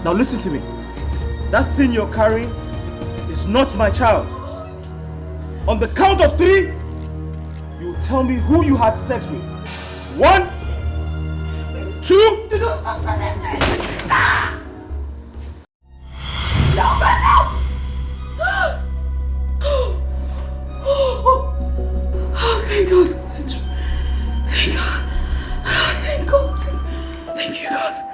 Now listen to me. That thing you're carrying is not my child. On the count of 3, you tell me who you had sex with. 1, 2. Oh, thank God. Thank God. Thank God. Thank you, God.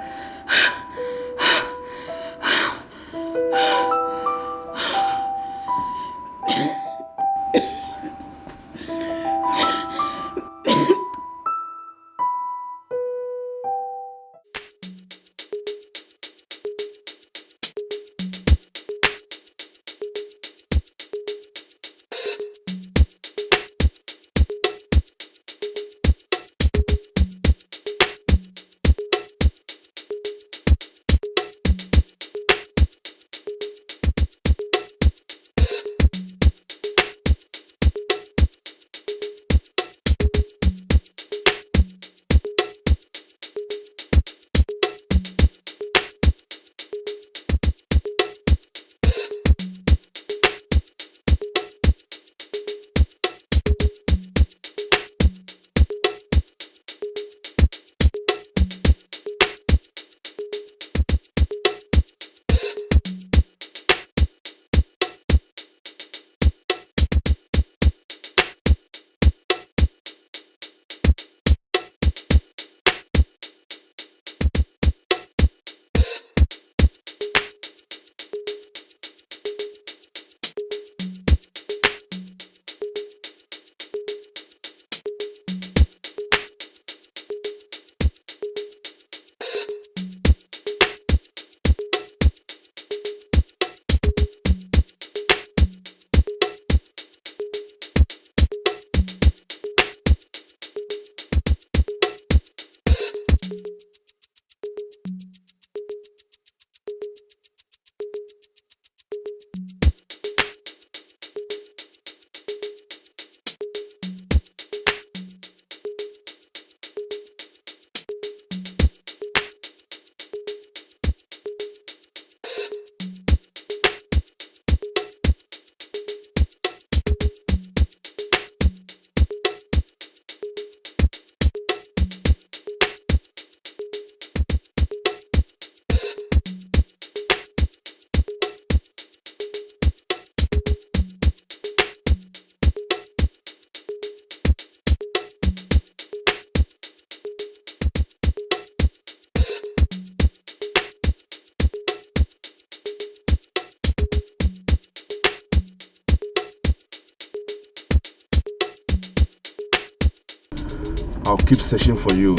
I'll keep searching for you.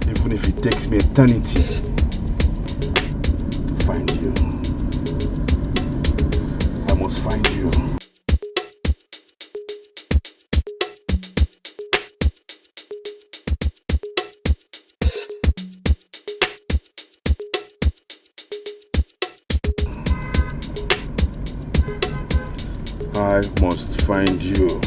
Even if it takes me eternity to find you. I must find you. I must find you.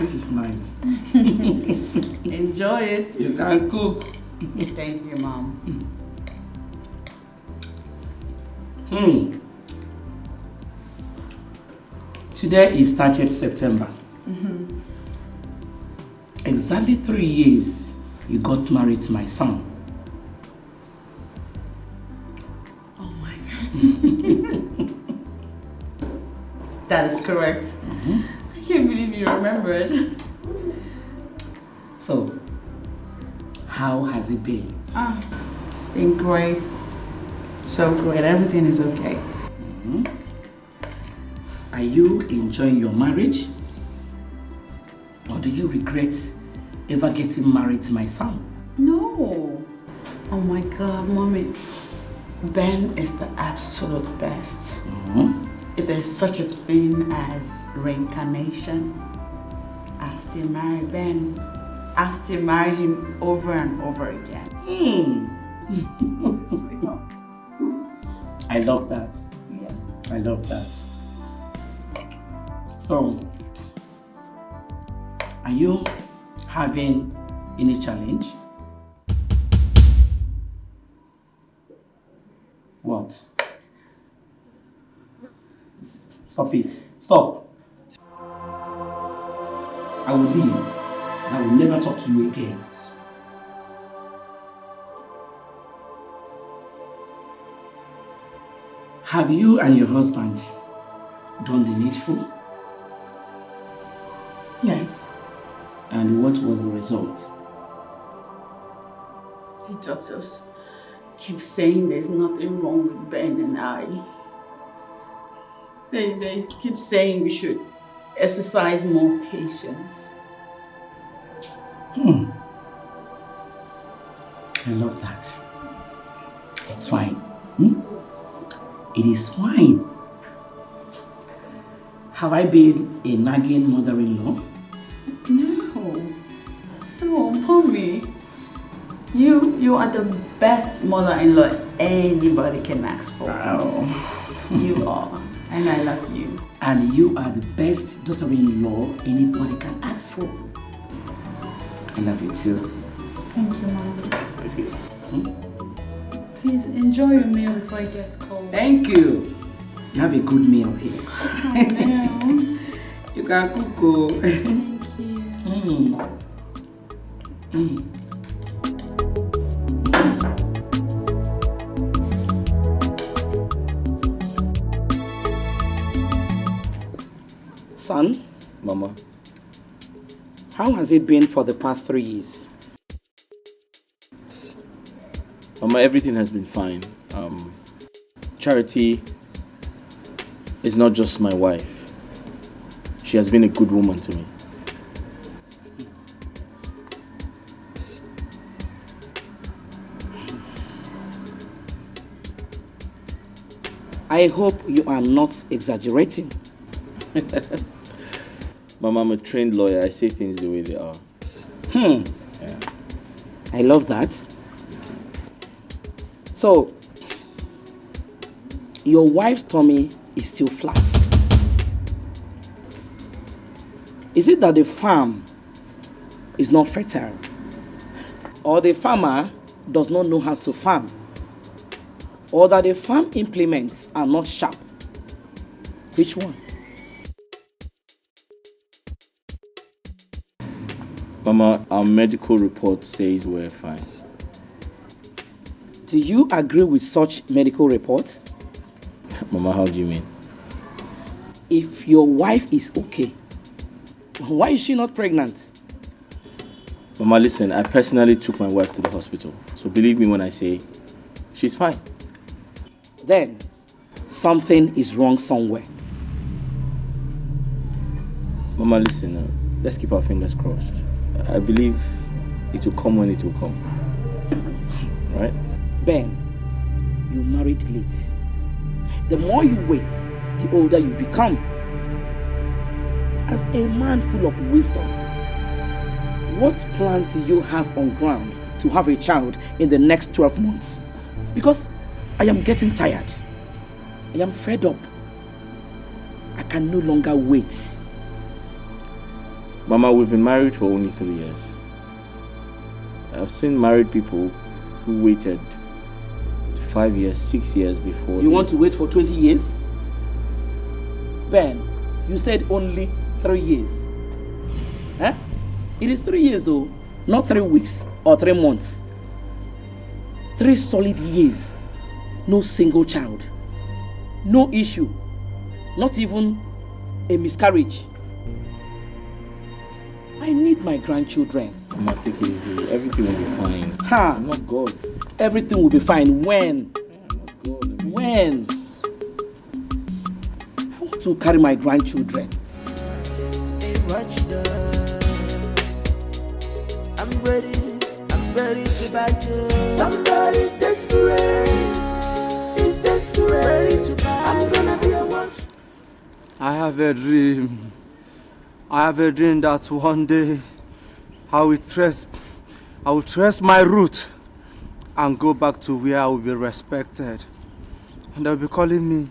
This is nice. Enjoy it. You can cook. Thank you, Mom. Today is 30th September. Exactly 3 years you got married to my son. Oh my God. That is correct. I can't believe you remembered. So, how has it been? It's been great. So great. Everything is okay. Are you enjoying your marriage? Or do you regret ever getting married to my son? No. Oh my God, Mommy. Ben is the absolute best. If there's such a thing as reincarnation, I still marry Ben. I still marry him over and over again. He's a sweetheart. I love that. Yeah. I love that. So, are you having any challenge? What? Stop it. Stop. I will leave and I will never talk to you again. Have you and your husband done the needful? Yes. And what was the result? The doctors keep saying there's nothing wrong with Ben and I. They keep saying we should exercise more patience. I love that. It's fine. It is fine. Have I been a nagging mother-in-law? No, Mommy. You are the best mother-in-law anybody can ask for. Oh. You are, and I love you. And you are the best daughter-in-law anybody can ask for. I love you too. Thank you, Mommy. Please enjoy your meal before it gets cold. Thank you. You have a good meal here. Oh, no. You can cook. Thank you. Son, Mama, how has it been for the past 3 years? Mama, everything has been fine. Charity is not just my wife. She has been a good woman to me. I hope you are not exaggerating. Mama, I'm a trained lawyer. I say things the way they are. Yeah. I love that. So, your wife's tummy is still flat. Is it that the farm is not fertile? Or the farmer does not know how to farm? Or that the farm implements are not sharp? Which one? Mama, our medical report says we're fine. Do you agree with such medical reports? Mama, how do you mean? If your wife is okay, why is she not pregnant? Mama, listen, I personally took my wife to the hospital. So believe me when I say she's fine. Then something is wrong somewhere. Mama, listen, let's keep our fingers crossed. I believe it will come when it will come. Right? Ben, you married late. The more you wait, the older you become. As a man full of wisdom, what plan do you have on ground to have a child in the next 12 months? Because I am getting tired. I am fed up. I can no longer wait. Mama, we've been married for only 3 years. I've seen married people who waited 5 years, 6 years before. You want to wait for 20 years? Ben, you said only 3 years. Huh? It is 3 years, oh, not 3 weeks or 3 months. 3 solid years. No single child. No issue. Not even a miscarriage. I need my grandchildren. Mama, take it easy. Everything will be fine. Ha! I'm not God. Everything will be fine. When? I'm not God. When? I want to carry my grandchildren. I'm ready, I'm ready to bite you. Somebody's desperate. Is desperate. Ready to bite. I'm gonna be a watch. I have a dream. I have a dream that one day I will trace my route and go back to where I will be respected. And they'll be calling me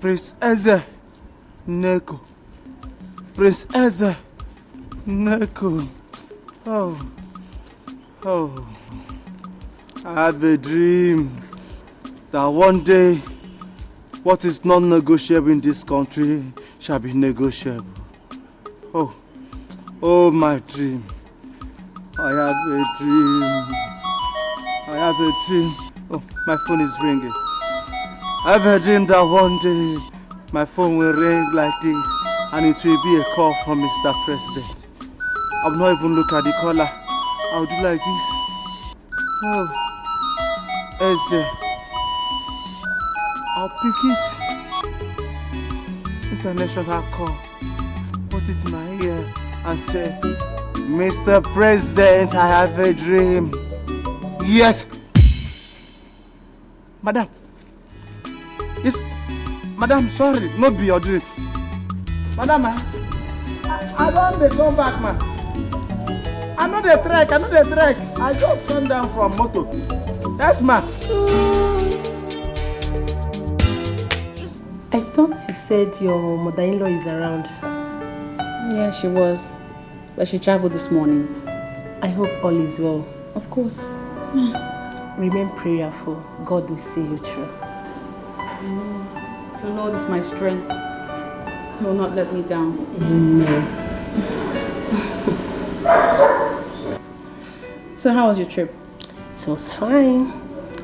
Prince Eze Neko. Prince Eze Neko. Oh. I have a dream that one day what is non-negotiable in this country shall be negotiable. Oh my dream. I have a dream. Oh, my phone is ringing. I have a dream that one day my phone will ring like this and it will be a call from Mr. President. I will not even look at the caller. I will do like this. Oh, Eze. I'll pick it. International call. Put it in my ear and say, Mr. President, I have a dream. Yes. Madam. Yes. Madam, sorry. Not be your dream. Madam, I don't come back, man. I know the trek. I just come down from moto. Yes, man. I thought you said your mother-in-law is around. Yeah, she was. But she traveled this morning. I hope all is well. Of course. Remain prayerful. God will see you through. The Lord is my strength. He will not let me down. Amen. So how was your trip? It was fine.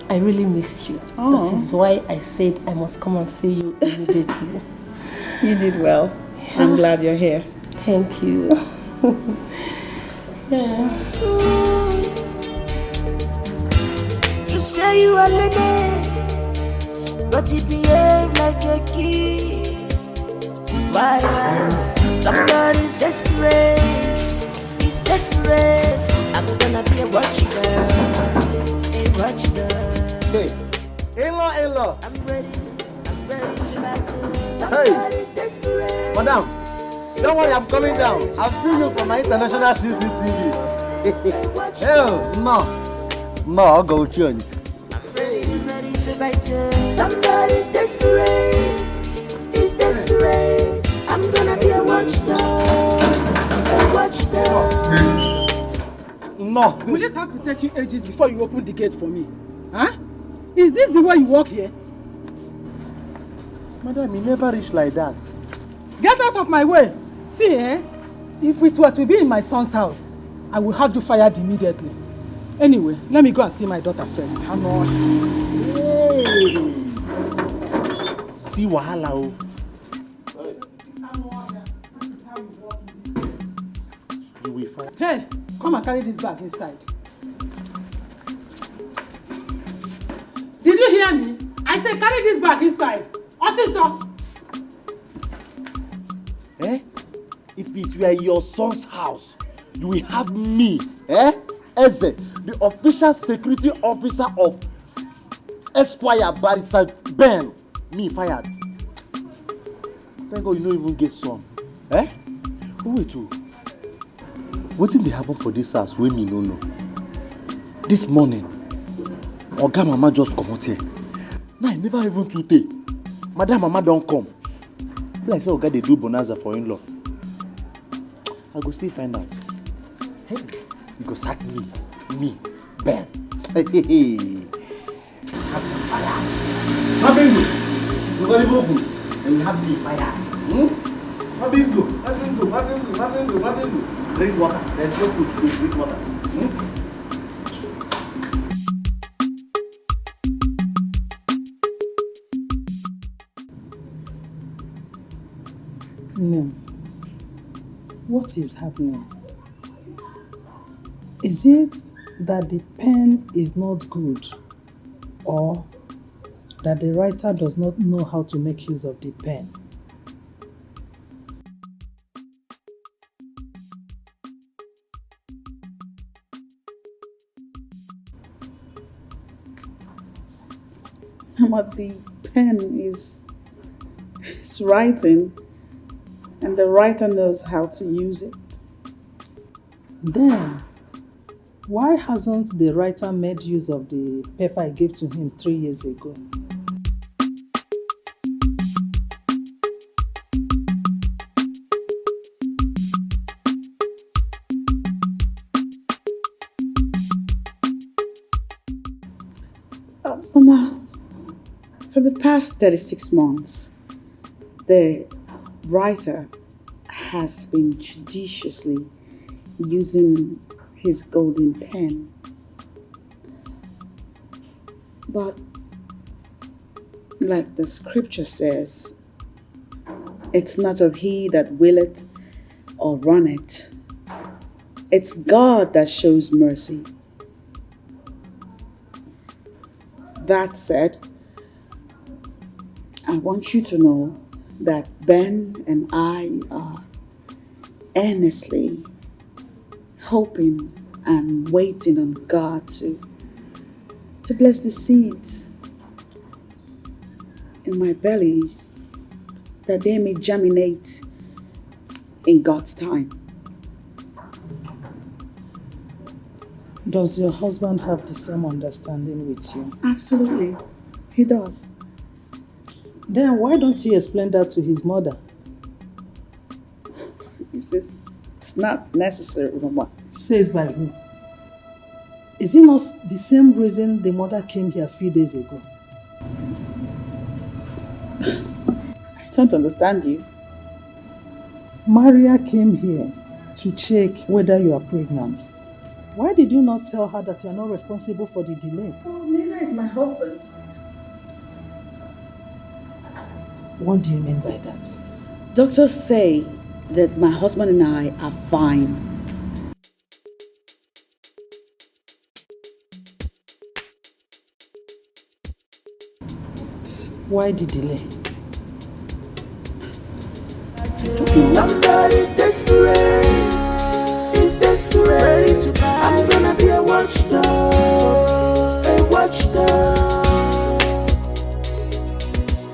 I really missed you. Oh. This is why I said I must come and see you immediately. You did well. I'm glad you're here. Thank you. Yeah. You say you are lady, but you behave like a kid. Why? Somebody's desperate. He's desperate. I'm gonna be a watch girl. A watch girl. Hey, in-law. I'm ready to bite you. Somebody's desperate. Madam, don't worry, I'm coming down. I've seen you from my international CCTV. No, I'll go with you. I'm ready to bite you. Somebody's desperate. He's desperate. I'm gonna be a watchdog. A watchdog. No. Will it have to take you ages before you open the gate for me? Huh? Is this the way you walk here? Madam, you never reach like that. Get out of my way. See, if it were to be in my son's house, I will have you fired immediately. Anyway, let me go and see my daughter first. Hey. See wahala o. You will find. Hey, come and carry this bag inside. Did you hear me? I said carry this bag inside. Officer! If it were your son's house, you will have me, Eze, the official security officer of Esquire Barrister Ben, me fired. Thank God you don't even get some. Wait too. What did they happen for this house when me no know? This morning, Oga Mama just come out here. Now I never even today. Madam Mama don't come. Like say Oga they do bonanza for in-law. I go still find out. Hey, you go sack me, Ben. Hey. Mabingo, you got it open, and you have me fire. Mabingo. Drink water. There's no food to drink water. No. What is happening? Is it that the pen is not good, or that the writer does not know how to make use of the pen? But the pen is writing, and the writer knows how to use it. Then, why hasn't the writer made use of the paper I gave to him 3 years ago? Mama, for the past 36 months, the writer has been judiciously using his golden pen. But, like the scripture says, it's not of he that willeth or runneth. It's God that shows mercy. That said, I want you to know that Ben and I are earnestly hoping and waiting on God to bless the seeds in my belly, that they may germinate in God's time. Does your husband have the same understanding with you? Absolutely, he does. Then why don't you explain that to his mother? It's not necessary, Mama. Says by who? Is it not the same reason the mother came here a few days ago? I don't understand you. Maria came here to check whether you are pregnant. Why did you not tell her that you are not responsible for the delay? Oh, Nina is my husband. What do you mean by that? Doctors say that my husband and I are fine. Why the delay? Somebody's desperate. He's desperate. I'm gonna be a watchdog. A watchdog.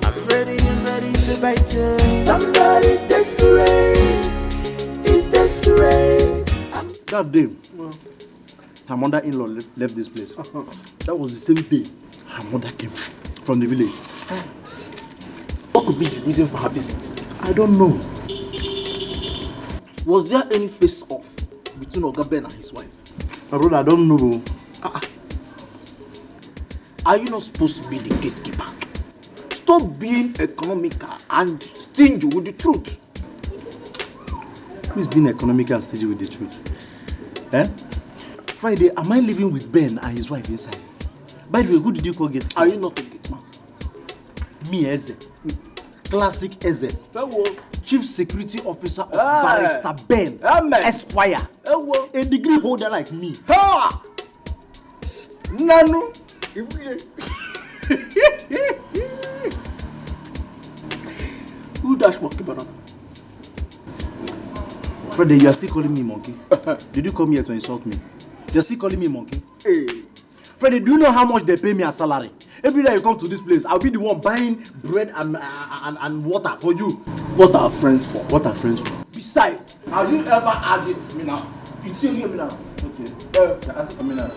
I'm ready to bite you. Somebody's desperate. He's desperate. That day, her mother-in-law left this place. That was the same day her mother came from the village. What could be the reason for her visit? I don't know. Was there any face-off between Oga Ben and his wife? My brother, I don't know. Are you not supposed to be the gatekeeper? Stop being economical and stingy with the truth. Who is being economical and stingy with the truth? Eh? Friday, am I living with Ben and his wife inside? By the way, who did you call gate? Are you not a gate man? Me, Eze. Classic Eze. Chief Security Officer of Barrister Ben Esquire. A degree holder like me. Nanu. Who dash monkey banana? Friday, you are still calling me monkey? Did you come here to insult me? You're still calling me monkey? Hey. Friday, do you know how much they pay me as salary? Every day you come to this place, I'll be the one buying bread and water for you. What are friends for? What are friends for? Besides, have you ever had it to me now? You tell me now. Okay. Ask it for me now.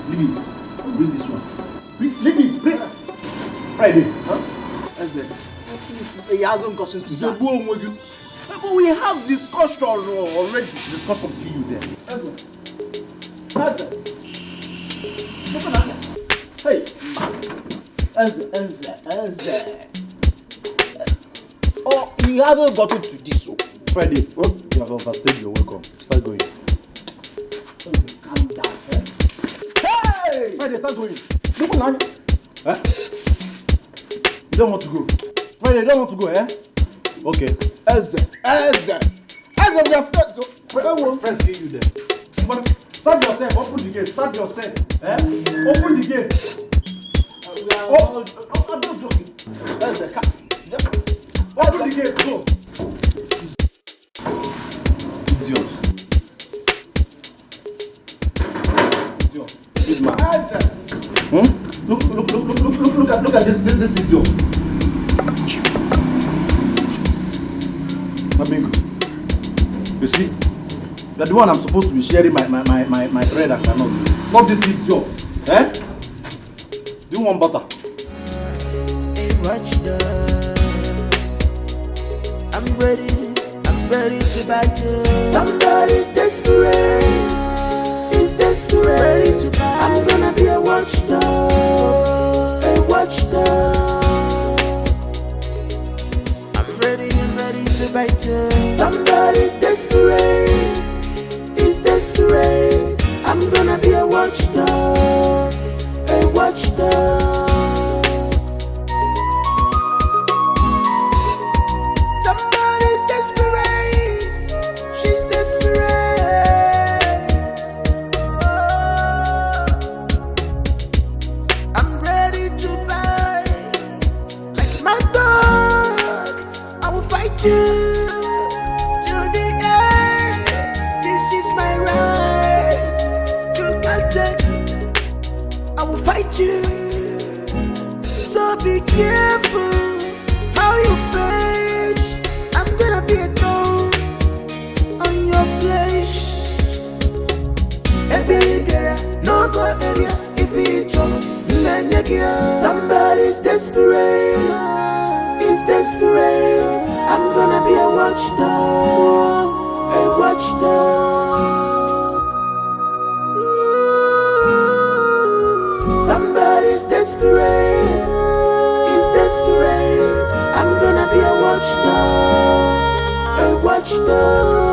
Leave it. I'll bring this one. Leave it. Bring it. Friday. Huh? He hasn't gotten to that. But we have discussion already. Discussion kill you there. Hey. Oh, he hasn't gotten to this. So. Friday. Oh, you have overstayed your welcome. Start going. Calm down. Hey! Friday, start going. Huh? You don't want to go. Friday, you don't want to go, eh? Okay. Eze, we are friends. Friends kill you there. But serve yourself. Open the gate. Serve yourself. Eh? Open the gate. I'm not joking. Eze, open the gate. Go. Idiot. Good man. Eze. Look at this this idiot. Amigo, you see, you're the one I'm supposed to be sharing my bread and cannot. Not this idiot. Eh? Do you want butter? Hey, watch I'm ready to bite you. Somebody's desperate. He's desperate to bite. I'm gonna be a watchdog. A watchdog. I'm ready to bite you. Somebody's desperate. He's desperate. I'm gonna be a watchdog. A watchdog. Somebody's desperate. She's desperate. Oh, I'm ready to bite. Like my dog, I will fight you till the end. This is my right. You can't take it. I will fight you. So be careful how you bitch. I'm gonna be a thorn on your flesh. Hey baby, no go area if it's trouble. Somebody's desperate. He's desperate. I'm gonna be a watchdog. A watchdog. Somebody's desperate. He's desperate. I'm gonna be a watchdog. A watchdog.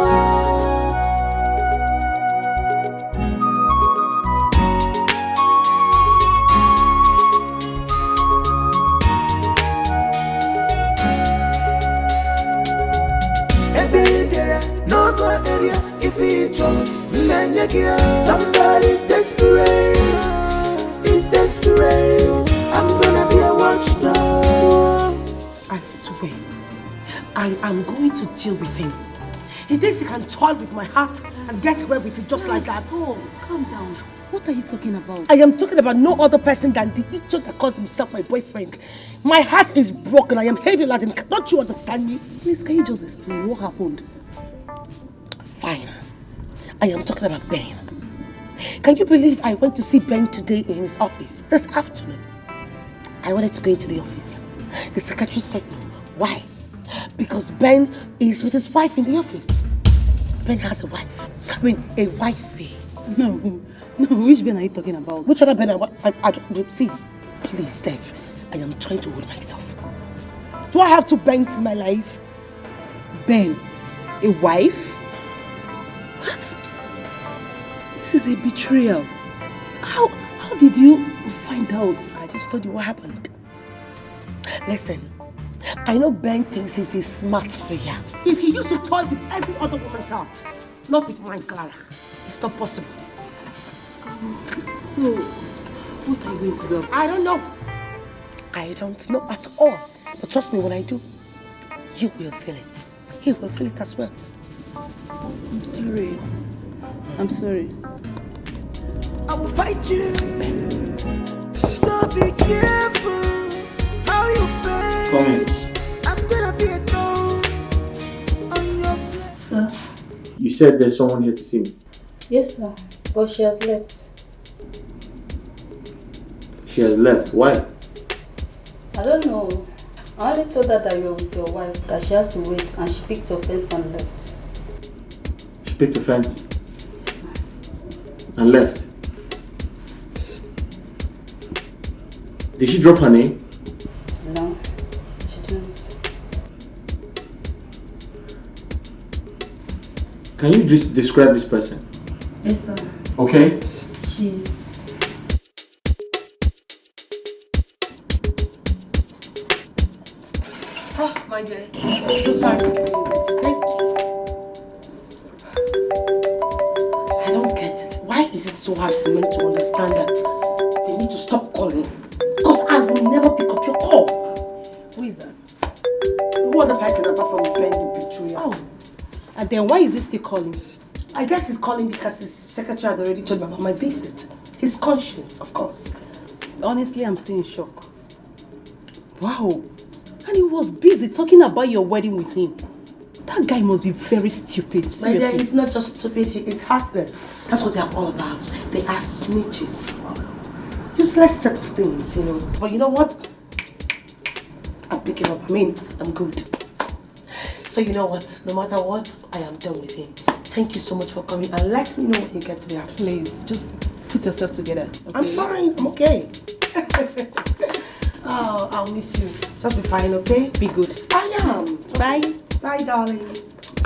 Hey baby, no go area if it's trouble. Somebody's desperate. He's desperate. I'm gonna be a watchdog. I swear, I am going to deal with him. He thinks he can toy with my heart and get away with it just like that. Stop. Calm down. What are you talking about? I am talking about no other person than the idiot that calls himself my boyfriend. My heart is broken. I am heavy laden. Don't you understand me? Please, can you just explain what happened? Fine. I am talking about Ben. Can you believe I went to see Ben today in his office this afternoon? I wanted to go into the office. The secretary said no. Why? Because Ben is with his wife in the office. Ben has a wife. I mean, a wifey. No, which Ben are you talking about? Which other Ben? I don't see. Please, Steph, I am trying to hold myself. Do I have two Bens in my life? Ben, a wife? What? This is a betrayal. How did you find out? I just told you what happened. Listen, I know Ben thinks he's a smart player. If he used to toy with every other woman's heart, not with mine, Clara, it's not possible. So, what are you going to do? I don't know. I don't know at all. But trust me, when I do, you will feel it. He will feel it as well. I'm sorry. I'm sorry. I will fight you. So be careful how you bitch. I'm gonna be a thorn on your flesh. Sir? You said there's someone here to see me. Yes, sir. But she has left. She has left. Why? I don't know. I only told her that you're with your wife, that she has to wait, and she picked offense and left. She picked offense and left. Did she drop her name? No, she didn't. Can you just describe this person? Yes, sir. Okay. She's... Oh, my dear. I'm so sorry for giving you wait. Thank you. I don't get it. Why is it so hard for men to understand that they need to stop calling? Because I will never pick up your call. Who is that? Who other person apart from Ben the betrayer? Oh, and then why is he still calling? I guess he's calling because his secretary had already told me about my visit. His conscience, of course. Honestly, I'm still in shock. Wow. And he was busy talking about your wedding with him. That guy must be very stupid, seriously. My dear, he's not just stupid, he is heartless. That's what they're all about. They are snitches. Useless set of things, you know. But you know what? I'm picking up. I'm good. So you know what? No matter what, I am done with him. Thank you so much for coming, and let me know when you get to the house. Please, just put yourself together. Okay? I'm fine. I'm okay. Oh, I'll miss you. Just be fine, okay? Be good. I am. Bye. Bye, darling.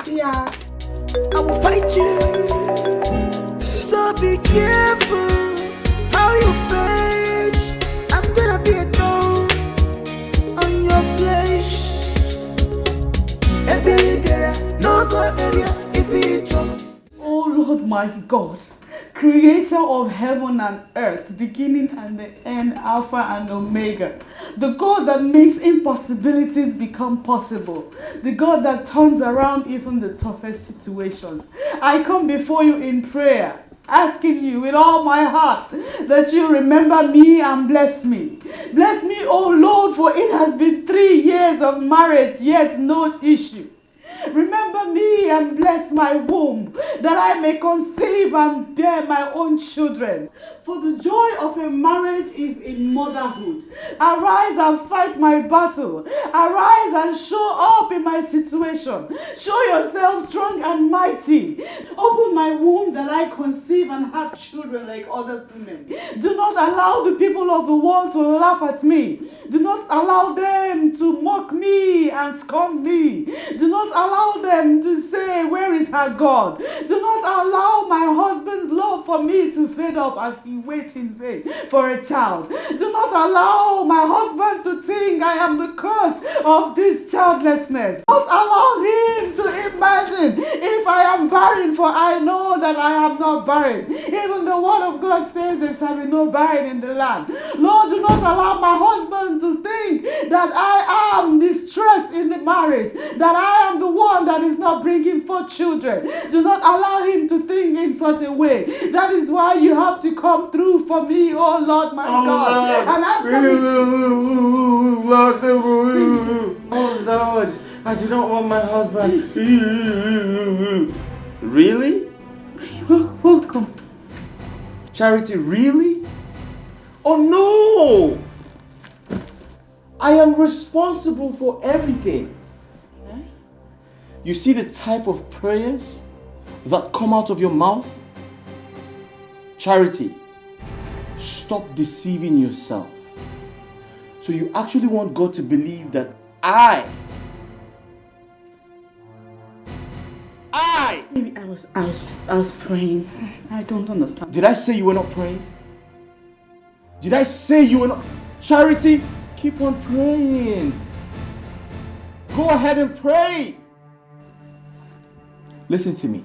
See ya. I will fight you. So be careful how you page. I'm gonna be a thorn on your flesh. No go area if it's Oh Lord my God, creator of heaven and earth, beginning and the end, Alpha and Omega, the God that makes impossibilities become possible, the God that turns around even the toughest situations. I come before you in prayer, asking you with all my heart that you remember me and bless me. Bless me, oh Lord, for it has been 3 years of marriage, yet no issue. Remember me and bless my womb, that I may conceive and bear my own children. For the joy of a marriage is in motherhood. Arise and fight my battle. Arise and show up in my situation. Show yourself strong and mighty. Open my womb that I conceive and have children like other women. Do not allow the people of the world to laugh at me. Do not allow them to mock me and scorn me. Do not allow them to say, where is her God? Do not allow my husband's love for me to fade up as he waits in vain for a child. Do not allow my husband to think I am the cause of this childlessness. Do not allow him to imagine if I am barren, for I know that I am not barren. Even the word of God says there shall be no barren in the land. Lord, do not allow my husband to think that I am distressed in the marriage, that I am the one that is not bringing forth children. Do not allow him to think in such a way. That is why you have to come through for me, oh Lord my God. Lord. And answer me. Oh Lord, I do not want my husband. Really? You're welcome. Charity, really? Oh no! I am responsible for everything. You see the type of prayers that come out of your mouth? Charity, stop deceiving yourself. So you actually want God to believe that I Maybe I was praying. I don't understand. Did I say you were not praying? Did I say you were not? Charity, keep on praying. Go ahead and pray. Listen to me.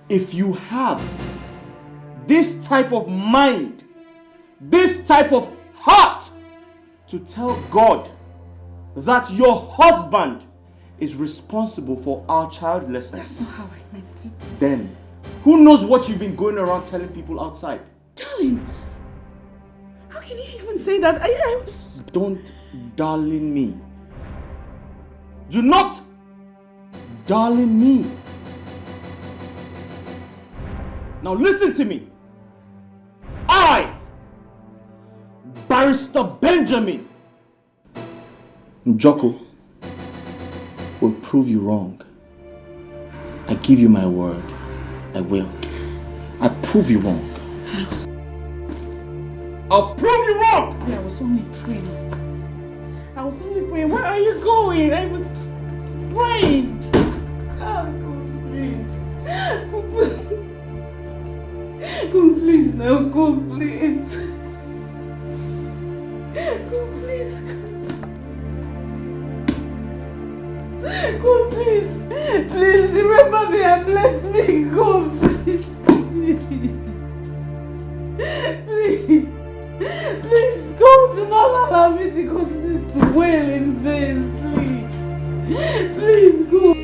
If you have this type of mind, this type of heart to tell God that your husband is responsible for our childlessness, That's not how I meant it. then who knows what you've been going around telling people outside? Darling, how can you even say that? I was... Don't darling me. Do not darling me. Now listen to me. I, Barrister Benjamin Njoko, will prove you wrong. I give you my word. I will. I prove you wrong. I'll prove you wrong! I was only praying. Where are you going? I was just praying. Oh, God, please. God, please, now. God, please. God, please. God, please. Please, remember me and bless me. God, please. Please. Please, God, do not allow me to continue to wail in vain, please. Please, God.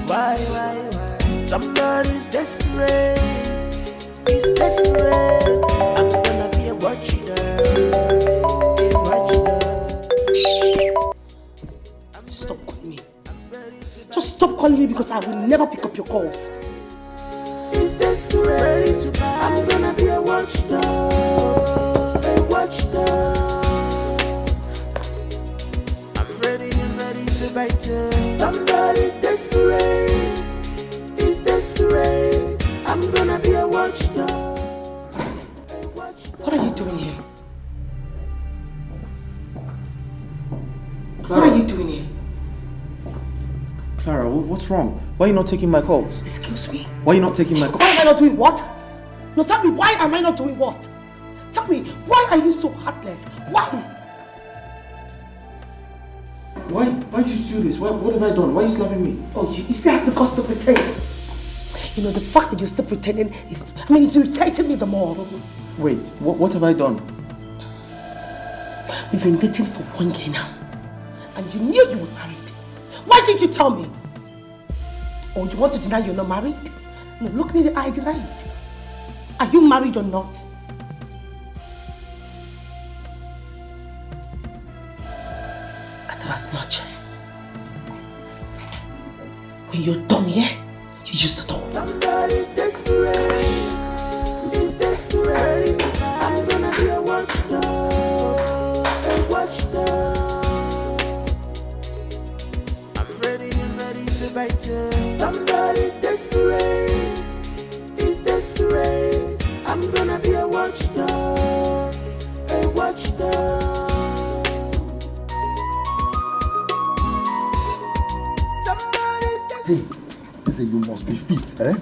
Why? Somebody's desperate. He's desperate. I'm gonna be a watchdog. A watchdog. you because I will never pick up your calls. Is desperate. I'm gonna be a watchdog. A watchdog. I'm ready and ready to bite you. Somebody's desperate. Is desperate. I'm gonna be a watchdog. What are you doing here? Clara. What are you doing here? Clara, what's wrong? Why are you not taking my calls? Excuse me? Why are you not taking my calls? Why am I not doing what? No, tell me, why am I not doing what? Tell me, why are you so heartless? Why? Why did you do this? What have I done? Why are you slapping me? Oh, you still have the guts to pretend. You know, the fact that you're still pretending is, it's irritating me the more. Wait, what have I done? We've been dating for 1 year now. And you knew you were married. Why didn't you tell me? Or you want to deny you're not married? No, look me in the eye, deny it. Are you married or not? I thought as much. When you're done here, you use the door. Somebody's desperate. Is desperate. I'm gonna be a watchdog. A watchdog. I'm ready and ready to bite you. Somebody's desperate. Is desperate. I'm gonna be a watchdog. A watchdog. Somebody's desperate. Hey, they say you must be fit, eh?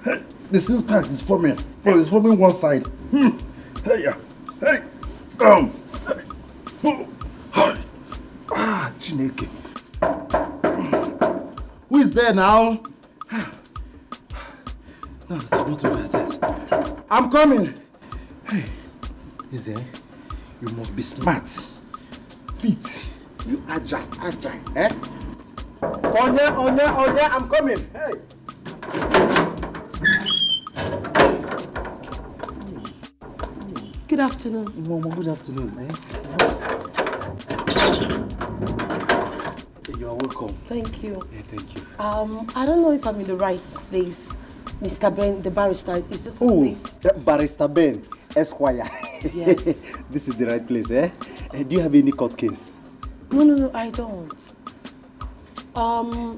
Hey, the 6 packs is forming. Bro, it's forming one side. Hey, hey, Chineke. Who is there now? No, I want to process. I'm coming. Hey, is there? You must be smart, fit. You agile, eh? Onya, I'm coming. Hey. Good afternoon. Mama, good afternoon, eh? You are welcome. Thank you. Yeah, thank you. I don't know if I'm in the right place. Mr. Ben, the barrister, is this his place? Barrister Ben, Esquire. Yes. This is the right place, eh? Do you have any court case? No, I don't.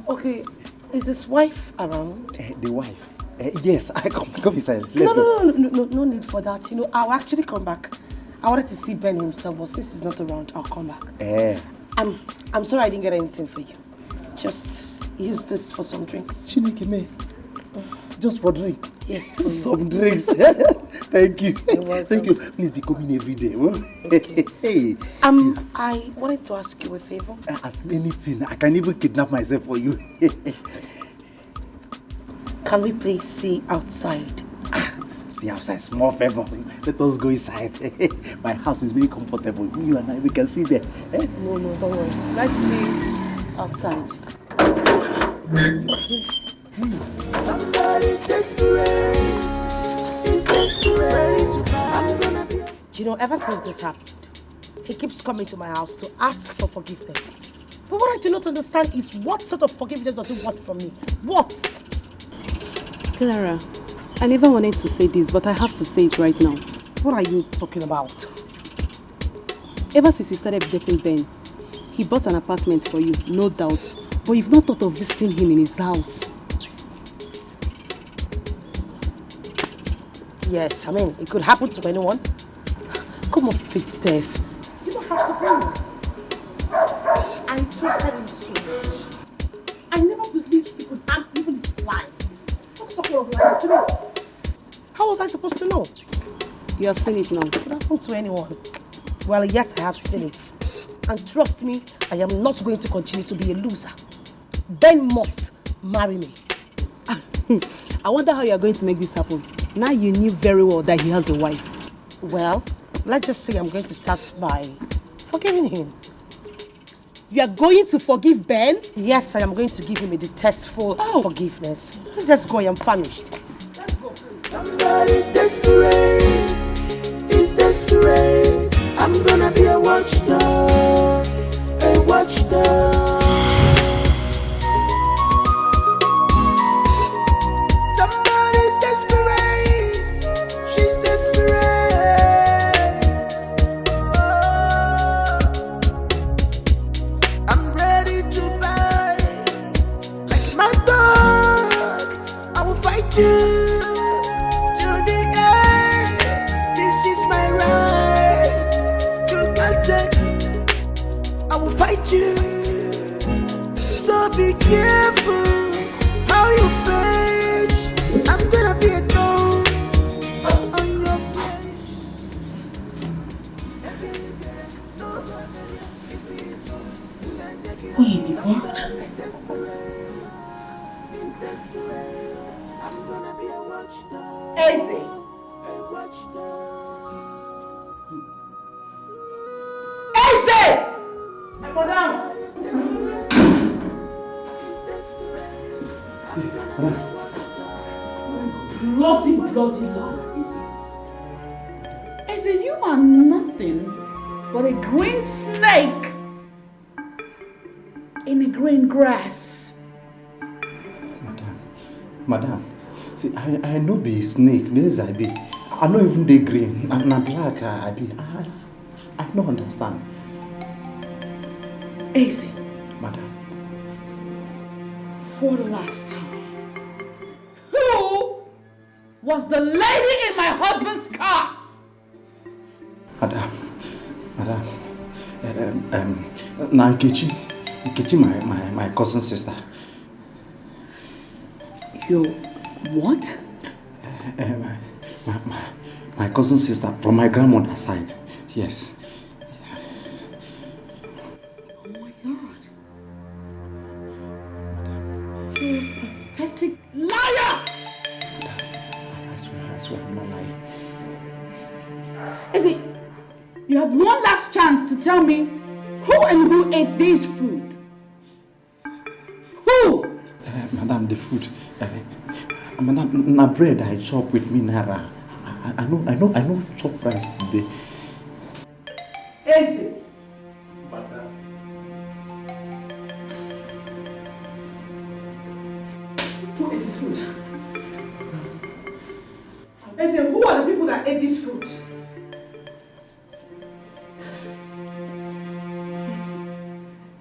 Okay, is his wife around? The wife? Yes, I come inside. Let's go. No need for that. You know, I'll actually come back. I wanted to see Ben himself, but since he's not around, I'll come back. I'm sorry I didn't get anything for you. Just use this for some drinks. Chineke me. Just for drink? Yes. Some drinks. Thank you. You're welcome. Thank you. Please be coming every day. Okay. Hey. I wanted to ask you a favor. Ask me anything. I can even kidnap myself for you. Can we please see outside? See outside, small favor. Let us go inside. My house is very comfortable. You and I, we can see there. No, don't worry. Let's see outside. Somebody's desperate. Is desperate. I'm gonna be. You know, ever since this happened, he keeps coming to my house to ask for forgiveness. But what I do not understand is what sort of forgiveness does he want from me? What? Clara, I never wanted to say this, but I have to say it right now. What are you talking about? Ever since you started dating Ben, he bought an apartment for you, no doubt. But you've not thought of visiting him in his house. Yes, it could happen to anyone. Come on, fit Steph. You don't have to blame me. I trusted him so much. I never believed he could harm even his life. What sort of lying to me? How was I supposed to know? You have seen it now. It could happen to anyone. Well, yes, I have seen it. And trust me, I am not going to continue to be a loser. Ben must marry me. I wonder how you are going to make this happen. Now you knew very well that he has a wife. Well, let's just say I'm going to start by forgiving him. You are going to forgive Ben? Yes, I am going to give him a detestful forgiveness. Let's just go, I am famished. Let's go. Somebody's desperate. Is desperate. I'm gonna be a watchdog. A fight you. So be careful how you page. I'm gonna be a thorn on your flesh. Who you be called? Easy. Easy! Madam! Bloody Lord. Easy, you are nothing but a green snake in the green grass. Madam, see, I know be snake, yes I be. I know even the green, and black I be. I don't understand. Easy. Madam. For the last time. Who was the lady in my husband's car? Madam, now Nkechi, my cousin sister. Your what? My cousin sister from my grandmother's side. Yes. Oh my God. You're a pathetic liar! I swear I'm not lying. Is it? You have one last chance to tell me who ate this food? Who? Madam, the food. Madam, na bread I chop with me naira. I know chop rice today. Is it? Who ate this food? Is it? Who are the people that ate this food?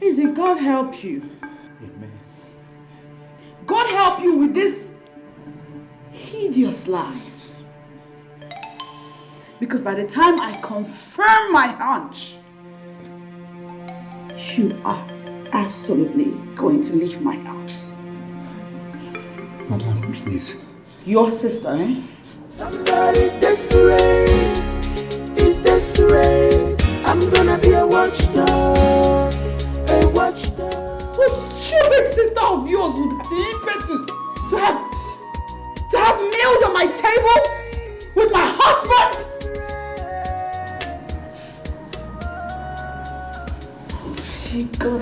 Is it? God help you. Amen. God help you with these hideous lies. Because by the time I confirm my hunch, you are absolutely going to leave my house. Madam, please. Your sister, eh? Somebody's desperate. Is desperate. I'm gonna be a watchdog. A watchdog. What stupid sister of yours would have the impetus to have meals on my table with my husband? God,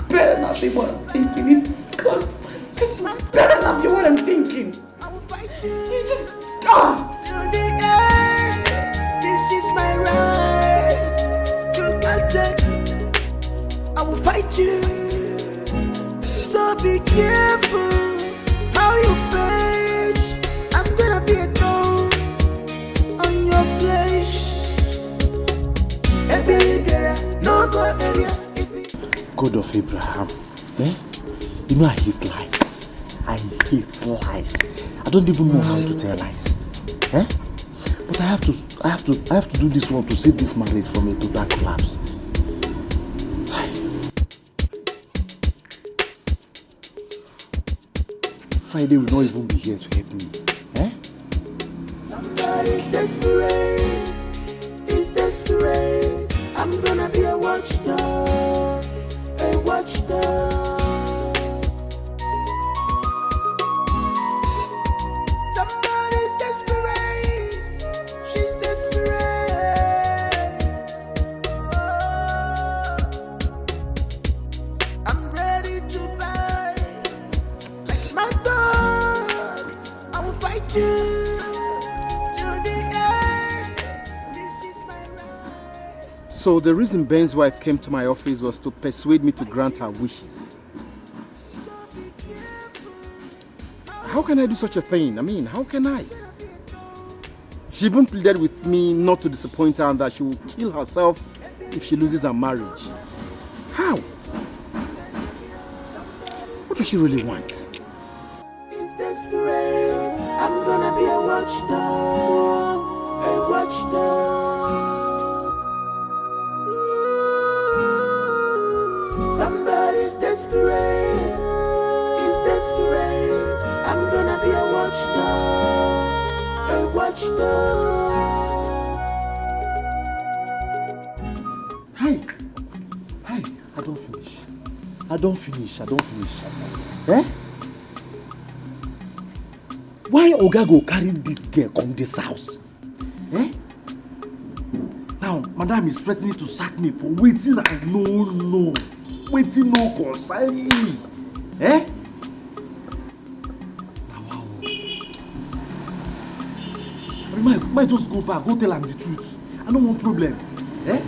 better not be what I'm thinking. God, this better not be what I'm thinking. You just To the end, this is my right. You can't take it. I will fight you. So be careful how you page. I'm gonna be a thorn on your flesh. No go area. God of Abraham, eh? You know I hate lies. I hate lies. I don't even know how to tell lies, eh? But I have to do this one to save this marriage from a total collapse. Friday will not even be here to help me, eh? Somebody's desperate. Is desperate. I'm gonna be a watchdog. A watchdog. Somebody's desperate. She's desperate. Oh, I'm ready to buy. Like my dog, I will fight you to the end. This is my right. So the reason Ben's wife came to my office was to persuade me to grant her wishes. How can I do such a thing? I mean, how can I? She even pleaded with me not to disappoint her and that she will kill herself if she loses her marriage. How? What does she really want? Is desperate. I'm gonna be a watchdog. A watchdog. Hi. I don't finish. Eh? Why Oga go carry this girl come this house? Eh? Now, madam is threatening to sack me for waiting I no. Waiting no concern me. Eh? Wow. Might just go back, go tell him the truth. I don't want problem. Eh?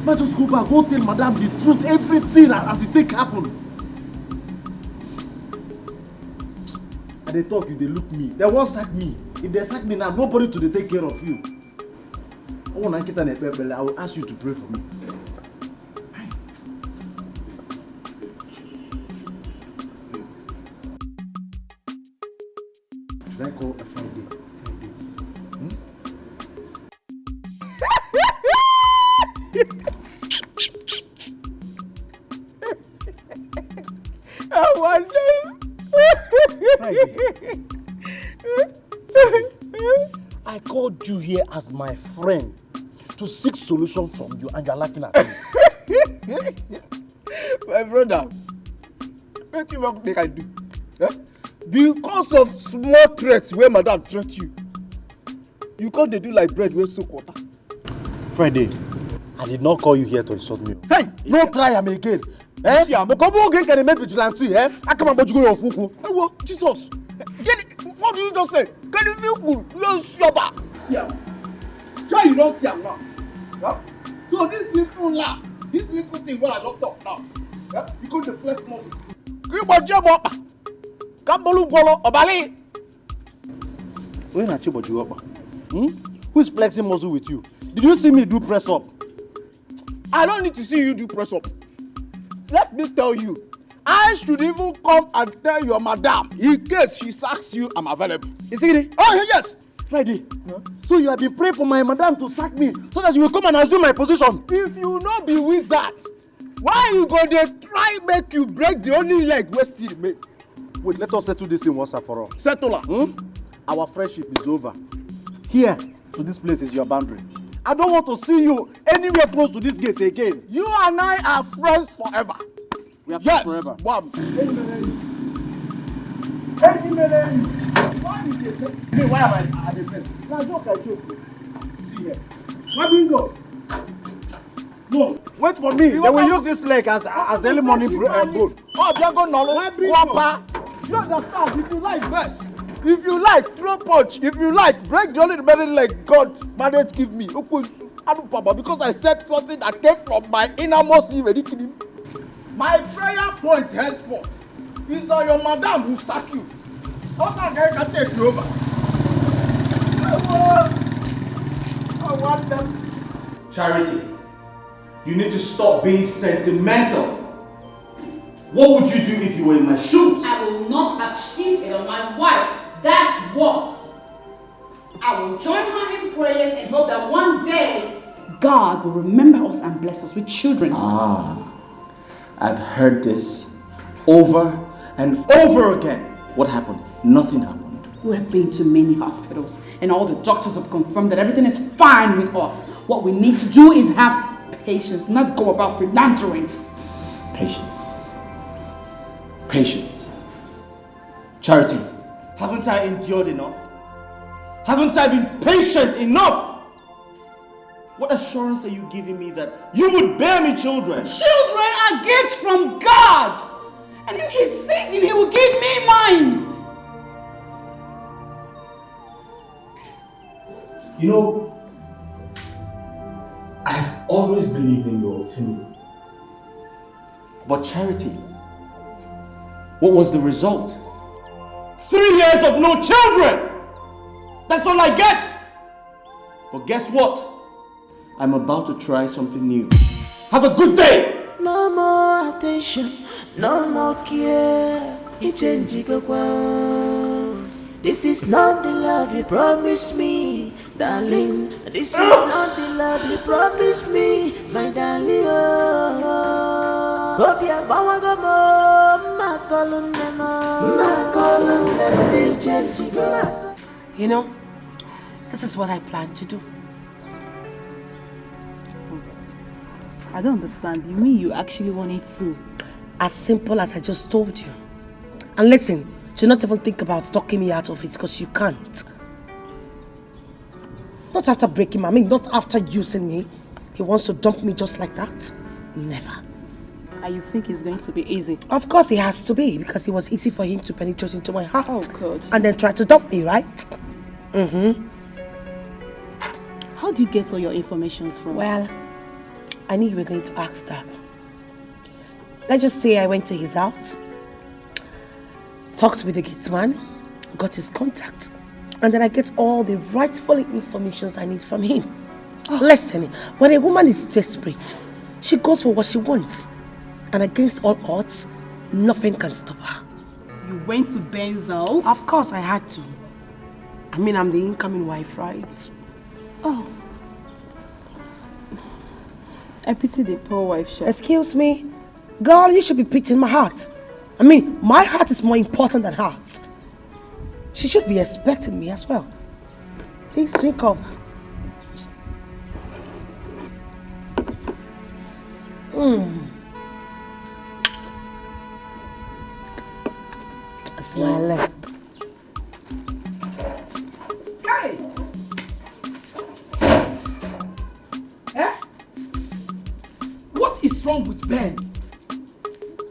Might just go back, go tell madam the truth, everything as it take happen. And they talk, if they look me, they won't sack me. If they sack me now, nobody to take care of you. I will ask you to pray for me. Should I call a Friday? I wonder. I called you here as my friend to seek solution from you, and you're laughing at me. My brother, what you want make I do? Eh? Because of small threats where madam threat you, you can't do like bread with soak water. Friday, I did not call you here to insult me. Hey, no try am again. Eh? Come again, can you make vigilante? Eh? I come about you go your fuku. Hey, what? Jesus. What did you just say? Can you feel good? You're shabba. Siam. Why you don't see am now? Yeah? So this little laugh, this little thing where I don't talk now. Yeah? You go to flex muscle. You want job up? Kambolu bolo obali. When I chebo you up? Who is flexing muscle with you? Did you see me do press up? I don't need to see you do press up. Let me tell you, I should even come and tell your madam in case she sacks you, I'm available. You see it? Oh, yes. Friday. Huh? So you have been praying for my madam to sack me so that you will come and assume my position. If you not be wizard, why you go there try make you break the only leg we still remain? Wait, let us settle this in once and for all. Settle her. Our friendship is over. Here, to this place is your boundary. I don't want to see you anywhere close to this gate again. You and I are friends forever. We are friends forever. One. Why am I at the face? Now, joke. See here. Why bingo? No. Wait for me. They will use this leg as early morning boat. Oh, Bianco Nolo. You understand? If you like, first. If you like, throw punch. If you like, break the only remaining leg God managed give me. Because I said something that came from my innermost even. My prayer point henceforth is that your madam will sack you. Other guy can take you over. I want them. Charity, you need to stop being sentimental. What would you do if you were in my shoes? I will not have cheated on my wife. That's what. I will join her in prayers and hope that one day God will remember us and bless us with children. I've heard this over and over again. What happened? Nothing happened. We have been to many hospitals and all the doctors have confirmed that everything is fine with us. What we need to do is have patience, not go about philandering. Patience. Charity. Haven't I endured enough? Haven't I been patient enough? What assurance are you giving me that you would bear me children? Children are gifts from God! And in His season, He will give me mine! You know, I've always believed in your optimism. But Charity, what was the result? 3 years of no children! That's all I get! But guess what? I'm about to try something new. Have a good day! No more attention, no more care. This is not the love you promised me, darling. This is not the love you promised me, my darling. You know, This is what I plan to do. I don't understand. You mean you actually wanted to? As simple as I just told you. And listen, do not even think about talking me out of it because you can't. Not after breaking my, not after using me. He wants to dump me just like that. Never. And you think it's going to be easy? Of course it has to be, because it was easy for him to penetrate into my heart. Oh God. And then try to dump me, right? Mm-hmm. How do you get all your information from? Well, I knew you were going to ask that. Let's just say I went to his house, talked with the gate man, got his contact, and then I get all the rightful information I need from him. Oh. Listen, when a woman is desperate, she goes for what she wants. And against all odds, nothing can stop her. You went to Ben's house? Of course I had to. I'm the incoming wife, right? Oh. I pity the poor wife, Chef. Excuse me? Girl, you should be pitying my heart. My heart is more important than hers. She should be expecting me as well. Please drink up. That's my lip. Hey! What is wrong with Ben?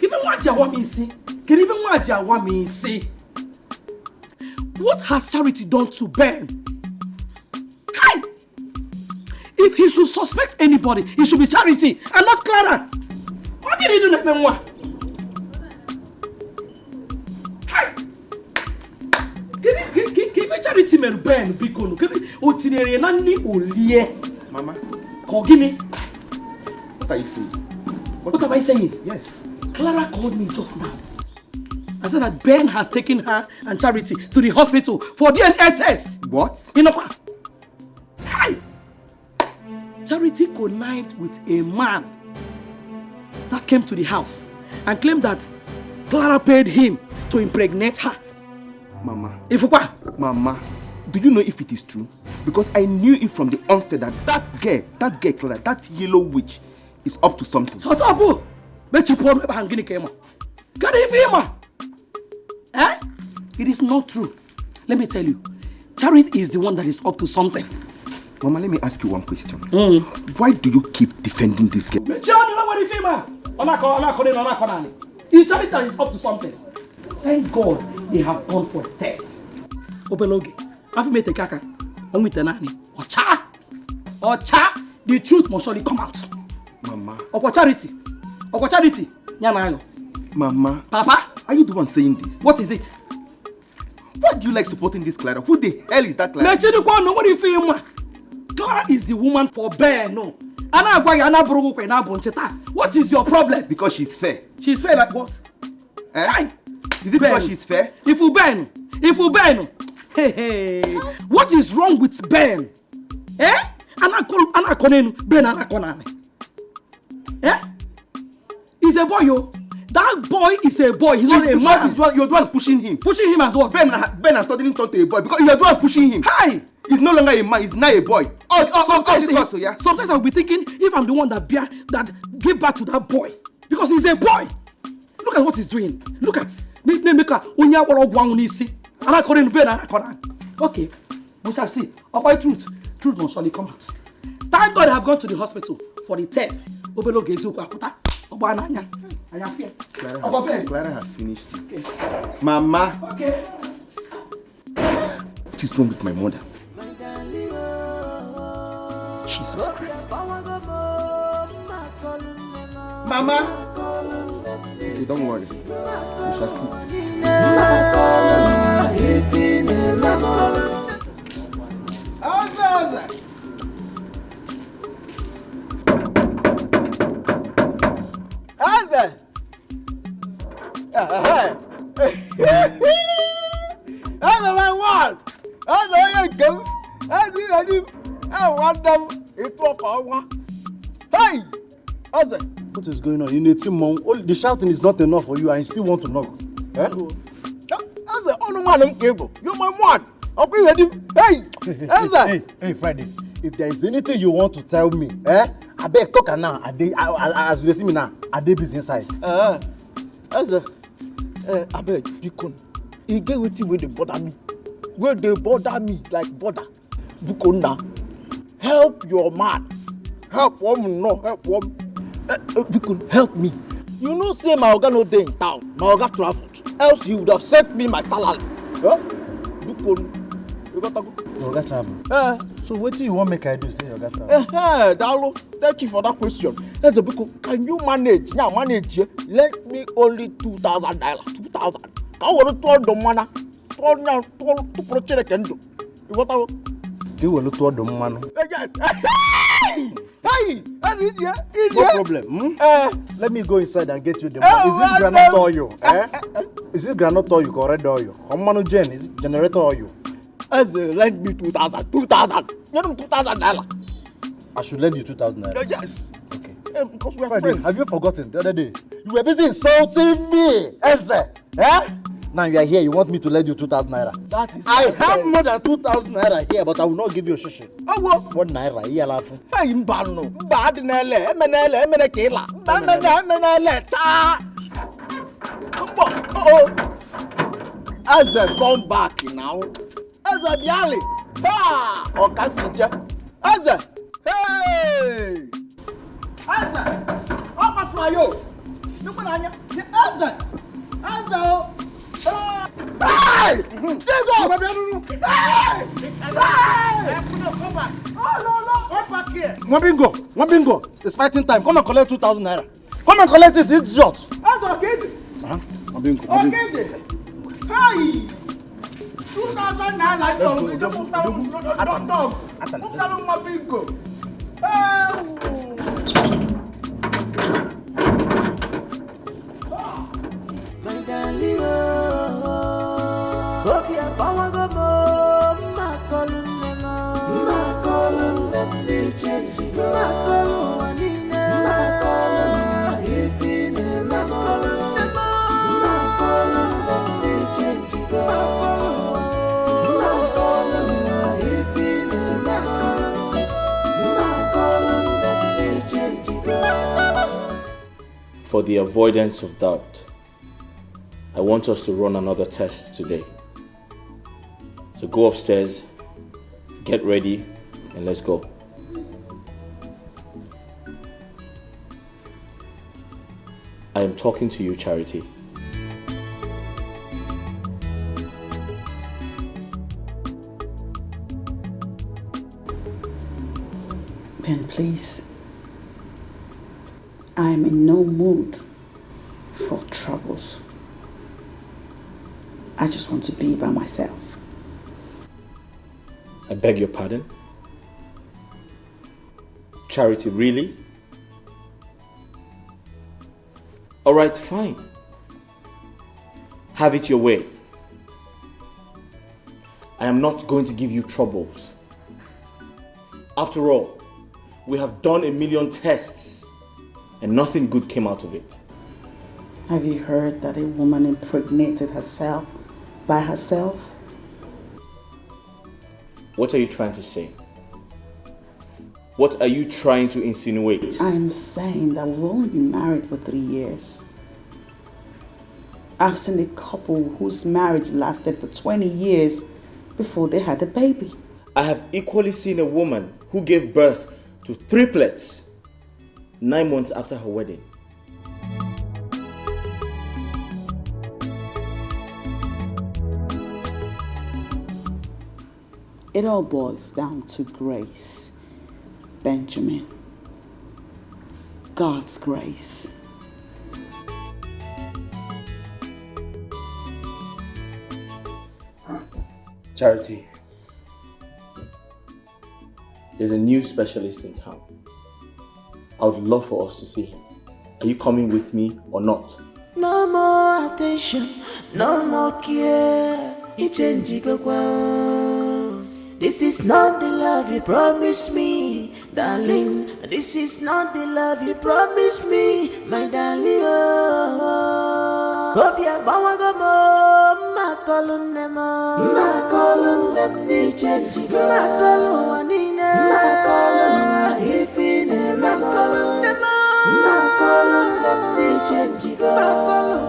Even what you want me to see? Can even what you want me to see? What has Charity done to Ben? Hey! If he should suspect anybody, it should be Charity and not Clara. What did he do to me? Hey! Give Charity me Ben because otinere nani olie. Mama. Kogini. What are you saying? What am I saying? Yes. Clara called me just now. I said that Ben has taken her and Charity to the hospital for DNA test. What? You know what? Hi! Charity connived with a man that came to the house and claimed that Clara paid him to impregnate her. Mama. Mama, do you know if it is true? Because I knew it from the onset that girl, Clara, that yellow witch, is up to something. Shut up, boo! Bet you poor hanging came. Get it, eh? It is not true. Let me tell you, Charity is the one that is up to something. Mama, let me ask you one question. Why do you keep defending this girl? Is Charity that is up to something? Thank God they have gone for a test. Obeloge, have you made a kaka? Ocha, the truth must surely come out. Mama. Charity. Mama. Papa. Are you the one saying this? What is it? Why do you like supporting this Clara? Who the hell is that Clara? Clara is the woman for Ben, no. What is your problem? Because she's fair. She's fair like what? Eh? Is it Ben? Because she's fair? If you Ben. Hey. What is wrong with Ben? Eh? Ben. Eh? He's a boy, yo. That boy is a boy. He's not a man. You're the one pushing him. Pushing him as what? Ben has suddenly turned to a boy because you're the one pushing him. Hi! He's no longer a man. He's now a boy. Sometimes I'll be thinking if I'm the one that gave back to that boy because he's a boy. Look at what he's doing. Look at. Okay, we shall see. About truth must surely come out. Thank God I have gone to the hospital for the test. Clara has finished. Okay. Mama. Okay. What is wrong with my mother? Jesus Christ. Mama. Okay, don't worry. We shall see. What is going on? You need him, Mom. The shouting is not enough for you and you still want to knock. Eh? You're my man. Okay, ready? Hey, answer. Hey, Friday. If there is anything you want to tell me, I beg talk now. As you see me now, I dey busy inside. Answer. I beg, Bikon. You get with you where they bother me. Where they bother me like bother. Bikon now. Help your man. Help woman, no help woman. Bikon, help me. You know, say my organ no day in town. My organ traveled. Else you would have sent me my salary. Huh? Bikon, you got to go. Your organ travel. So what do you want make I do? Say your organ travel. Dalo, thank you for that question. That's a Bikon. Can you manage? Yeah, manage. Let me only 2,000 naira. 2,000. Can you told the mana? Told to project can do. You got to go. You will look toward the man. Yes. Hey, that's easier. No problem. Let me go inside and get you the money. Is it granite oil? Is it granite oil or red oil? How many gen? Is it generator oil? Lend me 2,000. 2,000. You know 2,000 naira. I should lend you 2,000 naira. Yes. Okay. Because we are friends. Have you forgotten the other day? You were busy insulting me, Eze. Now you are here, you want me to lend you 2,000 naira. That is I have more than 2,000 naira here, but I will not give you a shishi. Oh, what? 1 naira, here laughing. Hey, Mbano. Mbad nele, emene kela. Emene cha. As I come back now, as I biali. Ha! Okasija. As I. Hey! As I. Oh, my flyo. Look at Anya. As I. As I. Hey! Jesus! Hey! Come back! Oh, no! Come back here! Mwabingo! It's fighting time. Come and collect 2,000 naira. Come and collect it, it's short. That's okay. Mwabingo. Okay. Hey! 2,000 naira. Don't. My darling, hope you're power go more. My calling them, they change. My calling if in them, my calling them, they change. My calling if in them, my calling them, they change. For the avoidance of doubt, I want us to run another test today. So go upstairs, get ready, and let's go. I am talking to you, Charity. Ben, please. I am in no mood for troubles. I just want to be by myself. I beg your pardon? Charity, really? Alright, fine. Have it your way. I am not going to give you troubles. After all, we have done 1,000,000 tests and nothing good came out of it. Have you heard that a woman impregnated herself by herself? What are you trying to say? What are you trying to insinuate? I'm saying that we've only been married for 3 years. I've seen a couple whose marriage lasted for 20 years before they had a baby. I have equally seen a woman who gave birth to triplets 9 months after her wedding. It all boils down to grace, Benjamin. God's grace. Charity, there's a new specialist in town. I would love for us to see him. Are you coming with me or not? No more attention, no more care. This is not the love you promised me, darling. This is not the love you promised me, my darling. Oh, hope you're Makolundem, makolundem ni change, makoluanine, makolunifine, makolundem, makolundem ni change, makolu.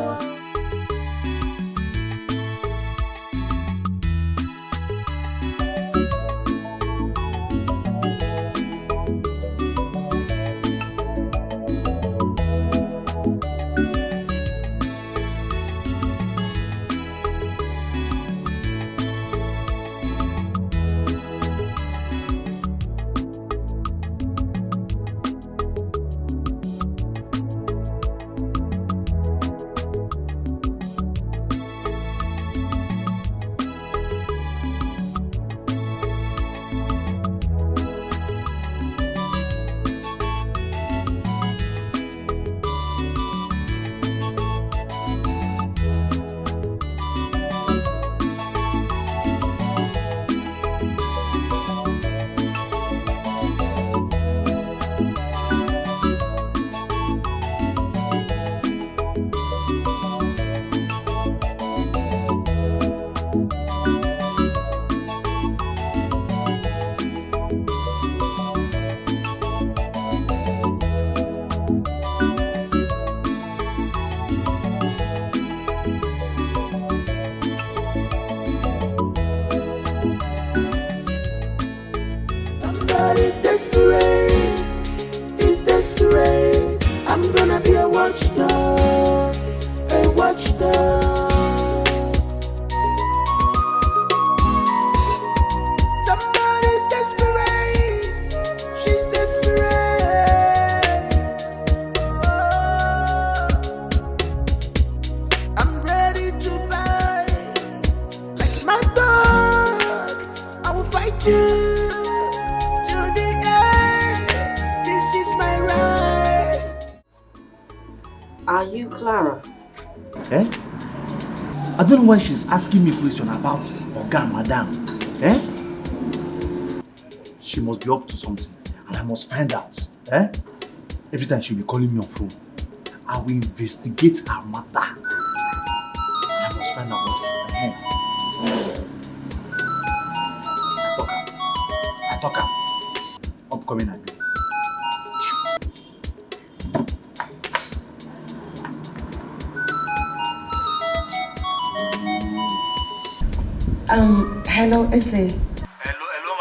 It's desperate, it's desperate. I'm gonna be a watchdog, a watchdog. Somebody's desperate, she's desperate. Oh, I'm ready to bite like my dog. I will fight you. Are you Clara? Eh? I don't know why she's asking me question about Oga Madam. Eh? She must be up to something and I must find out. Eh? Every time she'll be calling me on phone, I will investigate her matter. I must find out what I talk her. Upcoming again. Hello, Eze. Hello,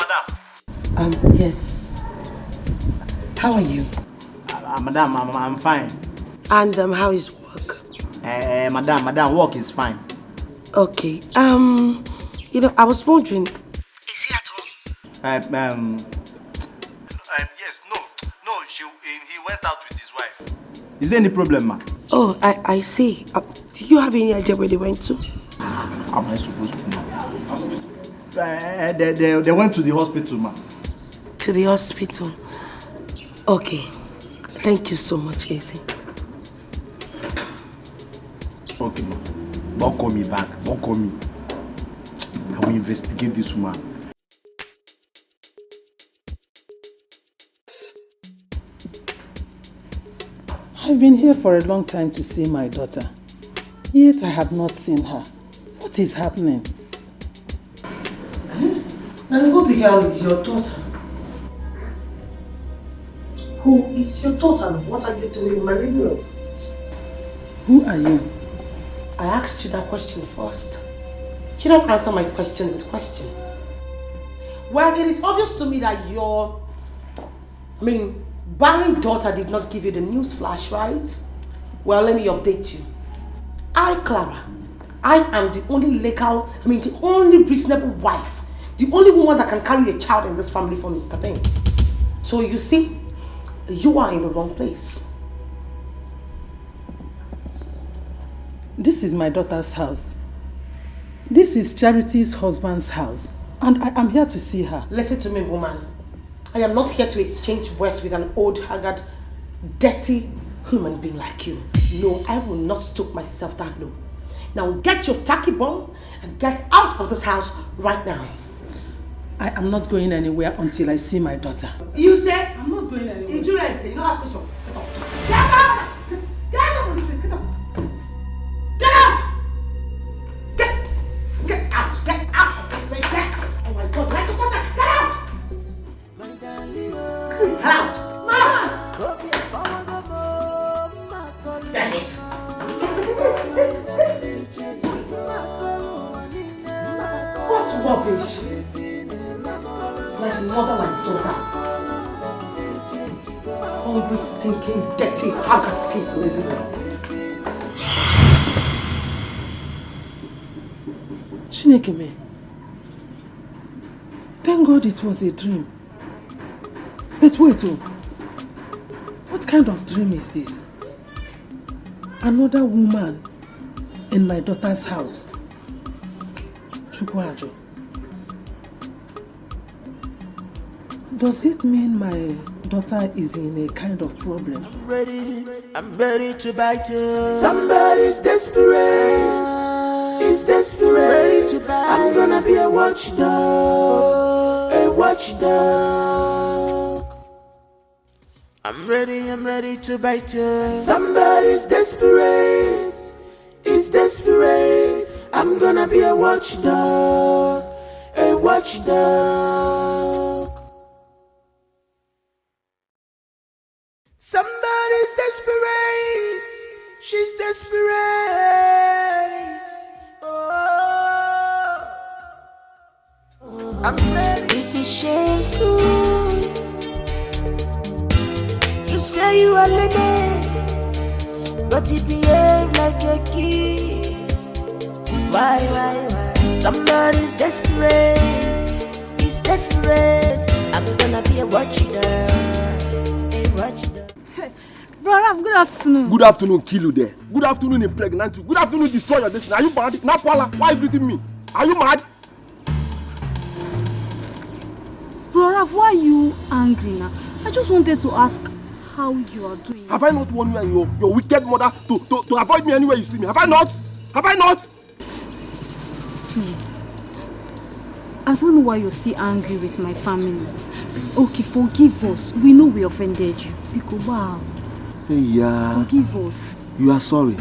madam. Yes. How are you? Madam, I'm fine. And how is work? Madam, work is fine. Okay. You know, I was wondering, is he at home? Yes, no, he went out with his wife. Is there any problem, ma? Oh, I see. Do you have any idea where they went to? How am I supposed to know? Hospital. They went to the hospital, ma. To the hospital? Okay. Thank you so much, Eze. Okay, ma. Don't call me back. Don't call me. I will investigate this woman. I've been here for a long time to see my daughter. Yet I have not seen her. What is happening? And who the hell is your daughter? Who is your daughter? What are you doing in my living room? Who are you? I asked you that question first. You don't answer my question with question. Well, it is obvious to me that your barren daughter did not give you the news flash, right? Well, let me update you. I, Clara, I am the only the only reasonable wife, the only woman that can carry a child in this family for Mr. Ben. So you see, you are in the wrong place. This is my daughter's house. This is Charity's husband's house. And I am here to see her. Listen to me, woman. I am not here to exchange words with an old, haggard, dirty human being like you. No, I will not stoop myself that low. Now get your tacky bomb and get out of this house right now. I am not going anywhere until I see my daughter. You say? I'm not going anywhere. Injurious, you know how special. Get out! Get out from this place, get out! Get out! Damn it! What rubbish! Like mother, like daughter. Hungry, stinking, dirty, haggard people. Chinekeme, thank God it was a dream. But wait, what kind of dream is this? Another woman in my daughter's house. Chukwajo. Does it mean my daughter is in a kind of problem? I'm ready to bite you. Somebody's desperate. He's desperate. Ready to bite. I'm gonna be a watchdog. A watchdog. I'm ready to bite you. Somebody's desperate. He's desperate. I'm gonna be a watchdog. A watchdog. Somebody's desperate. She's desperate. Oh, I'm ready. This is shameful. You say you are lady, but you behave like a kid. Why? Somebody's desperate. He's desperate. I'm gonna be a watchdog. A watchdog. Brother, good afternoon. Good afternoon, kill you there. Good afternoon, impregnate you. Good afternoon, destroy your destiny. Are you mad? Napala, why are you greeting me? Are you mad? Brother, why are you angry now? I just wanted to ask how you are doing. Have I not warned you and your wicked mother to avoid me anywhere you see me? Have I not? Have I not? Please. I don't know why you're still angry with my family. Okay, forgive us. We know we offended you. Because wow. Hey, yeah. Forgive us. You are sorry.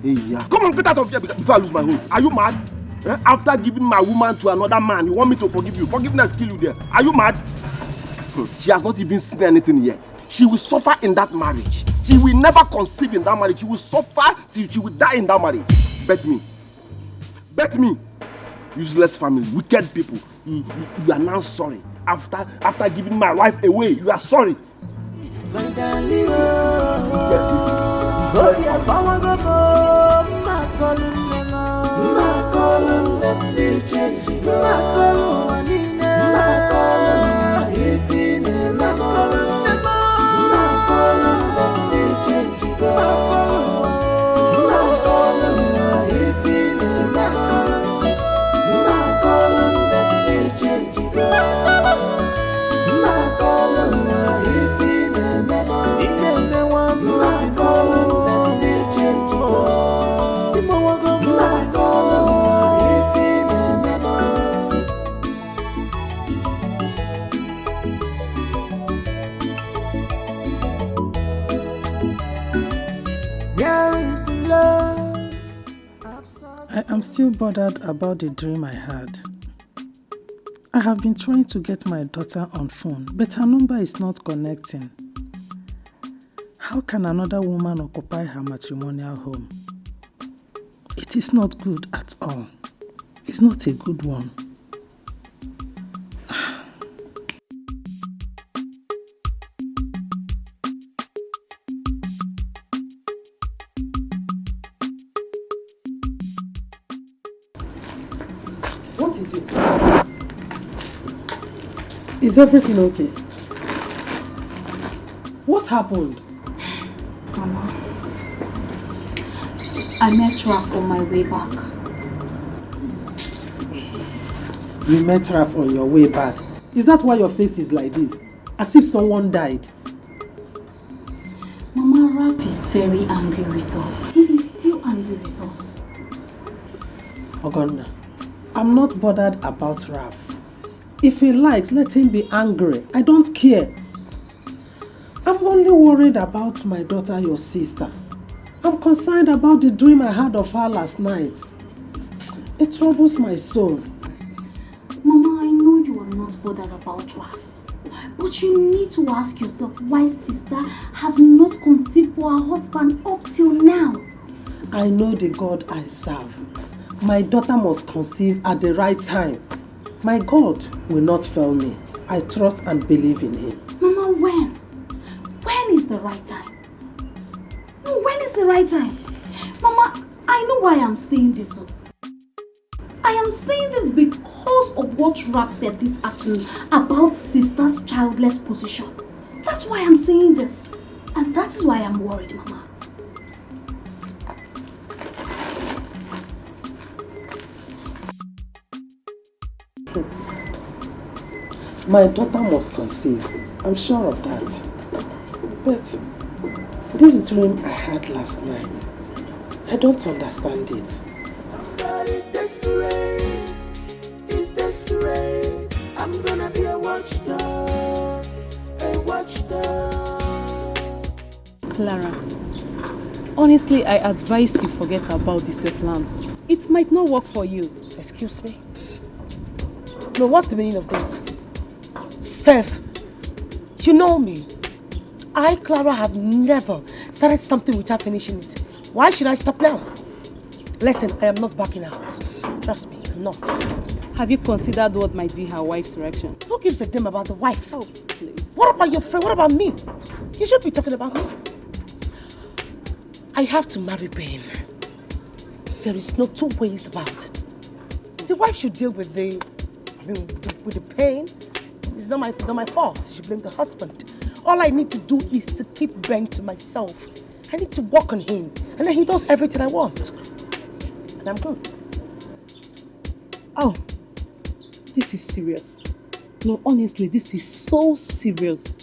Hey, yeah. Come on, get out of here before I lose my home. Are you mad? After giving my woman to another man, you want me to forgive you? Forgiveness kill you there. Are you mad? She has not even seen anything yet. She will suffer in that marriage. She will never conceive in that marriage. She will suffer till she will die in that marriage. Bet me. Bet me. Useless family, wicked people. You are now sorry. After giving my wife away, you are sorry. I'm still bothered about the dream I had. I have been trying to get my daughter on phone, but her number is not connecting. How can another woman occupy her matrimonial home? It is not good at all. It's not a good one. What is it? Is everything okay? What happened? Mama, I met Ralph on my way back. You met Ralph on your way back. Is that why your face is like this? As if someone died? Mama, Ralph is very angry with us. He is still angry with us. Ogonna, I'm not bothered about Ralph. If he likes, let him be angry. I don't care. I'm only worried about my daughter, your sister. I'm concerned about the dream I had of her last night. It troubles my soul. Mama, I know you are not bothered about Ralph. But But you need to ask yourself why sister has not conceived for her husband up till now. I know the God I serve. My daughter must conceive at the right time. My God will not fail me. I trust and believe in him. Mama, when? When is the right time? No, when is the right time? Mama, I know why I'm saying this. I am saying this because of what Ralph said this afternoon about sister's childless position. That's why I'm saying this. And that is why I'm worried, Mama. My daughter must conceive. I'm sure of that. But this dream I had last night, I don't understand it. God is desperate. It's desperate. I'm gonna be a watchdog. A watchdog. Clara, honestly, I advise you forget about this plan. It might not work for you. Excuse me? No, what's the meaning of this? Steph, you know me. I, Clara, have never started something without finishing it. Why should I stop now? Listen, I am not backing out. Trust me, I'm not. Have you considered what might be her wife's reaction? Who gives a damn about the wife? Oh, please. What about your friend? What about me? You should be talking about me. I have to marry Ben. There is no two ways about it. The wife should deal with the pain. It's not my fault. She should blame the husband. All I need to do is to keep Ben to myself. I need to work on him. And then he does everything I want. And I'm good. Oh, this is serious. No, honestly, this is so serious.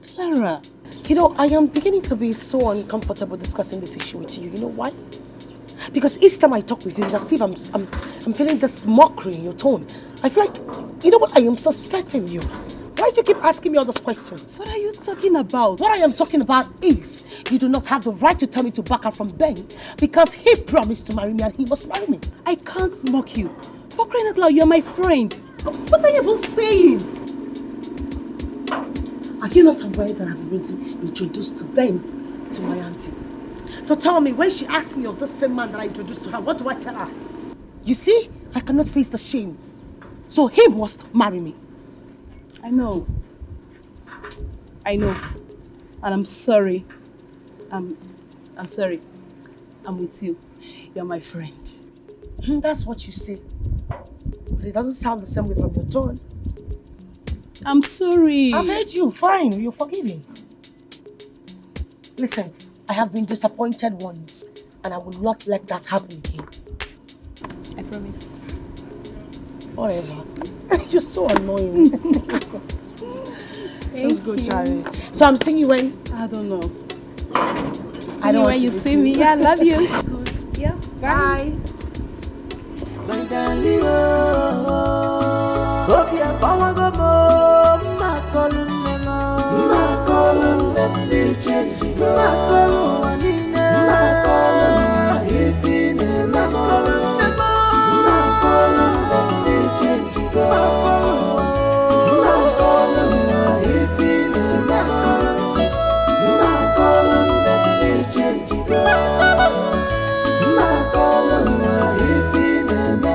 Clara. You know, I am beginning to be so uncomfortable discussing this issue with you. You know why? Because each time I talk with you, it's as if I'm feeling this mockery in your tone. I feel like, you know what, I am suspecting you. Why do you keep asking me all those questions? What are you talking about? What I am talking about is, you do not have the right to tell me to back out from Ben because he promised to marry me and he must marry me. I can't mock you. For crying out loud, you're my friend. What are you even saying? Are you not aware that I've already introduced to Ben to my auntie? So tell me, when she asks me of the same man that I introduced to her, what do I tell her? You see, I cannot face the shame. So he must marry me. I know. And I'm sorry. I'm sorry. I'm with you. You're my friend. That's what you say. But it doesn't sound the same way from your tone. I'm sorry. I've heard you. Fine. You're forgiving. Listen, I have been disappointed once, and I will not let that happen again. I promise. Whatever. You're so annoying. Feels good, Charlie. So I'm seeing you when? I don't know. I don't want when to you see me. Yeah, I love you. Good. Yeah. Bye. My darling, hope you're power go more. My calling them be changing. My calling if in my calling them be changing. My calling if in my calling them be changing. My calling if in my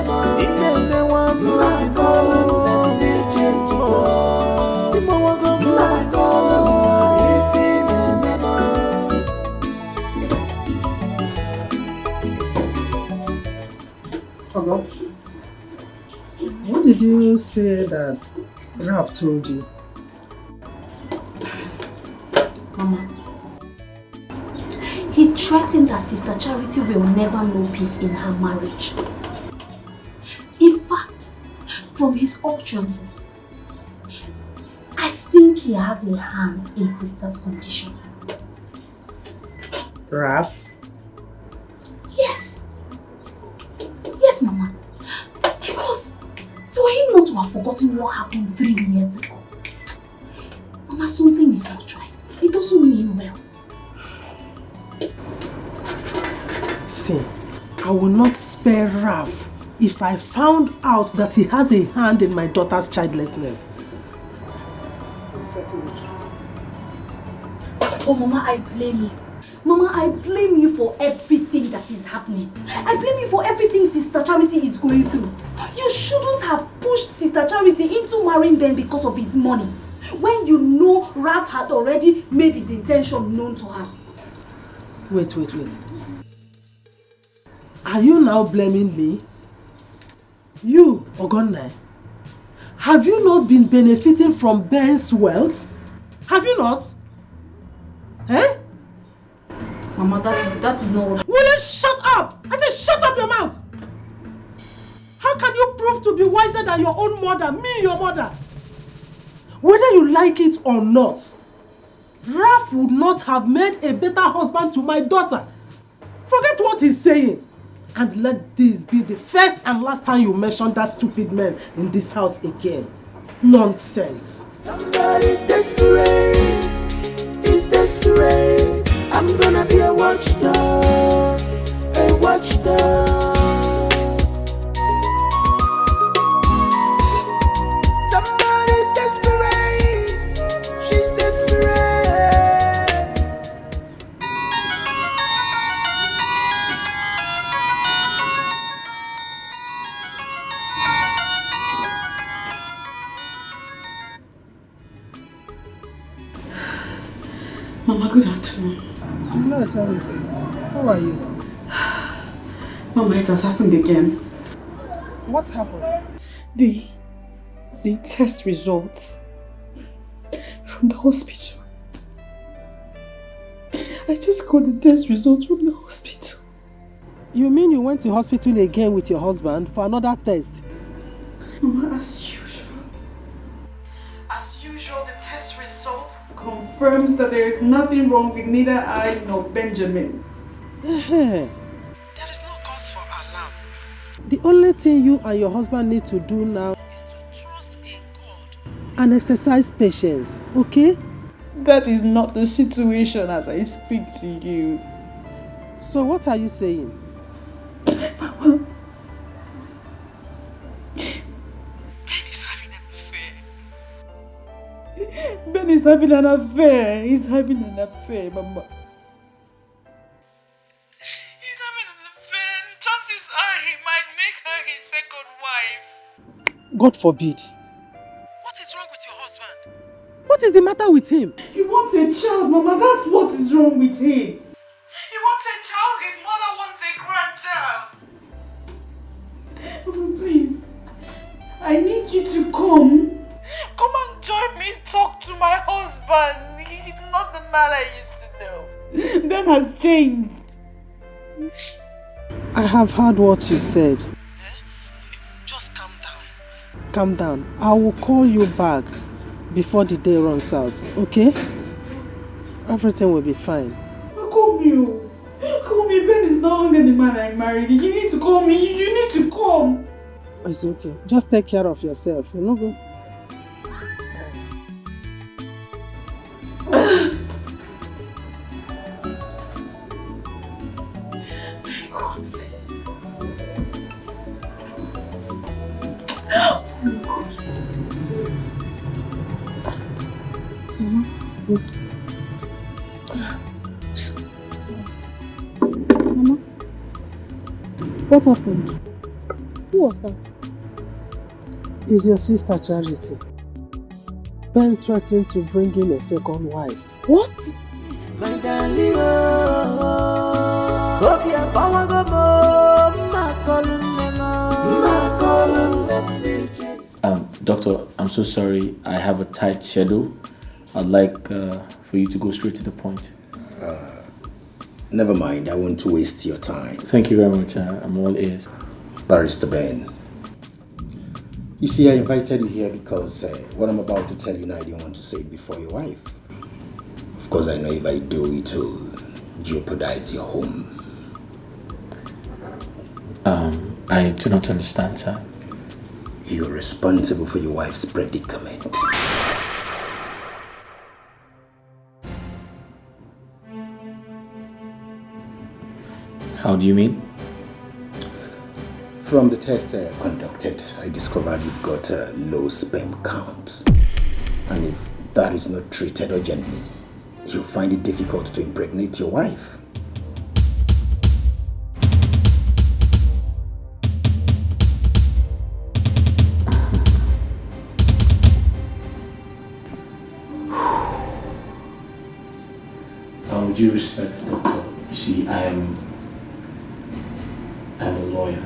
Hello? What did you say that Ralph told you? Mama, he threatened that Sister Charity will never know peace in her marriage. In fact, from his utterances, I think he has a hand in Sister's condition. Ralph? Yes. Yes, Mama. Because for him not to have forgotten what happened 3 years ago, Mama, something is not right. It doesn't mean well. See, I will not spare Ralph if I found out that he has a hand in my daughter's childlessness. settle it with him. Oh, Mama, I blame you. Mama, I blame you for everything that is happening. I blame you for everything Sister Charity is going through. You shouldn't have pushed Sister Charity into marrying Ben because of his money, when you know Ralph had already made his intention known to her. Wait. Are you now blaming me? You, Ogonna, have you not been benefiting from Ben's wealth? Have you not? Eh? Mama, that is not what... Will you shut up? I said shut up your mouth! How can you prove to be wiser than your own mother, me, your mother? Whether you like it or not, Ralph would not have made a better husband to my daughter. Forget what he's saying. And let this be the first and last time you mention that stupid man in this house again. Nonsense. Somebody's desperate. It's desperate. I'm gonna be a watchdog. A watchdog. Somebody's desperate. She's desperate. Mama, good afternoon. Hello, Charity. How are you? Mama, it has happened again. What happened? The test results from the hospital. I just got the test results from the hospital. You mean you went to hospital again with your husband for another test? Mama, as usual, the test result confirms that there is nothing wrong with neither I nor Benjamin. There is no cause for alarm. The only thing you and your husband need to do now is to trust in God and exercise patience, okay? That is not the situation as I speak to you. So what are you saying? Mama, Ben is having an affair. Ben is having an affair. He's having an affair, Mama. He's having an affair. Chances are he might make her his second wife. God forbid. What is wrong with your husband? What is the matter with him? He wants a child, Mama. That's what is wrong with him. He wants a child. His mother wants a grandchild. Mama, please. I need you to come. Come and join me. Talk to my husband. He's not the man I used to know. Ben has changed. I have heard what you said. Just calm down. Calm down. I will call you back before the day runs out, okay? Everything will be fine. Call me. Call me. Ben is no longer the man I married. You need to call me. You need to come. It's okay. Just take care of yourself. You know, go. Mama, what happened? Who was that? It's your sister Charity. Ben threatened to bring in a second wife. What? My darling, hope you're power go Doctor, I'm so sorry. I have a tight schedule. I'd like for you to go straight to the point. Never mind. I won't waste your time. Thank you very much. I'm all ears. Barrister Ben. You see, I invited you here because what I'm about to tell you now, I didn't want to say it before your wife. Of course, I know if I do, it will jeopardize your home. I do not understand, sir. You're responsible for your wife's predicament. How do you mean? From the test conducted, I discovered you've got a low sperm count. And if that is not treated urgently, you'll find it difficult to impregnate your wife. With due respect, Doctor, you see, I'm a lawyer.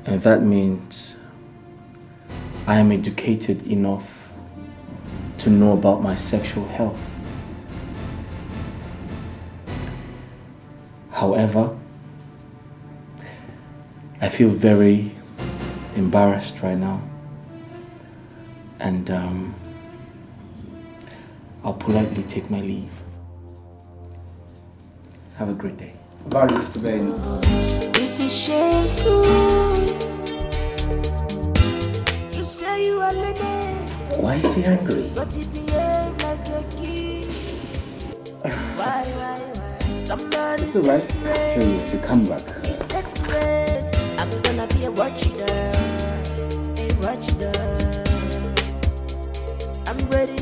And that means I am educated enough to know about my sexual health. However, I feel very embarrassed right now. And I'll politely take my leave. Have a great day. Barrister Ben. This is shameful. You say you are learning. Why is he angry? But you behave like a kid. Why? Somebody's It's alright. desperate. So he's to come back. He's desperate. I'm gonna be a watchdog. A watchdog. I'm ready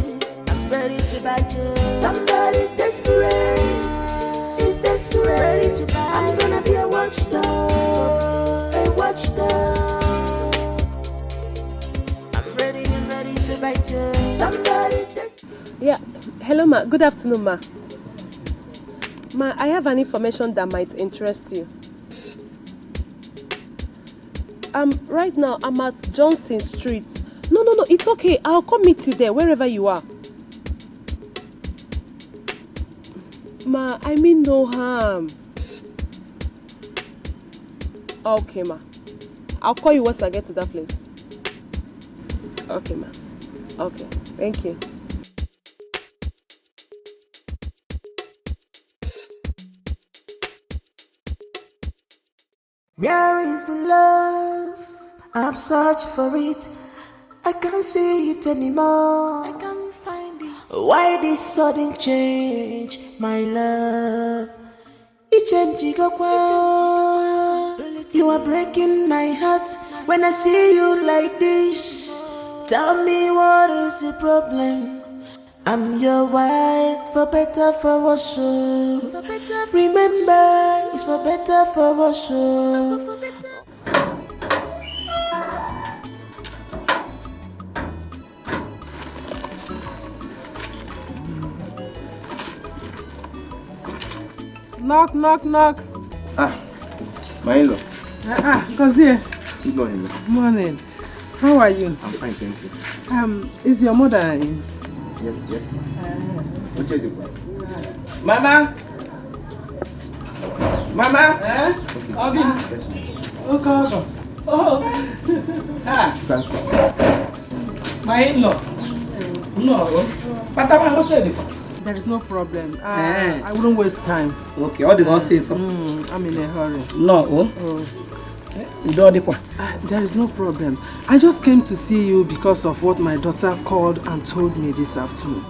to bite you. Somebody's desperate. He's desperate. Ready to bite. I'm gonna be a watchdog. A watchdog. I'm ready to bite you. Somebody's desperate. Yeah. Hello, ma. Good afternoon, ma. Ma, I have an information that might interest you. Right now, I'm at Johnson Street. No, it's okay. I'll come meet you there, wherever you are. Ma, I mean no harm. Okay, ma. I'll call you once I get to that place. Okay, ma. Okay, thank you. Where is the love? I've searched for it. I can't see it anymore. I can't find it. Why this sudden change, my love? You are breaking my heart when I see you like this. Tell me what is the problem? I'm your wife, for better, for worse. Remember, it's for better, for worse. Knock, knock, knock. My in-law. Gozie. Good morning. Morning. How are you? I'm fine, thank you. Is your mother in? Yes, ma'am. What you do? Mama! Mama! Okay. Oh. My in-law. No. There is no problem. I wouldn't waste time. Okay, all the ones say something. I'm in a hurry. No. There is no problem. I just came to see you because of what my daughter called and told me this afternoon.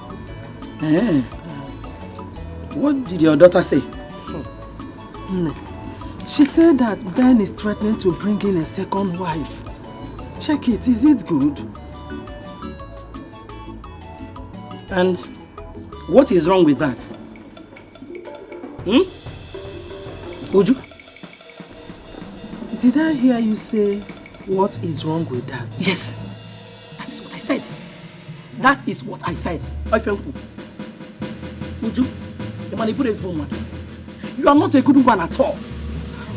What did your daughter say? She said that Ben is threatening to bring in a second wife. Check it, is it good? And what is wrong with that? Uju? Did I hear you say, what is wrong with that? Yes. That is what I said. That is what I said. Uju, the manipulative woman. You are not a good woman at all.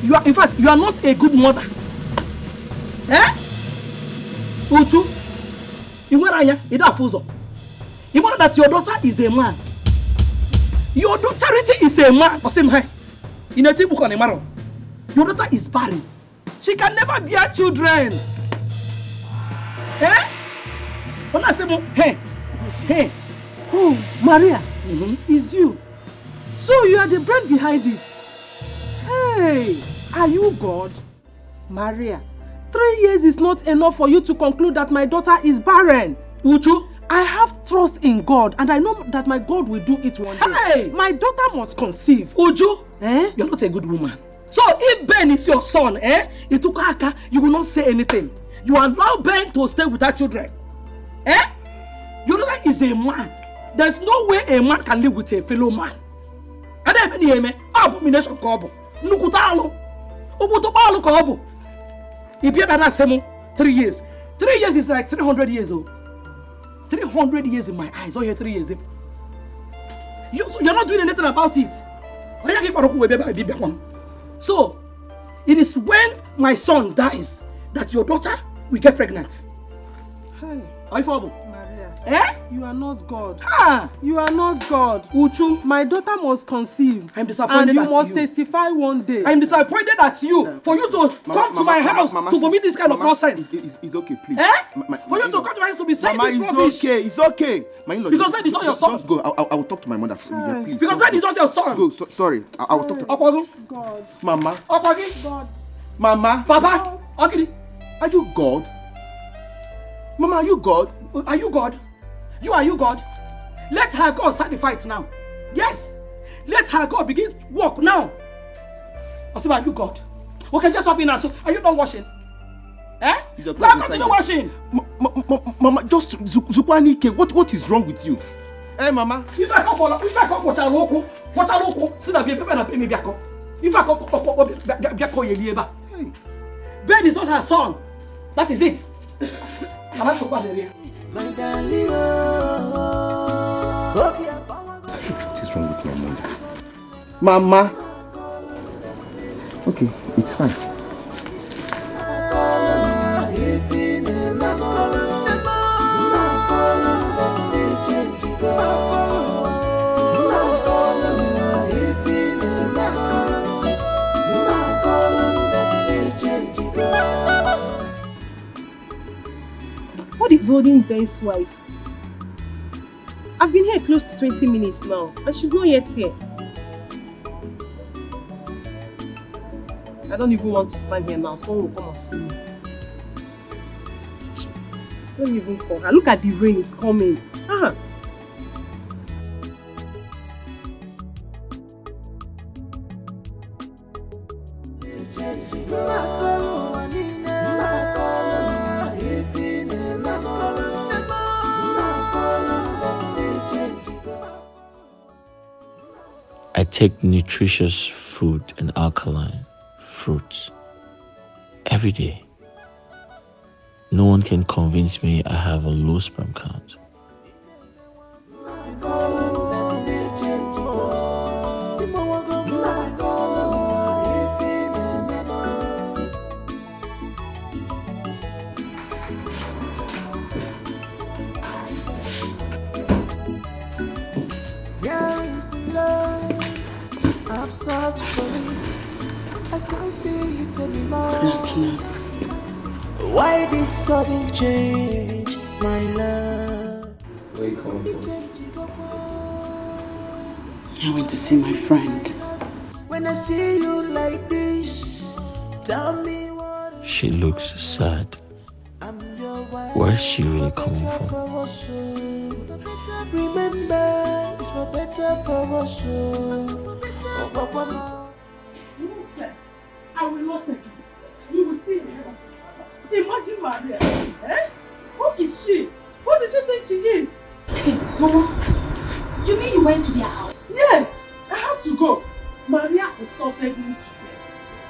You are, in fact, you are not a good mother. Uju, you know that your daughter is a man. Your daughter is a man. In a book on a marrow. Your daughter is barren. She can never bear children. When I say, hey. Oh, Maria, is you. So you are the brain behind it. Hey, are you God? Maria, 3 years is not enough for you to conclude that my daughter is barren. Uju, I have trust in God and I know that my God will do it one day. Hey! My daughter must conceive. Uju, you're not a good woman. So if Ben is your son, you will not say anything. You allow Ben to stay with her children. Eh? Your daughter is a man. There's no way a man can live with a fellow man. And then abomination kobo. Nukutalo. Ubutopalo kobo. If you have 3 years. 3 years is like 300 years old. 300 years in my eyes. Oh, here 3 years. You're not doing anything about it. So, it is when my son dies that your daughter will get pregnant. Hey, Maria. Eh? You are not God. Ah! You are not God. Uchu. My daughter must conceive. I'm disappointed and you at must you. testify one day. I'm disappointed at you. For you to come to my house to vomit this kind of nonsense. It's okay, please. Eh? For you to come to my house to be saying this rubbish. It's okay. My in-law, because that is not your son. Just go. I will talk to my mother. Please. Because that is not your son. Go. Sorry. I will talk to God. Mama. God. Mama. Papa. Okay. Are you God? Mama, are you God? Are you God? Are you God? Let her God start the fight now. Yes. Let her God begin to work now. Osiba, are you God? Okay, just stop in now. So, are you done washing? Eh? Now continue washing. Mama, just Zukwanike, what is wrong with you? Hey, Mama. If I come watch a local, see that baby and baby biako. If I come biako yelieba. Ben is not her son. That is it. What is wrong with your mama? Okay, it's fine. What is holding Ben's wife? I've been here close to 20 minutes now, and she's not yet here. I don't even want to stand here now. Someone will come and see me. Don't even call her. Look at the rain, it's coming. Ah. I take nutritious food and alkaline fruits every day. No one can convince me I have a low sperm count. I've searched for it. I can't see it anymore. Why this sudden change, my love? Where you coming from? I went to see my friend. When I see you like this, tell me what. She looks sad. Where's she really coming from? Remember, it's for better for us. Nonsense. I will not take it. You will see the head of this father. Imagine Maria. Eh? Who is she? What does she think she is? Hey, Mama. You mean you went to their house? Yes. I have to go. Maria insulted me today.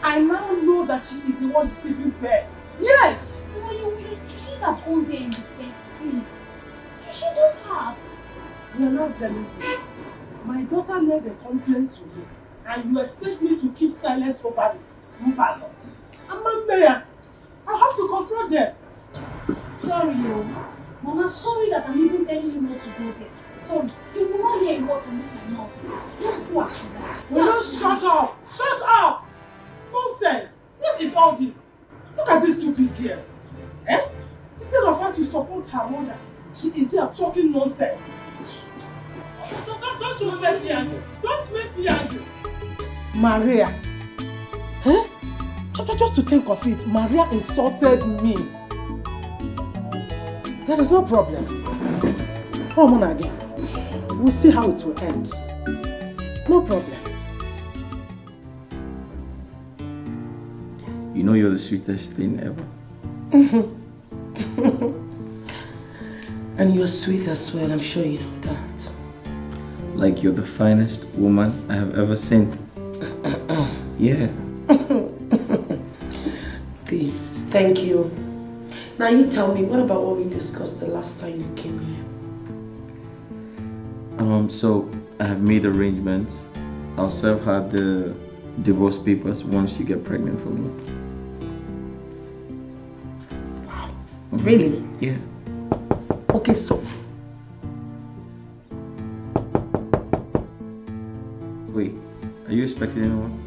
I now know that she is the one deceiving Ben. Yes. Mama, you should have gone there in the first place. You shouldn't have. You are not telling me. My daughter made a complaint to me, and you expect me to keep silent over it? Mpano. I'm a mayor. I'll have to confront them. Sorry, yo. Mama, sorry that I'm even telling you not to go there. Sorry, you will not hear a word from this my mouth. Just do as you want. Will you shut up? Shut up! Nonsense! What is all this? Look at this stupid girl. Eh? Instead of her to support her mother, she is here talking nonsense. Don't just make me angry. Don't make me angry. Maria. Eh? Just to think of it, Maria insulted me. There is no problem. Come on again. We'll see how it will end. No problem. You know you're the sweetest thing ever. And you're sweet as well, I'm sure you know that. Like you're the finest woman I have ever seen. Yeah. Please, thank you. Now you tell me, what about what we discussed the last time you came here? So I have made arrangements. I'll serve her the divorce papers once you get pregnant for me. Wow. Really? Yeah. Okay, so. Wait, are you expecting anyone?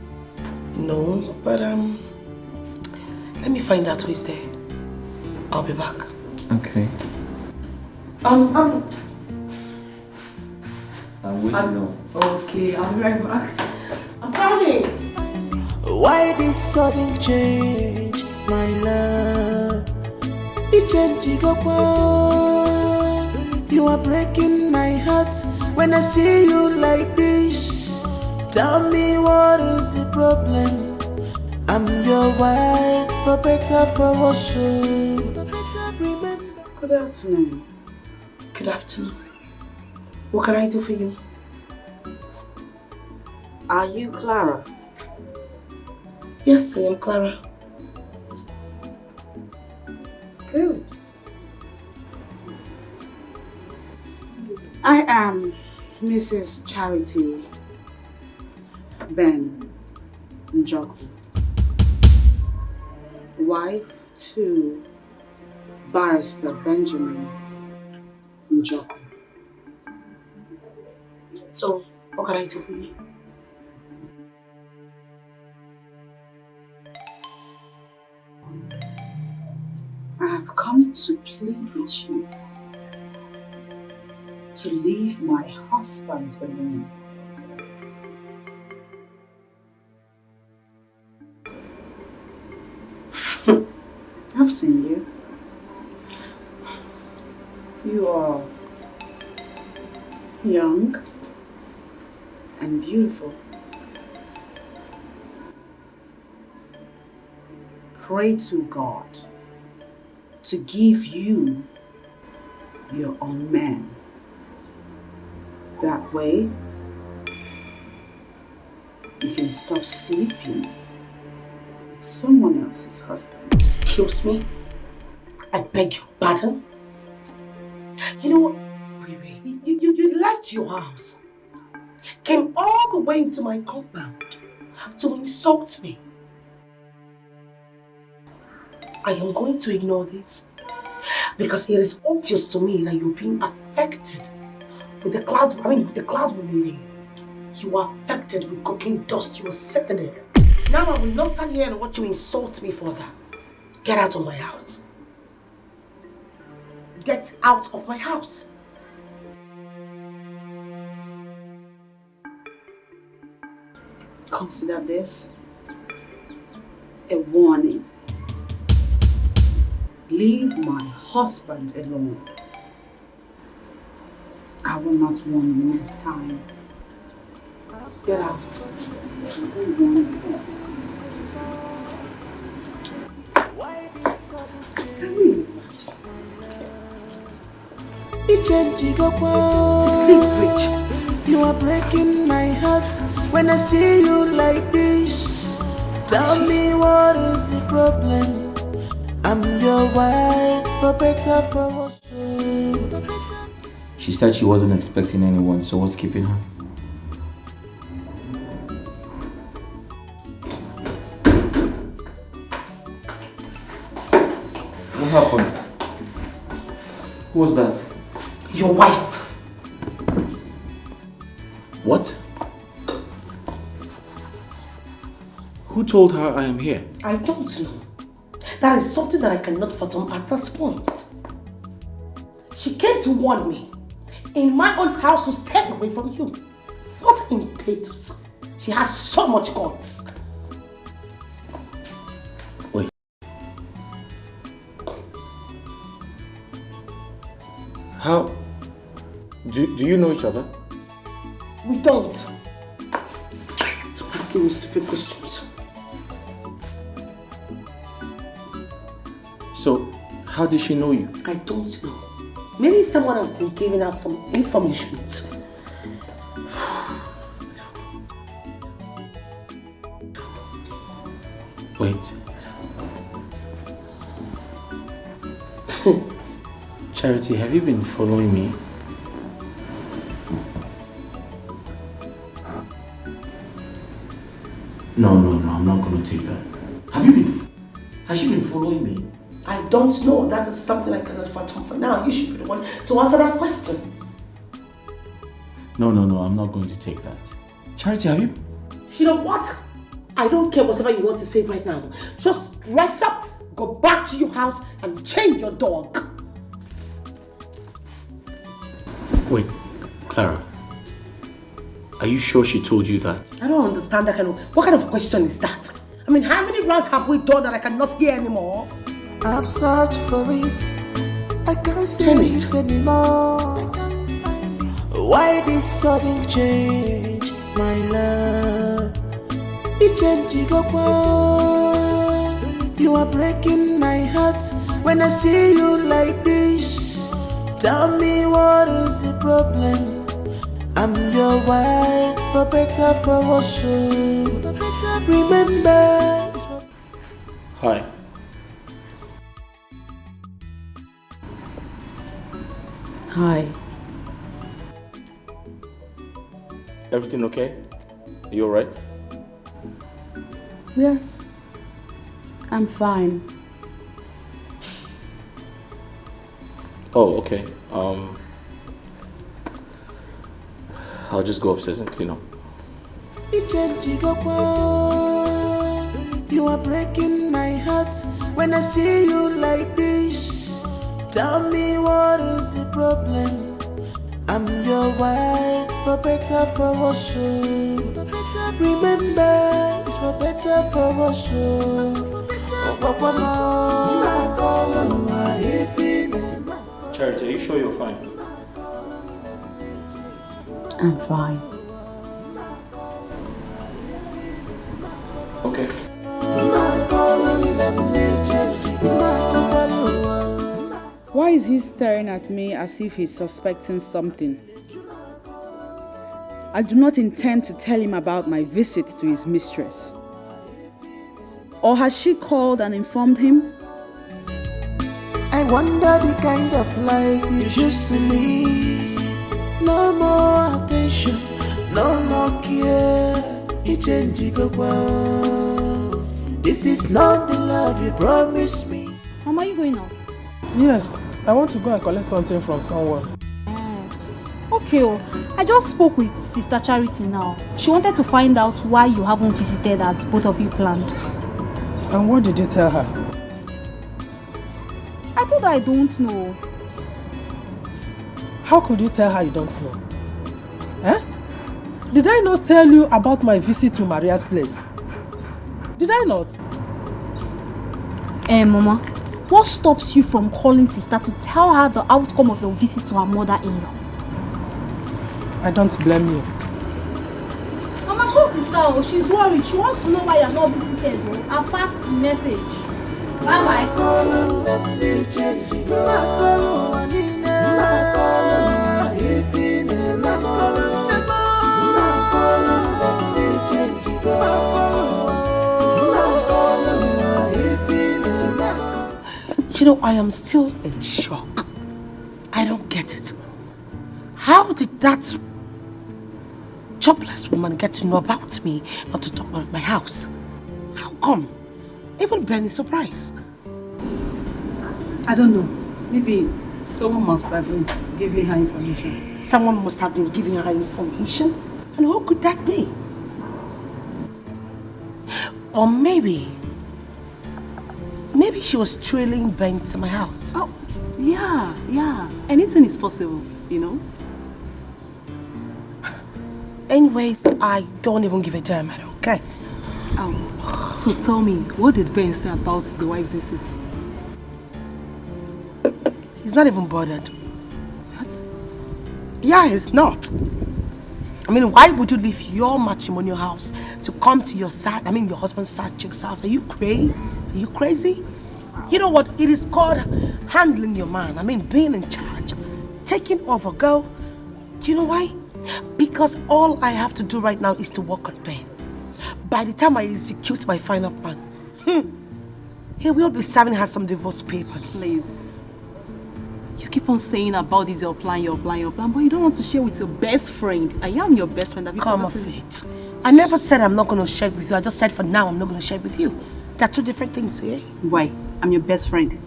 No, but let me find out who is there. I'll be back. Okay. I'm waiting on. Okay, I'll be right back. I'm coming. Why this sudden change, my love? The change you go on. You are breaking my heart when I see you like this. Tell me what is the problem? I'm your wife, for better, for worse. Good afternoon. Good afternoon. What can I do for you? Are you Clara? Yes, I am Clara. Good. I am Mrs. Charity Ben Njoku, wife to Barrister Benjamin Njoku. So, what can I do for you? I have come to plead with you to leave my husband alone. I've seen you. You are young and beautiful. Pray to God to give you your own man. That way, you can stop sleeping with someone else's husband. Excuse me? I beg your pardon? You know what? You left your house, came all the way into my compound to insult me. I am going to ignore this because it is obvious to me that you're being affected with the cloud. With the cloud we live in. You are affected with cocaine dust you are sitting there. Now I will not stand here and watch you insult me further. Get out of my house. Get out of my house. Consider this a warning. Leave my husband alone. I will not warn you next time. Get out. You are breaking my heart when I see you like this. Tell me what is the problem? I'm your wife, for better, for worse. She said she wasn't expecting anyone, so what's keeping her? What happened? Who was that? Your wife. What? Who told her I am here? I don't know. That is something that I cannot fathom at this point. She came to warn me in my own house to stay away from you. What impetus. She has so much guts. Wait. How? Do you know each other? We don't. Asking me stupid questions. So, how did she know you? I don't know. Maybe someone has been giving us some information. Wait. Charity, have you been following me? No, I'm not going to take that. Has she been following me? I don't know. That is something I cannot fathom for now. You should be the one to answer that question. No, I'm not going to take that. Charity, have you? You know what? I don't care whatever you want to say right now. Just rise up, go back to your house and chain your dog. Wait, Clara. Are you sure she told you that? I don't understand that what kind of question is that? I mean, how many rounds have we done that I cannot hear anymore? I've searched for it. I can't see it anymore. Why this sudden change, my love? It changed, you are breaking my heart when I see you like this. Tell me what is the problem? I'm your wife, for better, for worse. Remember. Hi. Hi. Everything okay? Are you alright? Yes. I'm fine. Oh, okay. I'll just go upstairs and clean up. You are breaking my heart when I see you like this. Tell me what is the problem? I'm your wife, for better, for worse. Remember, it's for better, for worse. Charity, are you sure you're fine? I'm fine. Okay. Why is he staring at me as if he's suspecting something? I do not intend to tell him about my visit to his mistress. Or has she called and informed him? I wonder the kind of life you used to live. No more attention, no more care. This is not the love you promised me. Mama, are you going out? Yes, I want to go and collect something from someone. Okay, I just spoke with Sister Charity now. She wanted to find out why you haven't visited as both of you planned. And what did you tell her? I told her I don't know. How could you tell her you don't know? Did I not tell you about my visit to Maria's place? Did I not? Mama, what stops you from calling Sister to tell her the outcome of your visit to her mother-in-law? I don't blame you. Mama, call Sister. She's worried. She wants to know why you're not visited. I'll pass the message. Bye-bye. You know, I am still in shock. I don't get it. How did that jobless woman get to know about me, not to talk about my house? How come? Even Ben is surprised. I don't know. Maybe someone must have been giving her information. Someone must have been giving her information? And who could that be? Or maybe she was trailing Ben to my house. Oh, yeah. Anything is possible, you know? Anyways, I don't even give a damn, I don't care. So tell me, what did Ben say about the wife's visit? He's not even bothered. What? Yeah, he's not. I mean, why would you leave your matrimonial house to come to your husband's side chick's house? Are you crazy? Are you crazy? You know what? It is called handling your man. I mean, being in charge. taking over, girl. You know why? Because all I have to do right now is to work on Ben. By the time I execute my final plan, he will be serving her some divorce papers. Please. You keep on saying about this, your plan, but you don't want to share with your best friend. I am your best friend. Have you Come off it. I never said I'm not going to share it with you. I just said for now I'm not going to share it with you. They're two different things, eh? Why? I'm your best friend.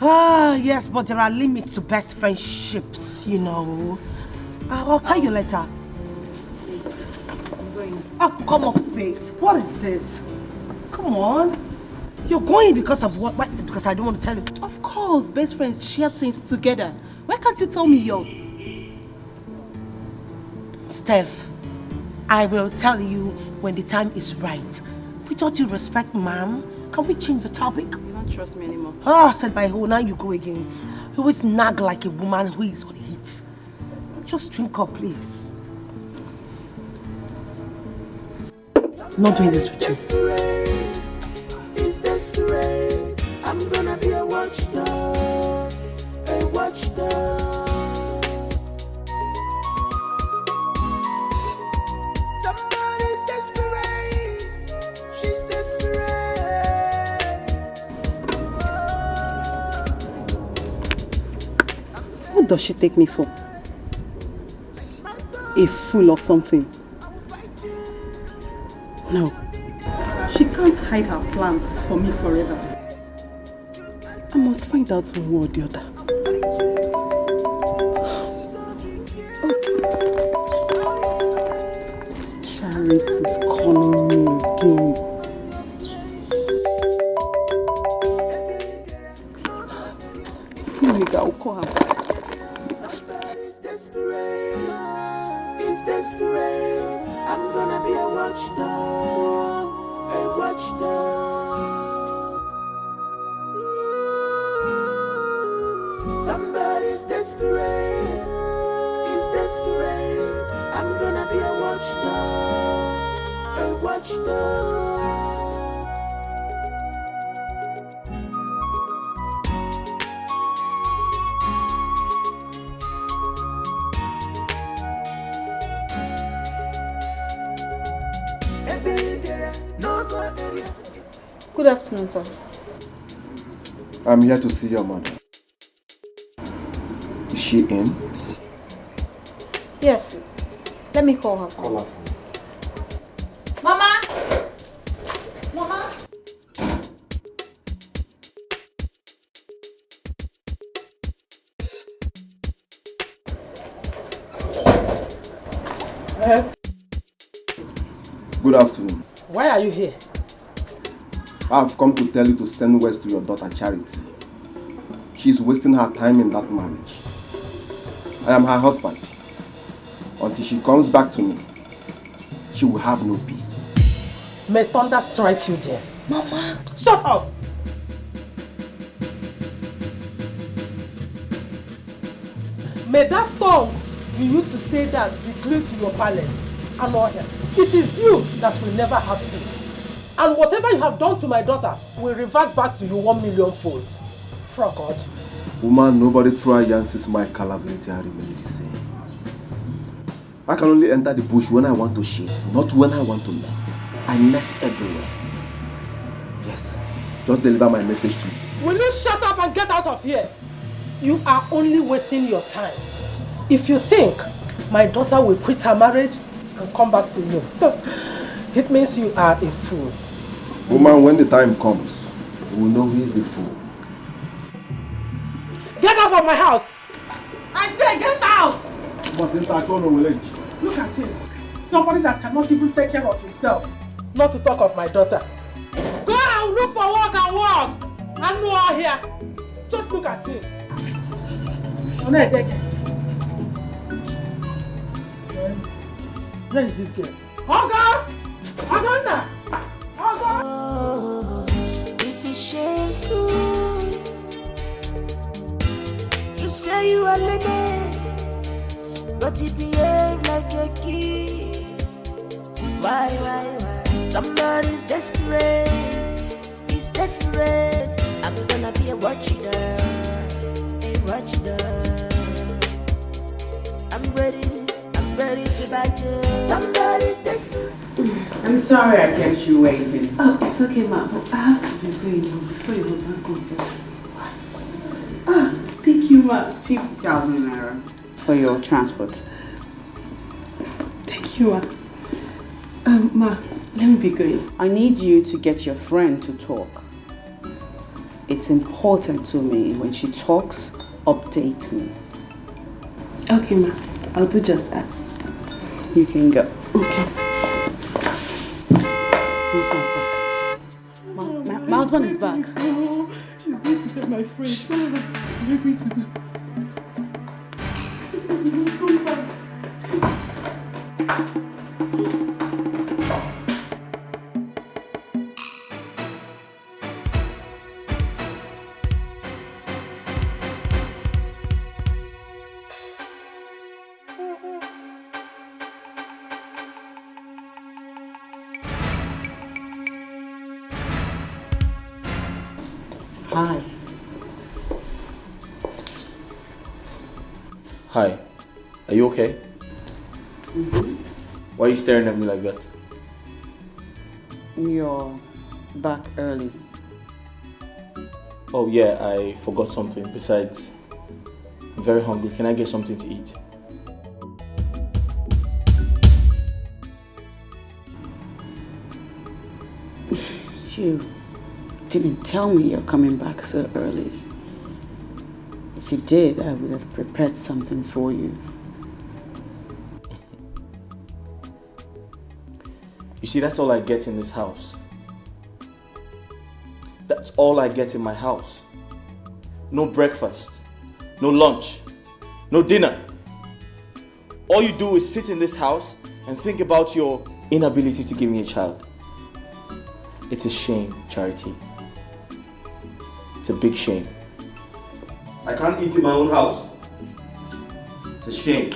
Ah, yes, but there are limits to best friendships, you know. I'll tell you later. Please. I'm going. Oh, come off it. What is this? Come on. You're going because of what? Because I don't want to tell you. Of course, best friends share things together. Why can't you tell me yours? Steph, I will tell you when the time is right. With all due respect, ma'am, can we change the topic? You don't trust me anymore. Oh, said by who? Now you go again. You always nag like a woman who is on heat. Just drink up, please. I'm not doing this with you. It's desperate. I'm gonna be a watchdog. A watchdog. Somebody's desperate. She's desperate. What does she take me for? A fool or something? No. She can't hide her plans for me forever. I must find out one way or the other. Charity is calling me again. I'll call her back. It's desperate. I'm gonna be a watchdog. A watchdog. Somebody's desperate. It's desperate. I'm gonna be a watchdog. A watchdog. Good afternoon, sir. I'm here to see your mother. Is she in? Yes. Let me call her. Call her. Mama! Mama! Good afternoon. Why are you here? I've come to tell you to send west to your daughter Charity. She's wasting her time in that marriage. I am her husband. Until she comes back to me, she will have no peace. May thunder strike you there. Mama! Shut up! May that tongue you used to say that be glued to your palate and all here. It is you that will never have peace. And whatever you have done to my daughter will revert back to you 1,000,000 folds. For God. Woman, nobody try Yancy's my capability and remain the same. I can only enter the bush when I want to shit, not when I want to mess. I mess everywhere. Yes, just deliver my message to you. Will you shut up and get out of here? You are only wasting your time. If you think my daughter will quit her marriage and come back to you, it means you are a fool. Woman, when the time comes, we will know who is the fool. Get out of my house! I say get out! Look at him. Somebody that cannot even take care of himself. Not to talk of my daughter. Go and look for work and work! I'm not here. Just look at him. Where is this girl? Oga! Aganda! Oh, this is shameful. You say you are lady, but you behave like a kid. Why? Somebody's desperate. He's desperate. I'm gonna be a watchdog. A watchdog. I'm ready to bite you. Somebody's testing. I'm sorry I kept you waiting. Oh, it's okay, ma. But I have to be going home before your husband comes back. Ah, thank you, ma. 50,000 naira for your transport. Thank you, ma. Ma, let me be going. I need you to get your friend to talk. It's important to me. When she talks, update me. Okay, ma. I'll do just that. You can go. Okay. Who's my husband is back. She's going to get my friend. What are you going to do? He said he will come back. Hi. Hi. Are you okay? Mm-hmm. Why are you staring at me like that? You're back early. Oh yeah, I forgot something. Besides, I'm very hungry. Can I get something to eat? You didn't tell me you're coming back so early. If you did, I would have prepared something for you. You see, that's all I get in this house. That's all I get in my house. No breakfast, no lunch, no dinner. All you do is sit in this house and think about your inability to give me a child. It's a shame, Charity. It's a big shame. I can't eat in my own house. It's a shame.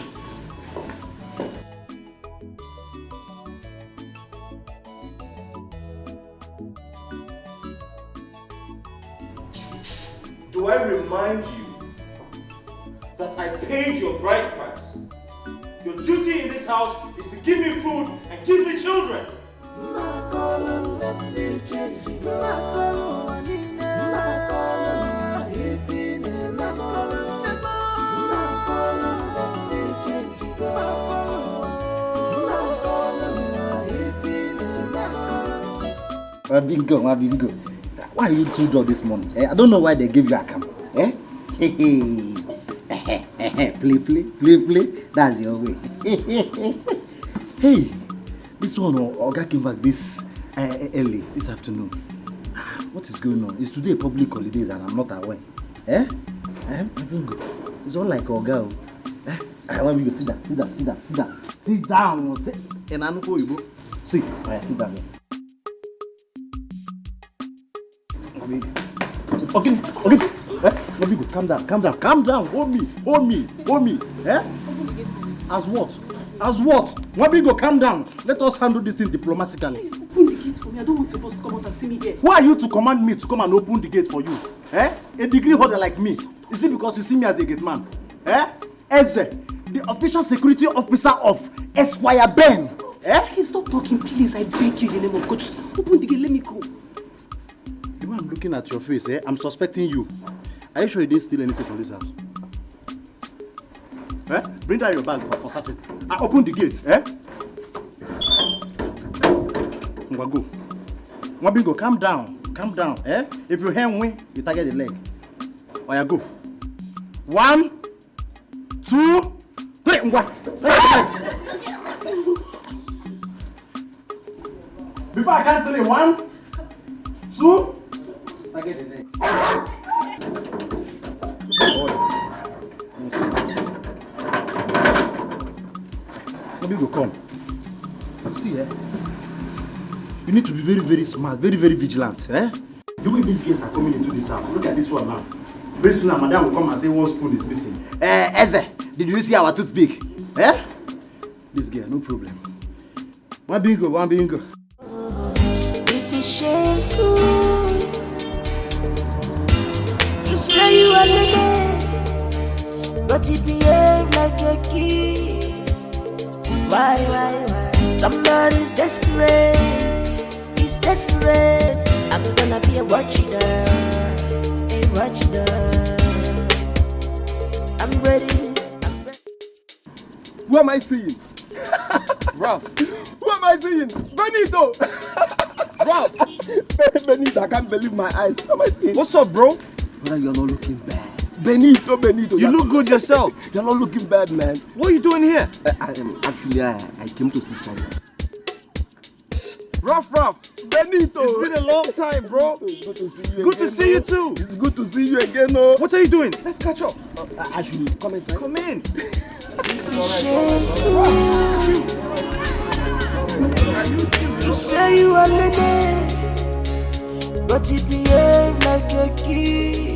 Do I remind you that I paid your bride price? Your duty in this house is to give me food and give me children. Bingo. Why are you two drunk this morning? I don't know why they gave you a camp. Play. That's your way. Hey, this one, Oga came back this early, this afternoon. What is going on? It's today public holidays and I'm not aware. Bingo. It's all like Oga. I want you to sit down. Sit down. And I know you go. Sit down. Okay. Wazico, calm down. Hold me. As what? Wazico, calm down. Let us handle this thing diplomatically. Please open the gate for me. I don't want your boss to come out and see me there. Who are you to command me to come and open the gate for you? A degree holder like me. Is it because you see me as a gate man? Eze, the official security officer of Esquire Ben. Okay, stop talking, please. I beg you in the name of God. Just open the gate, let me go. The way I'm looking at your face, I'm suspecting you. Are you sure you didn't steal anything from this house? Bring down your bag for certain. I open the gate, Go. Wazico, calm down, If you hand win, you target the leg. Oya, go. 1, 2, 3, Before I count 3, 1, 2, target the leg. Wazico, come. See, you need to be very, very smart, very, very vigilant, The way these guests are coming into this house, look at this one now. Very soon, madam will come and say one spoon is missing. Eze, did you see our toothpick? This girl, no problem. One bingo. This is shameful. You say you are the man, but he behave like a kid. Why? Somebody's desperate, he's desperate. I'm gonna be a watchdog, a watchdog. I'm ready. Who am I seeing? Ralph. Who am I seeing? Benito! Ralph! Benito, I can't believe my eyes. Who am I seeing? What's up, bro? Brother, you're not looking bad. Benito. You look good yourself. You're not looking bad, man. What are you doing here? I came to see someone. Ralph. Benito! It's been a long time, bro. It's good to see you Good to see you too. It's good to see you again, oh. What are you doing? Let's catch up. I should come inside. Come in. You say you are lady, but he behave like a kid.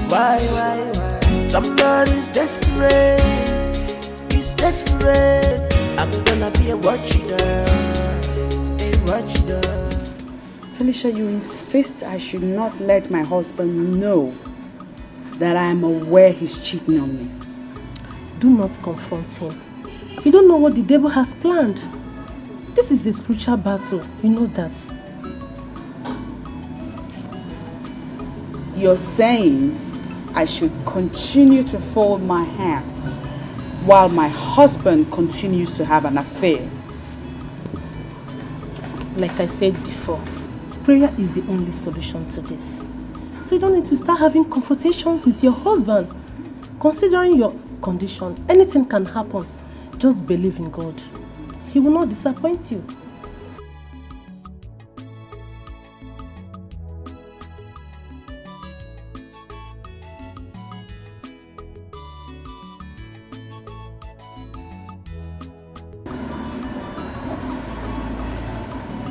Why? Somebody's desperate, he's desperate. I'm gonna be a watchdog, a watchdog. Felicia, you insist I should not let my husband know that I am aware he's cheating on me. Do not confront him. You don't know what the devil has planned. This is a spiritual battle. You know that. You're saying I should continue to fold my hands while my husband continues to have an affair. Like I said before, prayer is the only solution to this. So you don't need to start having confrontations with your husband. Considering your condition, anything can happen. Just believe in God. He will not disappoint you.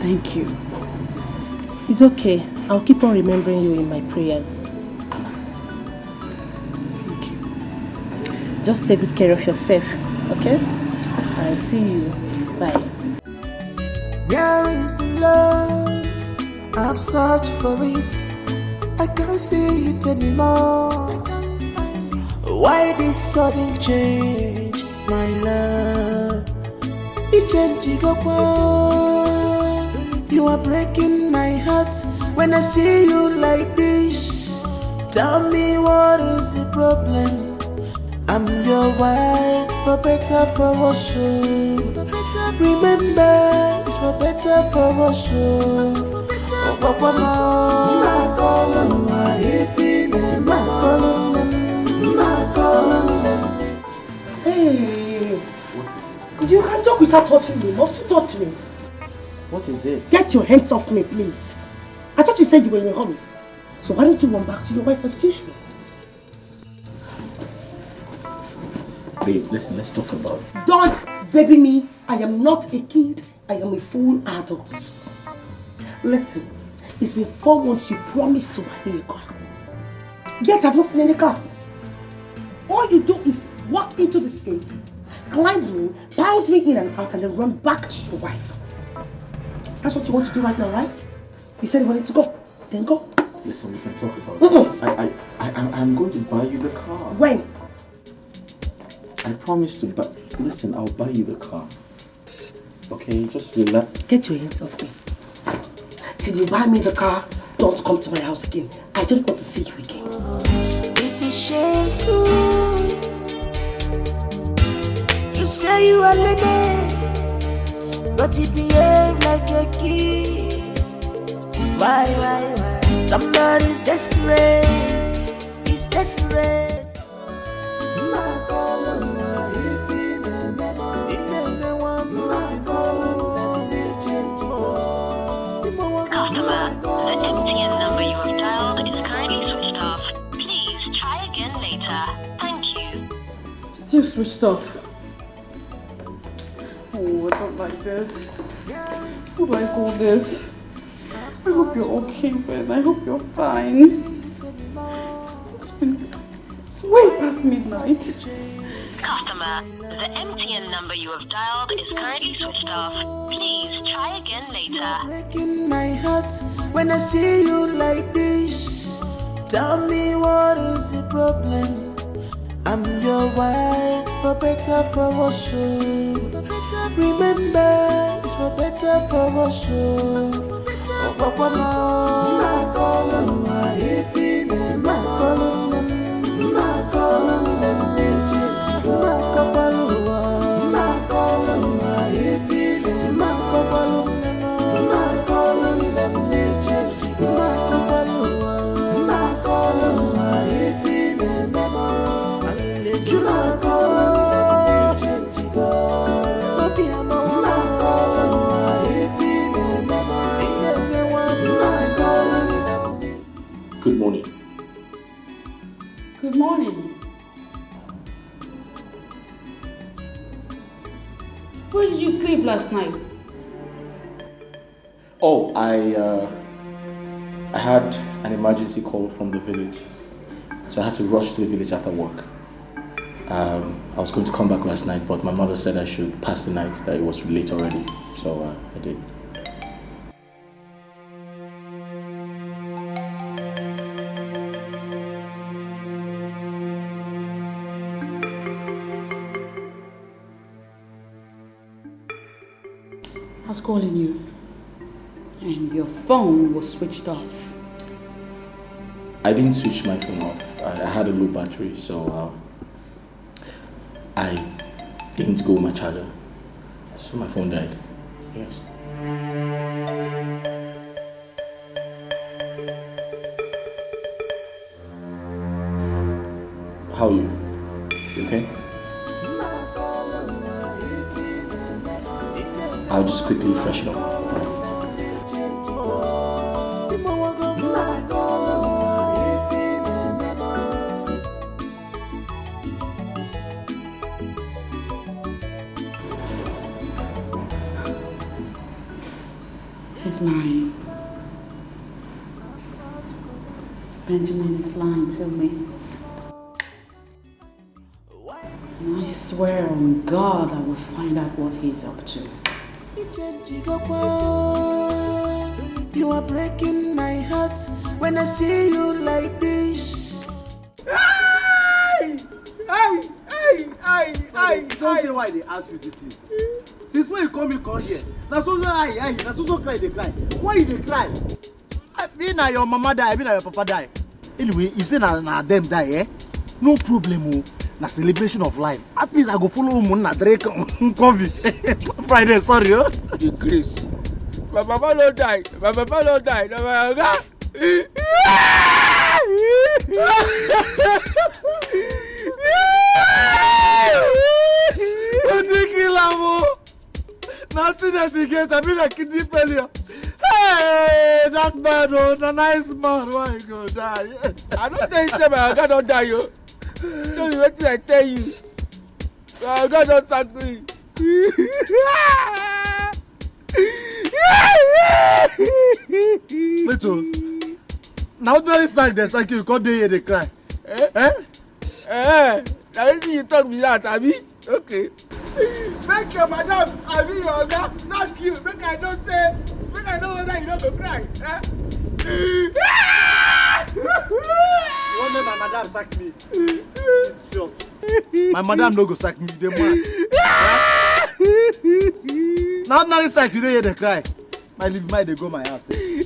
Thank you. It's okay. I'll keep on remembering you in my prayers. Thank you. Just take good care of yourself, okay? I'll see you. Bye. Where is the love? I've searched for it. I can't see it anymore. Why this sudden change, my love? It changed, you are breaking my heart when I see you like this. Tell me what is the problem? I'm your wife, for better, for worse. Remember, it's for better, for worse. Hey, you can talk without touching me. Must you touch me? What is it? Get your hands off me, please. I thought you said you were in a hurry. So why don't you run back to your wife as usual? Babe, listen, let's talk about it. Don't baby me. I am not a kid. I am a full adult. Listen, it's been 4 months you promised to buy me a car. Yet I've not seen any car. All you do is walk into this gate, climb me, pound me in and out, and then run back to your wife. That's what you want to do right now, right? You said you wanted to go. Then go. Listen, we can talk about it. I'm going to buy you the car. When? I promise to buy. Listen, I'll buy you the car. Okay, just relax. Get your hands off me. Till you buy me the car, don't come to my house again. I don't want to see you again. This is shameful. You say you are lady, but you behave like a kid. Why? Somebody's desperate, he's desperate. Customer, the MTN number you have dialed is currently switched off. Please try again later. Thank you. Still switched off. Oh, I don't like this. Who do I call this? I hope you're okay, Ben. I hope you're fine. It's way past midnight. Customer, the MTN number you have dialed is currently switched off. Please try again later. Breaking my heart when I see you like this. Tell me what is the problem? I'm your wife, for better, for worse. Remember, it's for better, for worse. Oh, Papa, Good morning. Good morning. Where did you sleep last night? Oh, I had an emergency call from the village, so I had to rush to the village after work. I was going to come back last night, but my mother said I should pass the night, that it was late already, so I did. I was calling you, and your phone was switched off. I didn't switch my phone off. I had a low battery, so I didn't go with my charger. So my phone died. Yes. How are you? You okay? I'll just quickly freshen up. He's lying. Benjamin is lying to me. And I swear on God I will find out what he's up to. You are breaking my heart when I see you like this. Don't know why they ask you this thing. Since when you come here? Now so cry, they cry. Why you they cry? I mean na your mama die, I mean na your papa die. Anyway, if say na them die, eh? No problem. Na celebration of life. At least I go follow na Drake coffee. Friday, sorry. The grace. My papa don't die. My papa don't die. No, my God. What you kill him? Now see that he gets a bit of kidney failure. Hey, that man, oh, the nice man, why you go die? I don't think so, my God don't die, yo. No, you wait till I tell you. My God don't sack me. Little. Now ordinary sack they sack you, come there they cry. Now you talk me that, Abi? Okay. Make your madam, Abi, your God, thank you. Make I don't say, make I know whether you don't go cry. You want make my madam sack me? It's short. My madam no go sack me, they mad. Now ordinary sack you dey cry. My leave my they go my house. You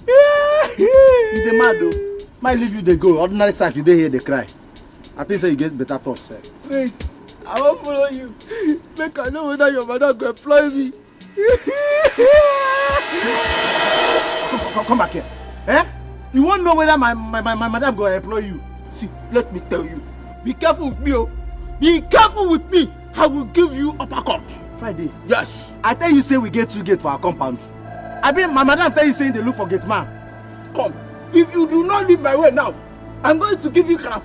dey mad though. My leave you they go. Ordinary sack you dey here they cry. I think so you get better thoughts. Wait, I won't follow you. Make I know whether your madam go employ me. Come back here. Eh? You won't know whether my madam go employ you. See, let me tell you. Be careful with me, oh. Be careful with me. I will give you uppercut. Friday. Yes. I tell you say we get 2 gates for our compound. I mean my madam tell you saying they look for gate man. Come. If you do not leave my way now, I'm going to give you Clara.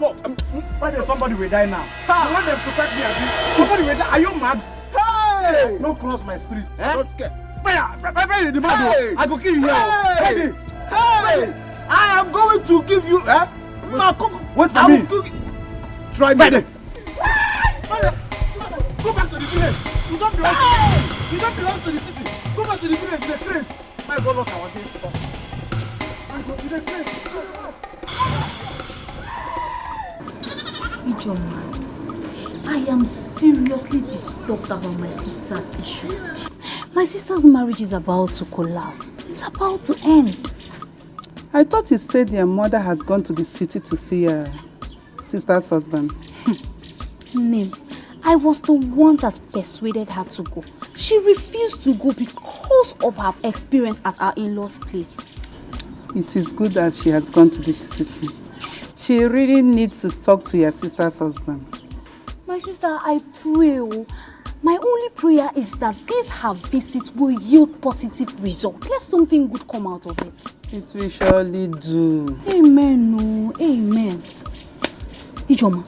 Friday, somebody will die now. You want them to sack me again? Somebody will die. Are you mad? Hey! Don't cross my street. Eh? Don't care. Fire! The mad. Hey! I go kill you here. Hey! Hey! I am going to give you. Eh? Wait for me. Try me. Friday. Go back to the village. You don't belong. You don't belong to the city. Go back to the village. The train. My God, look our day. I go to the train. Ijoma, am seriously disturbed about my sister's issue. My sister's marriage is about to collapse. It's about to end. I thought you said your mother has gone to the city to see her sister's husband. Name, I was the one that persuaded her to go. She refused to go because of her experience at our in-laws' place. It is good that she has gone to the city. She really needs to talk to your sister's husband. My sister, I pray. My only prayer is that this her visit will yield positive results. Let something good come out of it. It will surely do. Amen, no. Amen. Ijoma,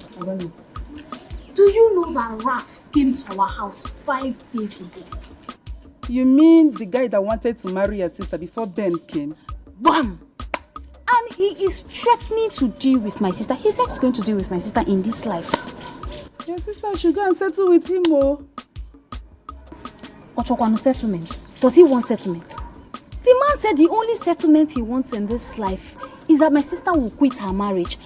do you know that Raf came to our house 5 days ago? You mean the guy that wanted to marry your sister before Ben came? Bam! And he is threatening to deal with my sister. He said he's going to deal with my sister in this life. Your sister should go and settle with him, oh. Ochokwanu settlement. Does he want settlement? The man said the only settlement he wants in this life is that my sister will quit her marriage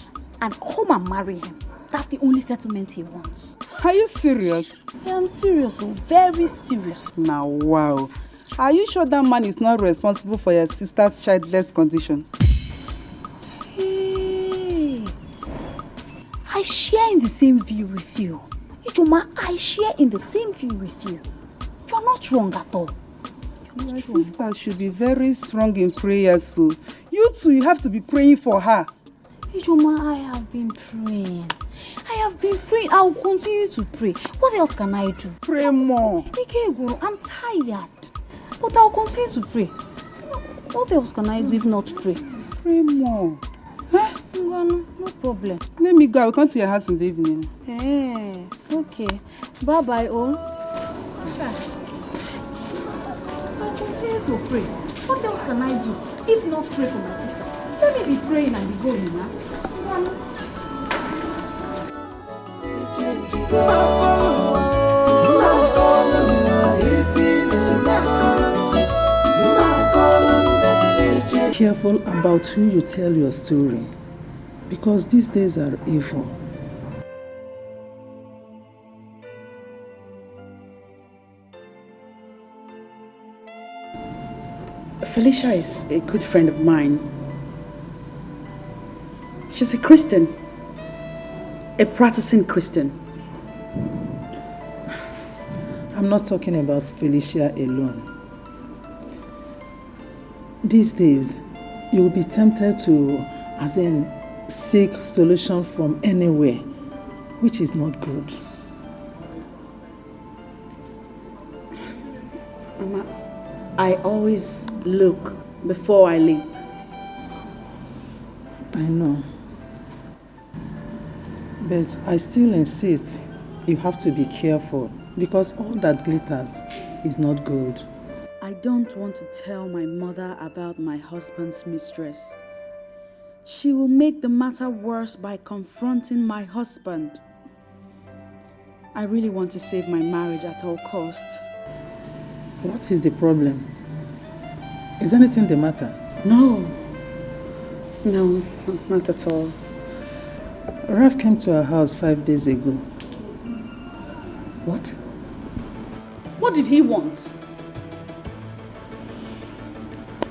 and come and marry him. That's the only settlement he wants. Are you serious? I am serious, very serious. Now, wow. Are you sure that man is not responsible for your sister's childless condition? Hey, I share in the same view with you. Ijoma, I share in the same view with you. You're not wrong at all. Your sister should be very strong in prayer, so you too, you have to be praying for her. Ijoma, I have been praying. I will continue to pray. What else can I do? Pray more. Ikeguru, I'm tired. But I'll continue to pray. What else can I do if not pray? Pray more. Huh? No problem. Let me go. I will come to your house in the evening. Hey, okay. Bye-bye, all. I'll continue to pray. What else can I do if not pray for my sister? Let me be praying and be going, huh? Careful about who you tell your story, because these days are evil. Felicia is a good friend of mine. She's a Christian, a practicing Christian. I'm not talking about Felicia alone. These days, you will be tempted to, seek solution from anywhere, which is not good. Mama, I always look before I leap. I know. But I still insist you have to be careful, because all that glitters is not gold. I don't want to tell my mother about my husband's mistress. She will make the matter worse by confronting my husband. I really want to save my marriage at all costs. What is the problem? Is anything the matter? No, not at all. Raf came to our house 5 days ago. What? What did he want?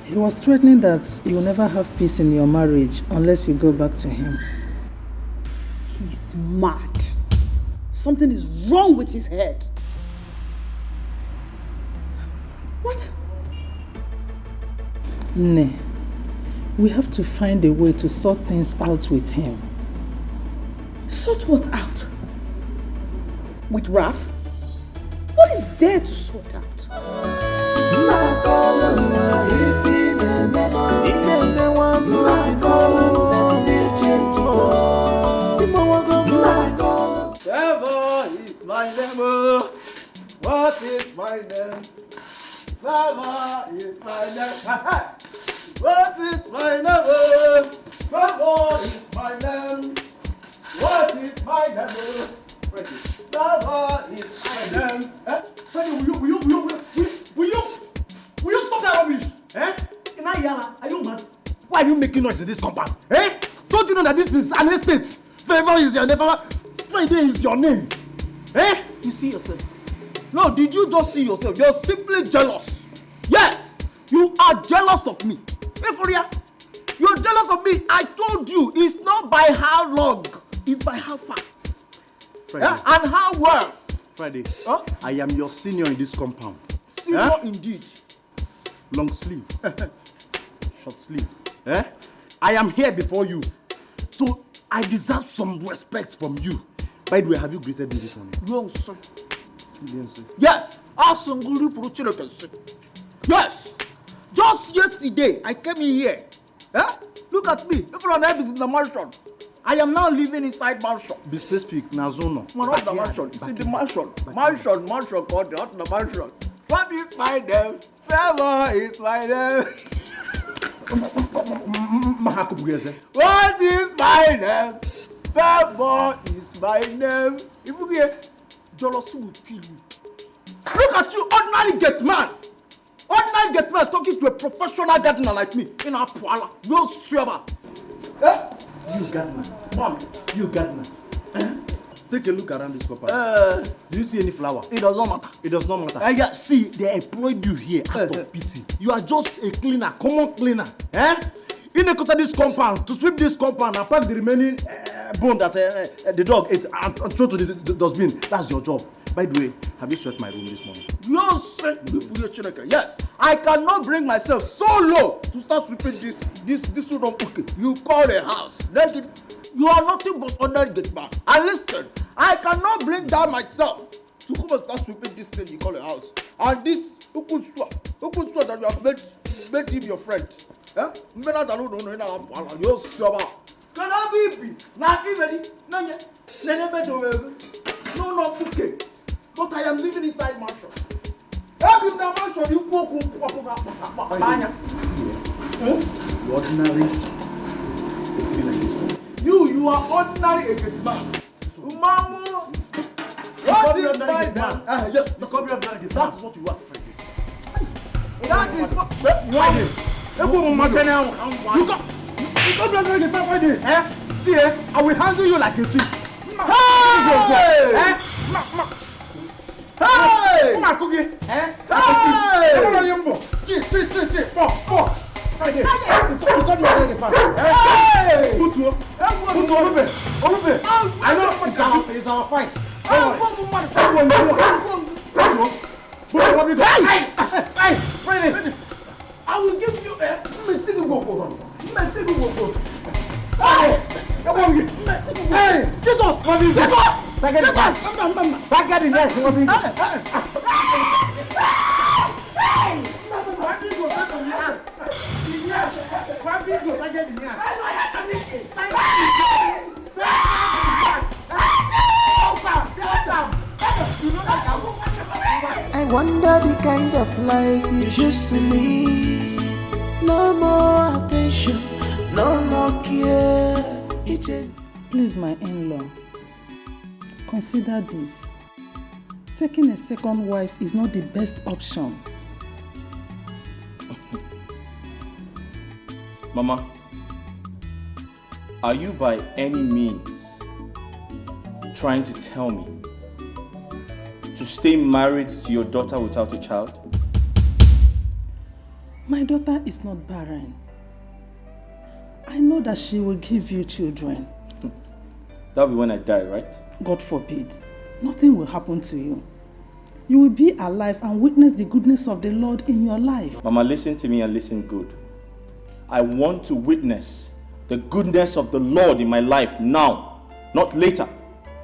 He was threatening that you'll never have peace in your marriage unless you go back to him. He's mad. Something is wrong with his head. What? Nay, we have to find a way to sort things out with him. Sort what out? With Raf? What is there to sort out? Trevor is my name. What is my name? Trevor is my name. What is my name? Trevor is my name. What is my name? Trevor is my name. Freddie, will you stop that rubbish? Inayala, are you mad? Why are you making noise in this compound? Don't you know that this is an estate? Trevor is your name. Freddie is your name. Eh? You see yourself? No, did you just see yourself? You're simply jealous. Yes, you are jealous of me. Hey, for real? You're jealous of me. I told you, it's not by how long, it's by how far. Friday. And how well. Friday, I am your senior in this compound. Senior indeed. Long sleeve. Short sleeve. I am here before you. So I deserve some respect from you. By the way, have you greeted me this morning? No, sir. You didn't say. Yes. Yes. Just yesterday, I came in here. Look at me. Everyone else is in the mansion. I am now living inside mansion. Be specific. Nazono. Not the mansion. It's in the mansion. Mansion called not the mansion. What is my name? Trevor is my name. What is my name? Trevor is my name. If you get jealousy will kill you. Look at you, ordinary get man. Ordinary get man talking to a professional gardener like me. In a poala. No swear. You gardener. Mom, you gardener. Take a look around this compound. Do you see any flower? It does not matter. It does not matter. Yeah, see, they employed you here out of pity. You are just a cleaner, common cleaner. In this compound, to sweep this compound and pack the remaining bone that the dog ate and throw to the dustbin. That's your job. By the way, have you swept my room this morning? No, sir. Yes, I cannot bring myself so low to start sweeping this room. Okay, you call a house. Then you are nothing but ordinary gate man. And listen, I cannot bring down myself to come and start sweeping this thing you call a house. And this Ukunswa that you have made him your friend. Can I be? Not ready? No, okay. But I am living inside mansion. Every mansion you go. Ordinary. You are ordinary agent man. Mamu. What is my man? Yes, that's what you are. That is what. Why? See, I will handle you like a thief. Hey! Hey! Come on, cookie. Hey! I know it's our fight. I will give you a Hey! Get off! Get off! Back at I wonder the kind of life you choose to live. No more attention, no more care. Please, my in-law, consider this. Taking a second wife is not the best option. Mama, are you by any means trying to tell me to stay married to your daughter without a child? My daughter is not barren. I know that she will give you children. That'll be when I die, right? God forbid. Nothing will happen to you. You will be alive and witness the goodness of the Lord in your life. Mama, listen to me and listen good. I want to witness the goodness of the Lord in my life now, not later,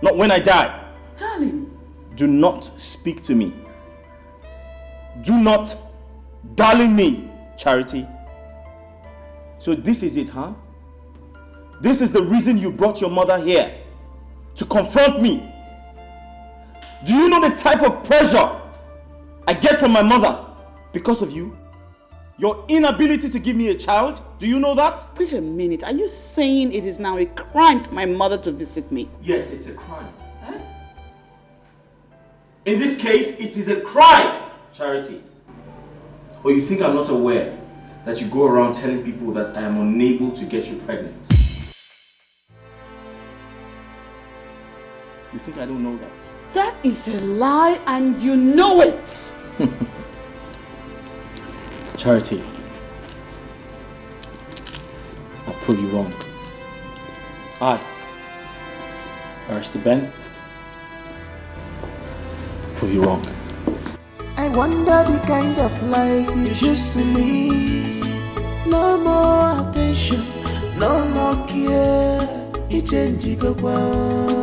not when I die. Darling. Do not speak to me. Do not darling me, Charity. So this is it, huh? This is the reason you brought your mother here, to confront me. Do you know the type of pressure I get from my mother because of you? Your inability to give me a child? Do you know that? Wait a minute. Are you saying it is now a crime for my mother to visit me? Yes, it's a crime. Huh? In this case, it is a crime, Charity. Or you think I'm not aware that you go around telling people that I am unable to get you pregnant? You think I don't know that? That is a lie and you know it. Charity, I'll prove you wrong. I, Barrister Ben, prove you wrong. I wonder the kind of life you choose to live. No more attention, no more care. You change, you go well.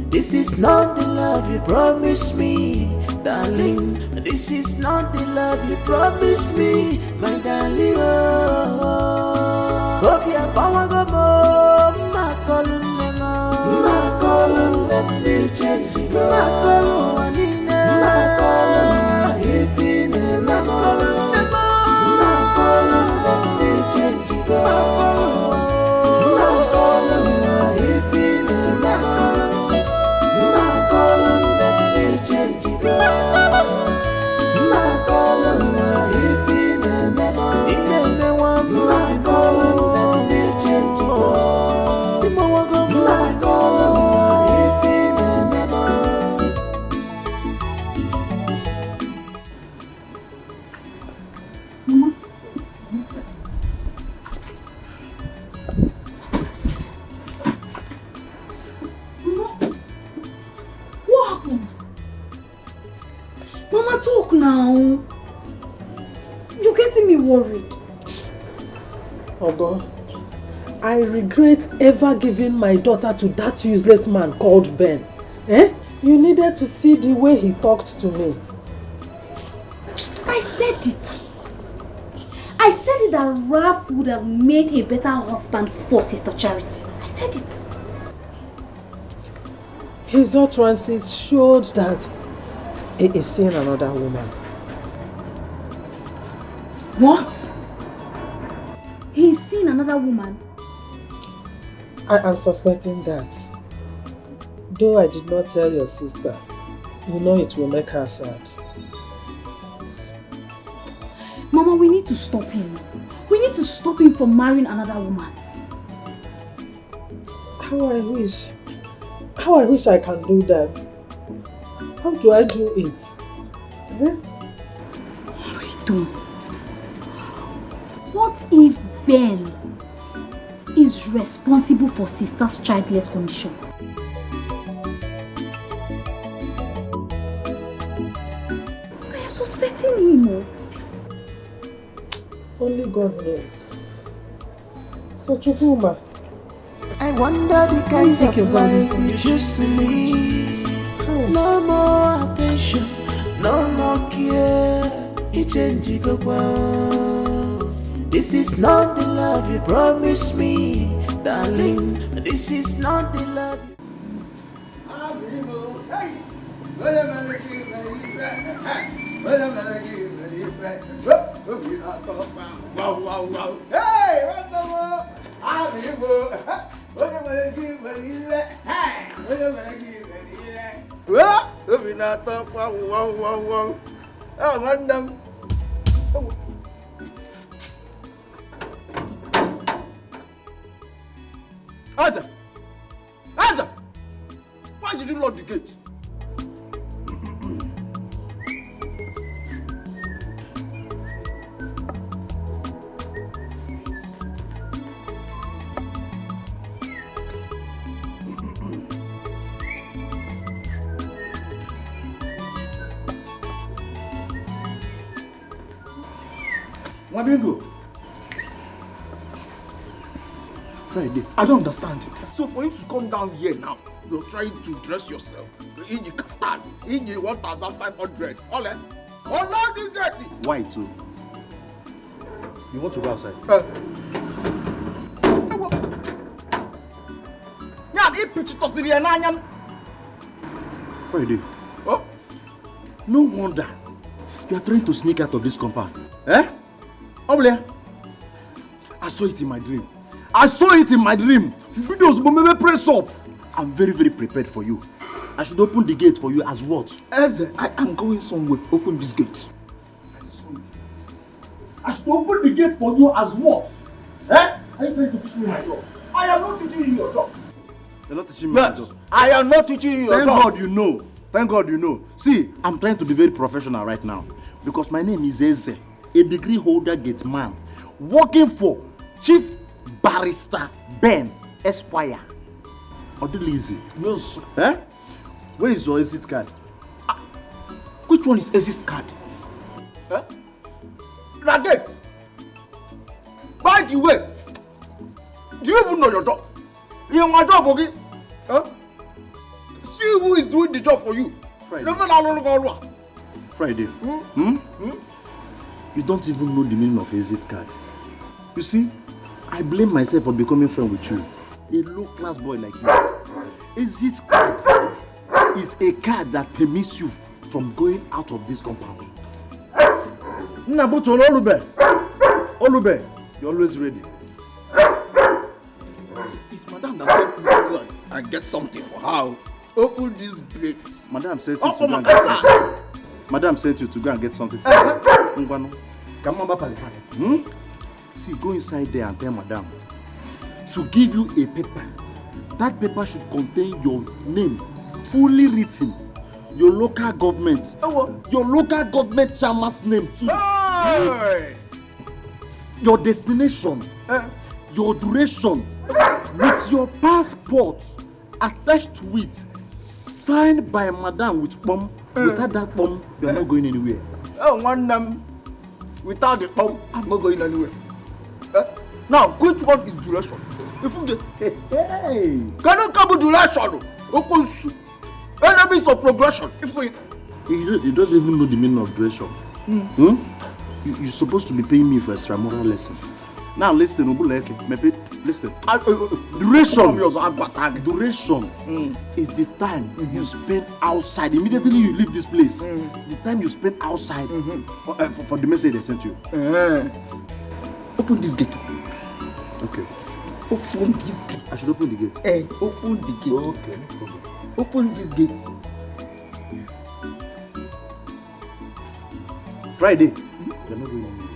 This is not the love you promised me, darling. This is not the love you promised me, my darling. Hope you're power go more. My calling them, they change, you go. My calling, if in a Talk now. You're getting me worried. Ogo, I regret ever giving my daughter to that useless man called Ben. Eh? You needed to see the way he talked to me. I said it. I said it that Ralph would have made a better husband for Sister Charity. I said it. His utterances showed that he is seeing another woman. What? He's seen another woman? I am suspecting that. Though I did not tell your sister, you know it will make her sad. Mama, we need to stop him. We need to stop him from marrying another woman. How I wish I can do that. How do I do it? Eh? Wait, what if Ben is responsible for Sister's childless condition? I am suspecting him. Only God knows. So Chukuma, I wonder the kind of life you choose to live. No more attention, no more care. You change, you go well. This is not the love you promised me, darling. This is not the love you... Answer! Answer! Why did you lock the gate? Wabingo. Friday, I don't understand. So for you to come down here now, you're trying to dress yourself in the kaftan, in the 1,500. All that. Oh no, this guy. Why too? You want to go outside? Friday. Oh? No wonder you are trying to sneak out of this compound. Eh? Oblia. I saw it in my dream. I saw it in my dream. Videos will maybe press up. I'm very, very prepared for you. I should open the gate for you as what? Eze, I am going somewhere. Open this gate. I saw it. I should open the gate for you as what? Eh? Are you trying to teach me my job? I am not teaching you your job. You're not teaching me my job. I am not teaching you your job. Thank God you know. Thank God you know. See, I'm trying to be very professional right now. Because my name is Eze, a degree holder gate man, working for Chief Barrister Ben Esquire. Odilizi. Yes. Eh? Where is your exit card? Which one is exit card? Eh? Nugget. By the way, do you even know your job? You my job, okay? Huh? See who is doing the job for you. Friday. Never Friday. You don't even know the meaning of exit card. You see, I blame myself for becoming friend with you. A low-class boy like you. Exit card is a card that permits you from going out of this compound. Nabuto Olube, you're always ready. It's Madame that said go and get something for her. Open this gate. Madame said you to go and get something. Madame sent you to go and get something. Come on, See, go inside there and tell Madame to give you a paper. That paper should contain your name, fully written, your local government, your local government chairman's name too. Hey! Your destination, your duration, with your passport attached to it, signed by Madame with bomb. Without that bomb, you are not going anywhere. Without the bomb, I'm not going anywhere. Now, which one is duration? If you get, can you come with duration? Enemies of progression. You don't even know the meaning of duration. You're supposed to be paying me for extramural lesson. Now listen, listen. Duration is the time you spend outside. Immediately you leave this place. The time you spend outside for the message they sent you. Open this gate. Okay. Open this gate. I should open the gate. Open the gate. Okay, no problem. Open this gate. Friday. You're not going anywhere.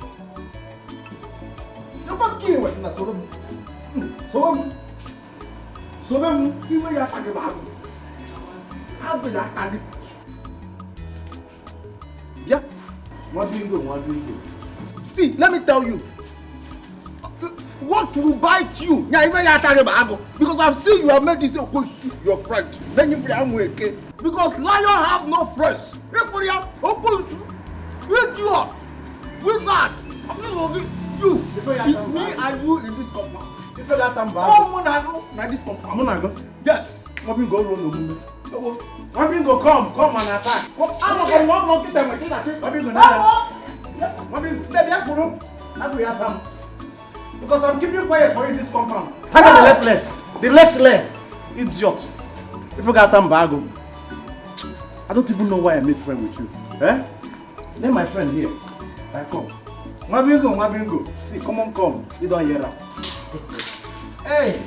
You're not kidding with me. So you will have to give how will I tag? Yeah. What do you do? See, let me tell you. What will bite you? Because I've seen you have made this your friend. Then you feel because lion have no friends. Idiot! Wizard! You! It's me and you in this compound. Oh, Monago, this compound. Monago? Yes. What go run What go come and attack? I'm not going to because I'm keeping quiet for you in this compound. How about the left leg? The left leg. Idiot. If you got bago. I don't even know why I made friend with you. Eh? Then my friend here. I come. Mabingo. See, come on. You don't hear that. Hey.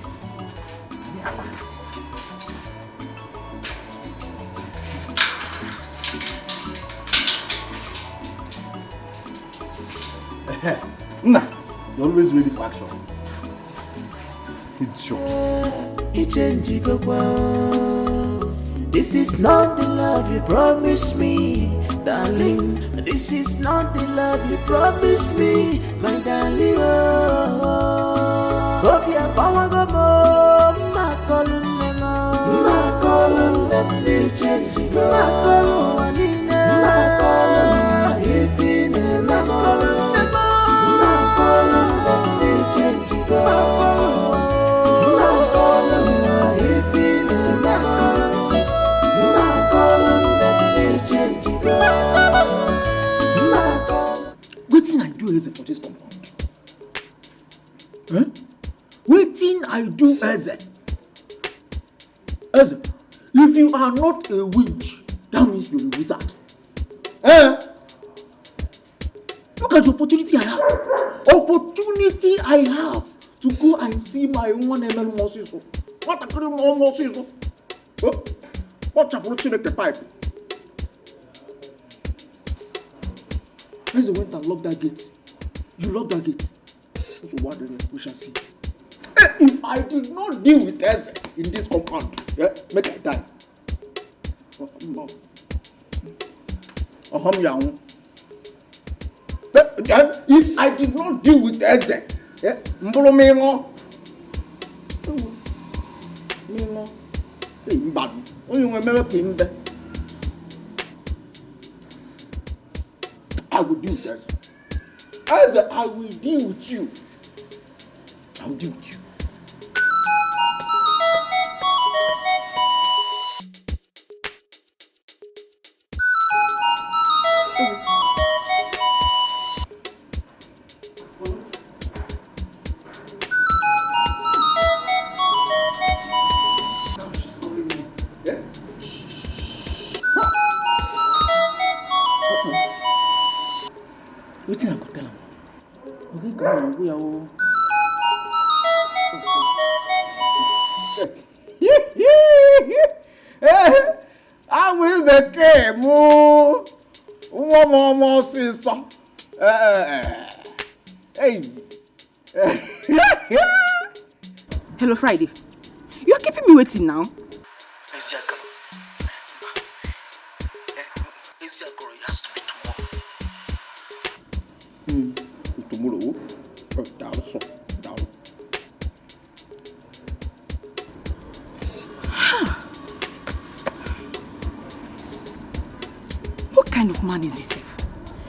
Nah. You're always ready for action. Idiot. This is not the love you promised me, darling. This is not the love you promised me, my darling. Hope you're power go more. My calling them, they change. My calling, if in them, my calling. Wetin I do Eze for this compound? Wetin I do Eze? Eze, if you are not a witch, that means you're a wizard. Look at the opportunity I have. Opportunity I have to go and see my own ML Mosiso. What a pretty more Mosiso. What a pretty pipe. Eze went and locked that gate. You locked that gate. So what we shall see. If I did not deal with Eze in this compound, make I die. If I did not deal with Eze, mbolo mingo. Hey, mbanu. Only remember Kimbe. I will deal with Eze. Eze, I will deal with you. I will deal with you. Wetin I go tell am? Okay, come on, we are all. I will be careful. One more sister. Hey. Hello, Friday. You are keeping me waiting now. Tomorrow. Down. What kind of man is this?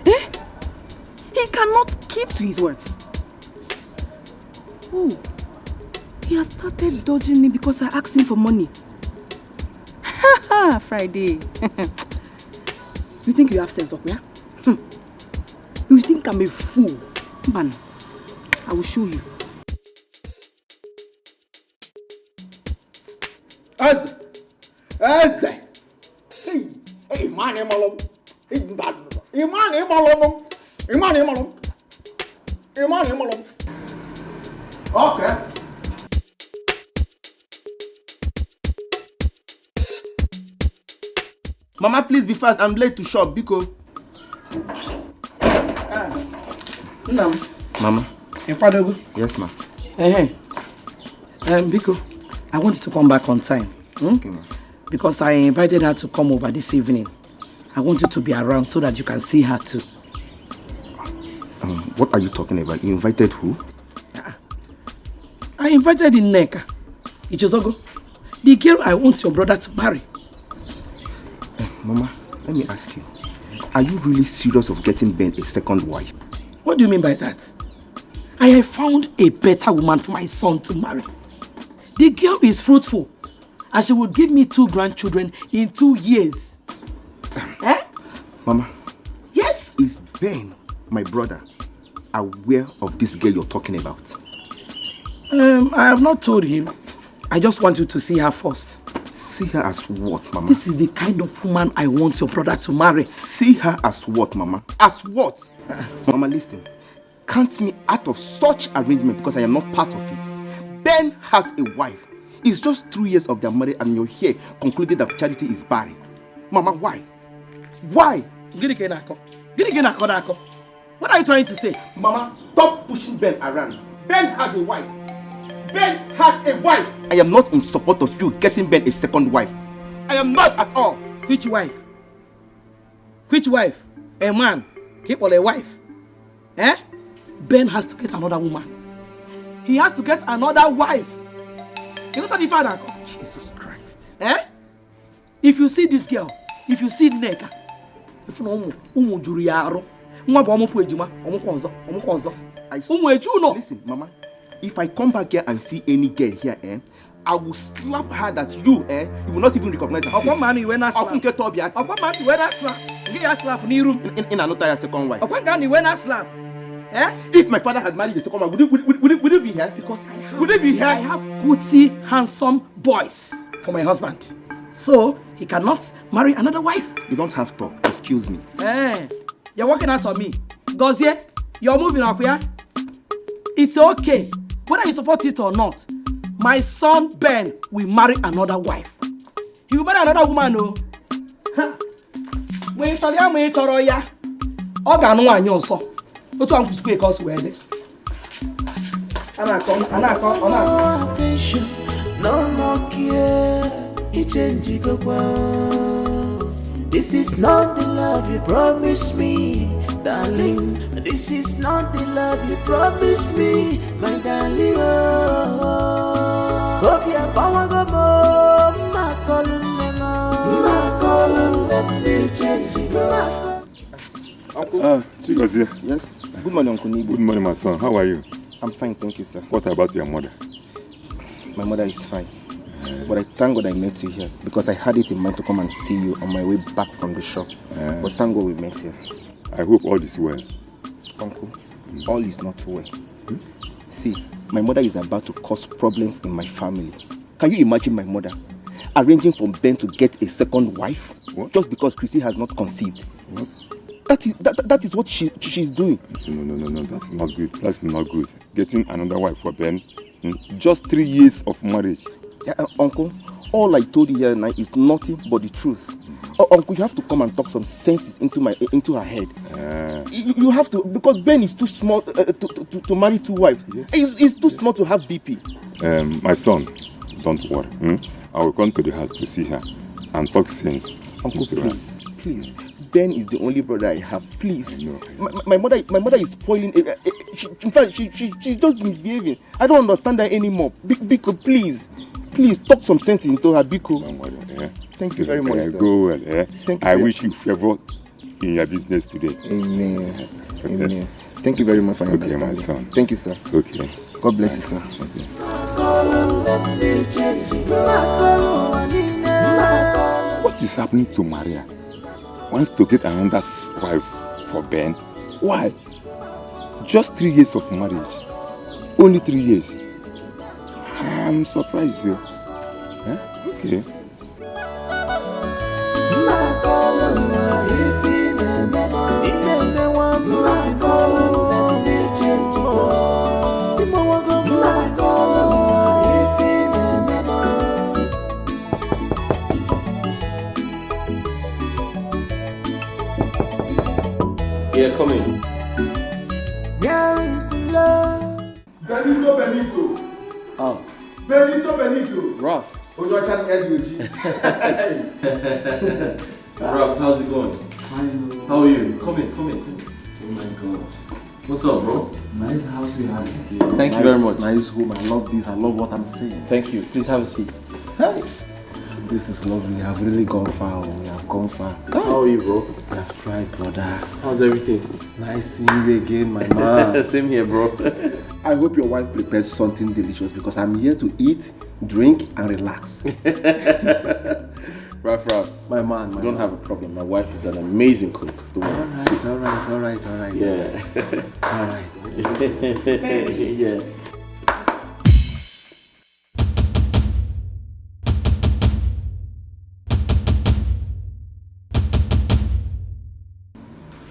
Eh? He cannot keep to his words. Oh, he has started dodging me because I asked him for money. Ha Friday. You think you have sense of me? Yeah? You think I'm a fool? Man, I will show you. Eze! Hey, man, Emalom. Iman. Okay. Mama, please be fast. I'm late to shop, Biko. No. Mama. Yes, ma. Biko, I want you to come back on time. Okay, ma. Because I invited her to come over this evening. I want you to be around so that you can see her too. What are you talking about? You invited who? I invited Nneka, Ichozogo, the girl I want your brother to marry. Mama, let me ask you. Are you really serious of getting Ben a second wife? What do you mean by that? I have found a better woman for my son to marry. The girl is fruitful and she will give me 2 grandchildren in 2 years. Mama. Yes? Is Ben, my brother, aware of this girl you're talking about? I have not told him. I just want you to see her first. See her as what, Mama? This is the kind of woman I want your brother to marry. See her as what, Mama? As what? Mama, listen. Count me out of such arrangement because I am not part of it. Ben has a wife. It's just 3 years of their marriage and you're here concluding that Charity is barren. Mama, why? Why? What are you trying to say? Mama, stop pushing Ben around. Ben has a wife. Ben has a wife. I am not in support of you getting Ben a second wife. I am not at all. Which wife? Which wife? A man? Keep on a wife? Ben has to get another woman. He has to get another wife. You know what the father? Jesus Christ. If you see this girl, if you see Nneka, if you know listen, Mama. If I come back here and see any girl here, I will slap her that you will not even recognize her face. In another second wife. If my father had married the second wife, would it be here? Because I have, would it be here? I have goody, handsome boys for my husband. So he cannot marry another wife. You don't have talk. Excuse me. You're working out on me. Gozie, you're moving up here. It's okay. Whether you support it or not, my son Ben will marry another wife. He will marry another woman, no? When you tell him, when you tell him, no more care, you change This is not the love you promised me, darling. This is not the love you promised me, my darling. Hope you're power go more. Ma calling them, they change it. Uncle. Chigozie. Yes. Good morning, Uncle Nibu. Good morning, my son. How are you? I'm fine, thank you, sir. What about your mother? My mother is fine. But I thank God I met you here because I had it in mind to come and see you on my way back from the shop. But thank God we met here. I hope all is well. Uncle, all is not well. See, my mother is about to cause problems in my family. Can you imagine my mother arranging for Ben to get a second wife? What? Just because Chrissy has not conceived? What? That is what she's doing. No, that's not good. That's not good. Getting another wife for Ben, just 3 years of marriage. Yeah, Uncle, all I told you here now is nothing but the truth. Uncle, you have to come and talk some senses into her head. You have to, because Ben is too small to marry two wives. Yes. He's too small to have BP. My son, don't worry. I will come to the house to see her and talk sense. Uncle, please. Ben is the only brother I have. Please. No. My mother is spoiling. In fact, she's just misbehaving. I don't understand her anymore. Biko, please talk some sense into her, Biko. Don't worry. Thank you very much, sir. Go well. Thank you. I wish you favor in your business today. Amen. Amen. Thank you very much for your understanding. My son. Thank you, sir. Okay. God bless you, sir. Okay. What is happening to Maria? Wants to get another wife for Ben. Why? Just 3 years of marriage. Only 3 years. I'm surprised, you. Okay. Yeah, come in. Where is the love? Benito. Oh. Benito. Ralph. Ralph, how's it going? Fine. How are you? Come in. Oh my God. What's up, bro? Nice house you have here. Thank you very much. Nice home. I love this. I love what I'm saying. Thank you. Please have a seat. Hey. This is lovely. I've really gone far. We have gone far. How are you, bro? I have tried, brother. How's everything? Nice seeing you again, my man. Same here, bro. I hope your wife prepared something delicious because I'm here to eat, drink, and relax. Ralph, my man. You don't have a problem. My wife is an amazing cook. All right. Yeah. All right. Yeah.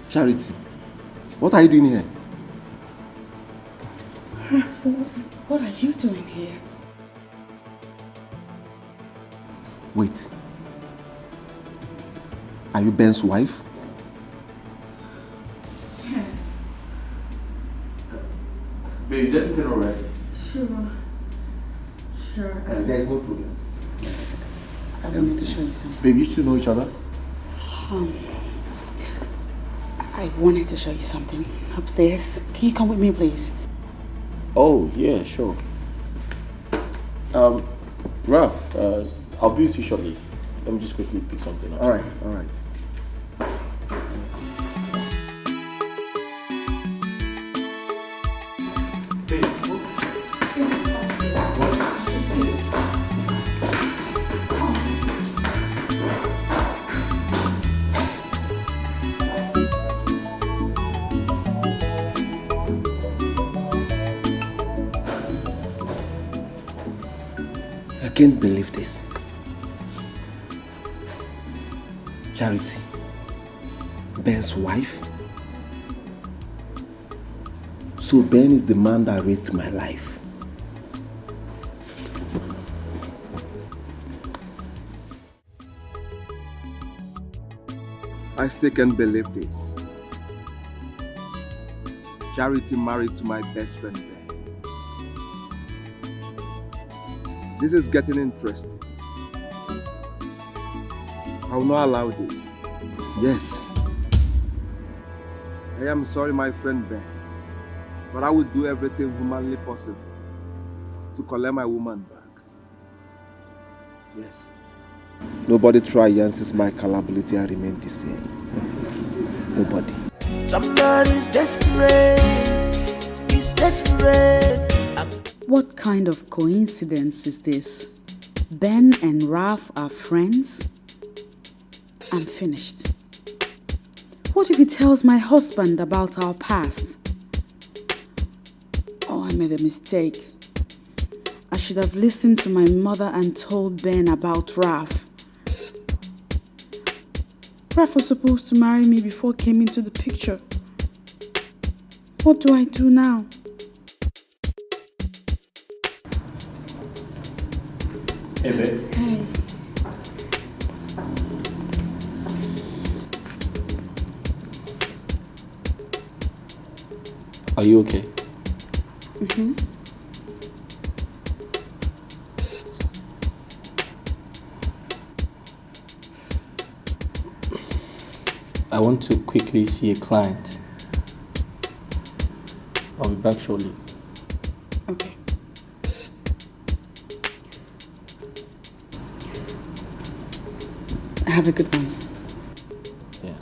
Charity, what are you doing here? What are you doing here? Wait. Are you Ben's wife? Yes. Babe, is everything alright? Sure. There is no problem. I wanted to show you something. Babe, you two know each other? I wanted to show you something upstairs. Can you come with me, please? Oh, yeah, sure. Ralph, I'll be with you shortly. Let me just quickly pick something up. All right. I can't believe this. Charity, Ben's wife. So Ben is the man that raped my life. I still can't believe this. Charity married to my best friend Ben. This is getting interesting. I will not allow this. Yes. I am sorry, my friend Ben, but I will do everything humanly possible to collect my woman back. Yes. Nobody try against my capability and remain the same. Nobody. Somebody's desperate. He's desperate. What kind of coincidence is this? Ben and Ralph are friends? I'm finished. What if he tells my husband about our past? Oh, I made a mistake. I should have listened to my mother and told Ben about Ralph. Ralph was supposed to marry me before he came into the picture. What do I do now? Hey, babe. Hey. Are you okay? Mm-hmm. I want to quickly see a client. I'll be back shortly. Okay. Have a good one. Yeah.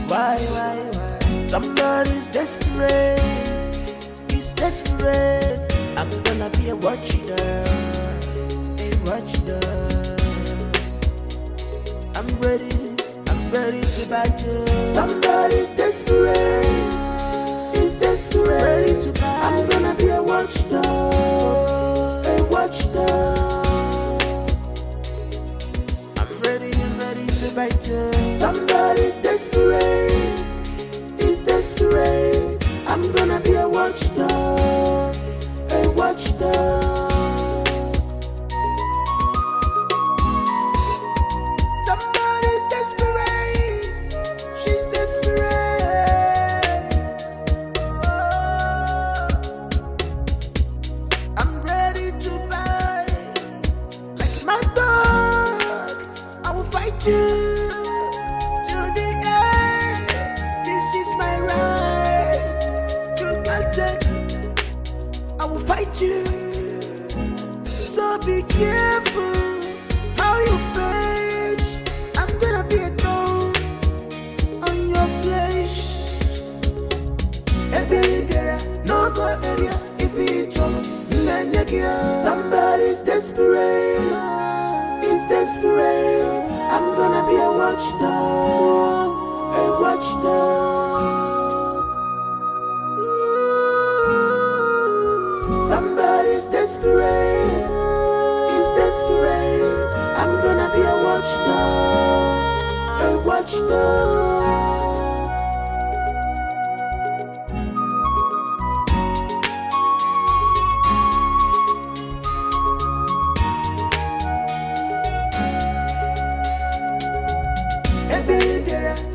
Why? Somebody's desperate. He's desperate. I'm gonna be a watchdog. A watchdog. I'm ready to bite you. Somebody's desperate. He's desperate. Ready to bite. I'm gonna be a watchdog. A watchdog. I'm ready to bite you. Somebody's desperate. He's desperate. I'm gonna be a watchdog. A watchdog. Somebody's desperate. She's desperate. Oh, I'm ready to bite. Like my dog, I will fight you to the end. This is my right. You can't take it. I will fight you. So be careful how you bitch. I'm gonna be a thorn on your flesh. No go area if you trouble. Somebody's desperate. He's desperate. I'm gonna be a watchdog. A watchdog. Somebody's desperate. He's desperate. I'm gonna be a watchdog. A watchdog.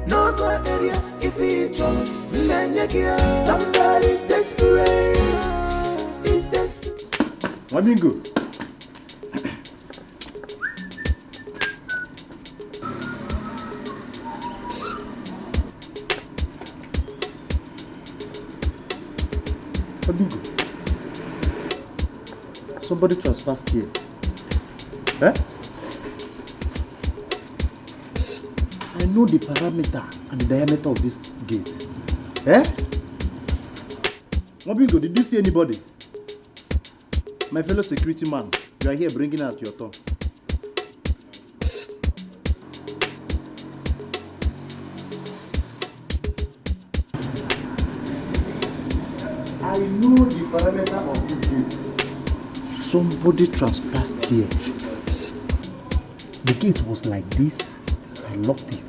No go area if you trouble. Somebody's desperate. He's desperate. Wazico. Wazico. Somebody trespassed here. Eh? I know the parameter and the diameter of this gate. Eh? Wazico, did you see anybody? My fellow security man, you are here bringing out your tongue. I know the parameter of this gate. Somebody trespassed here. The gate was like this. I locked it.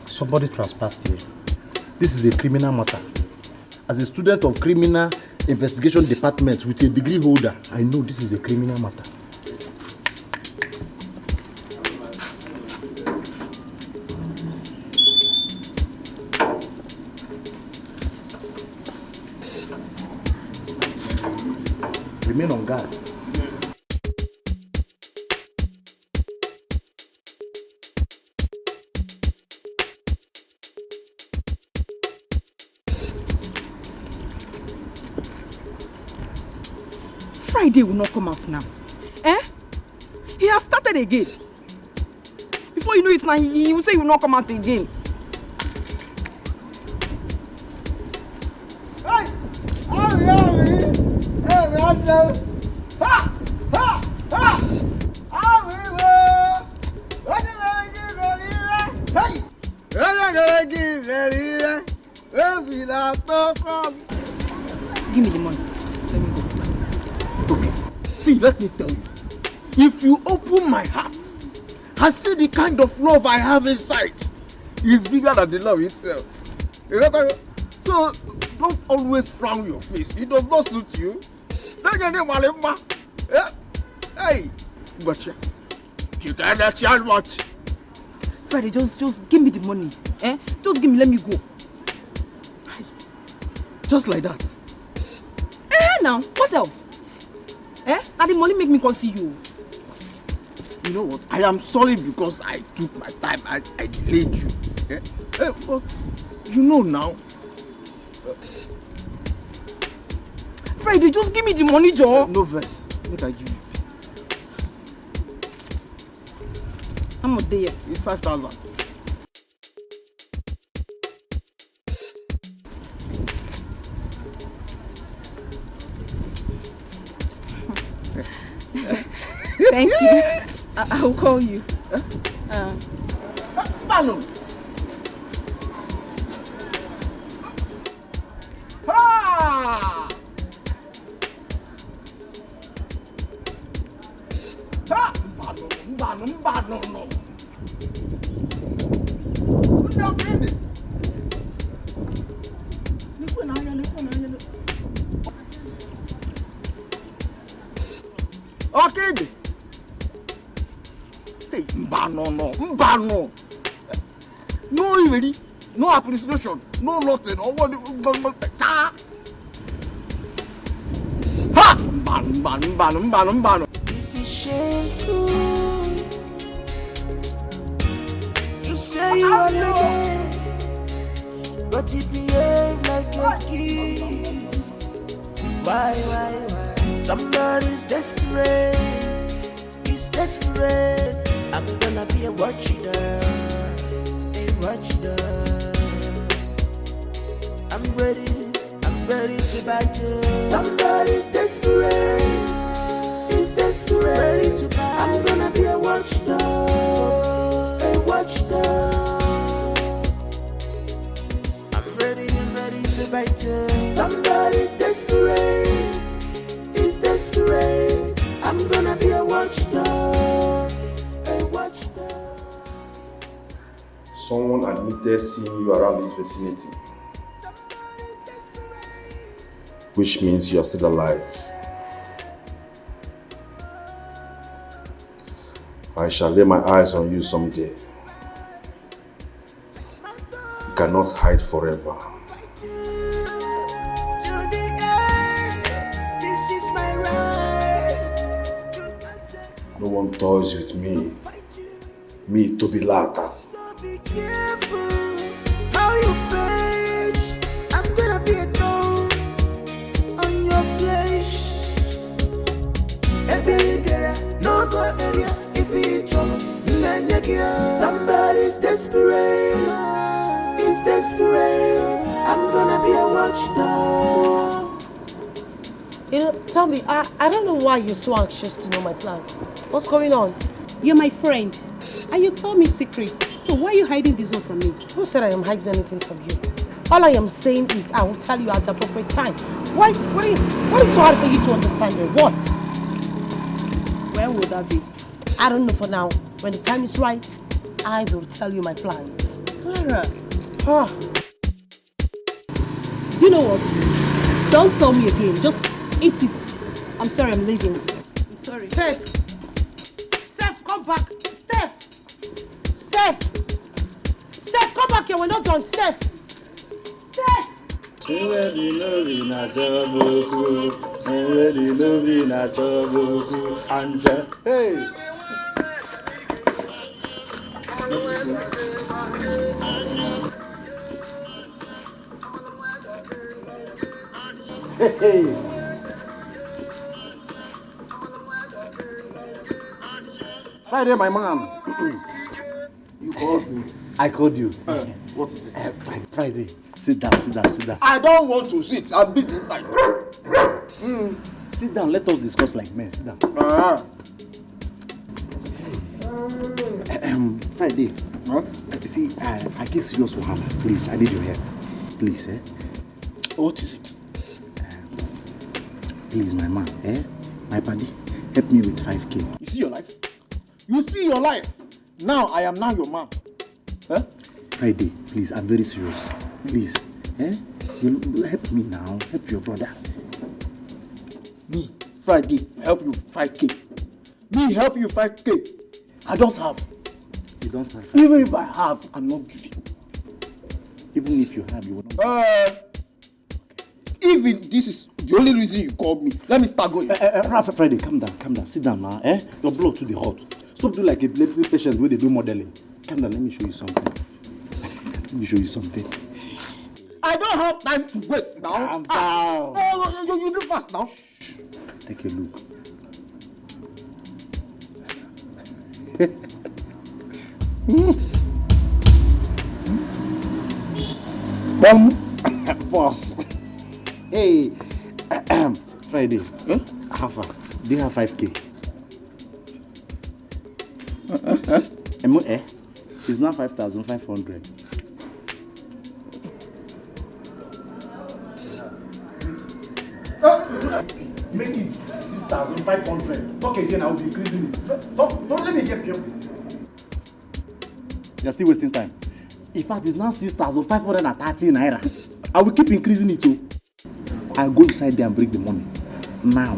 Somebody trespassed here. This is a criminal matter. As a student of criminal investigation department with a degree holder, I know this is a criminal matter. Remain on guard. Friday will not come out now. Eh? He has started again. Before you know it now, he will say he will not come out again. Hey! Give me the money. Let me go. Okay. See, let me tell you. If you open my heart and see the kind of love I have inside, it's bigger than the love itself. You know what I mean? So, don't always frown your face. It does not suit you. Hey, gotcha. You can't charge much. Friday, just give me the money. Eh? Just give me, let me go. Just like that. Now, what else? Now the money make me come see you. You know what? I am sorry because I took my time and I delayed you. But you know now. Friday, just give me the money, Joe. No verse. What I give you? How much there? It's 5,000. Thank you. I will call you. Pano. Mbano. Okay. Hey, Mbano. No ready, no appreciation, no nothing. Ha! Mbano. This is shameful. You say you are me, but you behave like a kid. Why? Somebody's desperate. He's desperate. I'm gonna be a watchdog. I'm ready to bite you. Somebody's desperate. He's desperate. Ready to bite. I'm gonna be a watchdog. I'm ready to bite you. Somebody's desperate. He's desperate. I'm gonna be a watchdog. Someone admitted seeing you around this vicinity, which means you are still alive. I shall lay my eyes on you someday. You cannot hide forever. No one toys with me. Me, Toby Lata. Be careful how you bitch. I'm gonna be a thorn on your flesh. No go area if you trouble. Somebody's desperate. He's desperate. I'm gonna be a watchdog. You know, tell me, I don't know why you're so anxious to know my plan. What's going on? You're my friend, and you told me secrets. So why are you hiding this one from me? Who said I am hiding anything from you? All I am saying is I will tell you at the appropriate time. What is so hard for you to understand it? What? Where would that be? I don't know for now. When the time is right, I will tell you my plans. Clara. Do you know what? Don't tell me again. Just eat it. I'm sorry, I'm leaving. I'm sorry. Steph, come back. Steph, come back here. We're not done. Steph. Hey. Hey. Friday, my man. You called me. I called you. What is it? Friday. Sit down. I don't want to sit. I'm busy inside. Sit down. Let us discuss like men. Sit down. Friday. What? You see, I get serious wahala. Please, I need your help. Please, What is it? Please, my man, my buddy, help me with 5K. You see your life? You see your life? Now I am now your man. Friday, please, I'm very serious. Please, you help me now. Help your brother. Me, Friday, help you 5K. Me help you 5K. I don't have. You don't have. Even if I have, I'm not giving. Even if you have, you will not. If this is the only reason you called me, let me start going. Friday, calm down. Sit down now. Your blood too hot. Stop doing like a epilepsy patient where they do modeling. Calm down, let me show you something. I don't have time to waste now. Calm down. You do fast now. Take a look. Boss. Hey, Friday. How far? Do you have 5K? It's now 5,500. Make it 6,500. Talk again, I will be increasing it. Don't let me get you. You're still wasting time. In fact, it's now 6,530 naira. I will keep increasing it too. I'll go inside there and break the money. Now.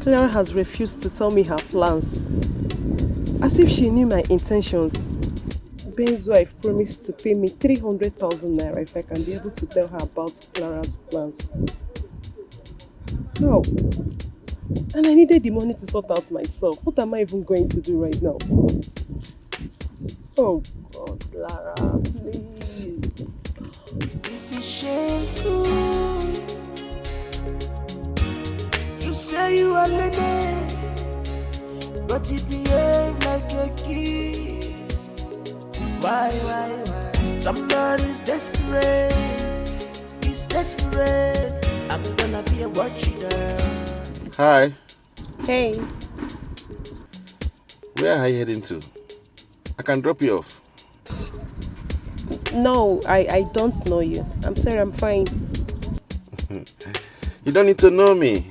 Clara has refused to tell me her plans. As if she knew my intentions. Ben's wife promised to pay me 300,000 naira if I can be able to tell her about Clara's plans. No. And I needed the money to sort out myself. What am I even going to do right now? Oh God, Clara, please. This is shameful. You say you are learning, but you behave like a kid. Why? Somebody's desperate. He's desperate. I'm gonna be a watchdog. Hi. Hey. Where are you heading to? I can drop you off. No, I don't know you. I'm sorry, I'm fine. You don't need to know me.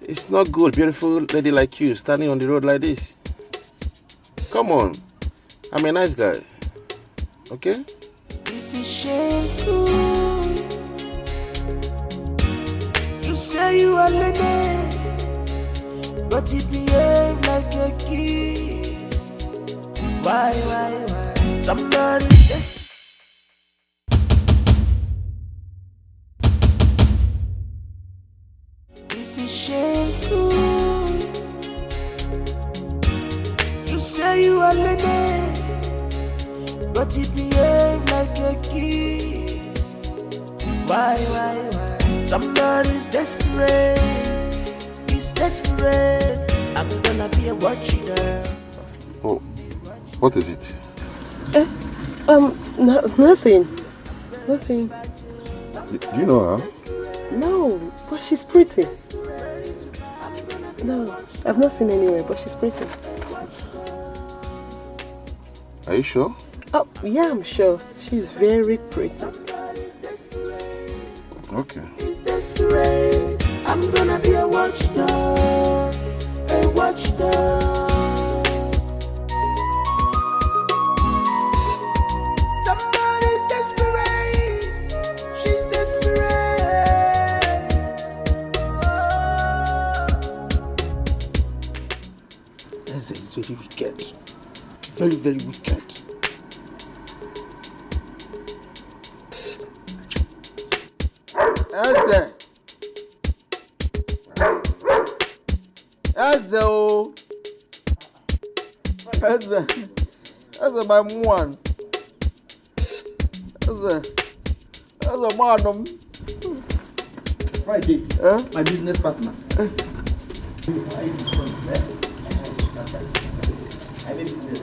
It's not good, beautiful lady like you standing on the road like this. Come on. I'm a nice guy. Okay? This is shameful. You say you are learning, but you behave like a kid. Why? Somebody's desperate. This is shameful. You say you are learning, but you behave like a kid. Why? Somebody's desperate. He's desperate. I'm gonna be a watchdog. Oh, what is it? Nothing. Do you know her? No, but she's pretty. No, I've not seen anywhere, but she's pretty. Are you sure? Oh, yeah, I'm sure. She's very pretty. Okay. He's desperate. I'm gonna be a watchdog. A watchdog. Somebody's desperate. She's desperate. Eze is very wicked. Very, very wicked. Eze. Eze. That's my one. That's a madam. Friday, my business partner. I make business.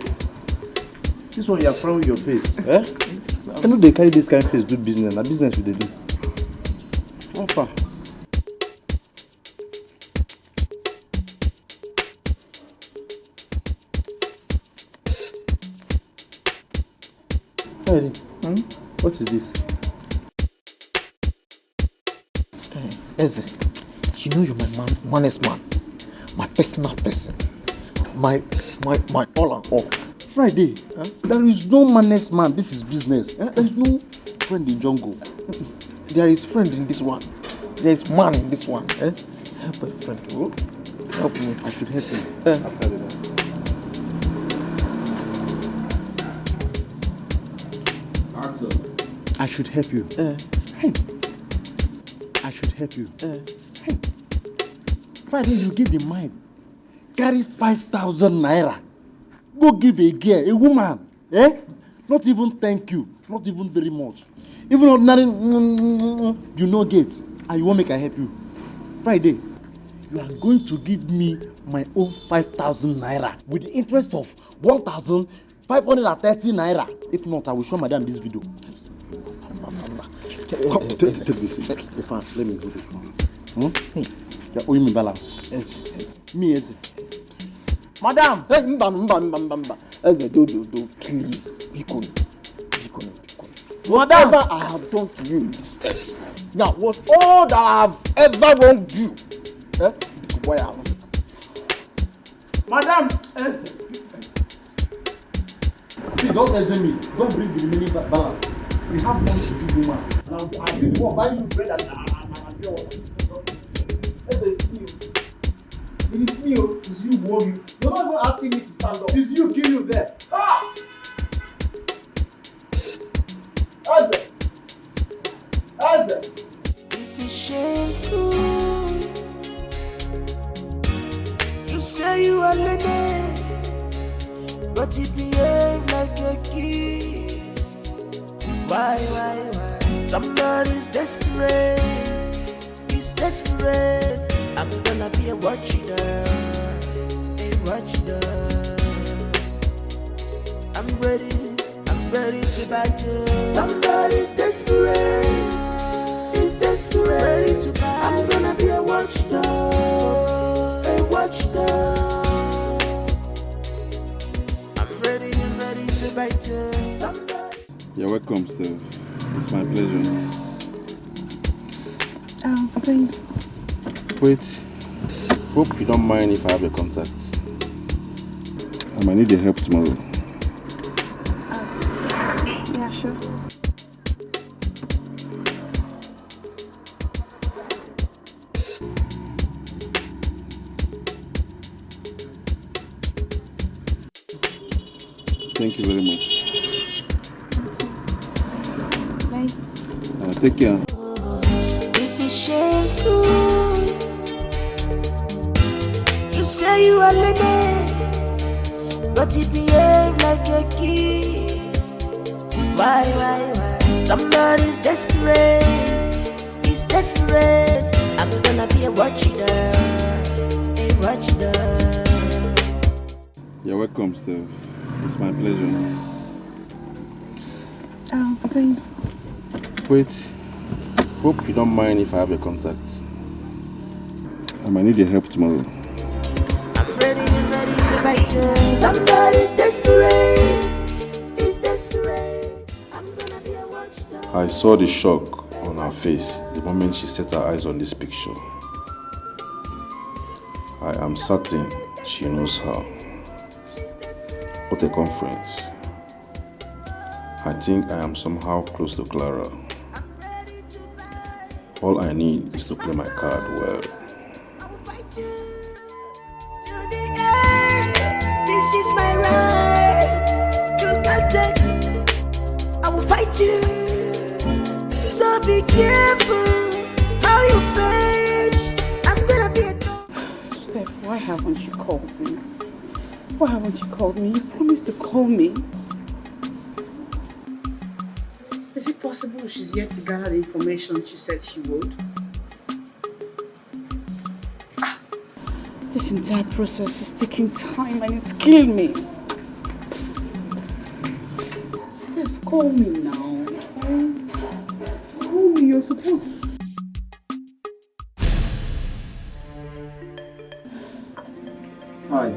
This one you are frowning with your face. I know they carry this kind of face do business. Na business with they do. How far? Friday, what is this? Eze, you know you're my honest man, my personal person, my all and all. Friday, there is no manest man. This is business. There is no friend in jungle. There is friend in this one. There is man in this one. Help a friend. Oh? Help me. I should help you. After that. I should help you. Hey. I should help you. Hey. Friday, you give the mind. Carry 5,000 naira. Go give a girl, a woman. Not even thank you. Not even very much. Even ordinary, you know get. And you won't make I help you. Friday, you are going to give me my own 5,000 naira with the interest of 1,530 naira. If not, I will show madam this video. Take this. The fans, let me do this one. Hey, you're owing me balance. Yes. Me, yes. Madam! Hey, mba. Eze, do, please. Bikon. Whatever I have done to you in this earth. Now, what all that I have ever wronged you. Why I want Madam! Eze. See, don't Eze me. Don't bring the remaining balance. We have money to give woman. Now, I will go buy you bread and pure water. Eze, it's me. It is me. It's you who you. You're not even asking me to stand up. It's you kill you there. Ah! Eze! This is shameful. You say you are Lene, but you behave like a kid. Why? Somebody's desperate. He's desperate. I'm gonna be a watchdog. I'm ready to bite you. Somebody's desperate. He's desperate. Ready to bite. I'm gonna be a watchdog. I'm ready to bite you. Somebody. You're welcome, Steve. It's my pleasure. Thank you. Wait. Hope you don't mind if I have a contact. I might need your help tomorrow. Yeah, sure. Thank you very much. Bye. Take care. This is shameful. You say you are Lene, but you behave like a kid. Why? Somebody's desperate. He's desperate. I'm gonna be a watchdog. You're welcome, Steve. It's my pleasure. Thank you. Wait. Hope you don't mind if I have a contact. I might need your help tomorrow. I'm ready to bite you. Somebody's desperate. He's desperate. I'm gonna be a watchdog. I saw the shock on her face the moment she set her eyes on this picture. I am certain she knows her. What a conference. I think I am somehow close to Clara. All I need is to play my card well. This is my right. You can't take it. I will fight you. So be careful how you bitch. I'm gonna be a dog. Steph, why haven't you called me? Why haven't you called me? You promised to call me. So she's yet to gather the information she said she would. This entire process is taking time and it's killing me. Steph, call me now. Call me, you're supposed. Hi.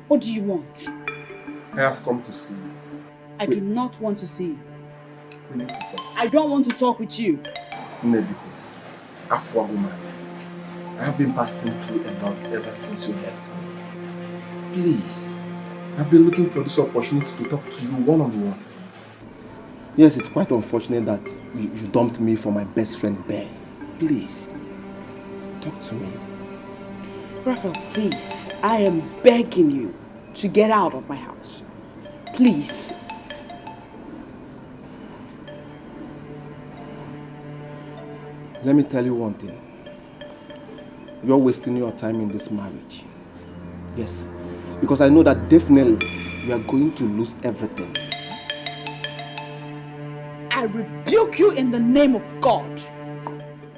What do you want? I have come to see you. I do not want to see you. We need to talk. I don't want to talk with you. Nebiko, Afwaguma, I have been passing through a lot ever since you left me. Please, I've been looking for this opportunity to talk to you one-on-one. Yes, it's quite unfortunate that you dumped me for my best friend, Ben. Please, talk to me. Raphael, please, I am begging you to get out of my house. Please. Let me tell you one thing. You're wasting your time in this marriage. Yes, because I know that definitely you are going to lose everything. I rebuke you in the name of God.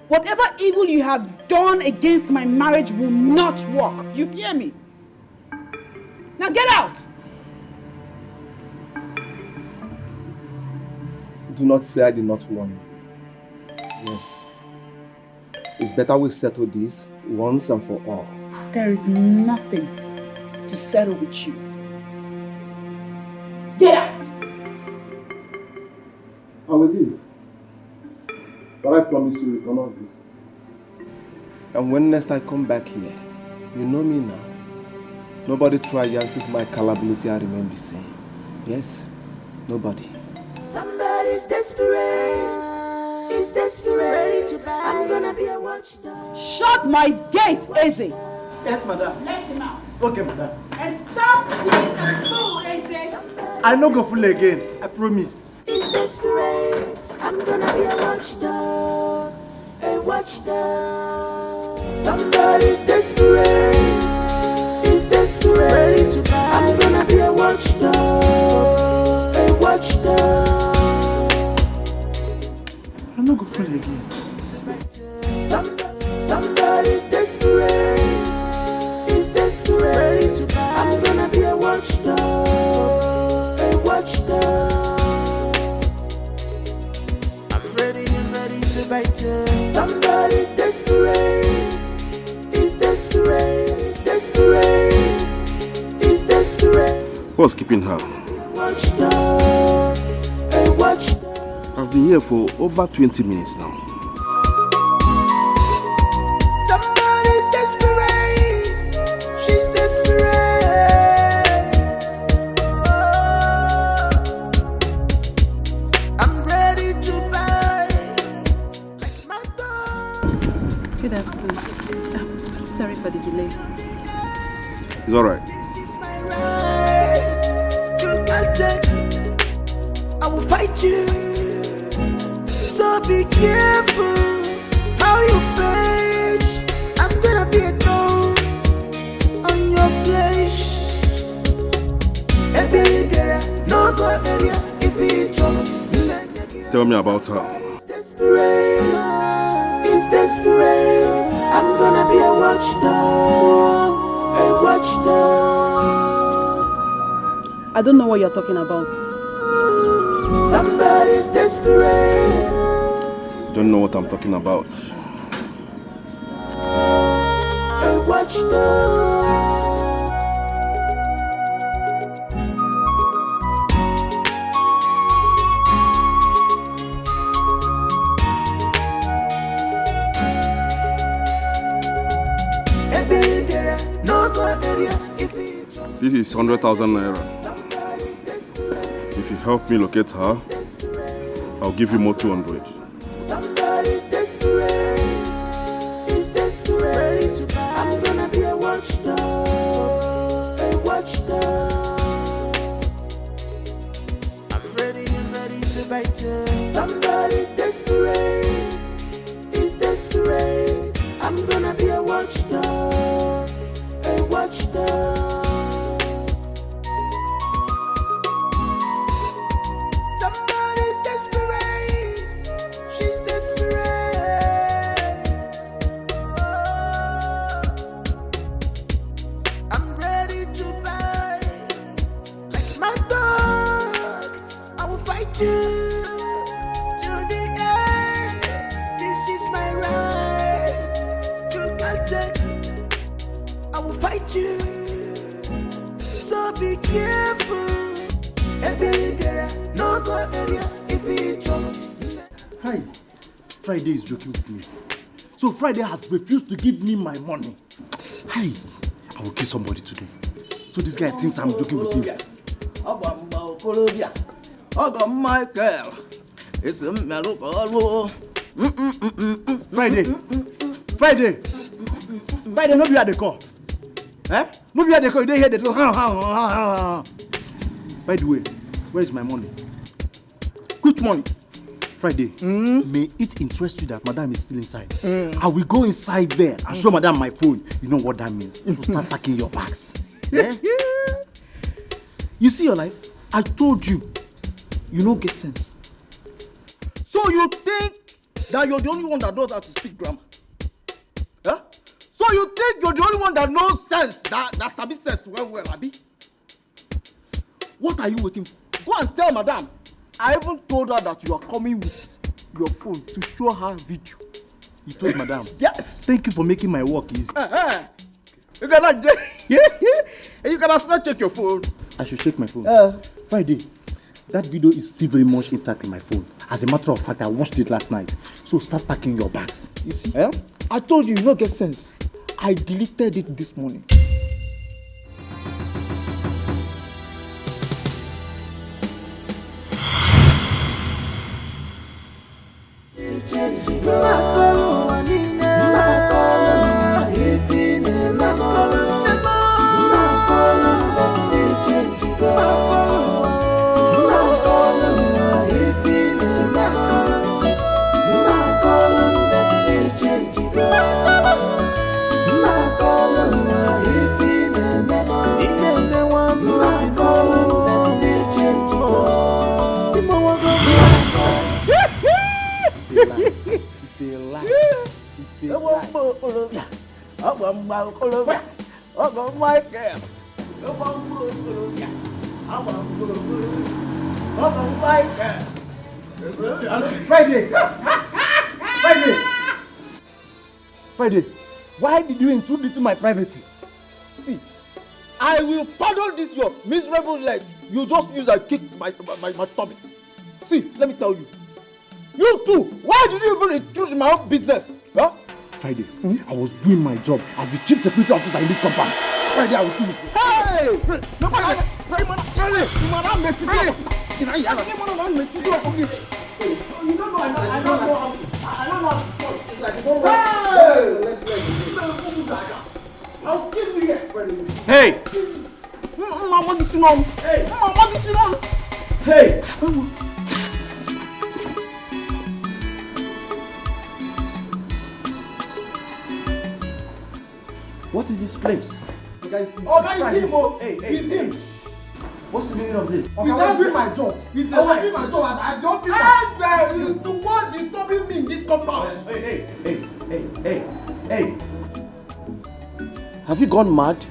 Whatever evil you have done against my marriage will not work. You hear me? Now get out! Do not say I did not warn you. Yes. It's better we settle this once and for all. There is nothing to settle with you. Get out! I will leave. But I promise you return on visit. And when next I come back here, you know me now. Nobody triances my calability and remain the same. Yes? Nobody. Somebody's desperate. He's desperate. I'm gonna be a watchdog. Shut my gate, Eze! Yes, madam. Let him out. Okay, madam. And stop being a fool, Eze! I no go fool again, I promise. He's desperate. I'm gonna be a watchdog. A watchdog. Somebody's desperate. He's desperate. I'm gonna be a watchdog. A watchdog. I no go fool again. Somebody's desperate. He's desperate. I'm gonna be a watchdog. A watchdog. I'm ready and ready to bite you. Somebody's desperate. He's desperate. He's desperate. He's desperate. What's keeping her? Watchdog. A watchdog. I've been here for over 20 minutes now. Somebody's desperate. She's desperate. Oh, I'm ready to buy like my dog. Good afternoon. I'm sorry for the delay. It's alright. Right. You can't take it. I will fight you. So be careful how you page. I'm gonna be a thorn on your flesh. No go area if it's Tell me about her. desperate. It's desperate. I'm gonna be a watchdog. A watchdog. I don't know what you're talking about. Somebody's desperate. Don't know what I'm talking about. A watchdog. This is 100,000 naira. If you help me locate her, I'll give you more 200. Somebody's desperate. He's desperate. I'm gonna be a watchdog. A watchdog. I'm ready and ready to bite you. Somebody's desperate. He's desperate. I'm gonna be a watchdog. A watchdog. you. So be careful. No go area if it's trouble. Hi. Friday is joking with me. So Friday has refused to give me my money. Hi. I will kill somebody today. So this guy thinks I'm joking with him. Michael. It's a Friday. Friday, no be at the call. Eh? No be at the call. You don't hear the door. By the way, where is my money? Which money? Friday, may it interest you that madam is still inside? I will go inside there and show madam my phone. You know what that means? To start packing your bags. Yeah? You see your life? I told you. You don't get sense. So you think that you're the only one that knows how to speak grammar? Huh? So you think you're the only one that knows sense, that sabi sense well, Abi? What are you waiting for? Go and tell madam. I even told her that you are coming with your phone to show her video. You told madam? Yes. Thank you for making my work easy. You cannot check your phone. I should check my phone. Friday, that video is still very much intact in my phone. As a matter of fact, I watched it last night. So start packing your bags. You see? I told you, you don't get sense. I deleted it this morning. It's a lie. It's a lie. Friday, why did you intrude into my privacy? See, I will pardon this your miserable leg. You just use and kick my tummy. See, let me tell you. You too, why did you even intrude in my own business? Huh? Friday, I was doing my job as the chief security officer in this compound. Friday, I will kill you. Hey! I'll kill you here. Hey! Hey! What is this place? Guys, it's him. It's him. What's the meaning of this? He's not doing my job. He's not doing my job. I don't think that is the one disturbing me in this compound. Hey. Have you gone mad?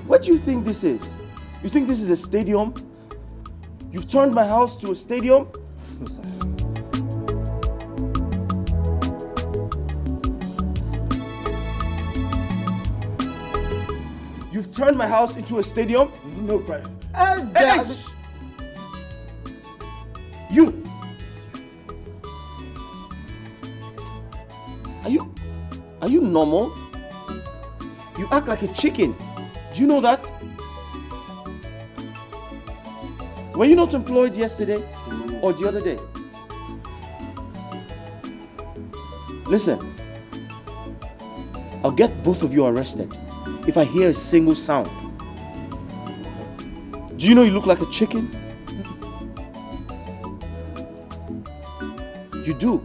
What do you think this is? You think this is a stadium? You've turned my house to a stadium? No, sir. You've turned my house into a stadium? No, Brian. Hey! You! Are you normal? You act like a chicken. Do you know that? Were you not employed yesterday or the other day? Listen, I'll get both of you arrested if I hear a single sound. Do you know you look like a chicken? You do.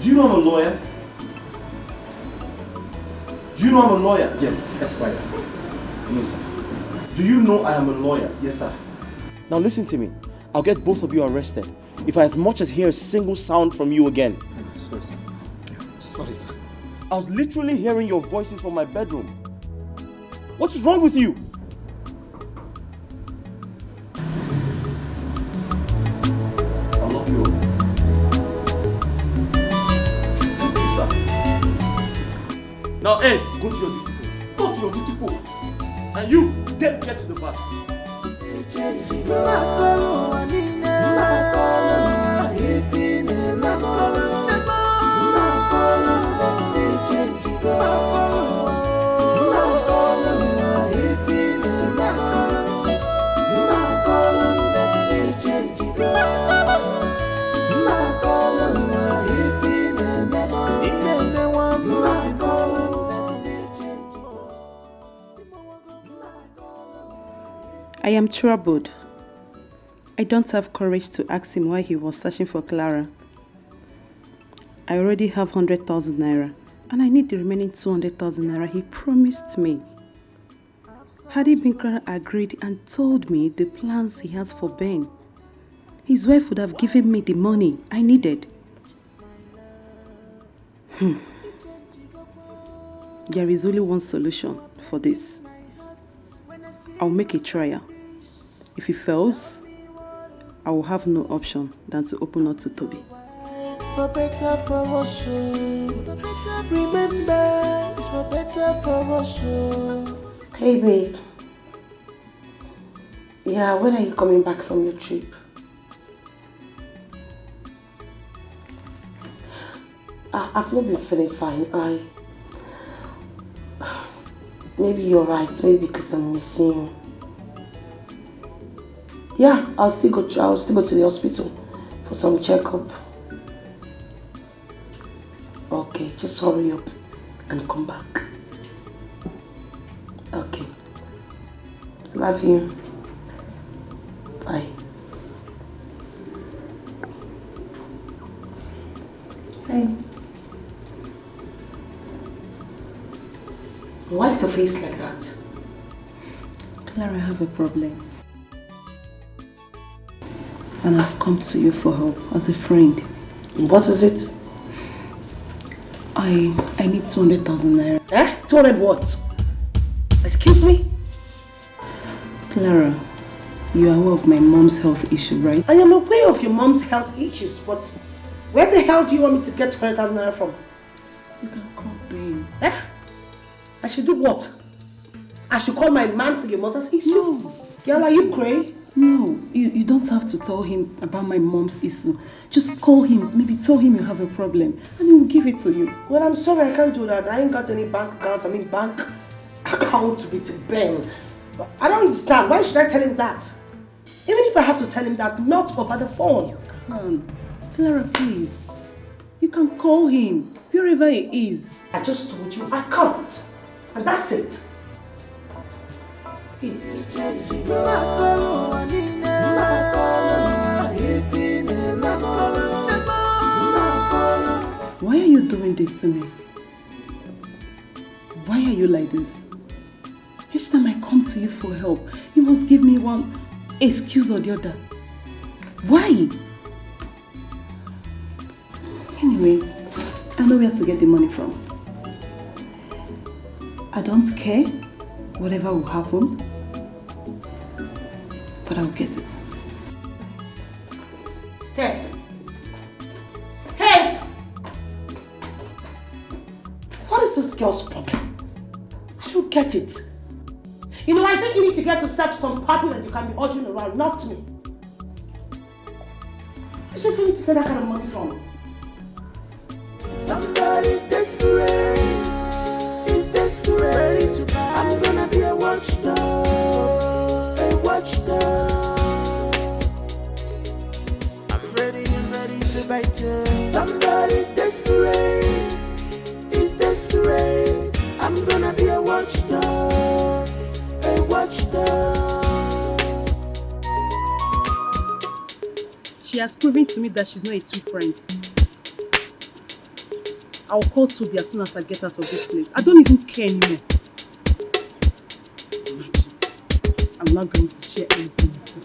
Do you know I'm a lawyer? Do you know I'm a lawyer? Yes, Esquire. No, sir. Do you know I am a lawyer? Yes, sir. Now listen to me. I'll get both of you arrested if I as much as hear a single sound from you again. Sorry, sir. Sorry, sir. I was literally hearing your voices from my bedroom. What's wrong with you? I'll lock you up. Now, hey, go to your duty post. Go to your duty post. And you, get to the back. I am troubled. I don't have courage to ask him why he was searching for Clara. I already have 100,000 naira and I need the remaining 200,000 naira he promised me. Had he been Clara agreed and told me the plans he has for Ben, his wife would have given me the money I needed. There is only one solution for this. I'll make a trial. If he fails, I will have no option than to open up to Toby. For better, for worse, remember, for better, for worse. Hey babe. Yeah, when are you coming back from your trip? I've not been feeling fine. Maybe you're right, maybe because I'm missing you. Yeah, I'll still go to the hospital for some checkup. Okay, just hurry up and come back. Okay. Love you. Bye. Hey. Why is your face like that? Clara, I have a problem. And I've come to you for help as a friend. What is it? I need 200,000 naira. Eh? 200 what? Excuse me? Clara, you are aware of my mom's health issue, right? I am aware of your mom's health issues, but where the hell do you want me to get 200,000 naira from? You can call Ben. Eh? I should do what? I should call my man for your mother's issue? No. Girl, are you crazy? No, you don't have to tell him about my mom's issue. Just call him, maybe tell him you have a problem, and he will give it to you. Well, I'm sorry, I can't do that. I ain't got any bank account, bank account with Ben. But I don't understand. Why should I tell him that? Even if I have to tell him that, not over the phone. You can. Clara, please. You can call him, wherever he is. I just told you I can't. And that's it. Please. Why are you doing this to me? Why are you like this? Each time I come to you for help, you must give me one excuse or the other. Why? Anyway, I know where to get the money from. I don't care whatever will happen, but I'll get it. Steph! What is this girl's problem? I don't get it. You know, I think you need to get yourself some puppy that you can be ordering around, not me. Where's she going to get that kind of money from? Somebody's desperate. He's desperate. I'm gonna be a watchdog. A watchdog. I'm ready to bite you. Somebody's desperate. He's desperate. I'm gonna be a watchdog. A watchdog. She has proven to me that she's not a true friend. I'll call Toby as soon as I get out of this place. I don't even care anymore. I'm not going to share anything with you.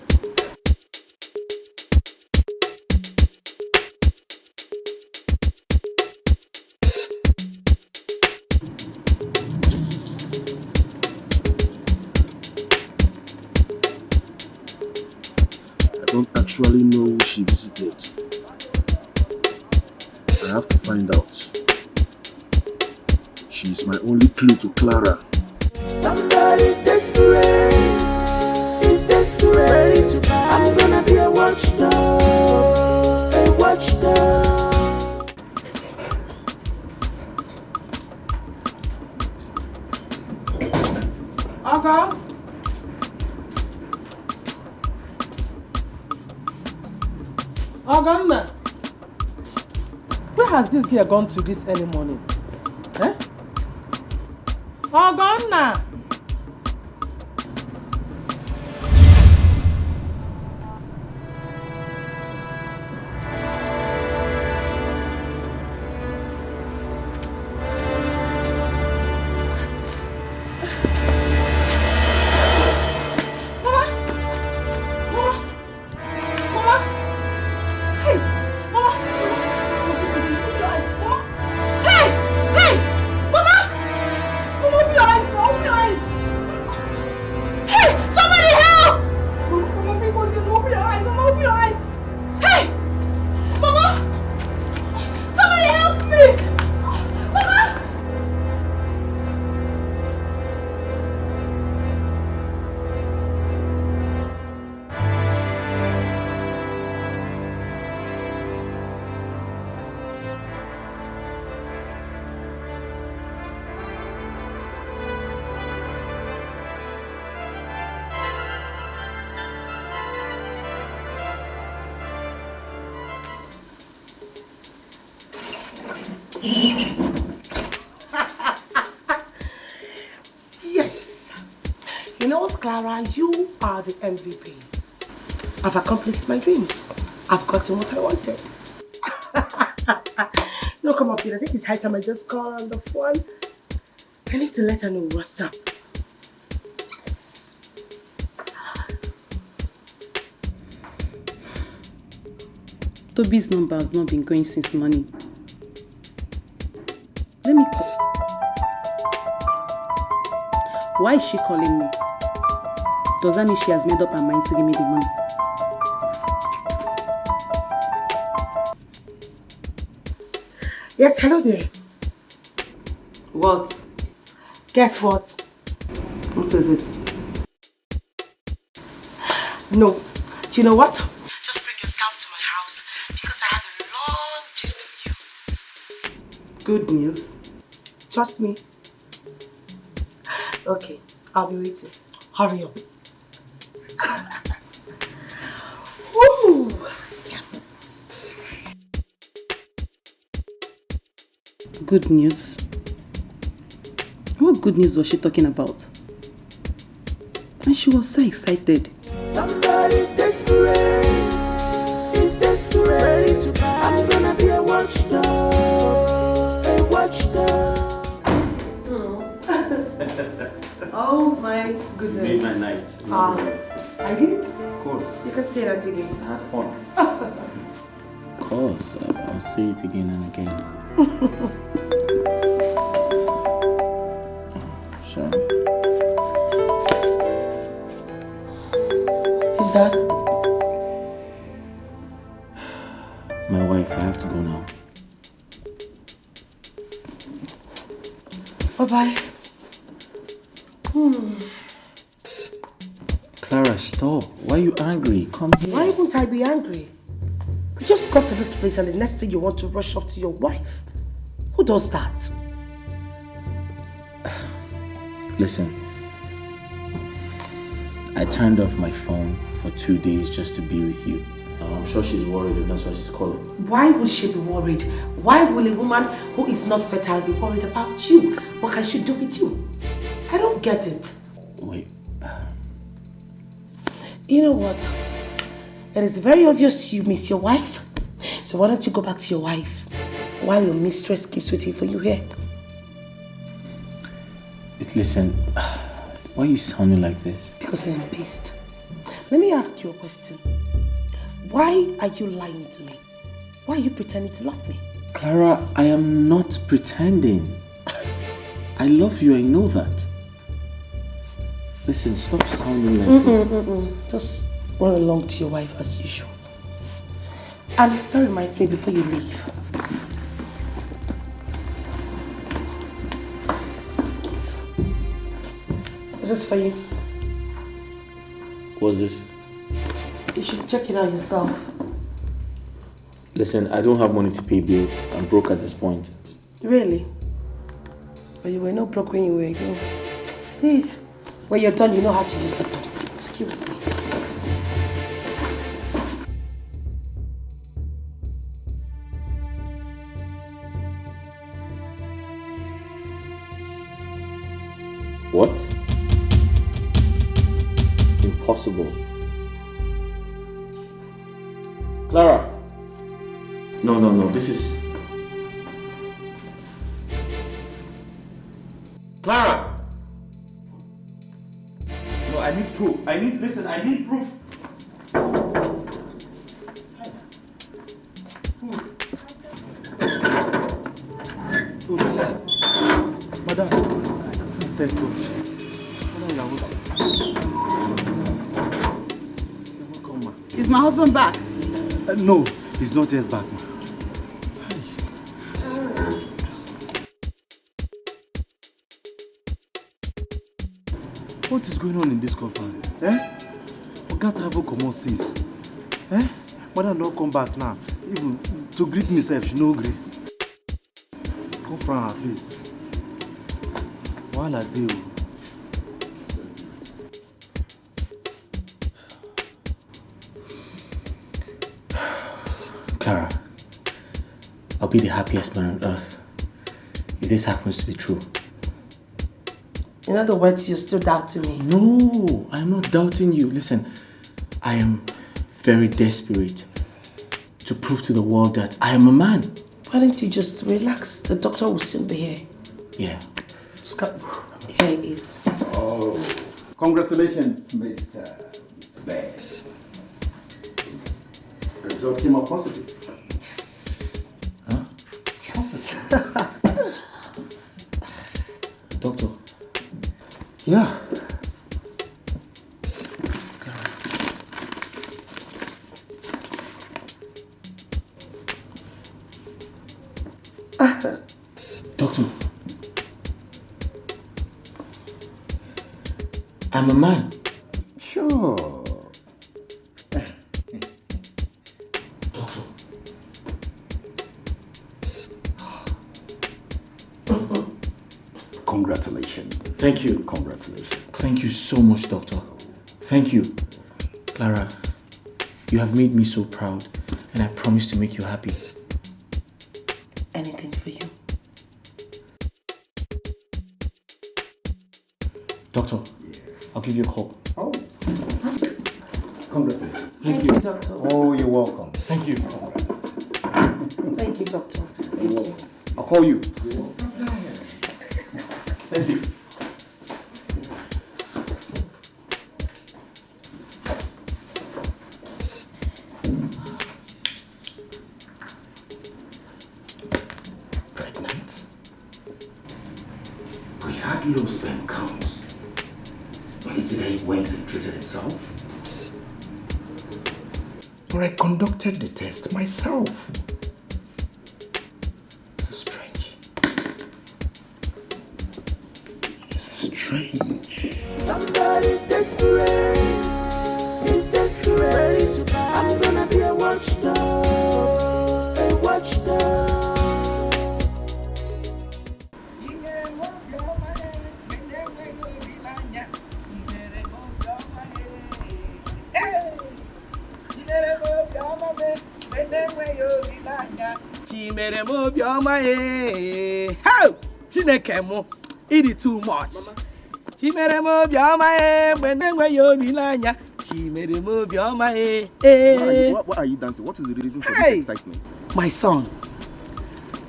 I don't actually know who she visited. I have to find out. She's my only clue to Clara. Somebody's desperate, is desperate. I'm gonna be a watchdog, a watchdog. Aga? Aganna, where has this girl gone to this early morning? Eh? Aganna! Yes! You know what, Clara? You are the MVP. I've accomplished my dreams. I've gotten what I wanted. No, come on, Phil. I think it's high time I just call on the phone. I need to let her know what's up. Yes! Toby's number has not been going since morning. Let me call. Why is she calling me? Does that mean she has made up her mind to give me the money? Yes, hello there. What? Guess what? What is it? No. Do you know what? Just bring yourself to my house because I have a long gist for you. Good news. Trust me. Okay, I'll be waiting. Hurry up. Woo! Good news? What good news was she talking about? And she was so excited. Somebody's desperate, is desperate. I'm gonna be a watchdog, a watchdog. Oh my goodness. Made my night. I did? Of course. You can say that again. I had fun. Of course. I'll say it again and again. Sure. Is that? My wife, I have to go now. Bye-bye. Clara, stop. Why are you angry? Come here. Why won't I be angry? We just got to this place and the next thing you want to rush off to your wife. Who does that? Listen. I turned off my phone for 2 days just to be with you. I'm sure she's worried and that's why she's calling. Why would she be worried? Why will a woman who is not fertile be worried about you? What can she do with you? I don't get it. Wait. You know what? It is very obvious you miss your wife. So why don't you go back to your wife while your mistress keeps waiting for you here? Listen, why are you sounding like this? Because I am pissed. Let me ask you a question. Why are you lying to me? Why are you pretending to love me? Clara, I am not pretending. I love you, I know that. Listen, stop sounding like that. Just run along to your wife as usual. And that reminds me before you leave. This is for you. What's this? You should check it out yourself. Listen, I don't have money to pay bills. I'm broke at this point. Really? But you were not broke when you were young. Please, when you're done, you know how to use the door. Excuse me. What? Impossible. Clara! No, this is... Clara! No, I need proof. I need proof. Madam, thank God. Is my husband back? No, he's not yet back, ma. What is going on in this compound? Oga travel comot since. Madam don't come back now. Even to greet me sef, she no gree. Come from her face. Wahala dey o. Clara, I'll be the happiest man on earth if this happens to be true. In other words, you're still doubting me. No, I'm not doubting you. Listen, I am very desperate to prove to the world that I am a man. Why don't you just relax? The doctor will soon be here. Yeah. Here it is. Oh, congratulations, Mr. Ben. The result came out positive. Huh? Doctor. Yeah. Doctor. I'm a man. Sure. Doctor. Congratulations. Thank you. Congratulations. Thank you so much, Doctor. Thank you. Clara, you have made me so proud, and I promise to make you happy. Anything for you. Doctor, I'll give you a call. Oh. Congratulations. Thank you, doctor. Oh, you're welcome. Thank you. Thank you, doctor. Thank you. I'll call you. Thank you. Pregnant? We had low sperm counts. Is it that it went and treated itself? But I conducted the test myself. This is strange. This is strange. Somebody's desperate. He's desperate. I'm gonna be a watchdog. A watchdog. Chimere mo bioma e. How? Chineke mo. It is too much. Chimere mo bioma e. Benengwe yo nilanya. Chimere mo bioma e. What are you dancing? What is the reason for Hey. this excitement? My son,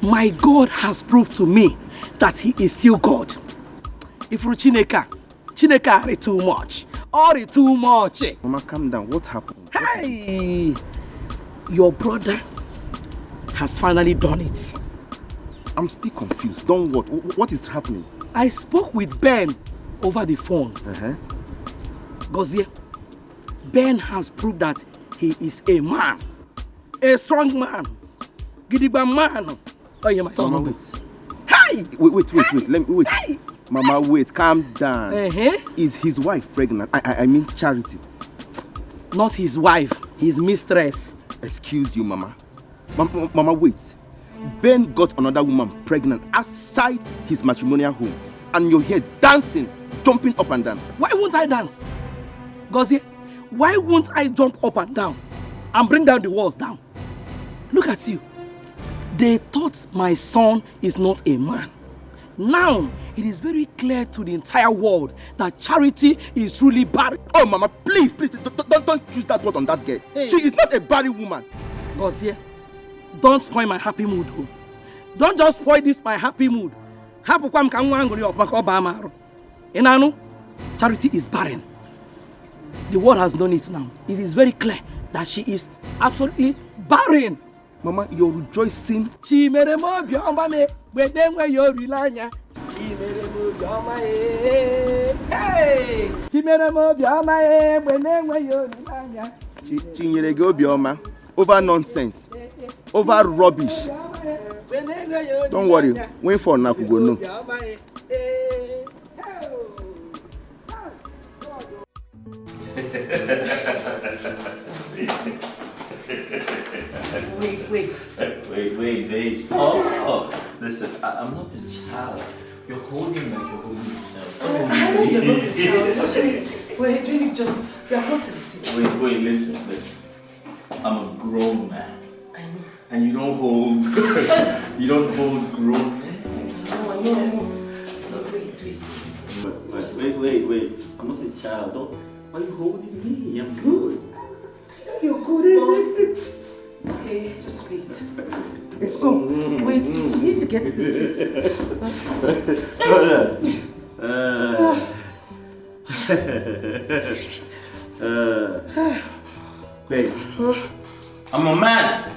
my God has proved to me that he is still God. If you Chineke are too much. Or too much. Mama, calm down. What happened? Hey! Your brother has finally done it. I'm still confused. Done what? What is happening? I spoke with Ben over the phone. Gozie, Ben has proved that he is a man. A strong man. Gidigba man. Oh, yeah, my son. Mama, wait. Hey! Wait. Let me wait. Hey! Mama, wait, calm down. Is his wife pregnant? I mean Charity. Not his wife, his mistress. Excuse you, Mama. Mama, wait. Ben got another woman pregnant outside his matrimonial home. And you're here dancing, jumping up and down. Why won't I dance? Gozie, why won't I jump up and down and bring down the walls down? Look at you. They thought my son is not a man. Now, it is very clear to the entire world that Charity is truly barren. Oh, Mama, please, don't use that word on that girl. Hey. She is not a barren woman. Gozie, don't spoil my happy mood. Don't just spoil this my happy mood. Charity is barren. The world has known it now. It is very clear that she is absolutely barren. Mama, you're rejoicing. Hey! Over nonsense. Over rubbish. Don't worry. Wait for Nakugo. No. Wait, babe. Stop. Listen, I'm not a child. You're holding like you're holding a child. I know you're not a child. Wait, baby, just we are close to the seat. Wait, listen. I'm a grown man. I know. And you don't hold grown men. No. Wait. I'm not a child. Why are you holding me? I'm good. You're good. Okay, just wait. Let's go. Wait, you need to get to the seat. Babe, I'm a man.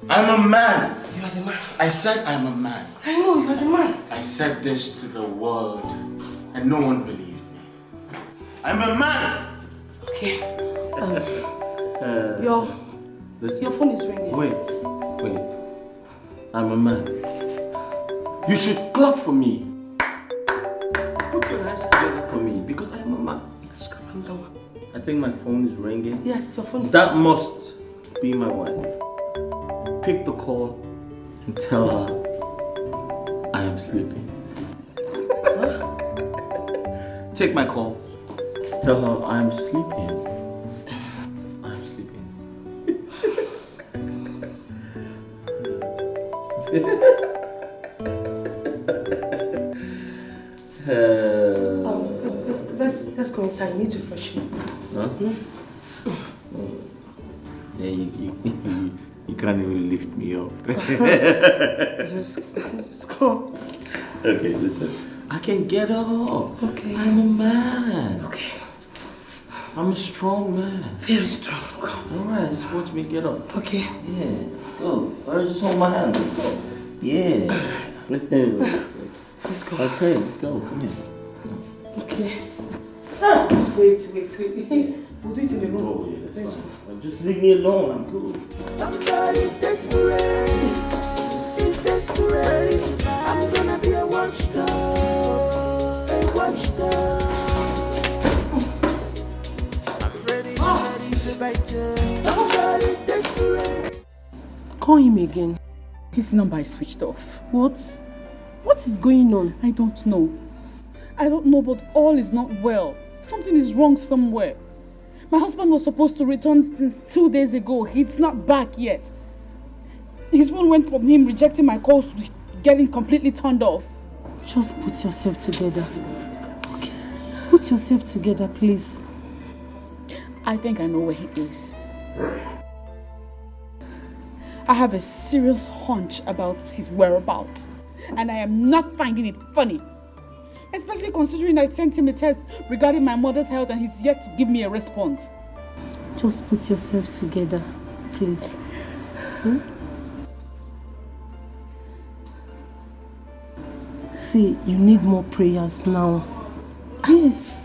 I'm a man. You are the man. I said I'm a man. I know, you are the man. I said this to the world and no one believed me. I'm a man. Okay. Your phone is ringing. Wait. I'm a man. You should clap for me. Put your hands together for me because I'm a man. I think my phone is ringing. Yes, your phone. That must be my wife. Pick the call and tell her I am sleeping. Take my call. Tell her I am sleeping. I'm sleeping. Let's go inside. I need to freshen up. Huh? Yeah, you can't even lift me up. just go. Okay, listen. I can get up. Okay. I'm a man. Okay. I'm a strong man. Very strong. Alright, just watch me get up. Okay. Yeah. Go. Or just hold my hand. Yeah. Let's go. Okay, let's go. Come here. Okay. Wait. We'll do it in the room. Oh, yeah, that's fine. Just leave me alone. I'm good. Somebody's desperate. He's desperate. I'm gonna be a watchdog. A watchdog. I'm ready to bite you. Somebody's desperate. Call him again. His number is switched off. What is going on? I don't know. But all is not well. Something is wrong somewhere. My husband was supposed to return since 2 days ago. He's not back yet. His phone went from him rejecting my calls to getting completely turned off. Just put yourself together. Okay. Put yourself together, please. I think I know where he is. I have a serious hunch about his whereabouts. And I am not finding it funny. Especially considering I sent him a test regarding my mother's health and he's yet to give me a response. Just put yourself together, please. See, you need more prayers now. Yes,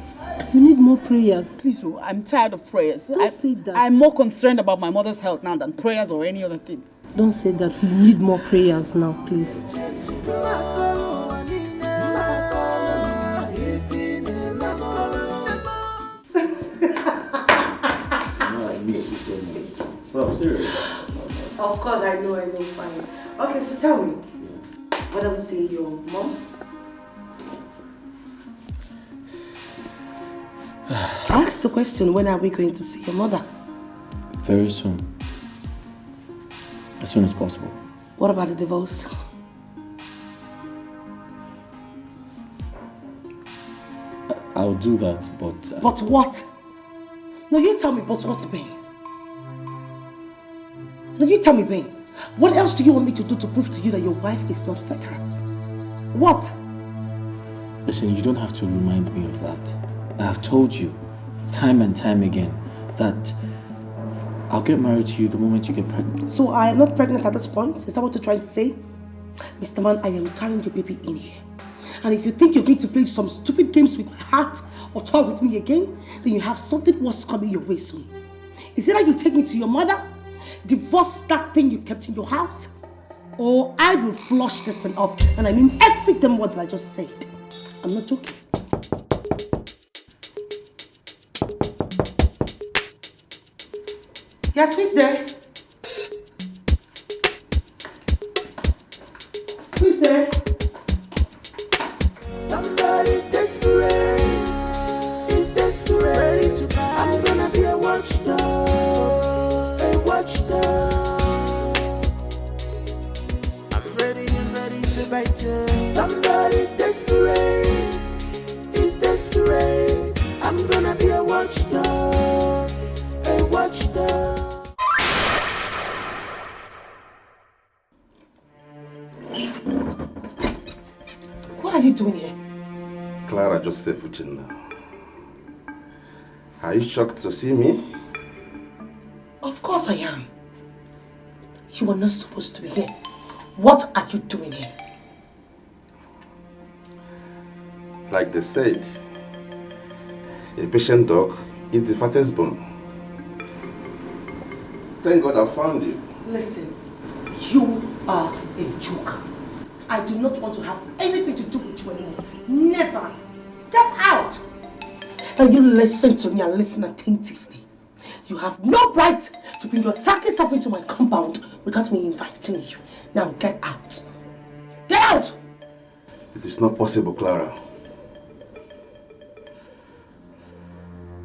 you need more prayers. Please, I'm tired of prayers. Don't say that. I'm more concerned about my mother's health now than prayers or any other thing. Don't say that. You need more prayers now, please. Of course, I know, fine. Okay, so tell me, when are we seeing your mom? Ask the question, when are we going to see your mother? Very soon. As soon as possible. What about the divorce? I'll do that, but... But what? No, you tell me, but what's Ben? No, you tell me, Ben. What else do you want me to do to prove to you that your wife is not fertile? What? Listen, you don't have to remind me of that. I have told you, time and time again, that I'll get married to you the moment you get pregnant. So I am not pregnant at this point? Is that what you're trying to say? Mr. Man, I am carrying your baby in here. And if you think you're going to play some stupid games with my heart or toy with me again, then you have something worse coming your way soon. Is it that you take me to your mother, divorce that thing you kept in your house, or I will flush this thing off, and I mean every damn word that I just said. I'm not joking. Yes, who's there? Who's there? Somebody's desperate. Is desperate. I'm gonna be a watchdog. A watchdog. I'm ready to bite you. Somebody's desperate. Is desperate. I'm gonna be a watchdog. A watchdog. What are you doing here? Clara just said Fuchin now. Are you shocked to see me? Of course I am. You are not supposed to be here. What are you doing here? Like they said, a patient dog is the fattest bone. Thank God I found you. Listen, you are a joker. I do not want to have anything to do with you anymore. Never. Get out. Now you listen to me and listen attentively. You have no right to bring your tacky self into my compound without me inviting you. Now get out. Get out! It is not possible, Clara.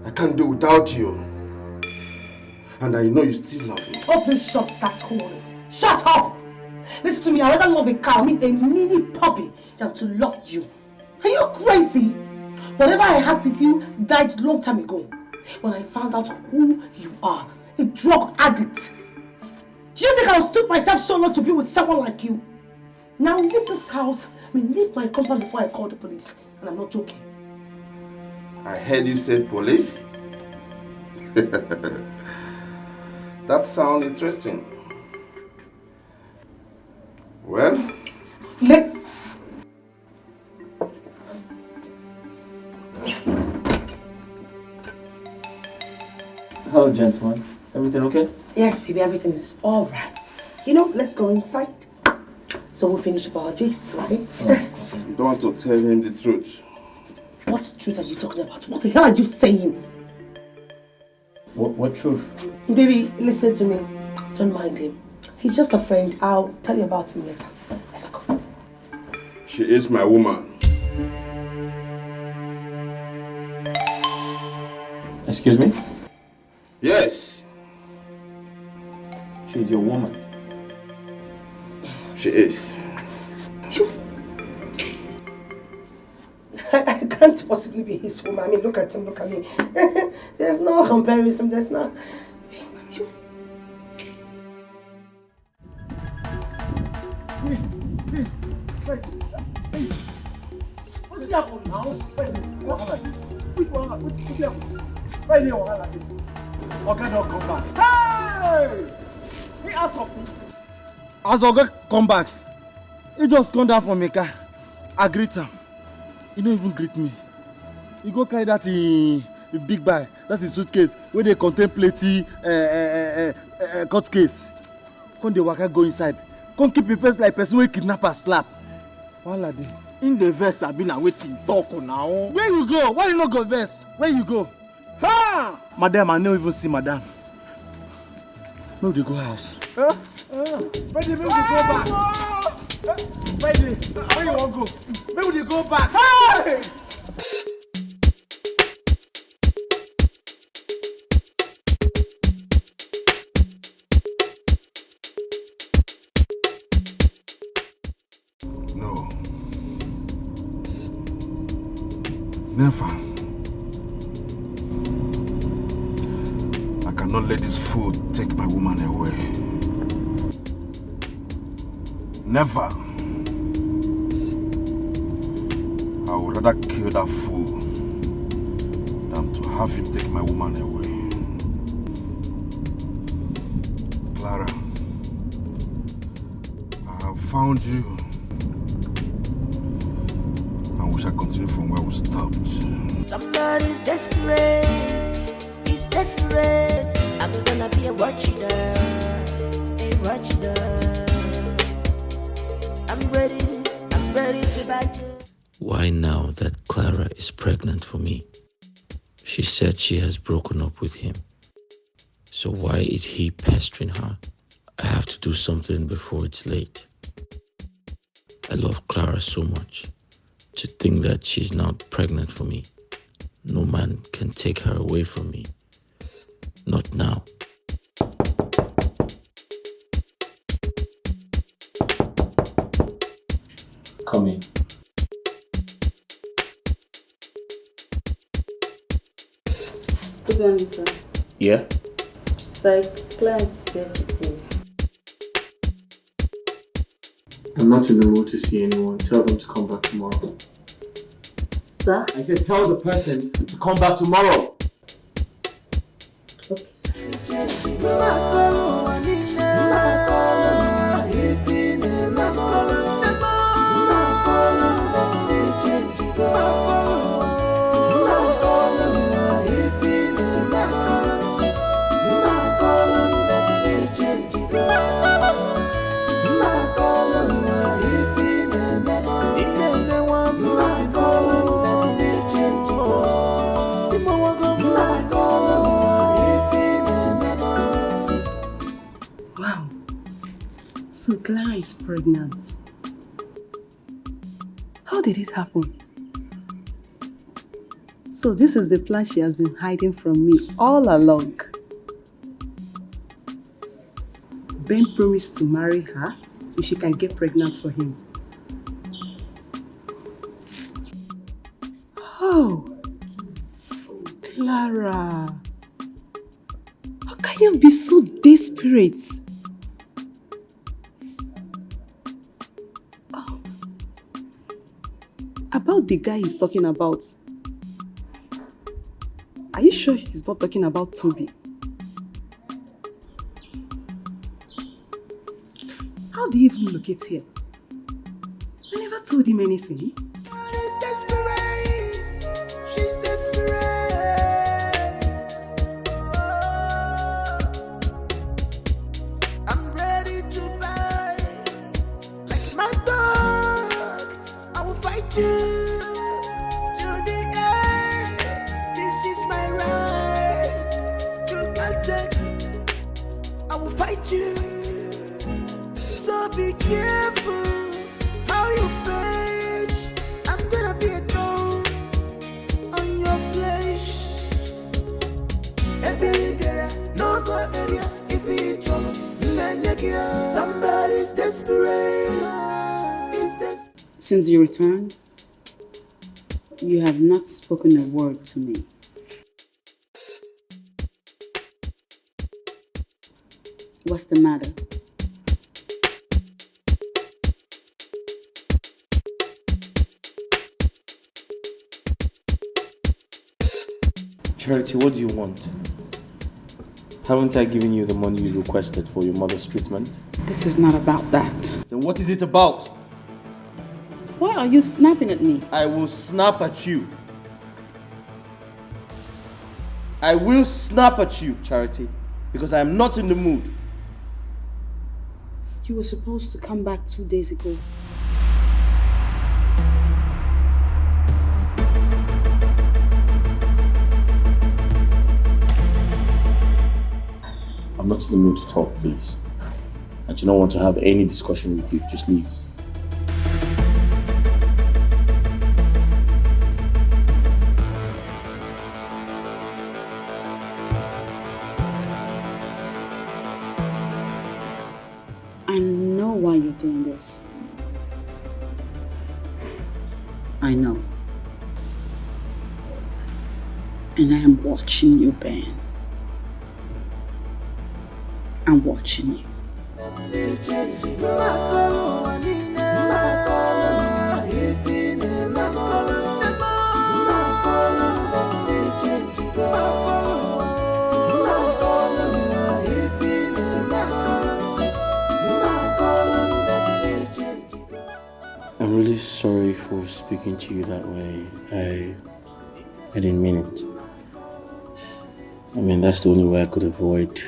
I can't do without you. And I know you still love me. Oh, please shut that hole. Shut up! Listen to me, I'd rather love a cow, meet a mini puppy, than to love you. Are you crazy? Whatever I had with you died long time ago. When I found out who you are, a drug addict. Do you think I'll stoop myself so low to be with someone like you? Now leave this house, leave my compound before I call the police. And I'm not joking. I heard you said police. That sounds interesting. Well, Hello, gentlemen. Everything okay? Yes, baby, everything is all right. You know, let's go inside. So we'll finish up our gist, right? You don't want to tell him the truth. What truth are you talking about? What the hell are you saying? What truth? Baby, listen to me. Don't mind him. He's just a friend. I'll tell you about him later. Let's go. She is my woman. Excuse me? Yes. She's your woman. She is. I can't possibly be his woman. I mean, look at him, look at me. There's no comparison, there's no... Please. What's happening now? Which one? Why do you want to Oga don't come back. Hey! He asked of me. As Oga come back, he just come down from Mecca. I greet him. He don't even greet me. He go carry that in big bag, that's his suitcase, where they contain plenty court case. Come the waka go inside. Come keep your face like person wey kidnapper slap. Wala dey. In the verse, I've been waiting talk now. Where you go? Why you not go verse? Where you go? Ha! Madam, I don't even see madam. Make we go house. Brady, make we go back. Brady, where you want to go? Make we go back. Hey! No. Never. I cannot let this food take my woman away. Never. I would rather kill that fool than to have him take my woman away. Clara, I have found you. And we shall continue from where we stopped. Somebody's desperate. He's desperate. I'm gonna be a watchdog. A watchdog. I'm ready to bite you. Why now that Clara is pregnant for me? She said she has broken up with him. So why is he pestering her? I have to do something before it's late. I love Clara so much. To think that she's now pregnant for me. No man can take her away from me. Not now. Come in. Good morning, sir. Yeah? Sir, client's here to see you. I'm not in the mood to see anyone. Tell them to come back tomorrow. Sir? I said tell the person to come back tomorrow. Okay, Wow. So Clara is pregnant. How did it happen? So this is the plan she has been hiding from me all along. Ben promised to marry her if she can get pregnant for him. Oh, Clara. How can you be so desperate? Oh. About the guy he's talking about. Are you sure he's not talking about Toby? How do you even locate here? I never told him anything. She's desperate. She's desperate. Oh, I'm ready to buy. Like my dog, I will fight you to the end. This is my right. You can't take. I will fight you. So be careful how you page. I'm gonna be a thorn on your flesh. No go area if it's trouble. Somebody's desperate. Since you returned, you have not spoken a word to me. What's the matter? Charity, what do you want? Haven't I given you the money you requested for your mother's treatment? This is not about that. Then what is it about? Why are you snapping at me? I will snap at you. I will snap at you, Charity, because I am not in the mood. You were supposed to come back 2 days ago. I'm not in the mood to talk, please. I do not want to have any discussion with you. Just leave. I know why you're doing this. I know. And I am watching you, Ben. I'm watching you. I'm really sorry for speaking to you that way. I didn't mean it. I mean, that's the only way I could avoid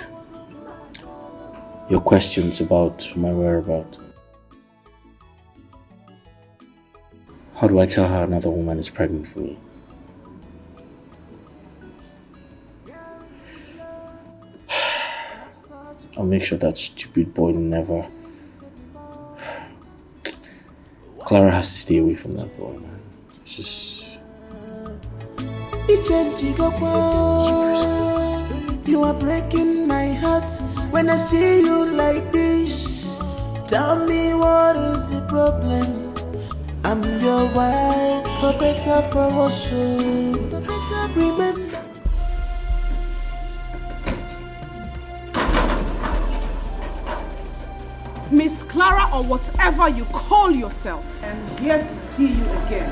your questions about my whereabouts. How do I tell her another woman is pregnant for me? I'll make sure that stupid boy never... Clara has to stay away from that boy, man. It's just... You are breaking my heart when I see you like this. Tell me what is the problem? I'm your wife, for better, for worse. Remember. Miss Clara, or whatever you call yourself, I'm here to see you again.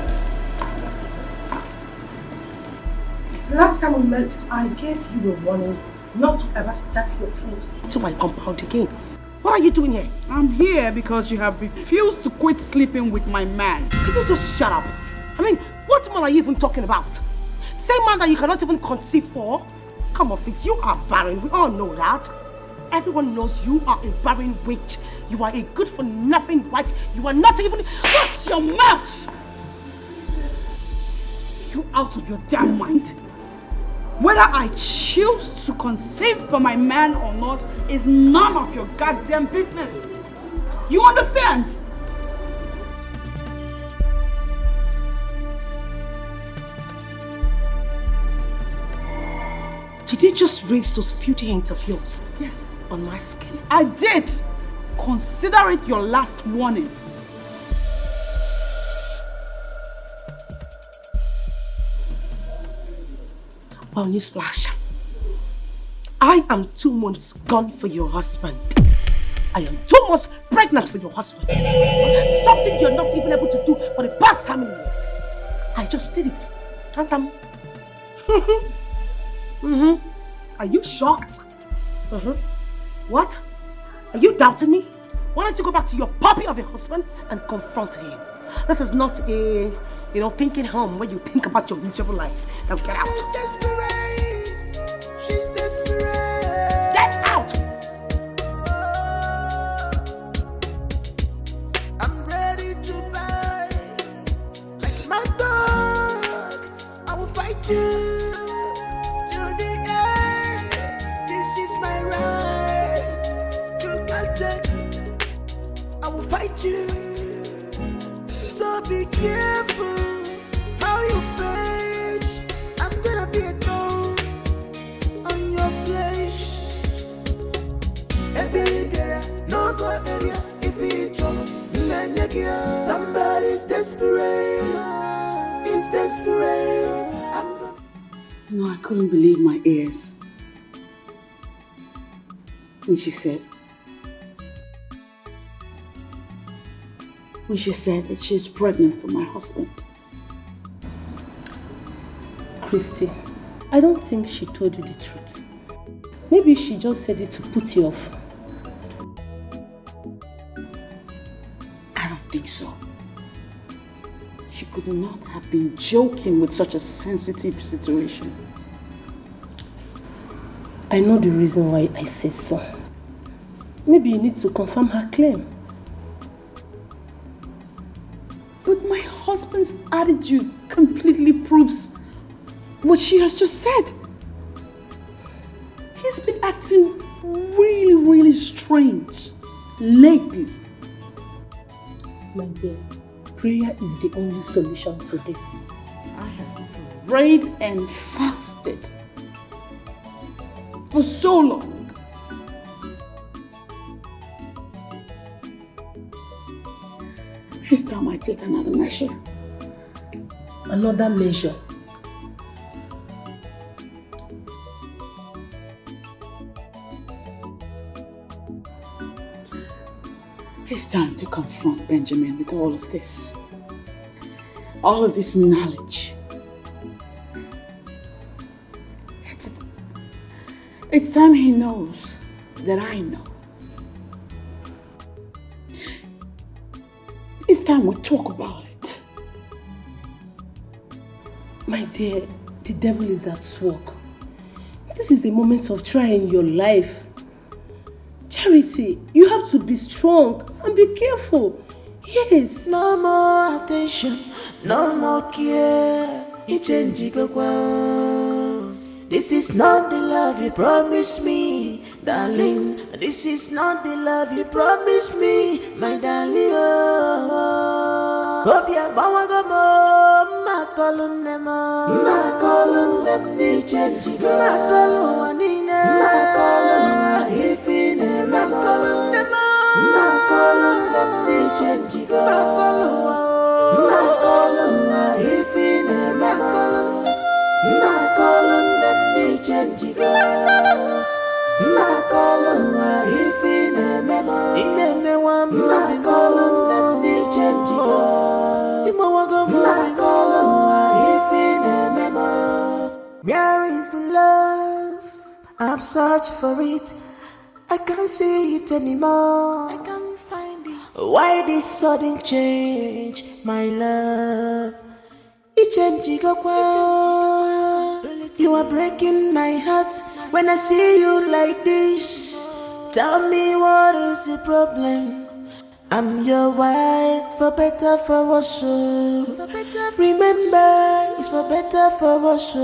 Last time we met, I gave you a warning not to ever step your foot into my compound again. What are you doing here? I'm here because you have refused to quit sleeping with my man. Can you just shut up? I mean, what man are you even talking about? Same man that you cannot even conceive for? Come on, Fitz, you are barren. We all know that. Everyone knows you are a barren witch. You are a good-for-nothing wife. You are not even... Shut your mouth! You out of your damn mind? Whether I choose to conceive for my man or not is none of your goddamn business. You understand? Did you just raise those filthy hands of yours? Yes. On my skin? I did. Consider it your last warning. Well, newsflash. I am 2 months gone for your husband. I am 2 months pregnant for your husband. Something you're not even able to do for the past how many years. I just did it. Tantam. Are you shocked? What? Are you doubting me? Why don't you go back to your puppy of a husband and confront him? This is not a, thinking home where you think about your miserable life. Now get out. She's desperate. She's desperate. Get out! I'm ready to buy. Like my dog, I will fight you. Fight you, so be careful how you page. I'm gonna be a thorn on your flesh. No go area if it's trouble. Somebody's desperate. He's desperate. No, I couldn't believe my ears. When she said that she's pregnant for my husband. Christy, I don't think she told you the truth. Maybe she just said it to put you off. I don't think so. She could not have been joking with such a sensitive situation. I know the reason why I say so. Maybe you need to confirm her claim. But my husband's attitude completely proves what she has just said. He's been acting really strange lately. My dear, prayer is the only solution to this. I have prayed and fasted for so long. It's time I take another measure. Another measure? It's time to confront Benjamin with all of this. All of this knowledge. It's time he knows that I know. It's time we talk about it. My dear, the devil is at work. This is a moment of trying your life. Charity, you have to be strong and be careful. Yes. No more attention, no more care. This is not the love you promised me, darling. This is not the love you promised me, my darling. Obia bawagamo, makalun them ni change. Makalun wanina, makalun ifine, makalun them ni change. Makalun ifine, makalun them ni change. Makalun ifine, makalun them ni change. Where is the love? I've searched for it. I can't see it anymore. I can't find it. Why this sudden change, my love? You are breaking my heart when I see you like this. Tell me what is the problem? I'm your wife, for better, for worse. Remember, it's for better, for worse.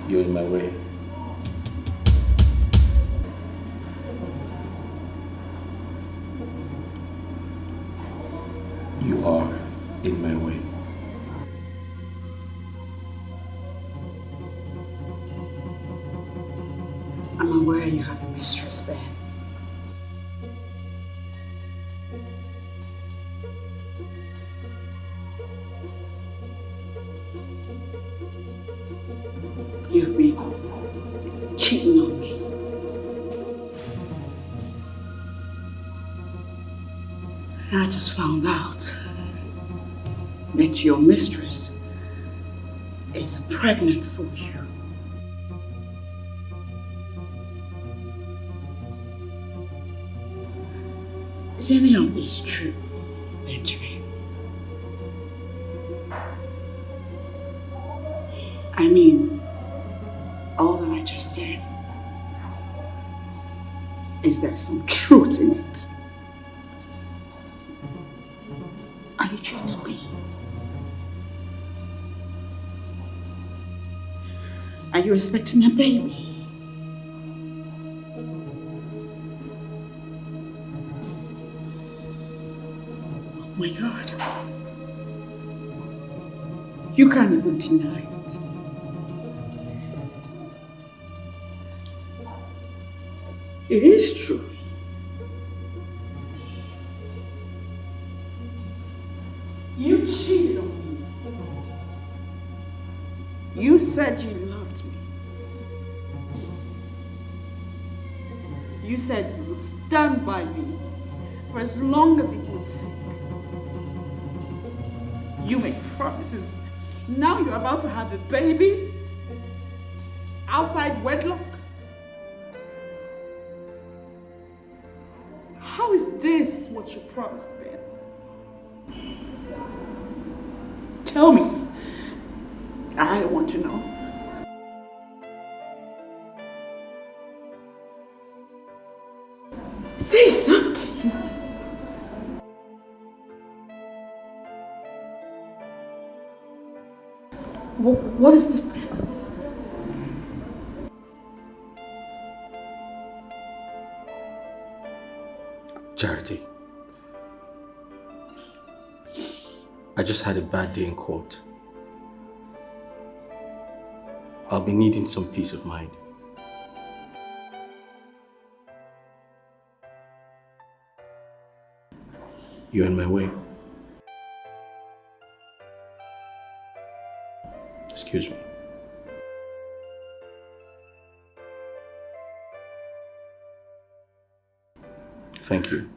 You're in my way. You are in my way. I'm aware you have a mistress, Ben. You've been cheating on me. And I just found out that your mistress is pregnant for you. Is any of this true, Benjamin? I mean, all that I just said, is there some truth in it? Are you genuinely? Are you expecting a baby? Oh my God. You can't even deny it. It is true. You cheated on me. You said you loved me. You said you would stand by me for as long as it would take. You made promises. Now you're about to have a baby outside wedlock. How is this what you promised, Ben? Tell me. I want to know. Say Say something. What is this, Ben? Charity. I just had a bad day in court. I'll be needing some peace of mind. You're in my way. Excuse me. Thank you.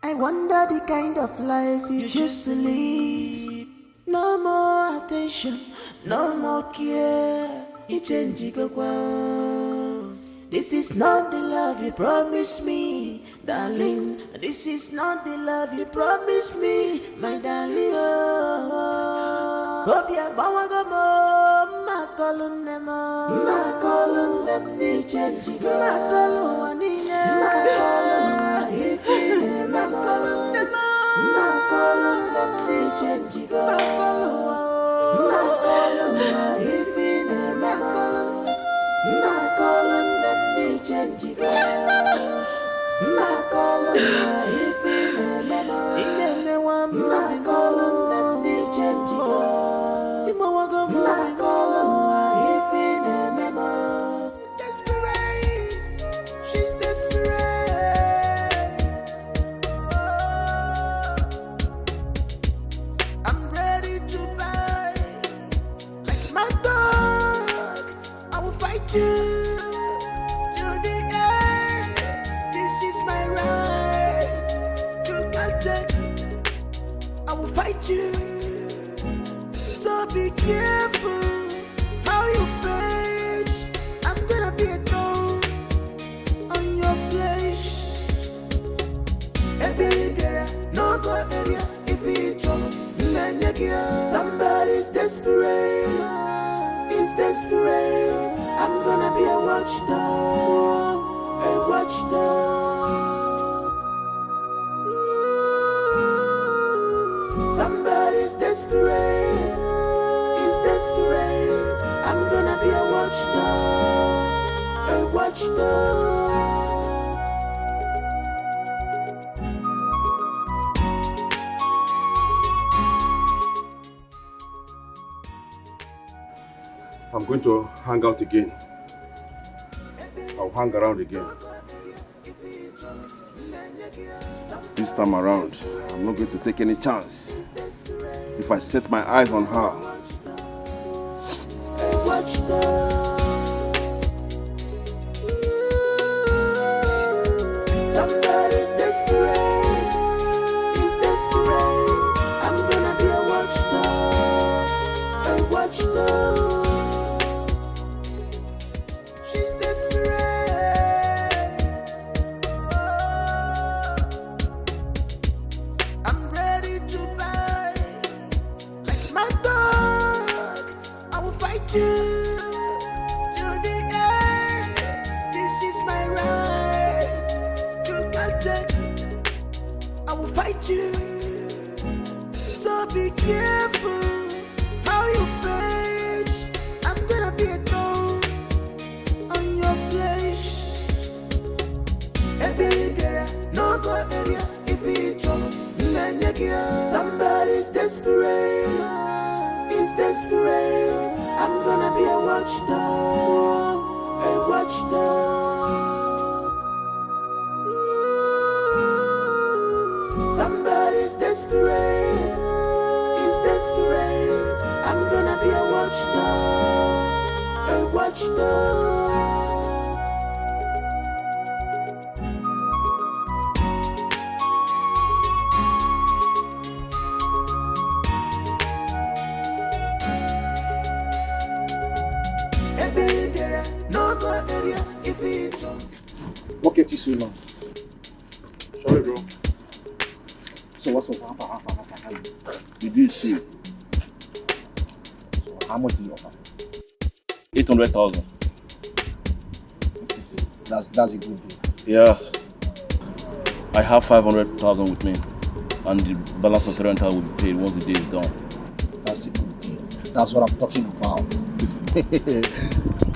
I wonder the kind of life you choose to live. No more attention, no more care. You change, you go well. This is not the love you promised me, darling. This is not the love you promised me, my darling. Hope you're calling them, they change. She's desperate. I'm ready to buy like my dog. I will fight you to the end. This is my right. You can't take it. I will fight you. So be careful how you page. I'm gonna be a thorn on your flesh. Hey baby, no go area if it's trouble. Somebody's desperate. He's desperate. I'm gonna be a watchdog. A watchdog. Somebody's desperate. He's desperate. I'm gonna be a watchdog. A watchdog. I'm going to hang out again. I'll hang around again. This time around, I'm not going to take any chance. If I set my eyes on her, Somebody's desperate. He's desperate. I'm gonna be a watchdog. A watchdog. She's desperate. I'm ready to buy like my dog. I will fight you to the end. This is my right. You can't take it. I will fight you. So be careful how you page. I'm gonna be a thorn on your flesh. Hey baby, no go area if it's trouble. Somebody's desperate. He's desperate. I'm gonna be a watchdog. A watchdog. Somebody's desperate. He's desperate. I'm gonna be a watchdog. A watchdog. Hey baby, no go area if it's What kept you so long? sorry bro. So what's up? Did you see? So how much do you offer? 800,000. That's a good deal. Yeah. I have 500,000 with me, and the balance of the rental will be paid once the day is done. That's a good deal. That's what I'm talking about.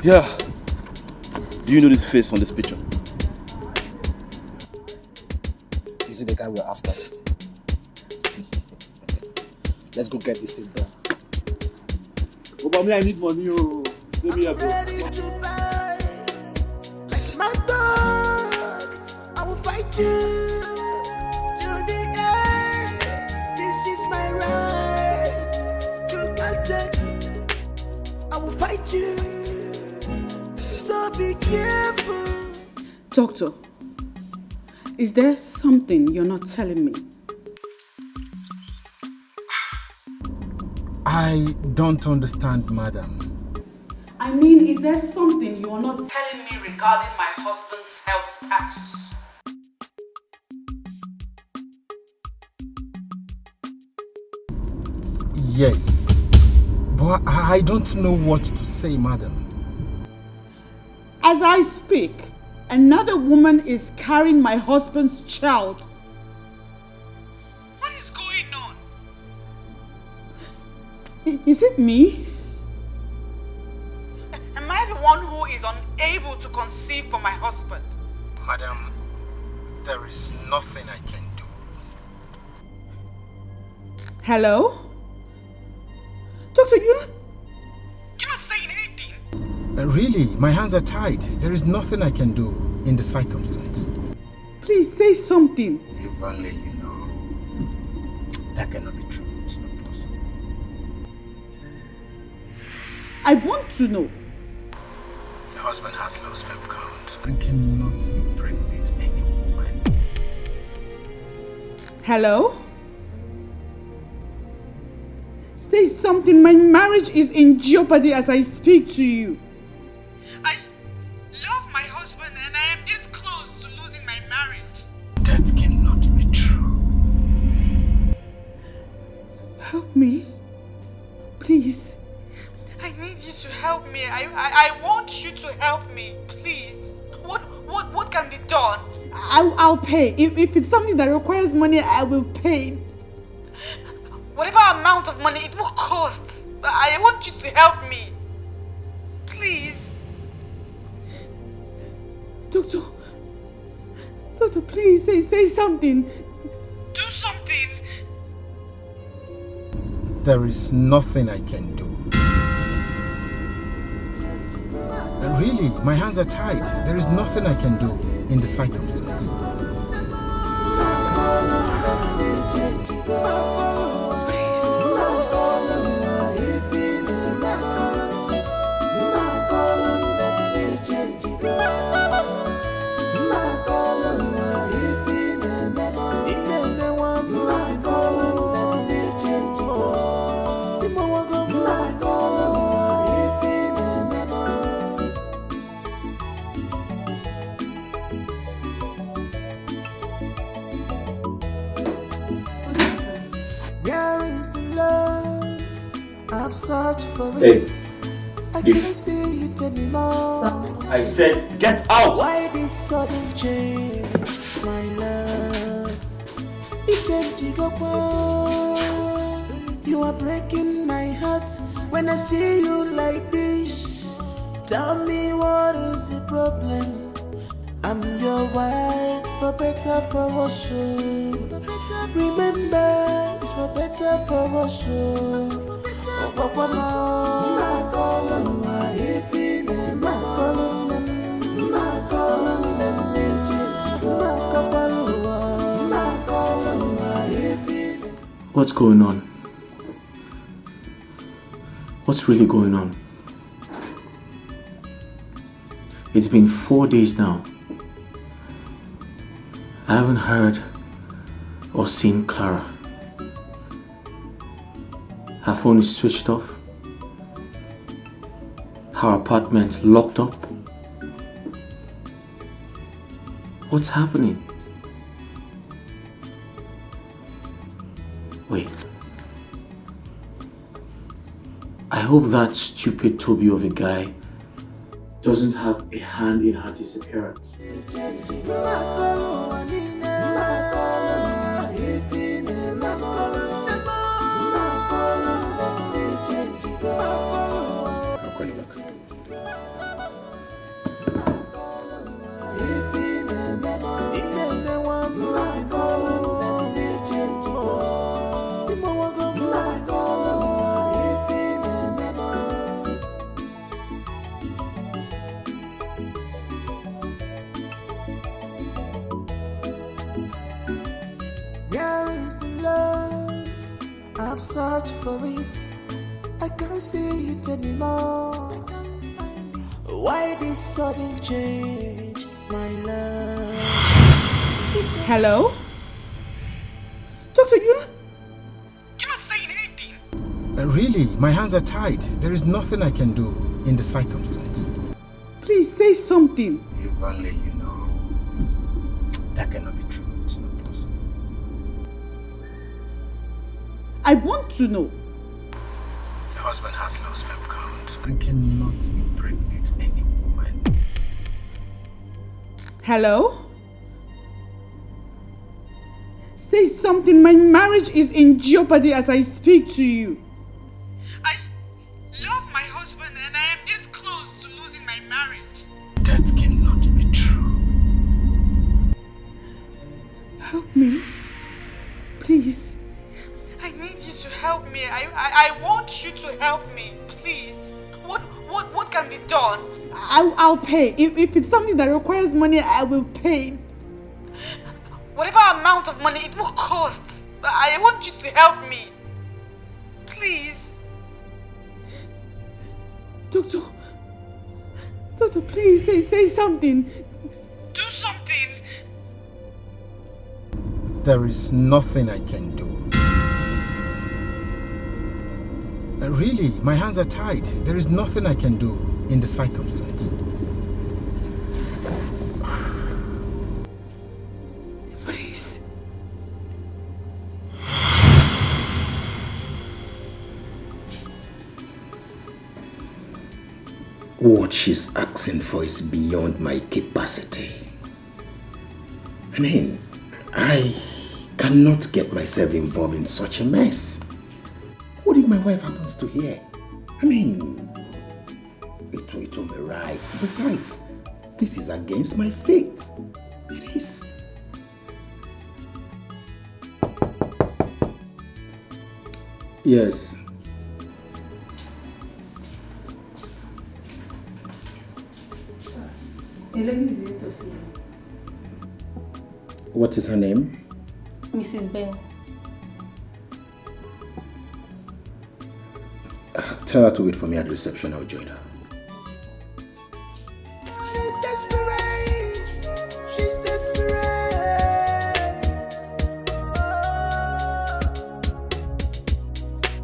Yeah. Do you know this face on this picture? Is it the guy we're after? Let's go get this thing done. Oh, but me, I need money. Oh, save me a bro. My dog, I will fight you to the end. This is my right. You can't take it. I will fight you. So be careful. Doctor, is there something you're not telling me? I don't understand, madam. I mean, is there something you are not telling me regarding my husband's health status? Yes, but I don't know what to say, madam. As I speak, another woman is carrying my husband's child. What is going on? Is it me? Am I the one who is unable to conceive for my husband? Madam, there is nothing I can do. Hello? Doctor, you're not saying anything. Really, my hands are tied. There is nothing I can do in the circumstance. Please say something. If only you know. That cannot be true. It's not possible. I want to know. Your husband has low sperm count and cannot impregnate any woman. Hello? Say something. My marriage is in jeopardy as I speak to you. I love my husband and I am this close to losing my marriage. That cannot be true. Help me. Please. I need you to help me. I want you to help me. Please. What can be done? I'll pay. If it's something that requires money, I will pay. Whatever amount of money it will cost. I want you to help me. Please. Doctor, please say something. Do something. There is nothing I can do. Really, my hands are tied. There is nothing I can do in the circumstance. Search for Hey, it. I can't see it anymore. I said, get out! Why this sudden change, my love? You are breaking my heart when I see you like this. Tell me what is the problem? I'm your wife, for better, for worse. Remember, it's for better, for worse. What's going on? What's really going on? It's been 4 days now. I haven't heard or seen Clara. Her phone is switched off. Her apartment locked up. What's happening? Wait. I hope that stupid Toby of a guy doesn't have a hand in her disappearance. Where is the love? I've searched for it. I can't see it anymore. Why this sudden change, my love? Hello? Doctor, you're not saying anything. Really, my hands are tied. There is nothing I can do in the circumstance. Please say something. If only you know. That cannot be true. It's not possible. I want to know. Your husband has low sperm count and cannot impregnate any woman. Hello? Say something. My marriage is in jeopardy as I speak to you. I love my husband and I am this close to losing my marriage. That cannot be true. Help me. Please. I need you to help me. I want you to help me. Please. What can be done? I'll pay. If it's something that requires money, I will pay. Whatever amount of money it will cost. I want you to help me. Please. Doctor, please say something. Do something. There is nothing I can do. Really, my hands are tied. There is nothing I can do in the circumstance. Please. What she's asking for is beyond my capacity. I mean, I cannot get myself involved in such a mess. What if my wife happens to hear? I mean, it will be right. Besides, this is against my faith. It is. Yes. A lady is here to see you. What is her name? Mrs. Ben. Tell her to wait for me at the reception. I'll join her. She's desperate. She's desperate.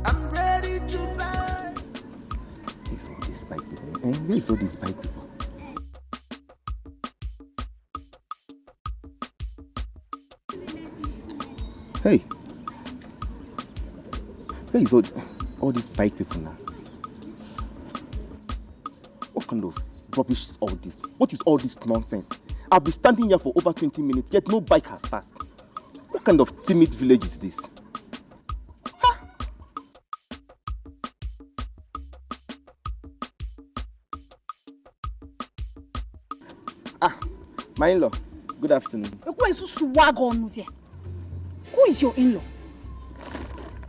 I'm ready to buy. These all these bike people. Where is all these bike people? Hey. Where is all these bike people now? What kind of rubbish is all this? What is all this nonsense? I've been standing here for over 20 minutes, yet no bike has passed. What kind of timid village is this? My in-law, good afternoon. Who is your in-law?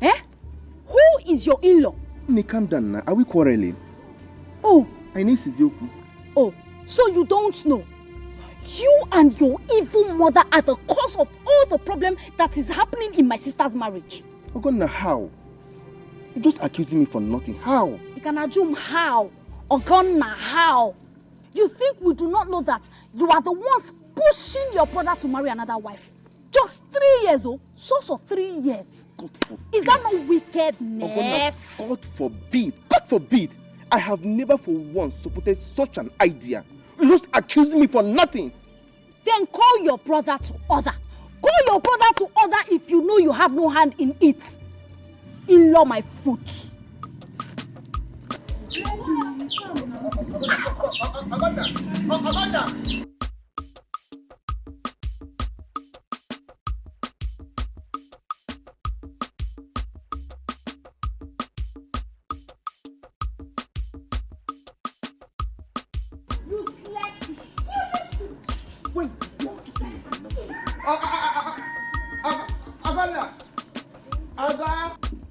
Eh? Who is your in-law? Calm down now. Are we quarreling? Oh. I need Sizioku. Oh, so you don't know? You and your evil mother are the cause of all the problem that is happening in my sister's marriage. Ogonna, how? You're just accusing me for nothing. How? You can assume how. Ogonna, how? You think we do not know that you are the ones pushing your brother to marry another wife? Just 3 years, oh? So 3 years. God forbid. Is that no wickedness? Ogonna, God forbid. God forbid. I have never for once supported such an idea. You're just accusing me for nothing. Then call your brother to order. Call your brother to order if you know you have no hand in it. In-law my foot.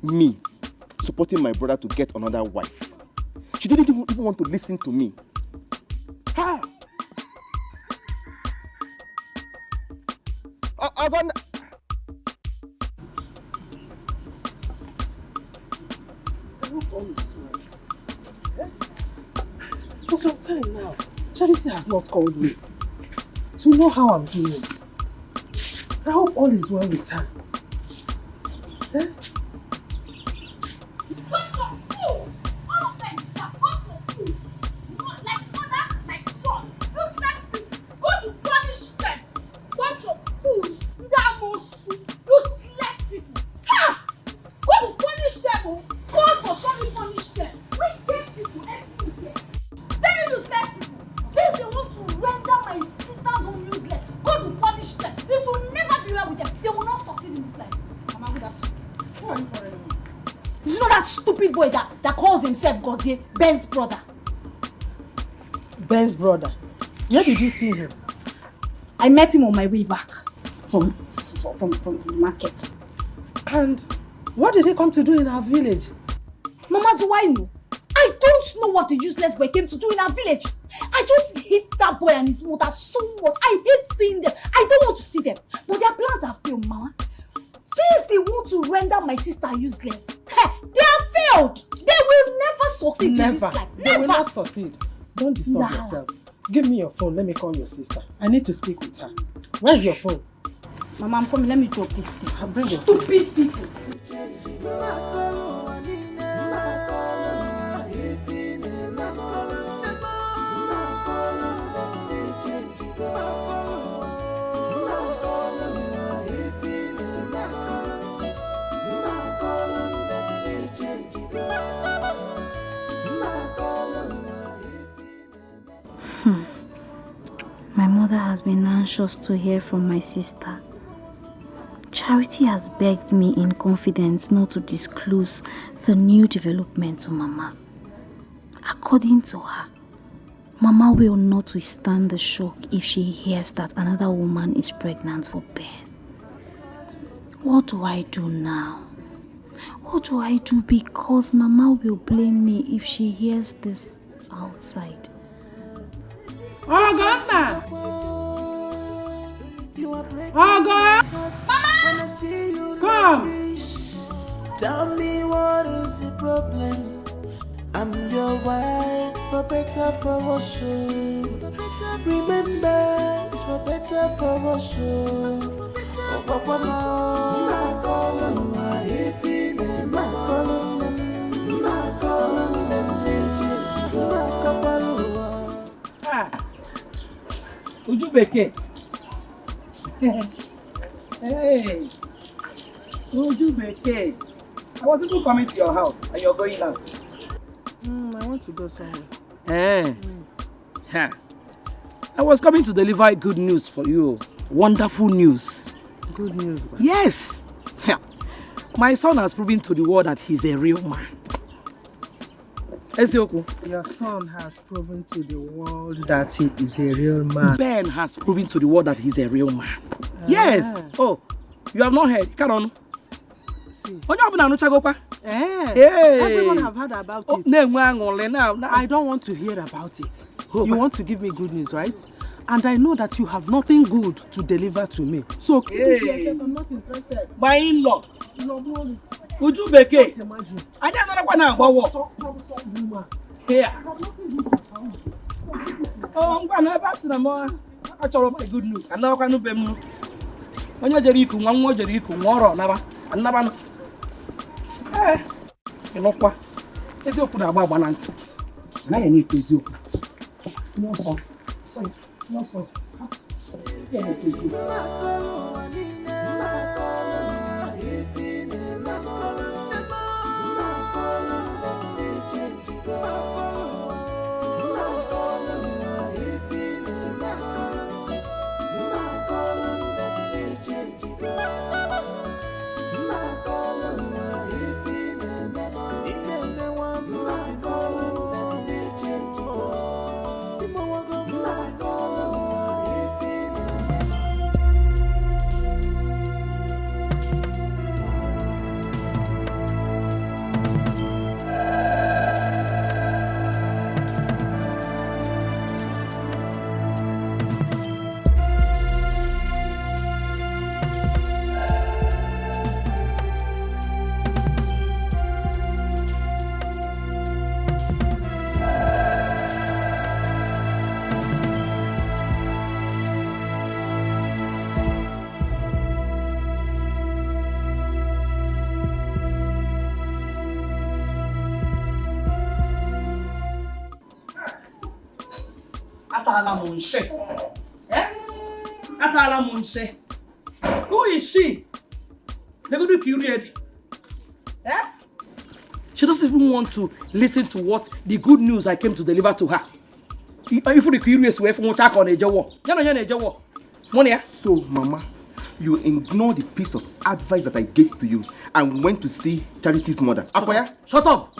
Me supporting my brother to get another wife. She didn't even want to listen to me. Ha! Aganda! For some time now, Charity has not called me to know how I'm doing. I hope all is well with her. Eh? Ben's brother. Ben's brother? Where did you see him? I met him on my way back from the market. And what did he come to do in our village? Mama, do I know? I don't know what the useless boy came to do in our village. I just hate that boy and his mother so much. I hate seeing them. I don't want to see them. But their plans are failed, Mama. Since they want to render my sister useless, they are failed. They will never succeed in this life. They will not succeed. Don't disturb yourself. Give me your phone. Let me call your sister. I need to speak with her. Where's your phone? Mama, I'm coming. Let me drop this thing. I'll bring your Stupid people. My mother has been anxious to hear from my sister. Charity has begged me in confidence not to disclose the new development to Mama. According to her, Mama will not withstand the shock if she hears that another woman is pregnant for Ben. What do I do now? What do I do? Because Mama will blame me if she hears this outside. Oh, God! Oh, God! Mama! Come! Tell me what is the problem? I'm your wife, for better, for worse. Remember, it's for better, for worse. Oh, Papa, Ujubeke. Hey. Ujubeke. I was even coming to your house and you're going out. I want to go somewhere. I was coming to deliver good news for you. Wonderful news. Good news, man. Yes. My son has proven to the world that he's a real man. Your son has proven to the world that he is a real man. Ben has proven to the world that he's a real man. Yes. Oh, you have not heard. Come on. See. Everyone have heard about it. I don't want to hear about it. You want to give me good news, right? And I know that you have nothing good to deliver to me. So keep it to yourself. I'm not interested. My in-law. Would you make it? I don't know what now. Here. Oh, I'm going to pass the more. I told my good news. And now I know them. When you're Jericho, one more Jericho, more never. And never know. You know what? It's your put about one answer. And I need to you. No, sir. No, sir. Atala Monshe. Eh? Atala Monshe. Who is she? They're going to be period. Eh? She doesn't even want to listen to what the good news I came to deliver to her. If the curious way from check on a jaw. So, Mama, you ignore the piece of advice that I gave to you and went to see Charity's mother. Shut up!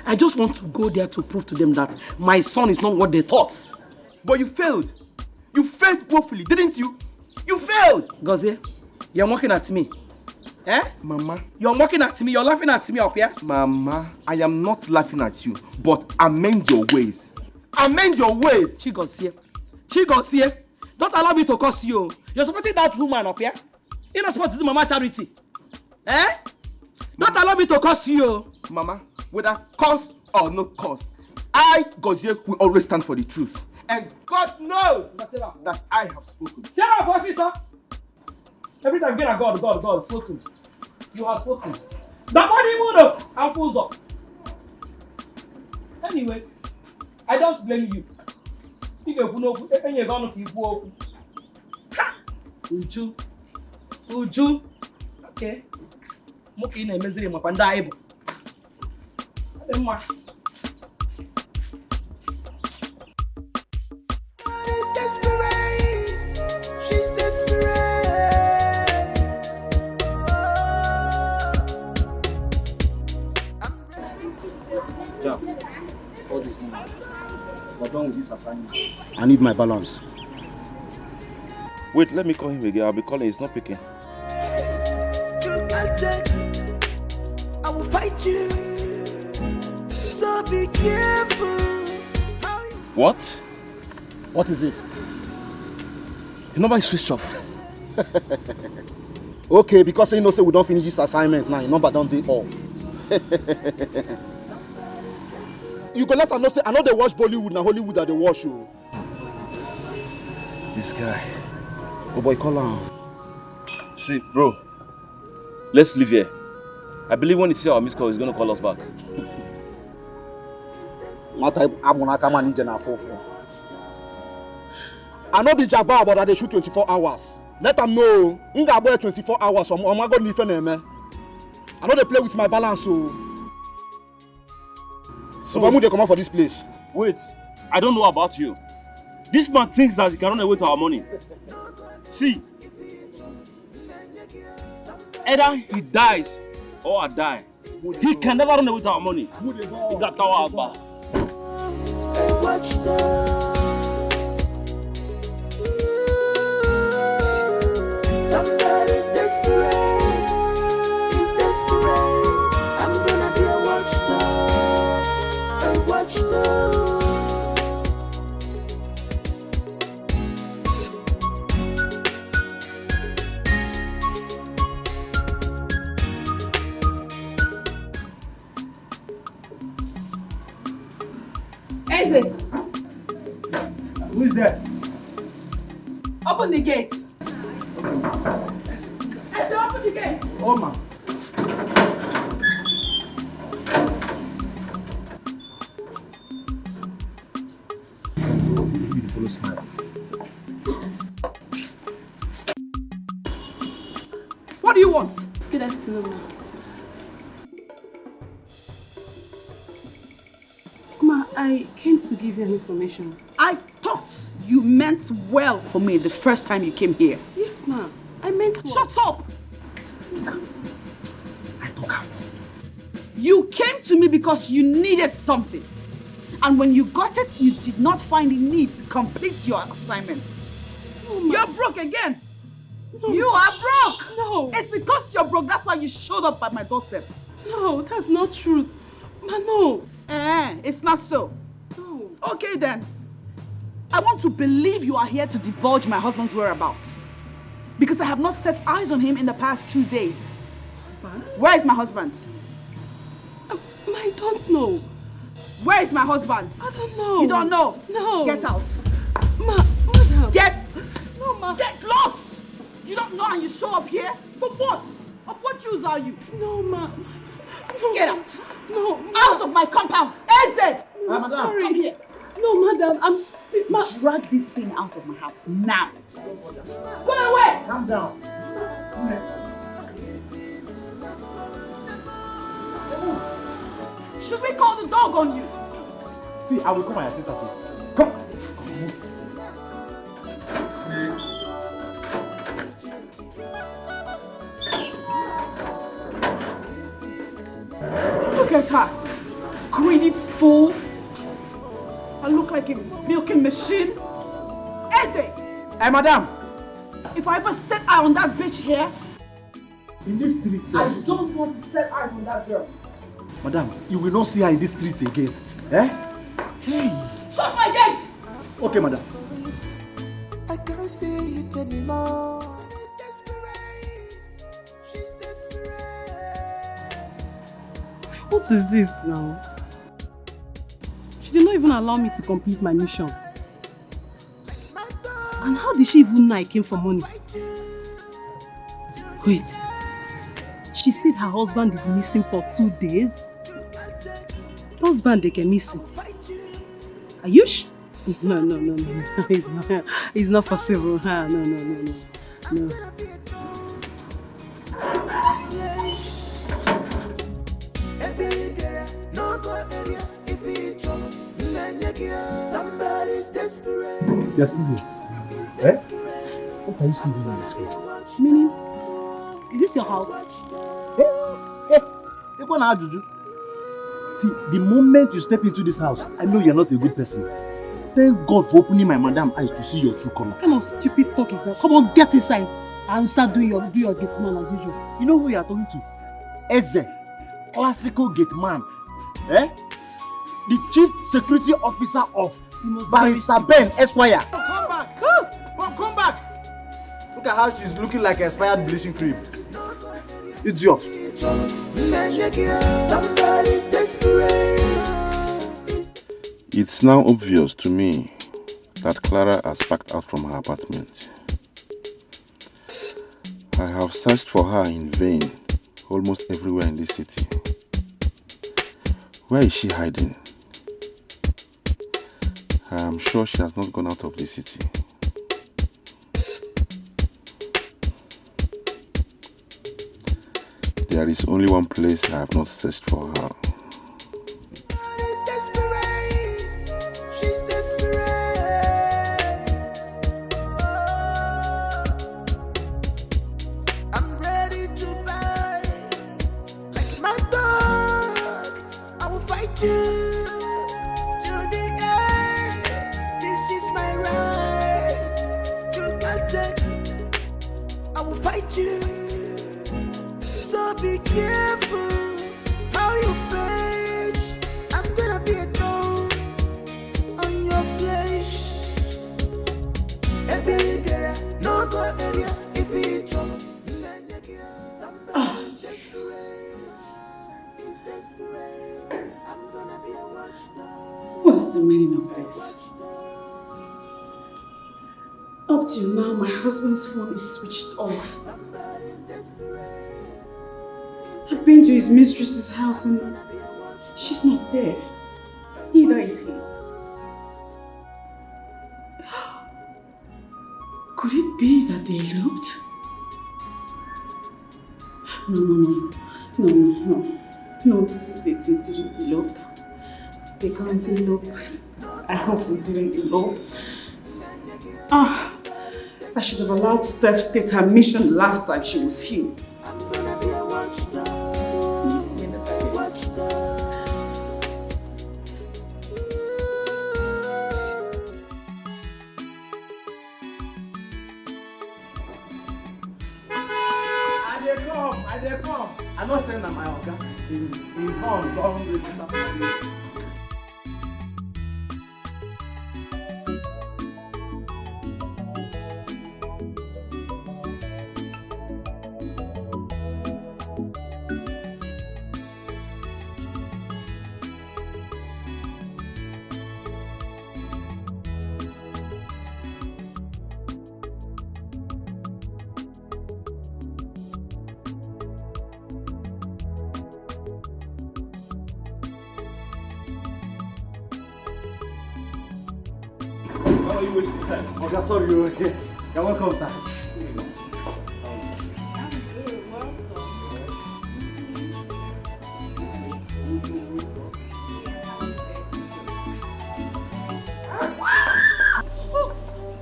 I just want to go there to prove to them that my son is not what they thought. But you failed. You failed woefully, didn't you? You failed! Gozie, you're mocking at me. Eh? Mama. You're mocking at me, you're laughing at me up here. Mama, I am not laughing at you, but amend your ways. Amend your ways! Chigozie. Don't allow me to curse you. You're supporting that woman up here. You're not supposed to do Mama Charity. Eh? Don't allow me to curse you. Mama, whether curse or no curse, I, Gozie, will always stand for the truth. And God knows that I have spoken. Sarah, boss, sir. Every time get a God, spoken. You have spoken. The money would have and fools up. Anyways, I don't blame you. You're going to keep walking. Uju. Okay. Moki na emeziri makwa ndị anyị bụ. Adị mma. She's desperate. She's desperate. Jack, all this money. We're done with this assignment. I need my balance. Wait, let me call him again. I'll be calling. He's not picking. I will fight you. So be careful. What? What is it? Your number is switched off. Okay, because you know say we don't finish this assignment now. Your number don't be off. You go let her know say I know they watch Bollywood now Hollywood that they watch you. This guy. Oh boy, call her. See, bro. Let's leave here. I believe when he sees our missed call, he's gonna call us back. I know the Jabba about that they shoot 24 hours. Let them know. I'm going 24 hours. So I'm going to need them. I know they play with my balance. So why would they come out for this place? Wait, I don't know about you. This man thinks that he can run away to our money. See, either he dies or I die. He can never run away to our money. He got our back. Somebody's desperate. He's desperate. I'm gonna be a watchdog. A watchdog. Eze! Who is there? Open the gate. Eze, open the gate. Oh, ma. Beautiful smile. What do you want? Good afternoon, Ma, I came to give you an information. I thought you meant well for me the first time you came here. Yes, ma. I meant well. Shut up! You came to me because you needed something. And when you got it, you did not find the need to complete your assignment. No, ma. You're broke again. No. You are broke. No. It's because you're broke. That's why you showed up at my doorstep. No, that's not true. Ma, no. It's not so. No. Okay then. I want to believe you are here to divulge my husband's whereabouts. Because I have not set eyes on him in the past 2 days. Husband? Where is my husband? I don't know. Where is my husband? I don't know. You don't know? No. Get out. Madam. No, ma. Get lost. You don't know and you show up here? For what? Of what use are you? No, ma. No. Get out. No. Out of my compound. Eze. I'm sorry. Come here. No, madam, I'm sorry. Drag this thing out of my house now. Go away! Calm down. Should we call the dog on you? See, I will call my assistant. Come. Look at her. Greedy fool. I look like a milking machine. Eze! Hey, madam. If I ever set eye on that bitch here, in this street, I don't want to set eyes on that girl. Madam, you will not see her in this street again. Eh? Hey. Shut my gate! Okay, madam. I can't see it anymore. What is this now? She did not even allow me to complete my mission. And how did she even know I came for money? Wait. She said her husband is missing for 2 days? Husband, they can missing. Are you sure? No. It's not possible. No. Somebody's desperate. You're still here. Eh? What are you still doing in this school? Meaning, is this your house? See, the moment you step into this house, I know you're not a good person. Thank God for opening my madam eyes to see your true color. What kind of stupid talk is that? Come on, get inside and start doing your gate man as usual. You know who you are talking to? Eze, classical gate man. Eh? The chief security officer of Barrister Ben Esquire. Come back! Come back! Look at how she's looking like expired bleaching cream. Idiot. Somebody's desperate. It's now obvious to me that Clara has packed out from her apartment. I have searched for her in vain almost everywhere in this city. Where is she hiding? I am sure she has not gone out of the city. There is only one place I have not searched for her. She's desperate. I'm ready to buy. Like my dog, I will fight you to the end. This is my right. You can't take it. I will fight you. So be careful how you page. I'm gonna be a thorn on your flesh. Every girl, no go area if it's trouble. Somebody's desperate. I'm gonna be a watchdog. What's the meaning of this? Up till now, my husband's phone is switched off. I've been to his mistress's house and she's not there. Neither is he. Could it be that they eloped? No, they didn't elope. They can't elope. I hope they didn't elope. I should have allowed Steph state her mission last time she was here. I dey come. I not saying that my oga. He gone register. are you wasting time? Oh, that's sorry. Okay. You're welcome, sir.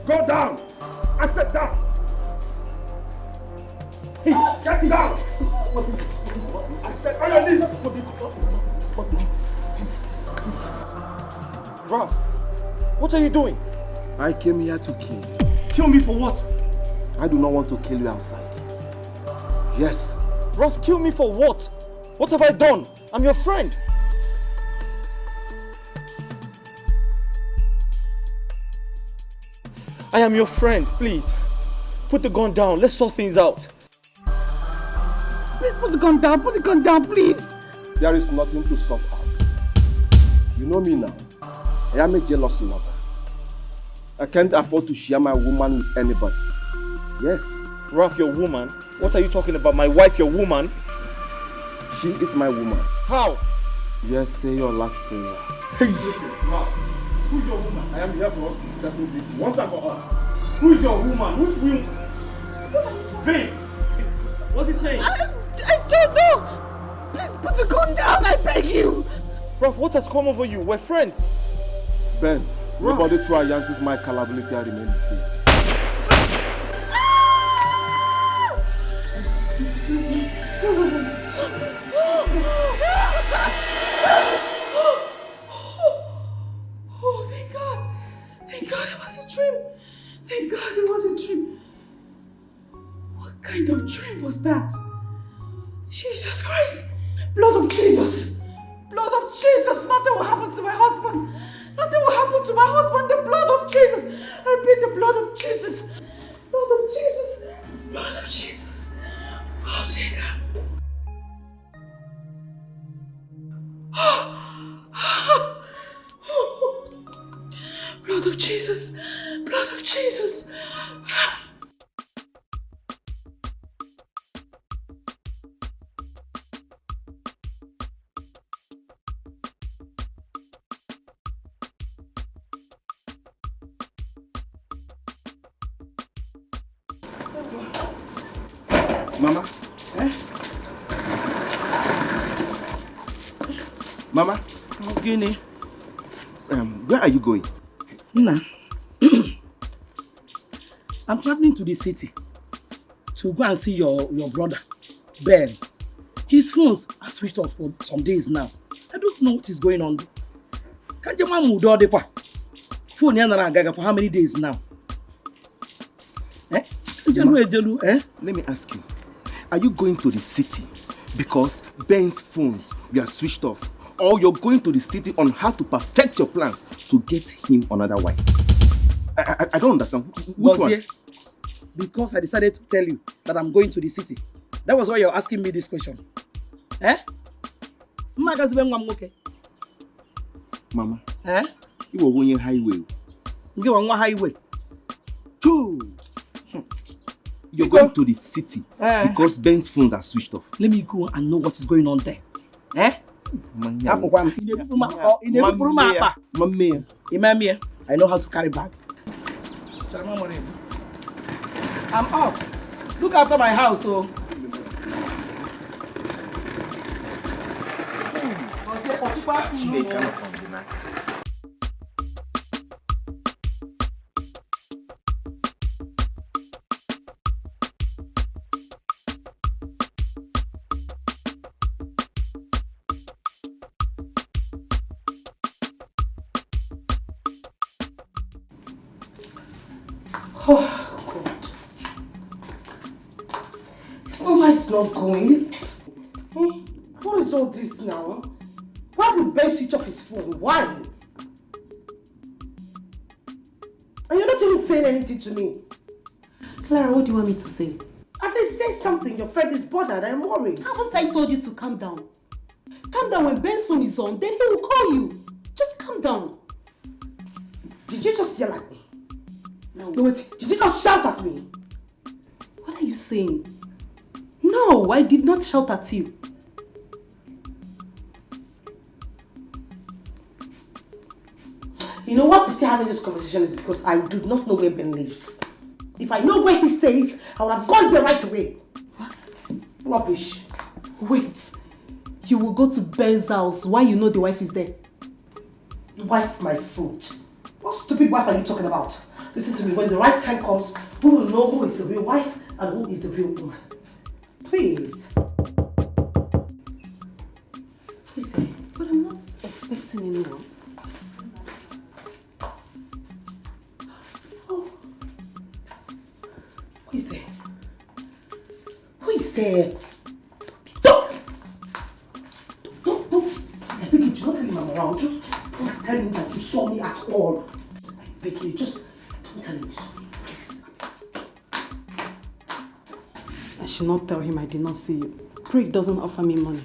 Go down! I said down! Hey, get down! I said on your knees! Ralph, what are you doing? I came here to kill. Kill me for what? I do not want to kill you outside. Yes. Ralph, kill me for what? What have I done? I'm your friend. I am your friend, please. Put the gun down. Let's sort things out. Please put the gun down. Put the gun down, please. There is nothing to sort out. You know me now. I am a jealous lover. I can't afford to share my woman with anybody. Yes. Ralph, your woman? What are you talking about? My wife, your woman? She is my woman. How? Yes, say your last prayer. Ralph, who's your woman? I am here for us to settle this once and for all. Who is your woman? Which woman? Babe! What's he saying? I don't know! Please put the gun down, I beg you! Ralph, what has come over you? We're friends. Ben, nobody try Yancy's my culpability I remain the same. Oh, thank God. Thank God it was a dream. Thank God it was a dream. What kind of dream was that? Jesus Christ. Blood of Jesus. Blood of Jesus. Nothing will happen to my husband. Nothing will happen to my husband. The blood of Jesus. I plead the blood of Jesus. Blood of Jesus. Blood of Jesus. Oh, dear God. Blood of Jesus. Blood of Jesus. Mama? Mama? Guinea. Where are you going? Nah. I'm traveling to the city to go and see your brother, Ben. His phones are switched off for some days now. I don't know what is going on. Can't you move the phone for how many days now? Let me ask you. Are you going to the city because Ben's phones were switched off? Or you're going to the city on how to perfect your plans to get him another wife? I don't understand. Which one? Because I decided to tell you that I'm going to the city. That was why you're asking me this question. Mama, you were going highway. You were on highway. You're going to the city because Ben's phones are switched off. Let me go and know what is going on there. I know how to carry bag. I'm off. Look after my house, so. Oh, God. So why it's not going? What is all this now? Why would Ben switch off his phone? Why? And you're not even saying anything to me. Clara, what do you want me to say? At least say something. Your friend is bothered. I'm worried. Haven't I told you to calm down? Calm down. When Ben's phone is on, then he will call you. Just calm down. Did you just yell at me? No, wait. Did you just shout at me? What are you saying? No, I did not shout at you. You know what? We're still having this conversation is because I do not know where Ben lives. If I know where he stays, I would have gone there right away. What? Rubbish. Wait. You will go to Ben's house while you know the wife is there? Wife my foot. What stupid wife are you talking about? Listen to me, when the right time comes, we will know who is the real wife and who is the real woman. Please. Who is there? But I'm not expecting anyone. Oh. Who is there? Who is there? Don't! Please, I beg you, do not tell him I'm around. Don't tell him that you saw me at all. I beg you, just don't tell him you saw me, please. I should not tell him I did not see you. Craig doesn't offer me money.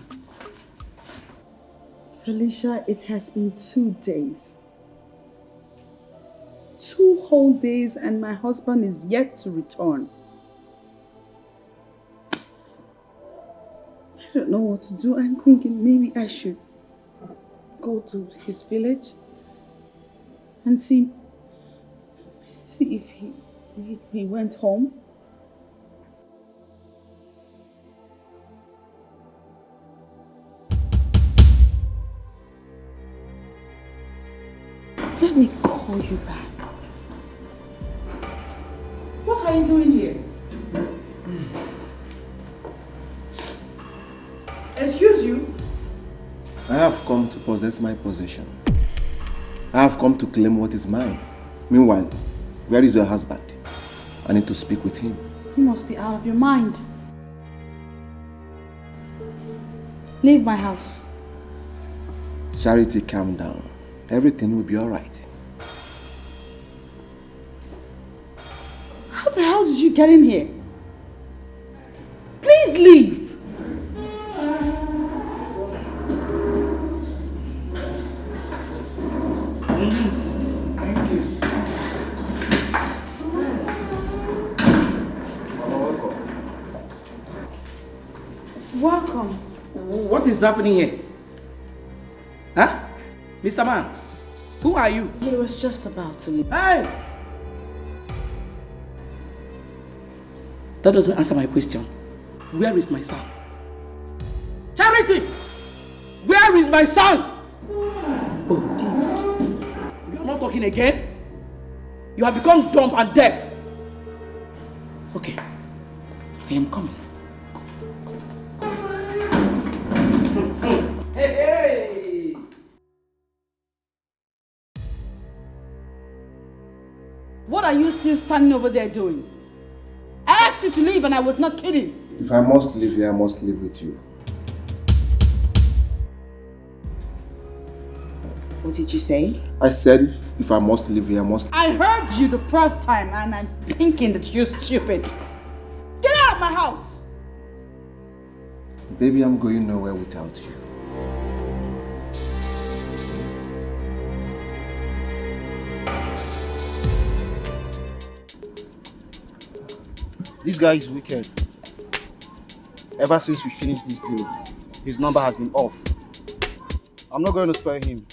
Felicia, it has been 2 days. 2 whole days and my husband is yet to return. I don't know what to do. I'm thinking maybe I should go to his village and see if he went home. Let me call you back. What are you doing here? Excuse you? I have come to possess my possession. I have come to claim what is mine. Meanwhile, where is your husband? I need to speak with him. You must be out of your mind. Leave my house. Charity, calm down. Everything will be alright. How the hell did you get in here? Please leave. Thank you. Welcome. What is happening here? Huh? Mr. Man, who are you? He was just about to leave. Hey! That doesn't answer my question. Where is my son? Charity! Where is my son? Oh, dear. You are not talking again? You have become dumb and deaf. Okay, I am coming. Hey! What are you still standing over there doing? I asked you to leave and I was not kidding. If I must live here, I must live with you. What did you say? I said if I must live here, I must... I heard you the first time and I'm thinking that you're stupid. Get out of my house! Baby, I'm going nowhere without you. This guy is wicked. Ever since we finished this deal, his number has been off. I'm not going to spare him.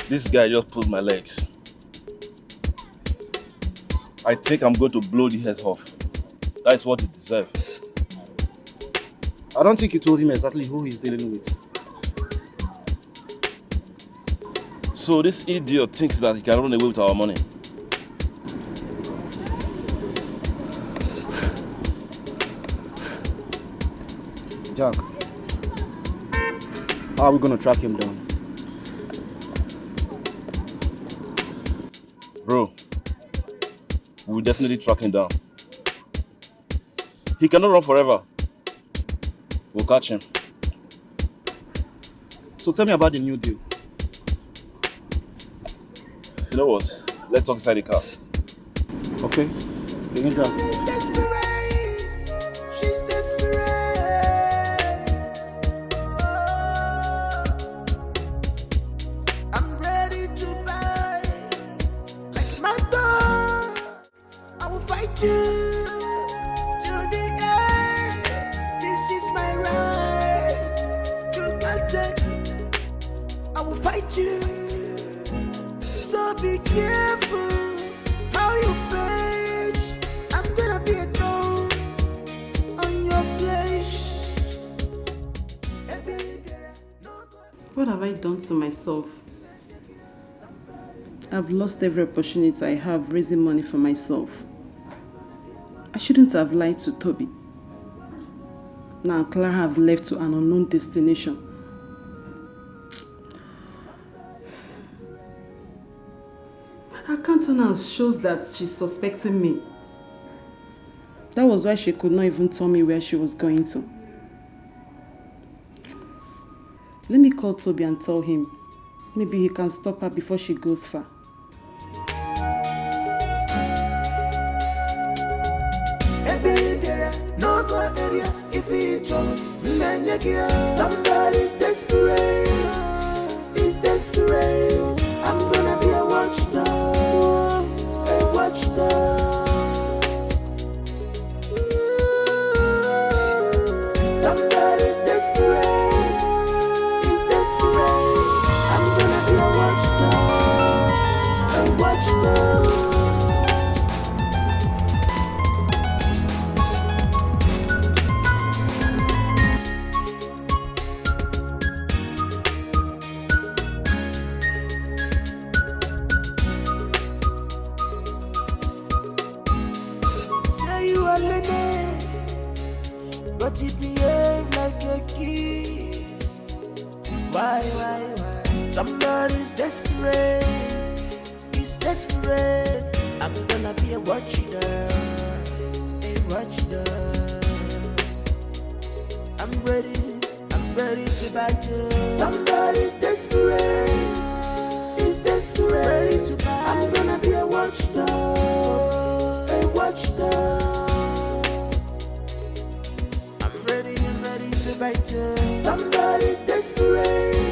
This guy just pulled my legs. I think I'm going to blow the heads off. That's what he deserves. I don't think you told him exactly who he's dealing with. So this idiot thinks that he can run away with our money. Jack, how are we going to track him down? Bro, we'll definitely track him down. He cannot run forever. We'll catch him. So tell me about the new deal. You know what? Let's talk inside the car. Okay, you can drive. She's desperate. I'm ready to buy like my dog. I will fight you to the end. This is my right. You can't take it. I will fight fight you. So be careful how you page. I'm gonna be a thorn on your flesh. What have I done to myself? I've lost every opportunity I have raising money for myself. I shouldn't have lied to Toby. Now Clara have left to an unknown destination. Her countenance shows that she's suspecting me. That was why she could not even tell me where she was going to. Let me call Toby and tell him. Maybe he can stop her before she goes far. Somebody's desperate. He's desperate. I'm gonna be a watchdog. A watchdog. Somebody's desperate. He's desperate. I'm gonna be a watchdog. A watchdog. But you behave like a kid. Why? Somebody's desperate. He's desperate. I'm gonna be a watchdog. A watchdog. I'm ready to bite you. Somebody's desperate. He's desperate. Ready to bite. I'm gonna be a watchdog. A watchdog. Somebody's desperate.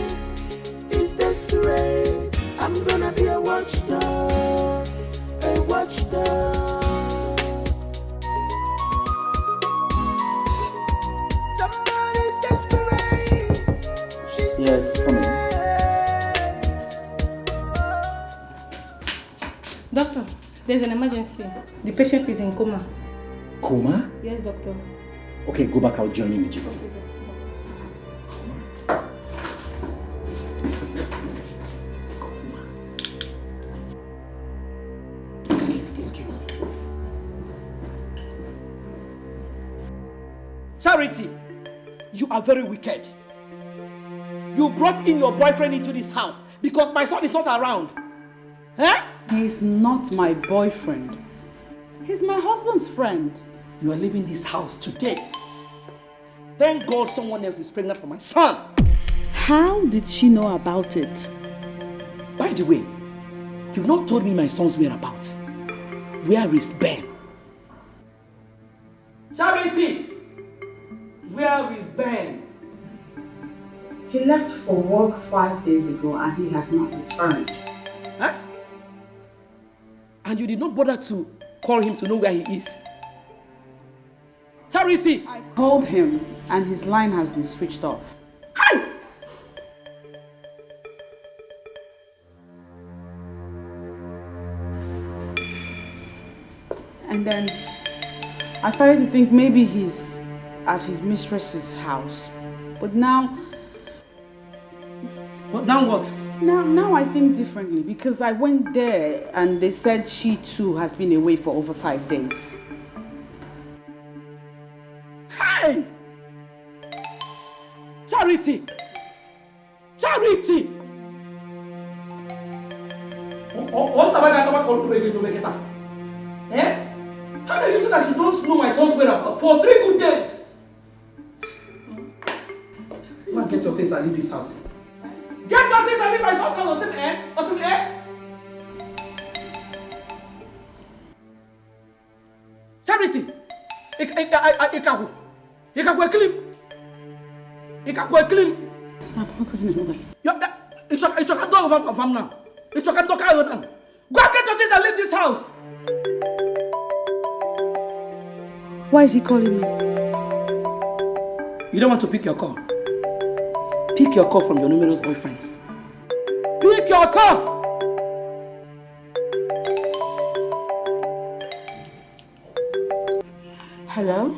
He's desperate. I'm gonna be a watchdog. A watchdog. Somebody's desperate. She's desperate. Doctor, there's an emergency. The patient is in coma. Coma? Yes, doctor. Okay, go back. I'll join you in the jiffy. Charity, you are very wicked. You brought in your boyfriend into this house because my son is not around. Eh? He's not my boyfriend. He's my husband's friend. You are leaving this house today. Thank God someone else is pregnant for my son. How did she know about it? By the way, you've not told me my son's whereabouts. Where is Ben? Charity! Where is Ben? He left for work 5 days ago and he has not returned. Huh? And you did not bother to call him to know where he is? Charity! I called him and his line has been switched off. Hi! And then I started to think maybe he's at his mistress's house. But now... But now what? Now I think differently because I went there and they said she too has been away for over 5 days. Hey! Charity! Charity! Eh? How can you say that you don't know my son's whereabouts for 3 good days? Go and get your things and leave this house. Get your things and leave my son's house, eh? Charity! Ikaku clean. I'm not going anywhere. It's your dog over from now. It's your dog now. Go and get your things and leave this house. Why is he calling me? You don't want to pick your call. Pick your call from your numerous boyfriends. Take your car! Hello?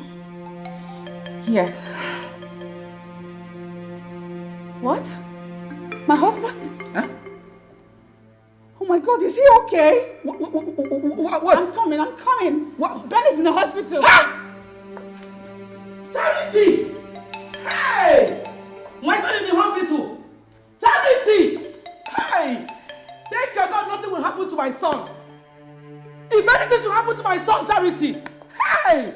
Yes. What? My husband? Huh? Oh my God, is he okay? What? I'm coming. What? Ben is in the hospital. Ah! Charity! Hey! My son in the hospital! Charity! Hey! Thank your God nothing will happen to my son. If anything should happen to my son, Charity! Hey!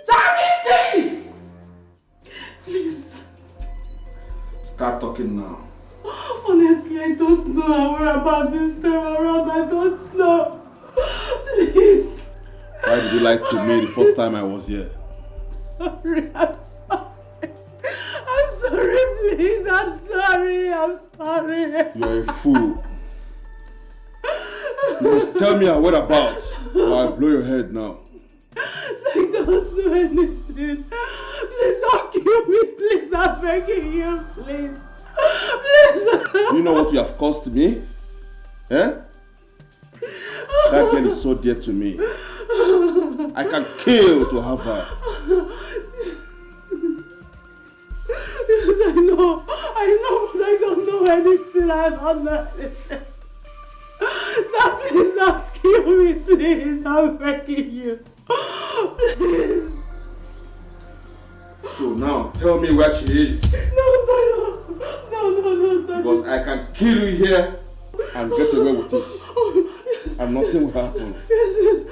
Charity! Please. Start talking now. Honestly, I don't know how we're about this time around. I don't know. Please. Why did you lie to me the first time I was here? Sorry, I'm sorry, please. I'm sorry. You're a fool. You must tell me our whereabouts or I'll blow your head now. I don't know anything. Please don't kill me, please. I'm begging you, please. Please. Do you know what you have cost me? Eh? That girl is so dear to me. I can kill to have her. Yes, I know, but I don't know anything. I don't know anything. Stop, please don't kill me, please. I'm begging you. Please. So now, tell me where she is. No, sir. Because I can kill you here and get away with it. And nothing will happen. Yes.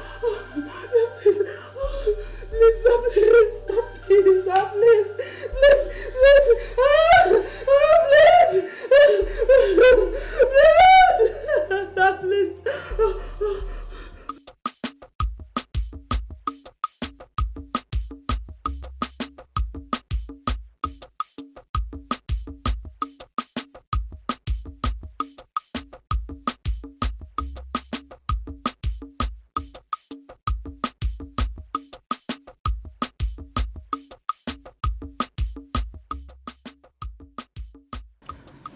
Please.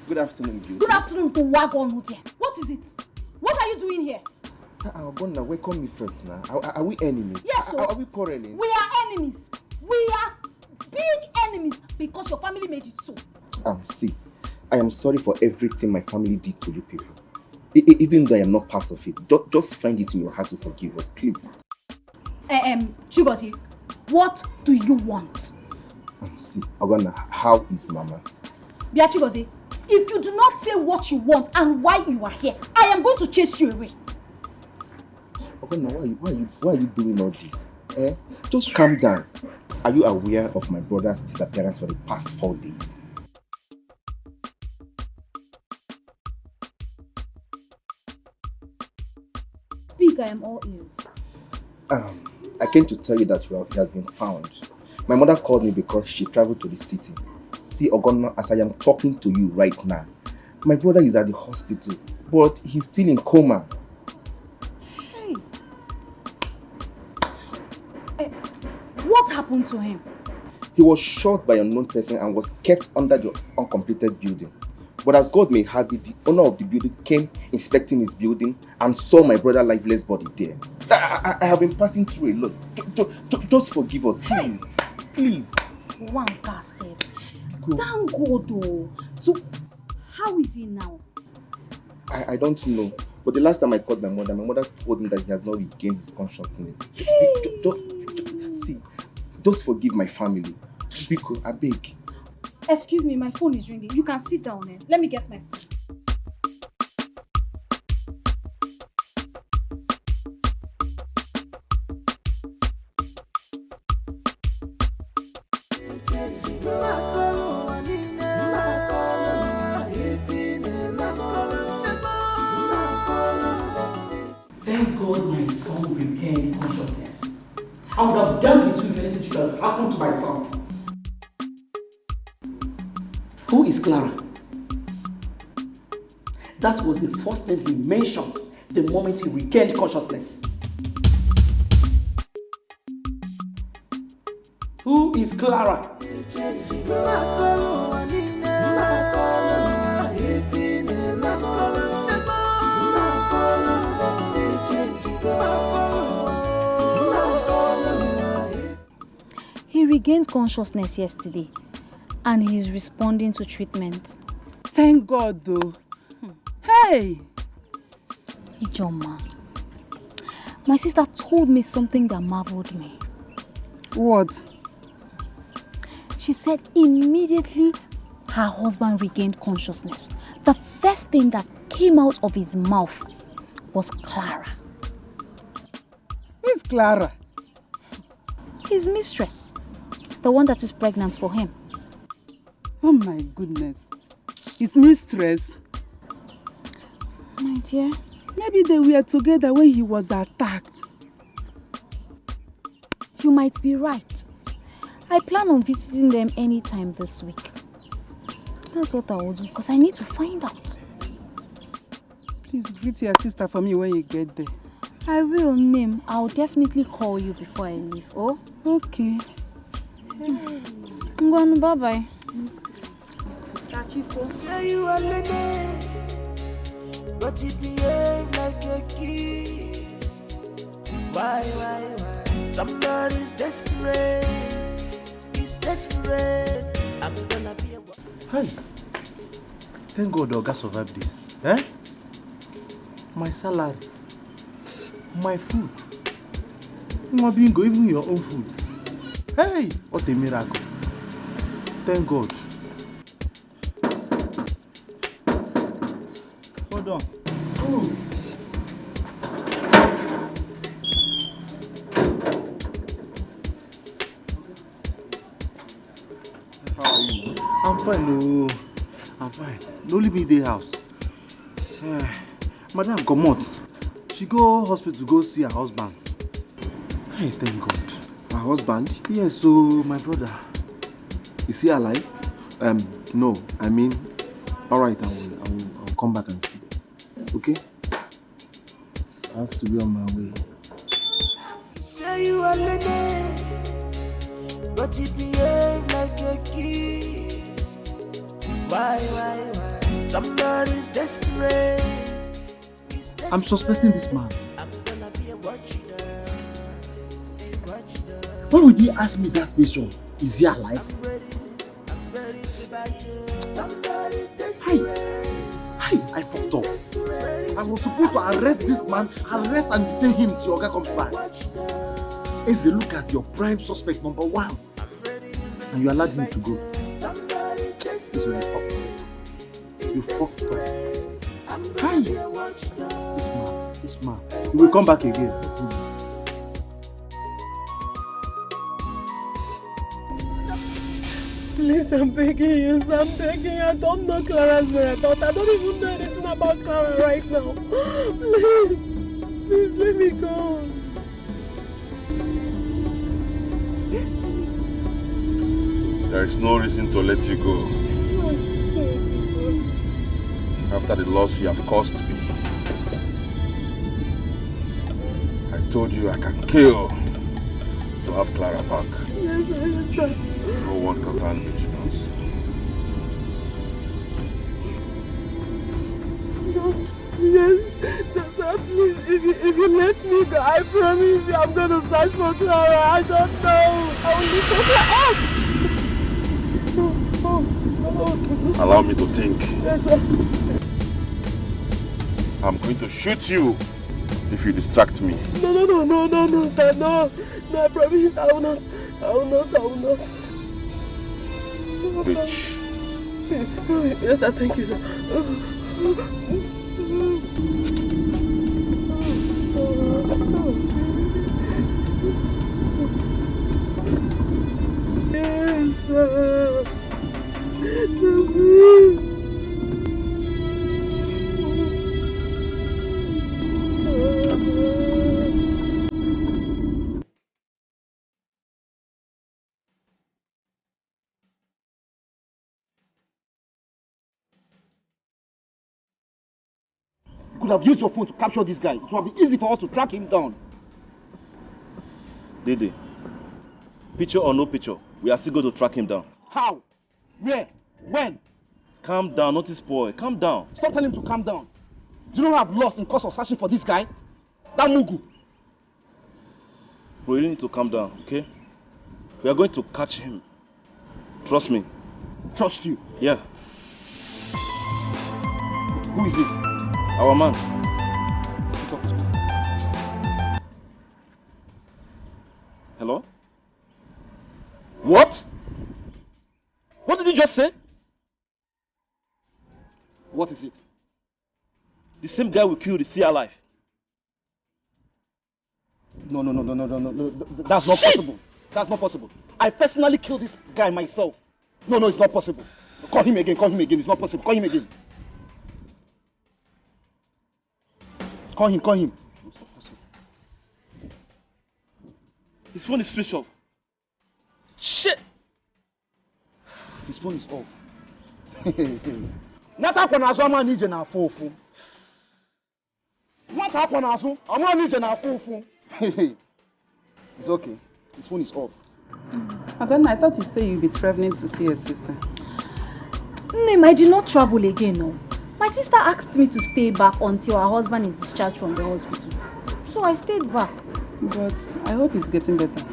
Good afternoon, Beauty. Good afternoon to Wagon Hotel. What is it? What are you doing here? Gonna welcome me first now. Are we enemies? Yes, sir. Are we quarreling? We are enemies. We are big enemies because your family made it so. See, I am sorry for everything my family did to you people. Even though I am not part of it, just find it in your heart to forgive us, please. Chigozie, what do you want? See, Ogonna, how is Mama? Bia Chigozie, if you do not say what you want and why you are here, I am going to chase you away. Ogonna, why are you doing all this? Just calm down. Are you aware of my brother's disappearance for the past 4 days? Speak, I am all ears. I came to tell you that he has been found. My mother called me because she traveled to the city. See, Ogonna, as I am talking to you right now, my brother is at the hospital, but he's still in coma. What happened to him? He was shot by an unknown person and was kept under the uncompleted building. But as God may have it, the owner of the building came inspecting his building and saw my brother's lifeless body there. I have been passing through a lot. Just forgive us, please. Please. One car said. Thank God though. So, how is he now? I don't know. But the last time I called my mother told me that he has not regained his consciousness. See, just forgive my family. Biko, I beg. Excuse me, my phone is ringing. You can sit down, Let me get my phone. Thank God my son regained consciousness. I would have dealt with you if anything should have happened to my son. Who is Clara? That was the first name he mentioned the moment he regained consciousness. Who is Clara? regained consciousness yesterday and he's responding to treatment. Thank God though. Hey! Ijoma, my sister told me something that marveled me. What? She said immediately her husband regained consciousness, the first thing that came out of his mouth was Clara. Who's Clara? His mistress. The one that is pregnant for him. Oh my goodness. His mistress? My dear. Maybe they were together when he was attacked. You might be right. I plan on visiting them anytime this week. That's what I will do, because I need to find out. Please greet your sister for me when you get there. I will, Nim. I'll definitely call you before I leave, oh? Okay. Bye-bye. Say you are Lene, but you behave like a kid. Why? Somebody's desperate. He's desperate. I'm gonna be a... Hi. Thank God Oga survived this. Eh? My salary. My food. My bingo, even your own food. Hey! What a miracle. Thank God. Hold on. Ooh. How are you? I'm fine, no. I'm fine. No leave me the house. Madam, come out. She go hospital to go see her husband. Hey, thank God. Her husband? Yes, so my brother. Is he alive? No. I mean, all right. I'll come back and see. Okay? I have to be on my way. Say you are Lene, but you behave like a kid. Why? Somebody's desperate. I'm suspecting this man. Why would he ask me that question? Is he alive? Hi, I fucked up. I was supposed to arrest this man, arrest and detain him till Oga comes back. As a look at your prime suspect number 1, and you allowed him to go. This when you fucked up. You fucked up. Hi. This man. He will come back again. Please, I'm begging you, I'm begging. I don't know Clara's method. I don't even know anything about Clara right now. Please let me go. There is no reason to let you go. After the loss you have caused me. I told you I can kill to have Clara back. Yes, I understand. No one can find vigilance. Yes, sir, please, if you let me go, I promise you I'm going to search for Clara. I don't know. I will look for Clara. Allow me to think. Yes, sir. I'm going to shoot you if you distract me. No, sir, no. No, I promise I will not. Bitch. Yes, sir, thank you, sir. Yes, sir. You could have used your phone to capture this guy. It would have been easy for us to track him down. Dede, picture or no picture, we are still going to track him down. How? Where? When? Calm down, not this boy. Calm down. Stop telling him to calm down. Do you know I've lost in course of searching for this guy? That Mugu. Bro, you need to calm down, okay? We are going to catch him. Trust me. Trust you? Yeah. Who is it? Our man. Hello? What? What did you just say? What is it? The same guy we killed is still alive. No. That's not possible. That's not possible. I personally killed this guy myself. No, it's not possible. Call him again. It's not possible. Call him again. Call him. It's not possible. His phone is switched off. Shit! His phone is off. Nata kwa nazo ama nije na fufu. Nata kwa nazo ama nije na fufu. It's okay. His phone is off. Again, I thought you said you'd be traveling to see your sister. Name, I did not travel again, no. My sister asked me to stay back until her husband is discharged from the hospital. So I stayed back. But I hope he's getting better.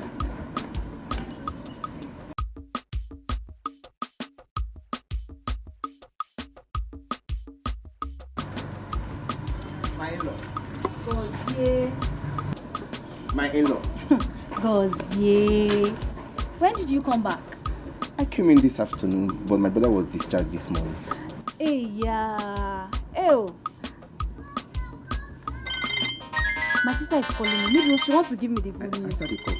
My in-law. Gozie. My in-law. Gozie. When did you come back? I came in this afternoon, but my brother was discharged this morning. Hey, yeah. Ew. My sister is calling me. Maybe she wants to give me the good news. Answer the call.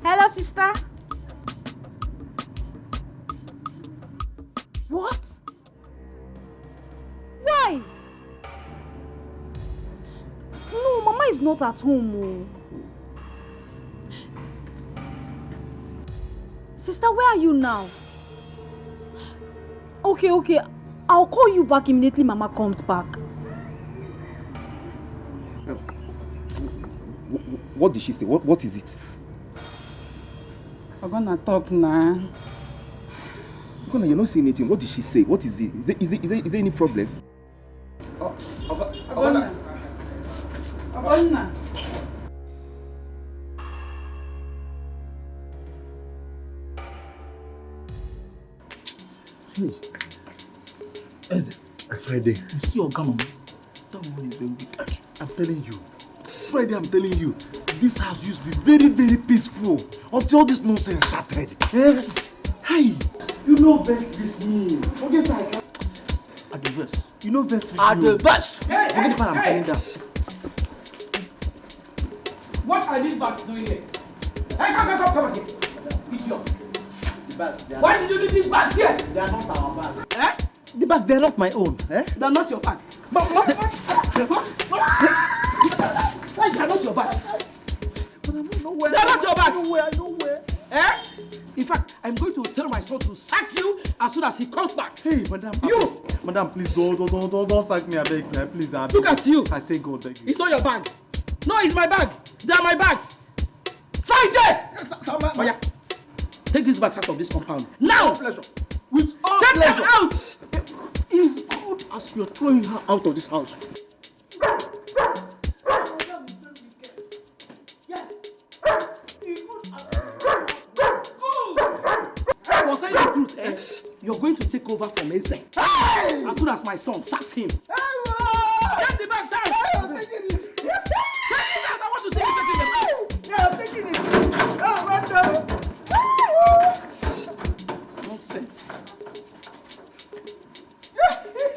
Hello, sister. What? Why? No, Mama is not at home. Sister, where are you now? Okay. I'll call you back immediately Mama comes back. What did she say? What is it? I'm gonna talk now. You're not saying anything. What did she say? What is it? Is there any problem? Agonna. Hey, Eze, Friday, you see your mama? That one is very wicked. I'm telling you. Friday, I'm telling you, this house used to be very, very peaceful until all this nonsense started. Hey, you know best with me. Forget I can. At the verse. You know best with me. At the verse. Forget the part I'm telling down. What are these bags doing here? Hey, come again. Idiot. Why did you leave these bags here? They are not our bags. Eh? The bags, they're not my own. They're not your bag. Why they're not your bags? But I'm nowhere. They're not your bags. Nowhere. Eh? In fact, I'm going to tell my son to sack you as soon as he comes back. Hey, madam. You! Madam, please don't sack me, I beg. Please, I beg. Look at you. I thank God, beg you. It's not your bag. No, it's my bag. They are my bags. Friday! Oh, yeah. Take these bags out of this compound. Now! Pleasure. With all Take pleasure. them out! It's good as you're throwing her out of this house. For saying the truth, you're going to take over from Eze. As soon as my son sacks him. Get the bags out! I'm taking it. Take it out! I want to see you taking them out! Yeah, I'm taking it. Oh, run Nonsense.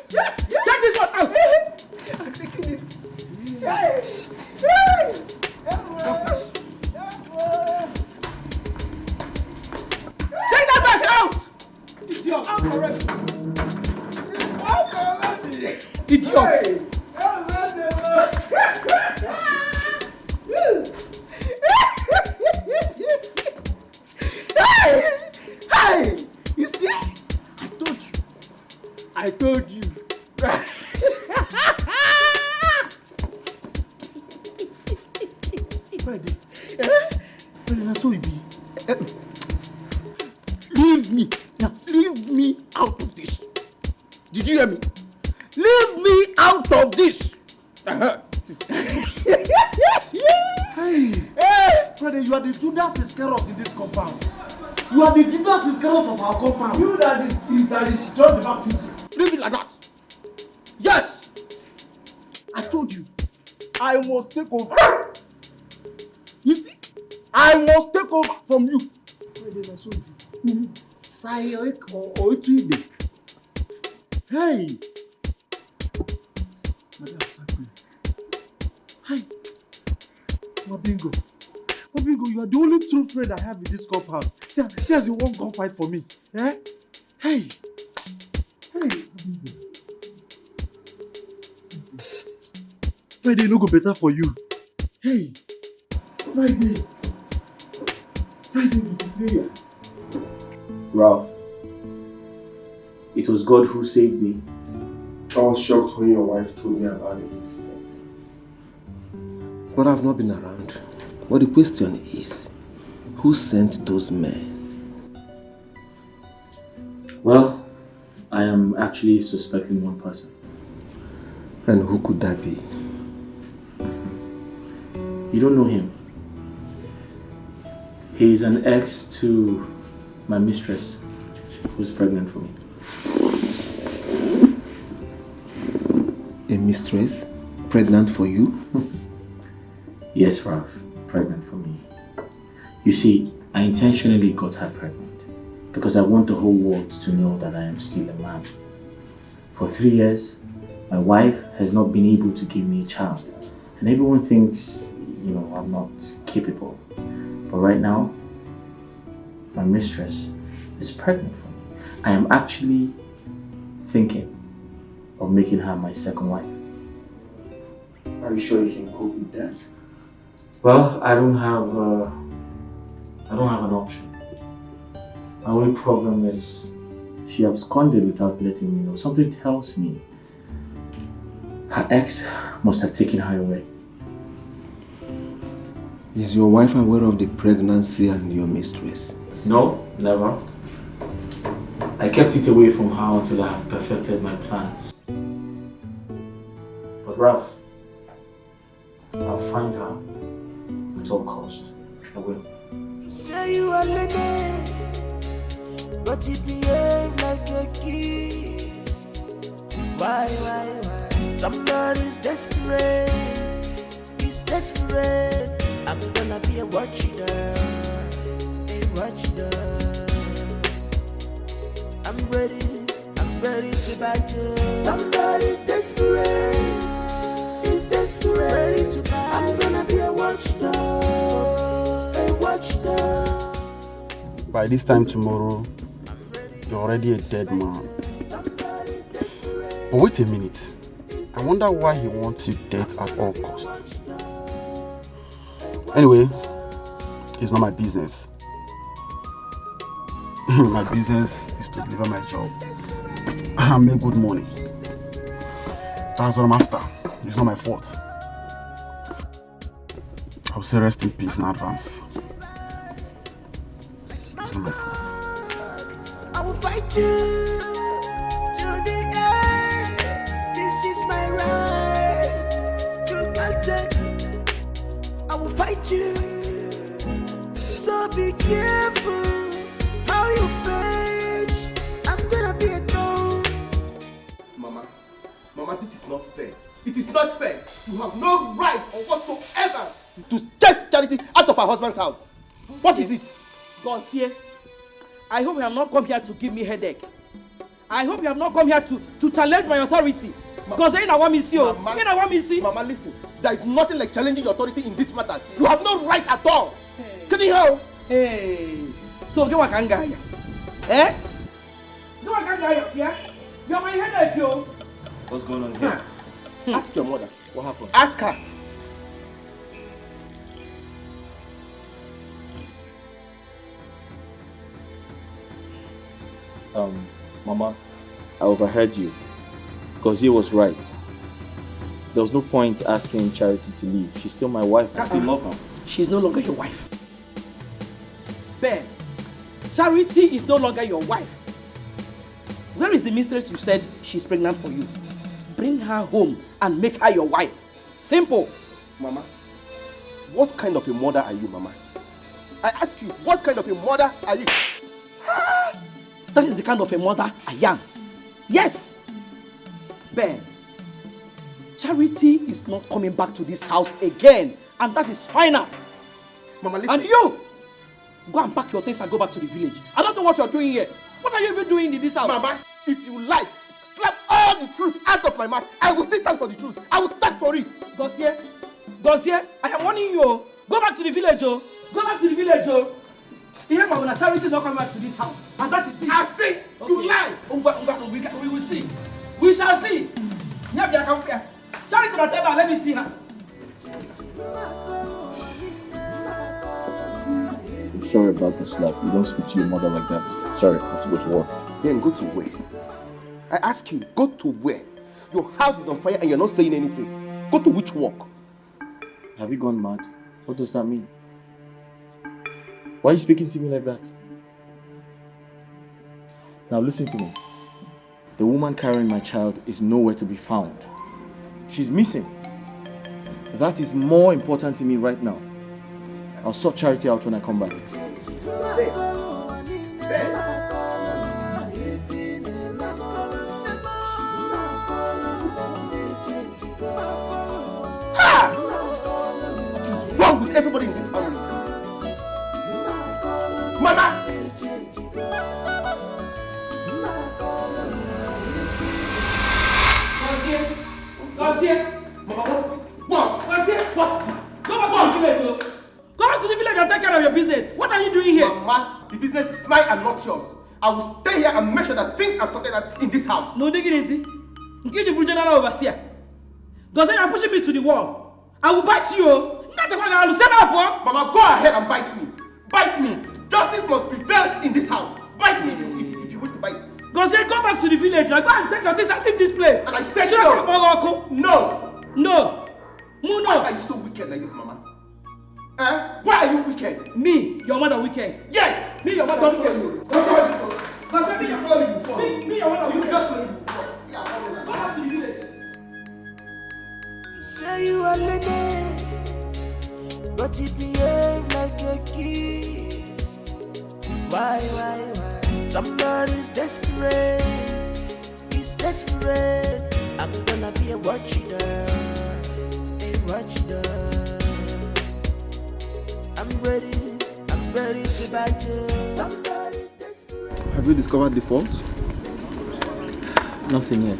Take this one out! I'm taking it. Take that back out! Idiot! I'm already. Idiot! Hey! You see? I told you. Friday. Friday, that's so it be. Leave me. Now, leave me out of this. Did you hear me? Leave me out of this. Hey. Hey! Friday, you are the Judas Iscariot in this compound. You are the Judas Iscariot of our compound. You that is John the Baptist. Leave it like that. Yes! I told you, I must take over. You see, I must take over from you. Hey! Madam Sakwe. Hi. Mabingo, you are the only true friend I have in this compound. See as you won't go fight for me. Eh? Hey! Mabingo. Friday no go better for you. Hey! Friday the player. Ralph, it was God who saved me. I was shocked when your wife told me about the incident. But I've not been around. But the question is, who sent those men? Well, I am actually suspecting one person. And who could that be? You don't know him. He's an ex to my mistress, who's pregnant for me. A mistress? Pregnant for you? Yes, Ralph. Pregnant for me. You see, I intentionally got her pregnant because I want the whole world to know that I am still a man. For 3 years, my wife has not been able to give me a child. And everyone thinks, I'm not capable. But right now, my mistress is pregnant for me. I am actually thinking of making her my second wife. Are you sure you can cope with that? Well, I don't have an option. My only problem is she absconded without letting me know. Something tells me her ex must have taken her away. Is your wife aware of the pregnancy and your mistress? No, never. I kept it away from her until I have perfected my plans. But Ralph, I'll find her at all cost. I will. Say you are Lenny, but you behave like a kid. Why? Somebody's desperate. He's desperate. I'm gonna be a watchdog. I'm ready to bite you. Somebody's desperate. He's desperate. I'm gonna be a watchdog. By this time tomorrow, you're already a dead man. But wait a minute. I wonder why he wants you dead at all costs. Anyway, it's not my business. My business is to deliver my job and make good money. That's what I'm after. It's not my fault. I'll say rest in peace in advance. It's not my fault. I will fight you to the end. This is my right. You can't take it. I will fight you. So be careful how you bitch. I'm gonna be a dog. Mama, this is not fair. It is not fair. You have no right or whatsoever to chase Charity out of her husband's house. What is it? Gonsier, I hope you have not come here to give me headache. I hope you have not come here to challenge my authority. Because I want me see. Mama, listen. There is nothing like challenging your authority in this matter. You have no right at all. Can you hear? Hey. So get what can guy? Eh? Get what can guy? Yeah? You're my headache, yo. What's going on here? Ask your mother. What happened? Ask her. Mama, I overheard you. Because he was right. There was no point asking Charity to leave. She's still my wife. I still love her. She's no longer your wife. Ben, Charity is no longer your wife. Where is the mistress you said she's pregnant for you? Bring her home and make her your wife. Simple. Mama, what kind of a mother are you, Mama? I ask you, what kind of a mother are you? That is the kind of a mother I am. Yes. Ben, Charity is not coming back to this house again. And that is final. Mama, listen. And you, go and pack your things and go back to the village. I don't know what you're doing here. What are you even doing in this house? Mama, if you like, slap all the truth out of my mouth. I will still stand for the truth. I will stand for it. Gozie, I am warning you. Go back to the village, oh. Go back to the village, oh. Here, Mama, Charity is not coming back to this house. And that is it. I see. Okay. You lie. We will see. We shall see. Charity, let me see her. I'm sorry about the slap. You don't speak to your mother like that. Sorry, I have to go to work. Then go to where? I ask you, go to where? Your house is on fire and you're not saying anything. Go to which work? Have you gone mad? What does that mean? Why are you speaking to me like that? Now listen to me. The woman carrying my child is nowhere to be found. She's missing. That is more important to me right now. I'll sort Charity out when I come back. What's wrong with everybody in this family? Mama! What? Go back to the village, oh. Go back to the village and take care of your business. What are you doing here? Mama, the business is mine and not yours. I will stay here and make sure that things are sorted out in this house. No, dig it easy. Nkiji Brujenala overseer. Gozie, you're pushing me to the wall. I will bite you. Not the one I will stand up. Mama, go ahead and bite me. Bite me. Justice must prevail in this house. Bite me if you wish to bite. Gozie, go back to the village. Go and take your things and leave this place. And I said no. No. No. Why are you so wicked like this, Mama? Why are you wicked? Me, your mother wicked. Yes. Me, your mother wicked. Don't follow me. Me, your mother wicked. Just follow me before. Go back to the village. You say you are learning, but you behave like a kid. Why? Somebody's desperate. He's desperate. I'm gonna be a watchdog. I'm ready to bite you. Somebody's desperate. Have you discovered the fault? Nothing yet.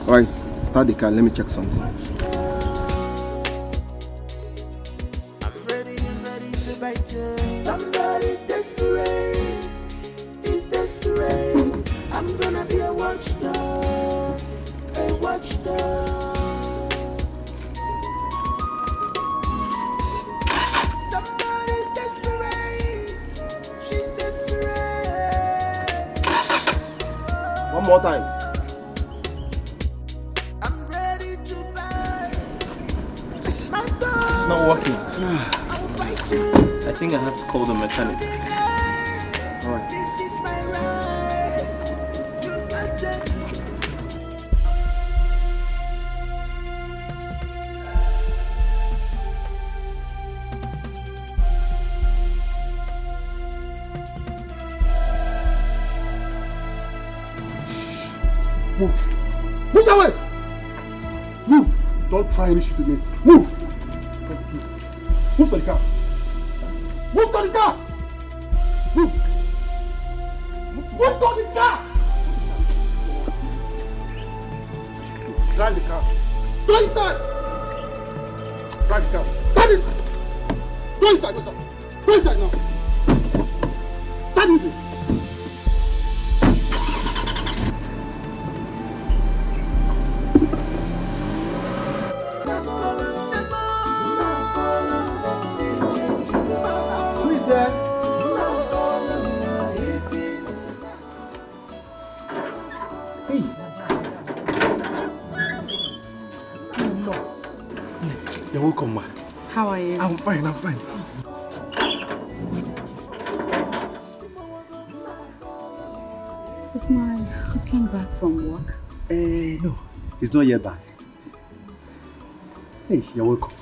Alright, start the car. Let me check something. I'm ready to bite you. Somebody's desperate. He's desperate. I'm gonna be a watchdog. A watchdog. Somebody's desperate. She's desperate. One more time. I'm ready to bite. My dog. It's not working. I'll fight you. I think I have to call the mechanic. Alright. This is my right. You got it. Move. Move that way. Move. Don't try any shit with me. Move. Move to the car. Move to the car. Move. Move to the car. Drive the car. Go inside. Drive the car. Stand it. Go inside. Go inside now. Stand with me. Who is there? Hey. No. You're welcome, ma. How are you? I'm fine. Is my husband back from work? No. He's not yet back. Hey, you're welcome.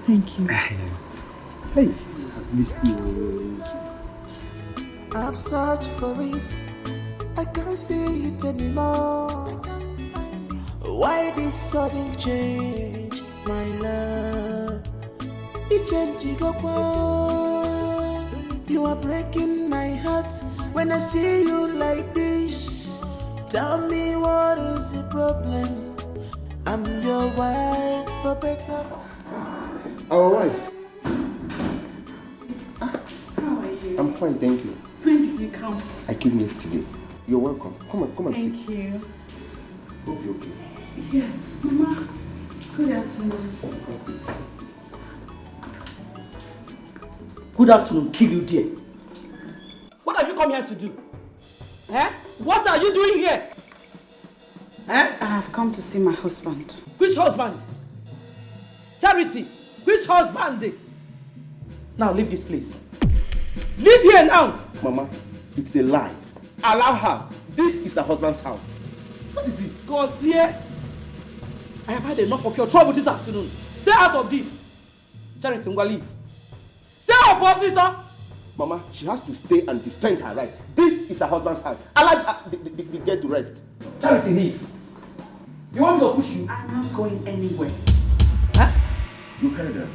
Thank you. Hey, I've missed you. I've searched for it, I can't see it anymore. Why this sudden change, my love? It changed you are breaking my heart when I see you like this. Tell me what is the problem? I'm your wife for better. Our wife. How are you? I'm fine, thank you. When did you come? I came yesterday. You're welcome. Come and sit. Thank you. Hope you're okay. Yes, Mama. Good afternoon. Good afternoon, kill you dear. What have you come here to do? Eh? What are you doing here? Eh? I have come to see my husband. Which husband? Charity, which husband? Now leave this place. Leave here now! Mama, it's a lie. Allow her. This is her husband's house. What is it? God's here. I have had enough of your trouble this afternoon. Stay out of this. Charity, Ngwa, leave. Stay up, bossy, sir. Mama, she has to stay and defend her right. This is her husband's house. Allow her to get to rest. Charity, leave. You want me to push you? I'm not going anywhere. Huh? You heard her.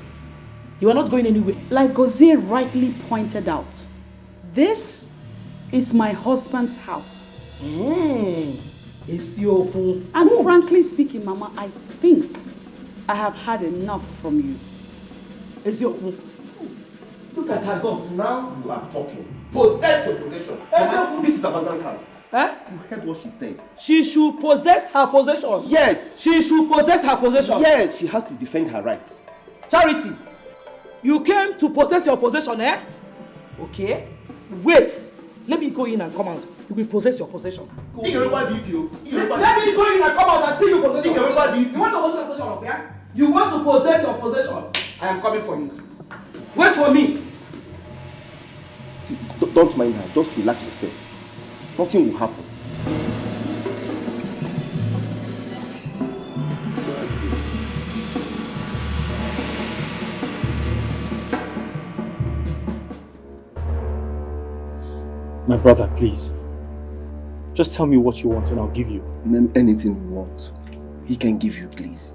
You are not going anywhere. Like Gozie rightly pointed out, this is my husband's house. It's your home. And frankly speaking, Mama, I think I have had enough from you. It's your home. Look at her guts. Now you are talking. Possess your possession. Mama, this is her husband's house. Eh? You heard what she said. She should possess her possession. Yes. She should possess her possession. Yes, she has to defend her rights. Charity, you came to possess your possession, eh? Okay. Wait. Let me go in and come out. You will possess your possession. Let me go in and come out and see you possess your possession. You want to possess your possession, okay? You want to possess your possession. I am coming for you. Wait for me. See, don't mind her. Just relax yourself. Nothing will happen. My brother, please. Just tell me what you want and I'll give you. Name anything you want. He can give you, please.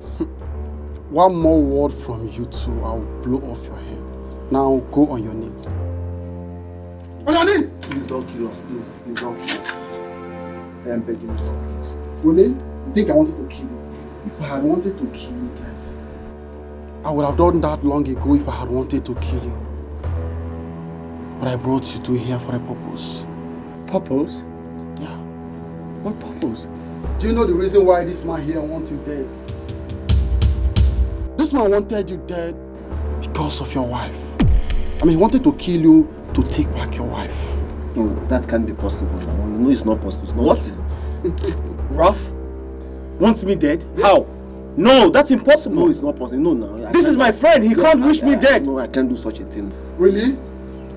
One more word from you two, I'll blow off your head. Now go on your knees. On your knees! Please don't kill us, please. Please don't kill us, please. I am begging you, don't kill us. Really? You think I wanted to kill you? If I had wanted to kill you guys, I would have done that long ago if I had wanted to kill you. But I brought you two here for a purpose. Purpose? Yeah. What purpose? Do you know the reason why this man here wants you dead? This man wanted you dead because of your wife. I mean, he wanted to kill you to take back your wife. No, that can't be possible. No, it's not possible. It's not what? Ruff? Wants me dead? Yes. How? No, that's impossible. No, it's not possible. No. This is my friend. He can't wish me dead. No, I can't do such a thing. Really?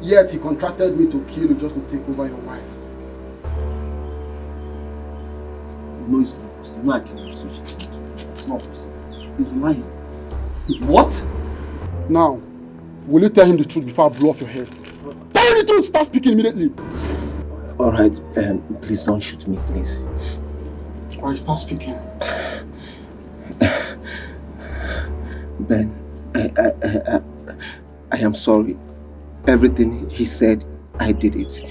Yet he contracted me to kill you just to take over your wife. No, it's not possible. No, I can't do such a thing. It's not possible. He's lying. What? Now, will you tell him the truth before I blow off your head? Tell him the truth! Start speaking immediately! Alright, please don't shoot me, please. Alright, start speaking. Ben, I am sorry. Everything he said, I did it.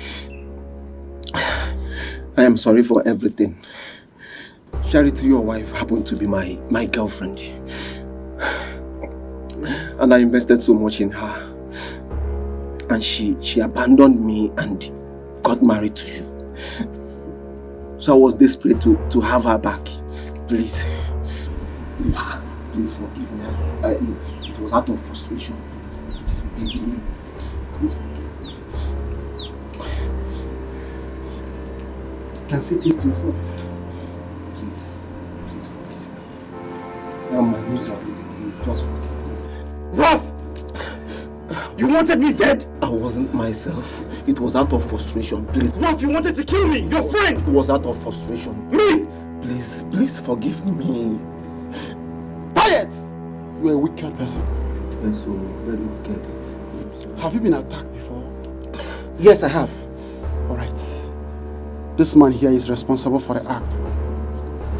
I am sorry for everything. Charity, your wife, happened to be my girlfriend. And I invested so much in her. And she abandoned me and got married to you. So I was desperate to have her back. Please forgive me. It was out of frustration, please. Please forgive me. You can see this to yourself. Please forgive me. Now my knees are ready. Please just forgive me. Ruff! You wanted me dead? I wasn't myself. It was out of frustration. Please. Ruff, you wanted to kill me, your friend! It was out of frustration. Me! Please forgive me. Quiet! You're a wicked person. Yes, so very wicked. Have you been attacked before? Yes, I have. Alright. This man here is responsible for the act.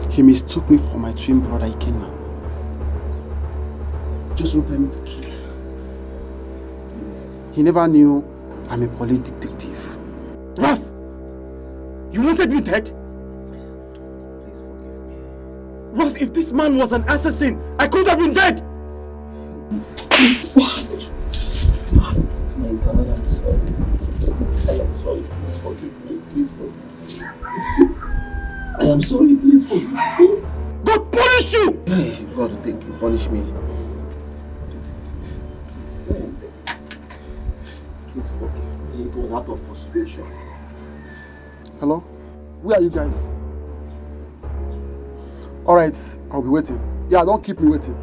He mistook me for my twin brother Ikenna. Just wanted me to kill him. Please. He never knew I'm a police detective. Ralph! You wanted me dead? Please forgive me. Ralph, if this man was an assassin, I could have been dead! My God, I'm sorry. I am sorry. Please forgive me. Please forgive me. I am sorry. Please forgive me. God punish you! God, thank you. Punish me. Please forgive me. It was out of frustration. Hello? Where are you guys? Alright, I'll be waiting. Yeah, don't keep me waiting.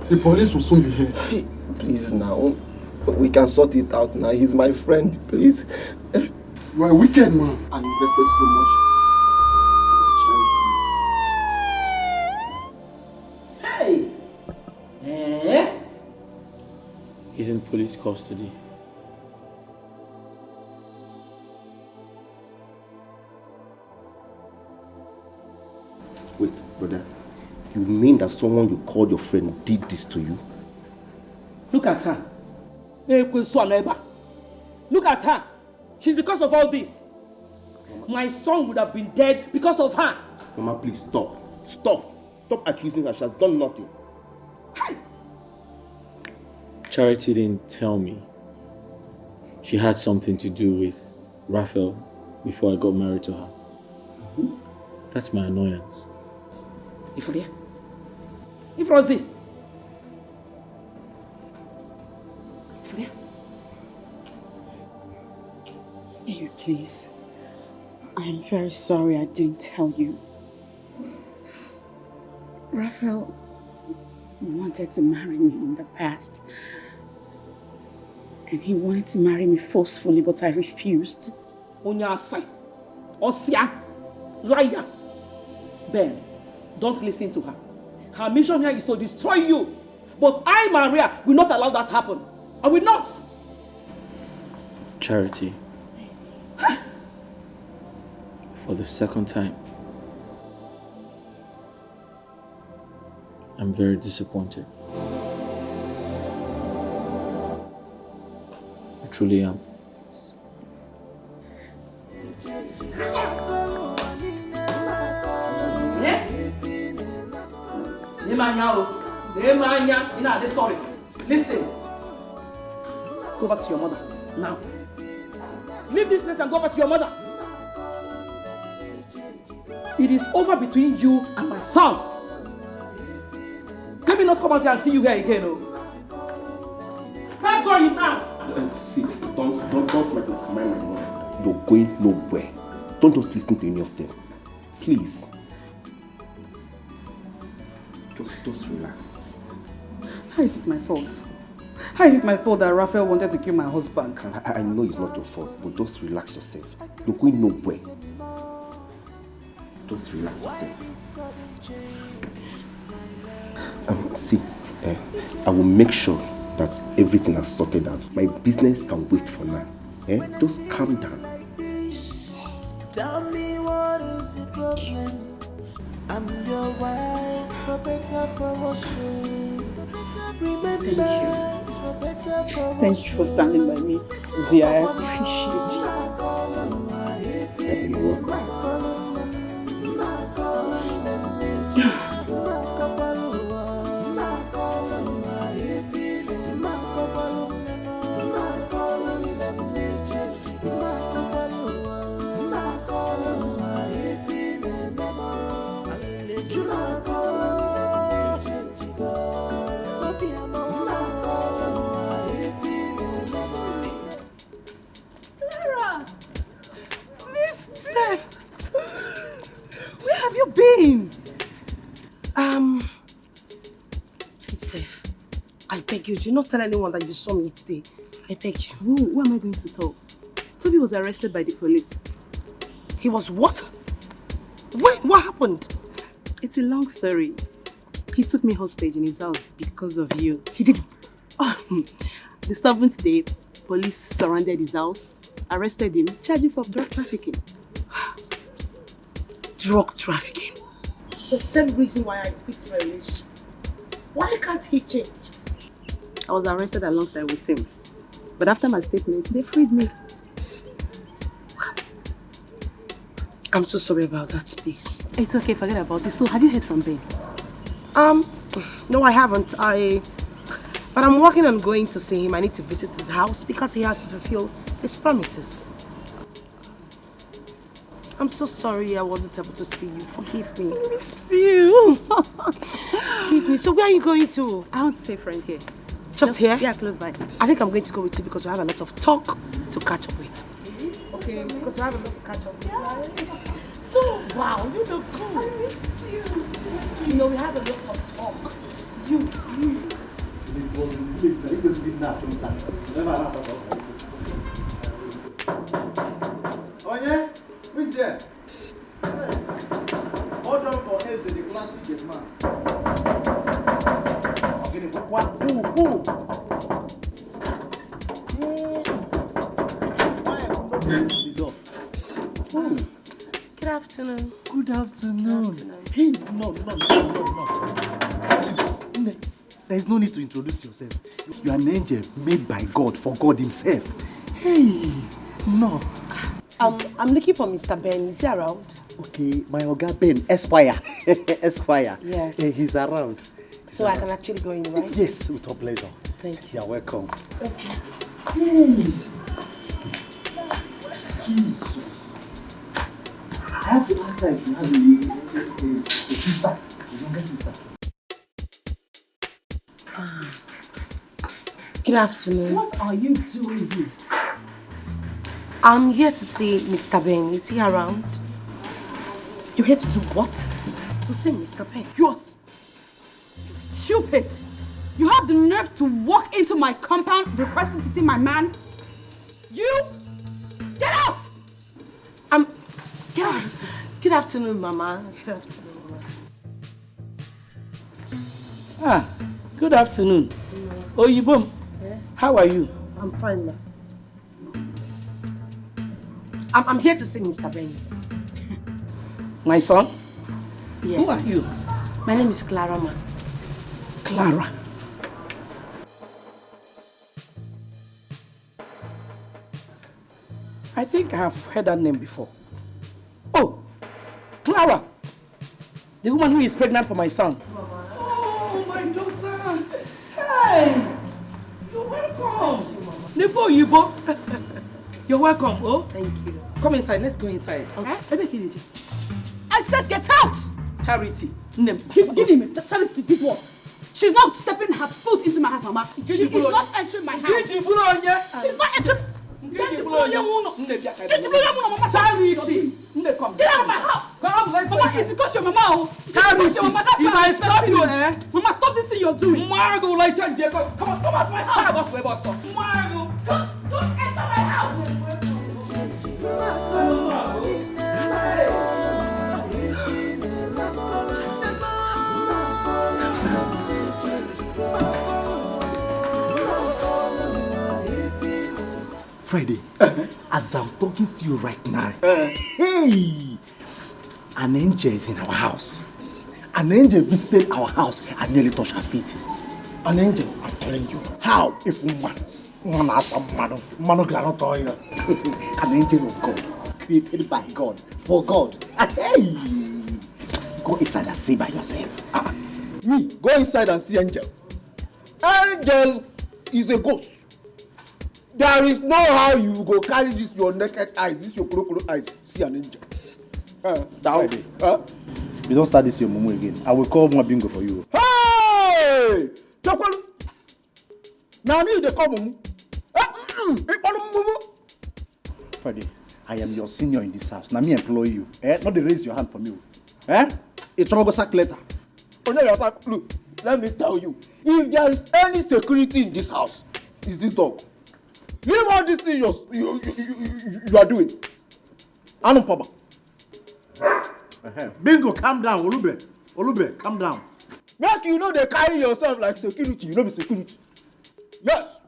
The police will soon be here. Please now. We can sort it out now. He's my friend. Please. You are a wicked man. I invested so much in charity. Hey! He's in police custody. Wait, brother. You mean that someone you called your friend did this to you? Look at her. Look at her. She's the cause of all this. My son would have been dead because of her. Mama, please stop. Stop. Stop accusing her. She has done nothing. Charity didn't tell me she had something to do with Raphael before I got married to her. That's my annoyance. Ifrodi. Ifrozi. Ifrodi. You please. I am very sorry I didn't tell you. Raphael wanted to marry me in the past. And he wanted to marry me forcefully, but I refused. Onyasai. Osia. Liar. Ben, don't listen to her. Her mission here is to destroy you. But I, Maria, will not allow that to happen. I will not. Charity. For the second time, I'm very disappointed. I truly am. Sorry. Listen. Go back to your mother now. Leave this place and go back to your mother. It is over between you and my son. Let me not come out here and see you here again. Oh. Stop going now. See, don't try to command my mother. You're going nowhere. Don't just listen to any of them. Please. Just relax. How is it my fault? How is it my fault that Raphael wanted to kill my husband? I know it's not your fault, but just relax yourself. You're going nowhere. Just relax yourself. See, I will make sure that everything is sorted out. My business can wait for now. Just calm down. Tell me what is the problem? I'm your wife, for better, for worse. Remember, for better, for worse. Thank you for standing by me, Zia. I appreciate it. You're welcome. Clara! Miss Steph! Where have you been? Please, Steph, I beg you, do not tell anyone that you saw me today. I beg you. Who am I going to tell? Toby was arrested by the police. He was what? What happened? It's a long story. He took me hostage in his house because of you. He did? The 7th day, police surrounded his house, arrested him, charged him for drug trafficking. Drug trafficking? The same reason why I quit my relationship. Why can't he change? I was arrested alongside with him. But after my statement, they freed me. I'm so sorry about that, please. It's okay, forget about it. So, have you heard from Ben? No, I haven't. But I'm working on going to see him. I need to visit his house because he has to fulfill his promises. I'm so sorry I wasn't able to see you. Forgive me. I missed you. Forgive me. So where are you going to? I want to see a friend here. Just here? Yeah, close by. I think I'm going to go with you because we have a lot of talk to catch up with. Okay, because we have a lot to catch up with. Yeah. So, wow, you look good. I missed you. You know, we have a lot of talk. You. Oh yeah? Who's there? Hold on for Eze, the classic gate man. Okay, what? Who? Good afternoon. Good afternoon. Hey, no. There is no need to introduce yourself. You are an angel made by God for God himself. Hey, no. I'm looking for Mr. Ben. Is he around? Okay, my Oga Ben, Esquire. Esquire. Yes. He's around. So I can actually go in, right? Yes, with all pleasure. Thank you. You're welcome. Okay. Jesus. I have to ask her if you have a sister, a younger sister. Good afternoon. What are you doing here? I'm here to see Mr. Ben. Is he around? You're here to do what? To see Mr. Ben. You're stupid. You have the nerve to walk into my compound requesting to see my man? You? Get out! Get out of this place. Good afternoon, Mama. Good afternoon, Mama. Good afternoon. Oyibo, how are you? I'm fine, ma. I'm here to see Mr. Ben. My son? Yes. Who are you? My name is Clara, ma. Clara. I think I have heard that name before. Oh, Clara! The woman who is pregnant for my son. Oh, my daughter! Hey! You're welcome! Nebo Yibo! You're welcome, oh? Thank you. Come inside, let's go inside. Okay. I said get out! Charity. Give him it. Charity did what? She's not stepping her foot into my house, Mama. She is not entering my house. She's not entering. Charity. Get out of my house! Mama, it's because your mama. Charity. If I stop you, Mama, stop this thing you're doing. Margo, like Come out of my house. Margo, don't enter my house. Friday, as I'm talking to you right now, hey, an angel is in our house. An angel visited our house and nearly touched her feet. An angel, I'm telling you. How? If one has some man cannot tell you. An angel of God, created by God, for God. Hey, go inside and see by yourself. Me, go inside and see angel. Angel is a ghost. There is no how you go carry this your naked eyes, this your crocodile eyes, see an angel. Friday. You don't start this your mumu again. I will call one bingo for you. Hey! Now me they call mumu. Friday, I am your senior in this house. Now me employ you. Not they raise your hand for me. It's go sack letter. Look, let me tell you. If there is any security in this house, it's this dog. Leave all this thing you are doing. Anum Papa. Bingo, calm down. Olube, calm down. Make you know they carry yourself like security. You know be security. Yes.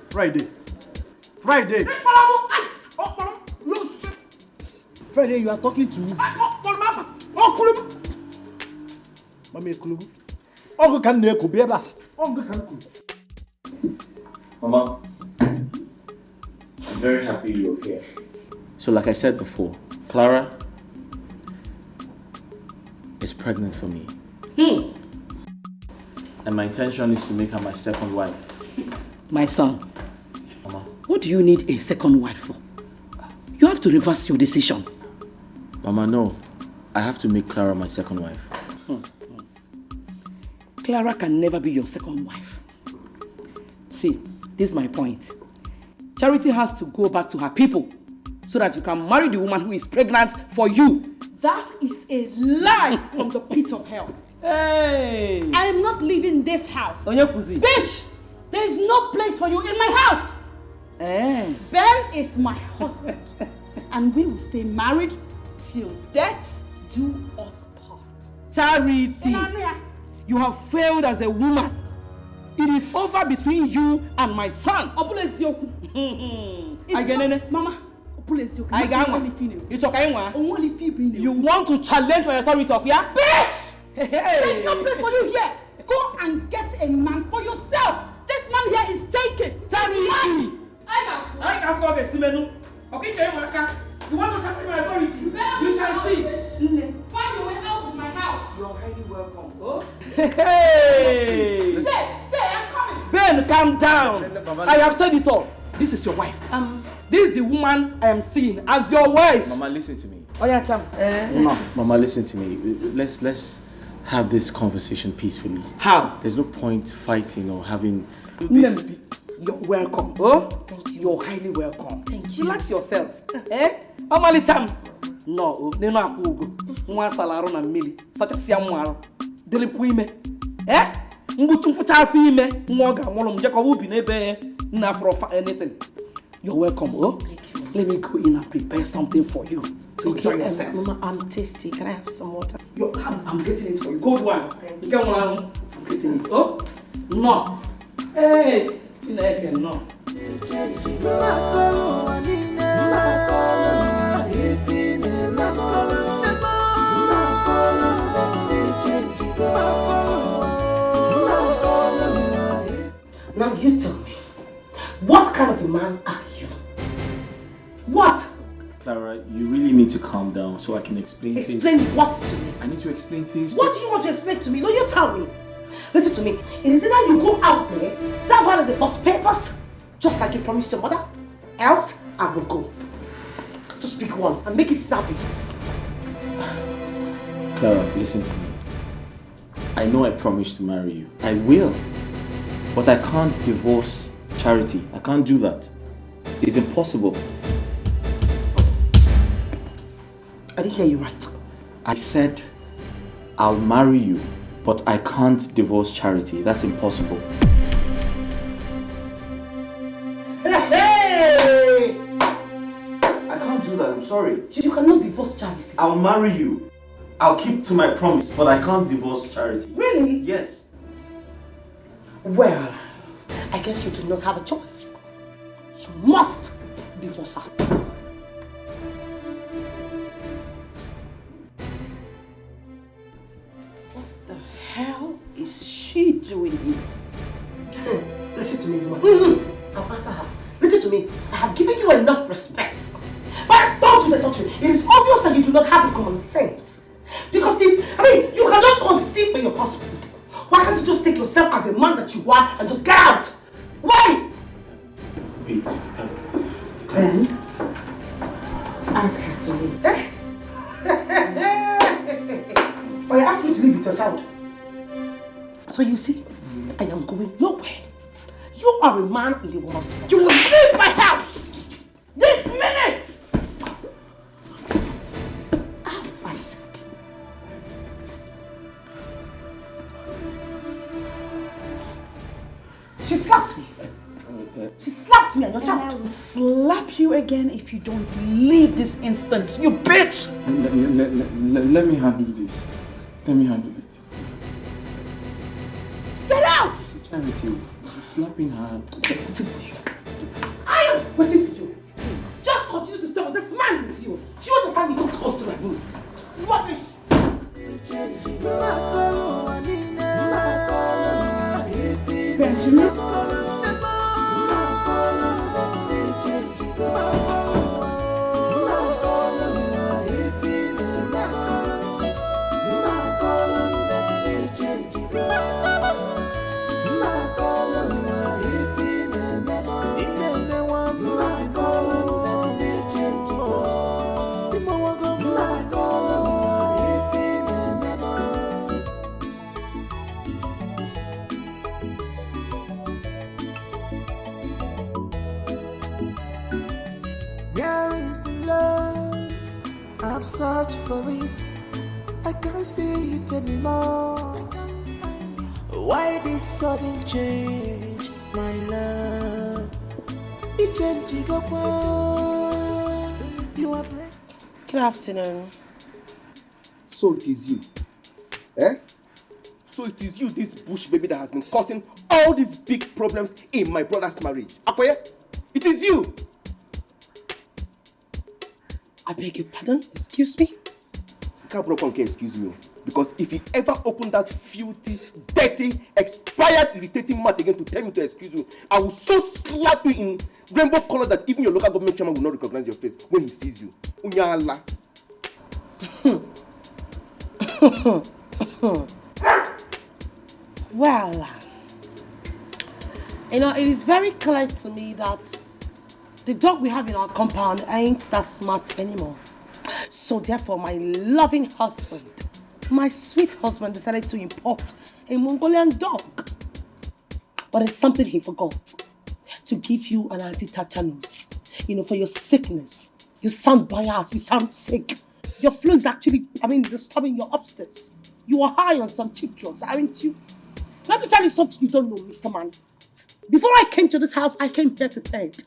Friday. Friday, you are talking to me. Mama, I'm very happy you're here. So like I said before, Clara is pregnant for me. And my intention is to make her my second wife. My son, Mama. What do you need a second wife for? You have to reverse your decision. Mama, no. I have to make Clara my second wife. Clara can never be your second wife. See, this is my point. Charity has to go back to her people so that you can marry the woman who is pregnant for you. That is a lie from the pit of hell. Hey! I am not leaving this house. Bitch! There is no place for you in my house. Ben is my husband. And we will stay married till death do us part. Charity! You have failed as a woman. It is over between you and my son. Mama, you want to challenge my authority of here? Bitch! There's no place for you here. Go and get a man for yourself. This man here is taken. Charity! I can't forget Simenu. Okay, you want to challenge my authority? You shall see. Find your way out of my house. You're highly welcome. Oh? Hey! Stay, I'm coming. Ben, calm down. I have said it all. This is your wife. This is the woman I am seeing as your wife. Mama, listen to me. Oh yeah, Cham. No. Mama, listen to me. Let's have this conversation peacefully. How? There's no point fighting or having this. You're welcome. Oh? Thank you. You're highly welcome. Thank you. Relax yourself. Omali Cham. No, they no akugo. Nwa salaro na mili. Such a siamwaro. Dele puime. Ngutu fucha afi ime. Nwoga nwolo mje ko ubi nebe na for anything. You're welcome. Oh? Thank you. Let me go in and prepare something for you. So enjoy yourself. Mama, I'm tasty. Can I have some water? I'm getting it for you. Good one. You get one. I'm getting it. Oh? No. Hey. No. Now you tell me, what kind of a man are you? What? Clara, you really need to calm down so I can explain things. Explain what to me? I need to explain things. What do you want to explain to me? No, you tell me. Listen to me. It is either you go out there, serve her the first papers, just like you promised your mother, else I will go. Just pick one and make it snappy. Clara, listen to me. I know I promised to marry you. I will. But I can't divorce Charity. I can't do that. It's impossible. I didn't hear you right. I said I'll marry you, but I can't divorce Charity. That's impossible. Hey! I can't do that. I'm sorry. You cannot divorce Charity. I'll marry you. I'll keep to my promise, but I can't divorce Charity. Really? Yes. Well, I guess you do not have a choice. You must divorce her. What the hell is she doing here? Listen to me, woman. I'll answer her. Listen to me. I have given you enough respect. But don't you. It is obvious that you do not have common sense. Because you cannot conceive for your husband. Why can't you just take yourself as a man that you are and just get out? Why? Wait. Ben, ask her to leave. Or you ask me to leave with your child. So you see, I am going nowhere. You are a man in the woman's spot. You will leave my house! This minute! Out, I said. She slapped me. She slapped me and your child. And I will slap you again if you don't leave this instant, you bitch! Let me handle this. Let me handle it. Get out! Charity, she's slapping her. I am waiting for you. Just continue to stay with this man with you. Do you understand me? Don't come to my room. Rubbish. Benjamin? Where is the love? I've searched for it. I can't see it anymore. Why this sudden change, my love? It changed you are breaking. Good afternoon. So it is you. Eh? So it is you, this bush baby that has been causing all these big problems in my brother's marriage. Akoye? It is you. I beg your pardon? Excuse me? Cabro can excuse me. Because if you ever open that filthy, dirty, expired, irritating mouth again to tell me to excuse you, I will so slap you in rainbow color that even your local government chairman will not recognize your face when he sees you. Unyala. Well, you know, it is very clear to me that the dog we have in our compound ain't that smart anymore. So therefore, my loving husband, my sweet husband, decided to import a Mongolian dog. But it's something he forgot. To give you an anti-tetanus, you know, for your sickness. You sound biased, you sound sick. Your flu is actually, disturbing your upstairs. You are high on some cheap drugs, aren't you? Let me tell you something you don't know, Mr. Man. Before I came to this house, I came here prepared.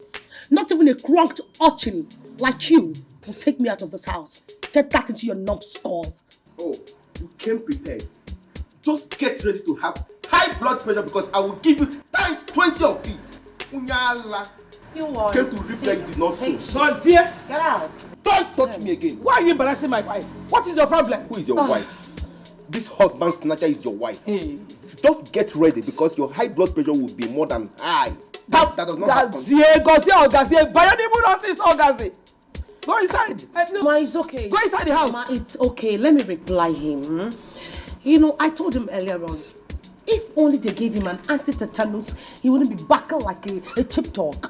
Not even a cranked urchin like you will take me out of this house. Get that into your numbskull. Oh, you came prepared. Just get ready to have high blood pressure because I will give you times 20 of it. Unyala. You are came to reap that you did not sow. Get out. Don't touch me again. Why are you embarrassing my wife? What is your problem? Who is your wife? This husband snatcher is your wife. Hey. Just get ready because your high blood pressure will be more than high. That does not happen. Go inside. No, Ma, it's okay. Go inside the house. Ma, it's okay. Let me reply him. You know, I told him earlier on, if only they gave him an anti-tetanus, he wouldn't be barking like a cheap dog.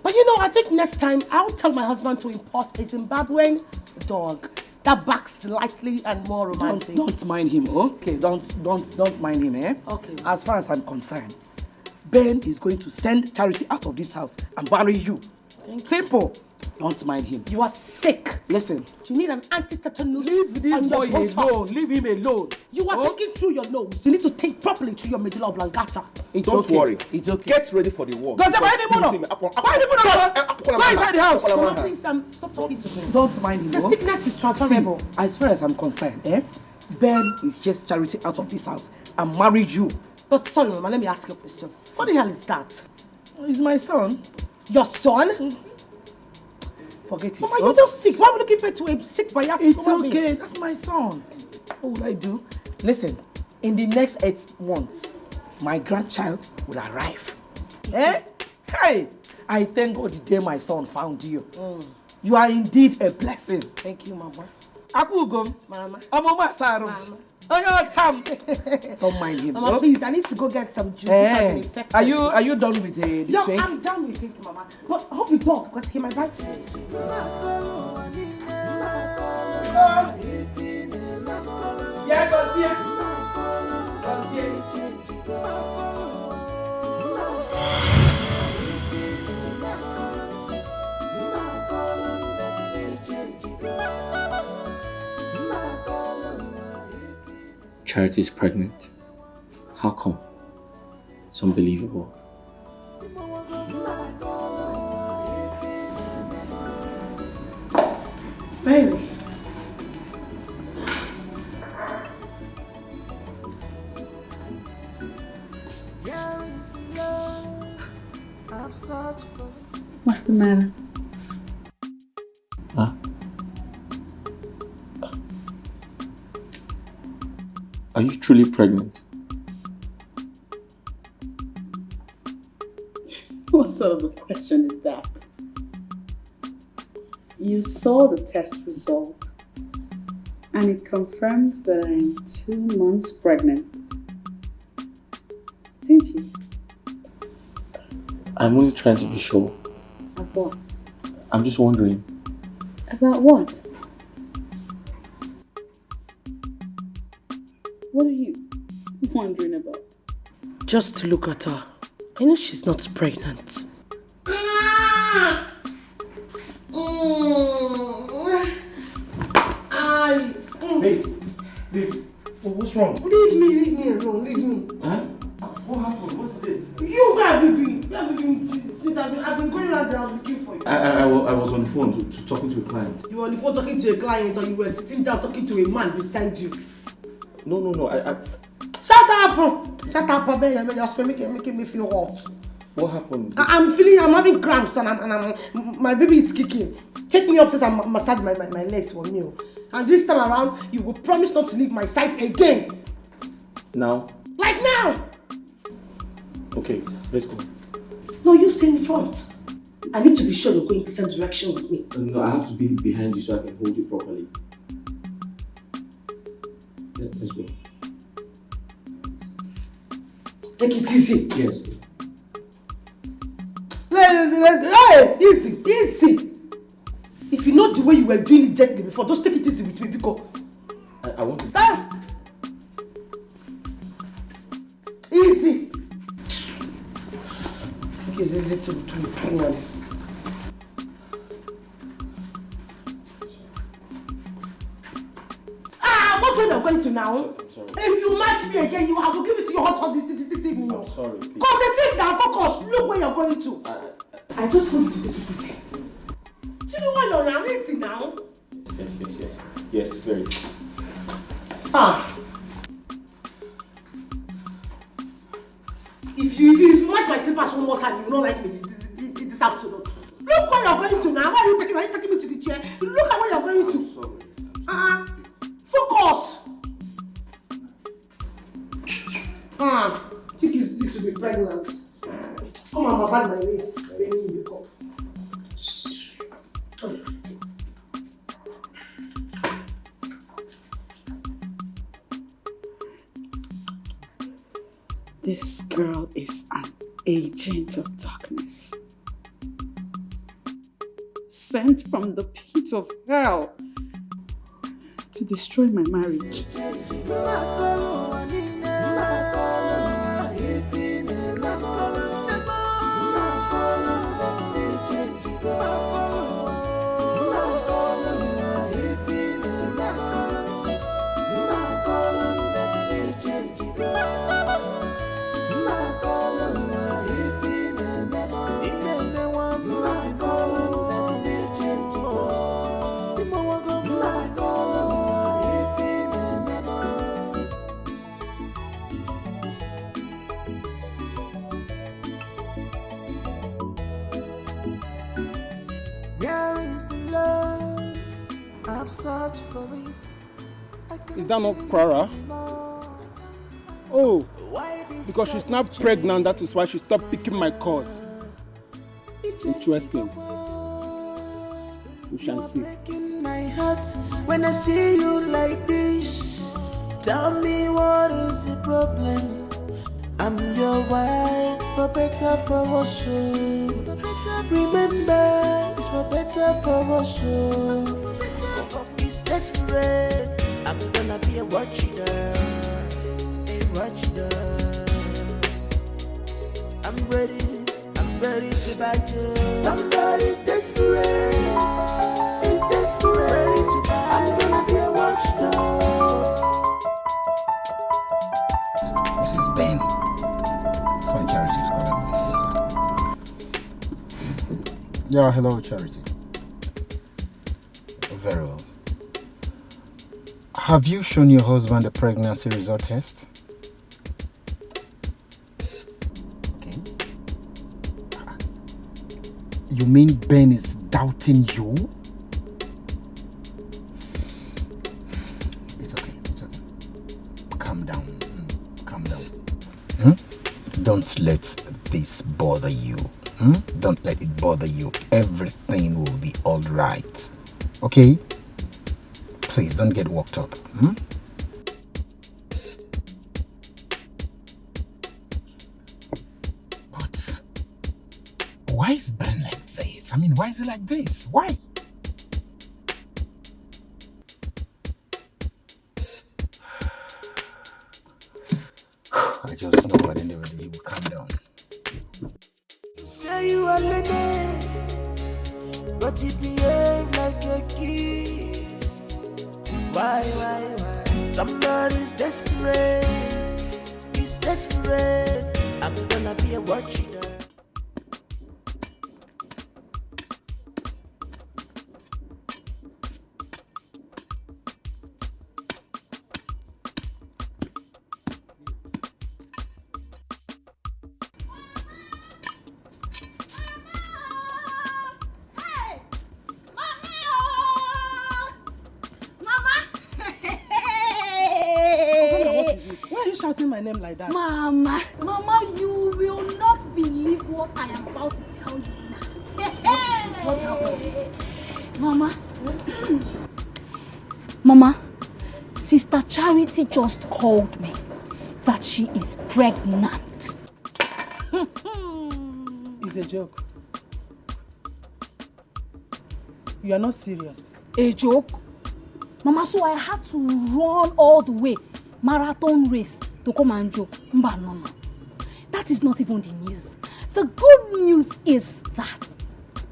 But you know, I think next time I'll tell my husband to import a Zimbabwean dog that barks slightly and more romantic. Don't mind him, okay? Don't mind him, eh? Okay. As far as I'm concerned, Ben is going to send Charity out of this house and marry you. Simple. Don't mind him. You are sick. Listen. You need an anti-tetanus. Leave this boy alone. Leave him alone. You are taking through your nose. You need to take properly through your medulla oblongata. Don't worry. It's okay. Get ready for the war. Go inside the house. Please, stop talking to me. Don't mind him. The sickness is transferable. See, as far as I'm concerned, Ben is just Charity out of this house and marry you. But sorry, Mama, let me ask you a question. What the hell is that? He's my son. Your son? Forget it. Mama, you're not sick. Why would you give birth to a sick biased It's woman? okay. That's my son. What will I do? Listen, in the next 8 months, my grandchild will arrive. Hey! I thank God the day my son found you. You are indeed a blessing. Thank you, Mama. Akugum. Mama. Mama Saru. Don't mind him. Mama, please, I need to go get some juice. This has been infected. Are you done with the Yeah, drink? I'm done with it, Mama. But I hope you don't, because he might bite me. Yeah, go see it. Charity is pregnant. How come? It's unbelievable. Baby. Yeah. the matter? Huh? Are you truly pregnant? What sort of a question is that? You saw the test result and it confirms that I'm 2 months pregnant. Didn't you? I'm only trying to be sure. Of what? I'm just wondering. About what? What are you wondering about? Just look at her. I know she's not pregnant. Babe, what's wrong? Leave me alone, leave me. Huh? What happened? What is it? You, where have you been? Where have you been since I've been going around the house looking for you? I was on the phone talking to a client. You were on the phone talking to a client or you were sitting down talking to a man beside you? No, I... Shut up! Shut up, baby. You're making me feel hot. What happened? I'm having cramps and my baby is kicking. Take me upstairs and massage my legs for me. And this time around, you will promise not to leave my side again. Now? Like now! Okay, let's go. No, you stay in front. I need to be sure you're going the same direction with me. No, I have to be behind you so I can hold you properly. Let's go. Take it easy. Yes. Hey, easy. If you know the way you were doing it gently before, just take it easy with me because... I want to... Easy. Take it easy to be pregnant. What way you're going to now? If you match me again, I will give it to you hot this evening. I'm sorry. Please. Concentrate now, focus. Look where you're going to. I just want you to take it easy. See the one you're now? Easy now. Yes, very. If you match my slippers one more time, you will not like me this afternoon. Look where you're going to now. Why are you taking me to the chair? Look at where you're going to. Focus. Think it's easy to be pregnant. Come and massage my waist. This girl is an agent of darkness. Sent from the pit of hell to destroy my marriage. Is that not Clara? Oh, because she's now pregnant, that is why she stopped picking my calls. Interesting. We shall see. My heart when I see you like this. Tell me what is the problem? I'm your wife, for better, for worse. Remember, it's for better, for worse. It's desperate. I'm gonna be a watcher, a watcher. I'm ready to bite you. Somebody's desperate, is desperate. I'm gonna be a watchdog. Mrs. Ben, come on, Charity's calling me. Yeah, hello, Charity. Very well. Have you shown your husband the pregnancy result test? You mean Ben is doubting you? It's okay. Calm down. Calm down. Don't let this bother you. Don't let it bother you. Everything will be all right. Okay? Please don't get worked up. But why is Ben like this? I mean, why is he like this? Why? I just know at the end of the day he will calm down. Say you are Lenny, but you behave like a kid. Why? Somebody's desperate. He's desperate. I'm gonna be a watcher. Shouting my name like that. Mama, you will not believe what I am about to tell you now. What happened? Mama, Sister Charity just called me that she is pregnant. It's a joke. You are not serious. A joke? Mama, so I had to run all the way. Marathon race to come and joke. No. That is not even the news. The good news is that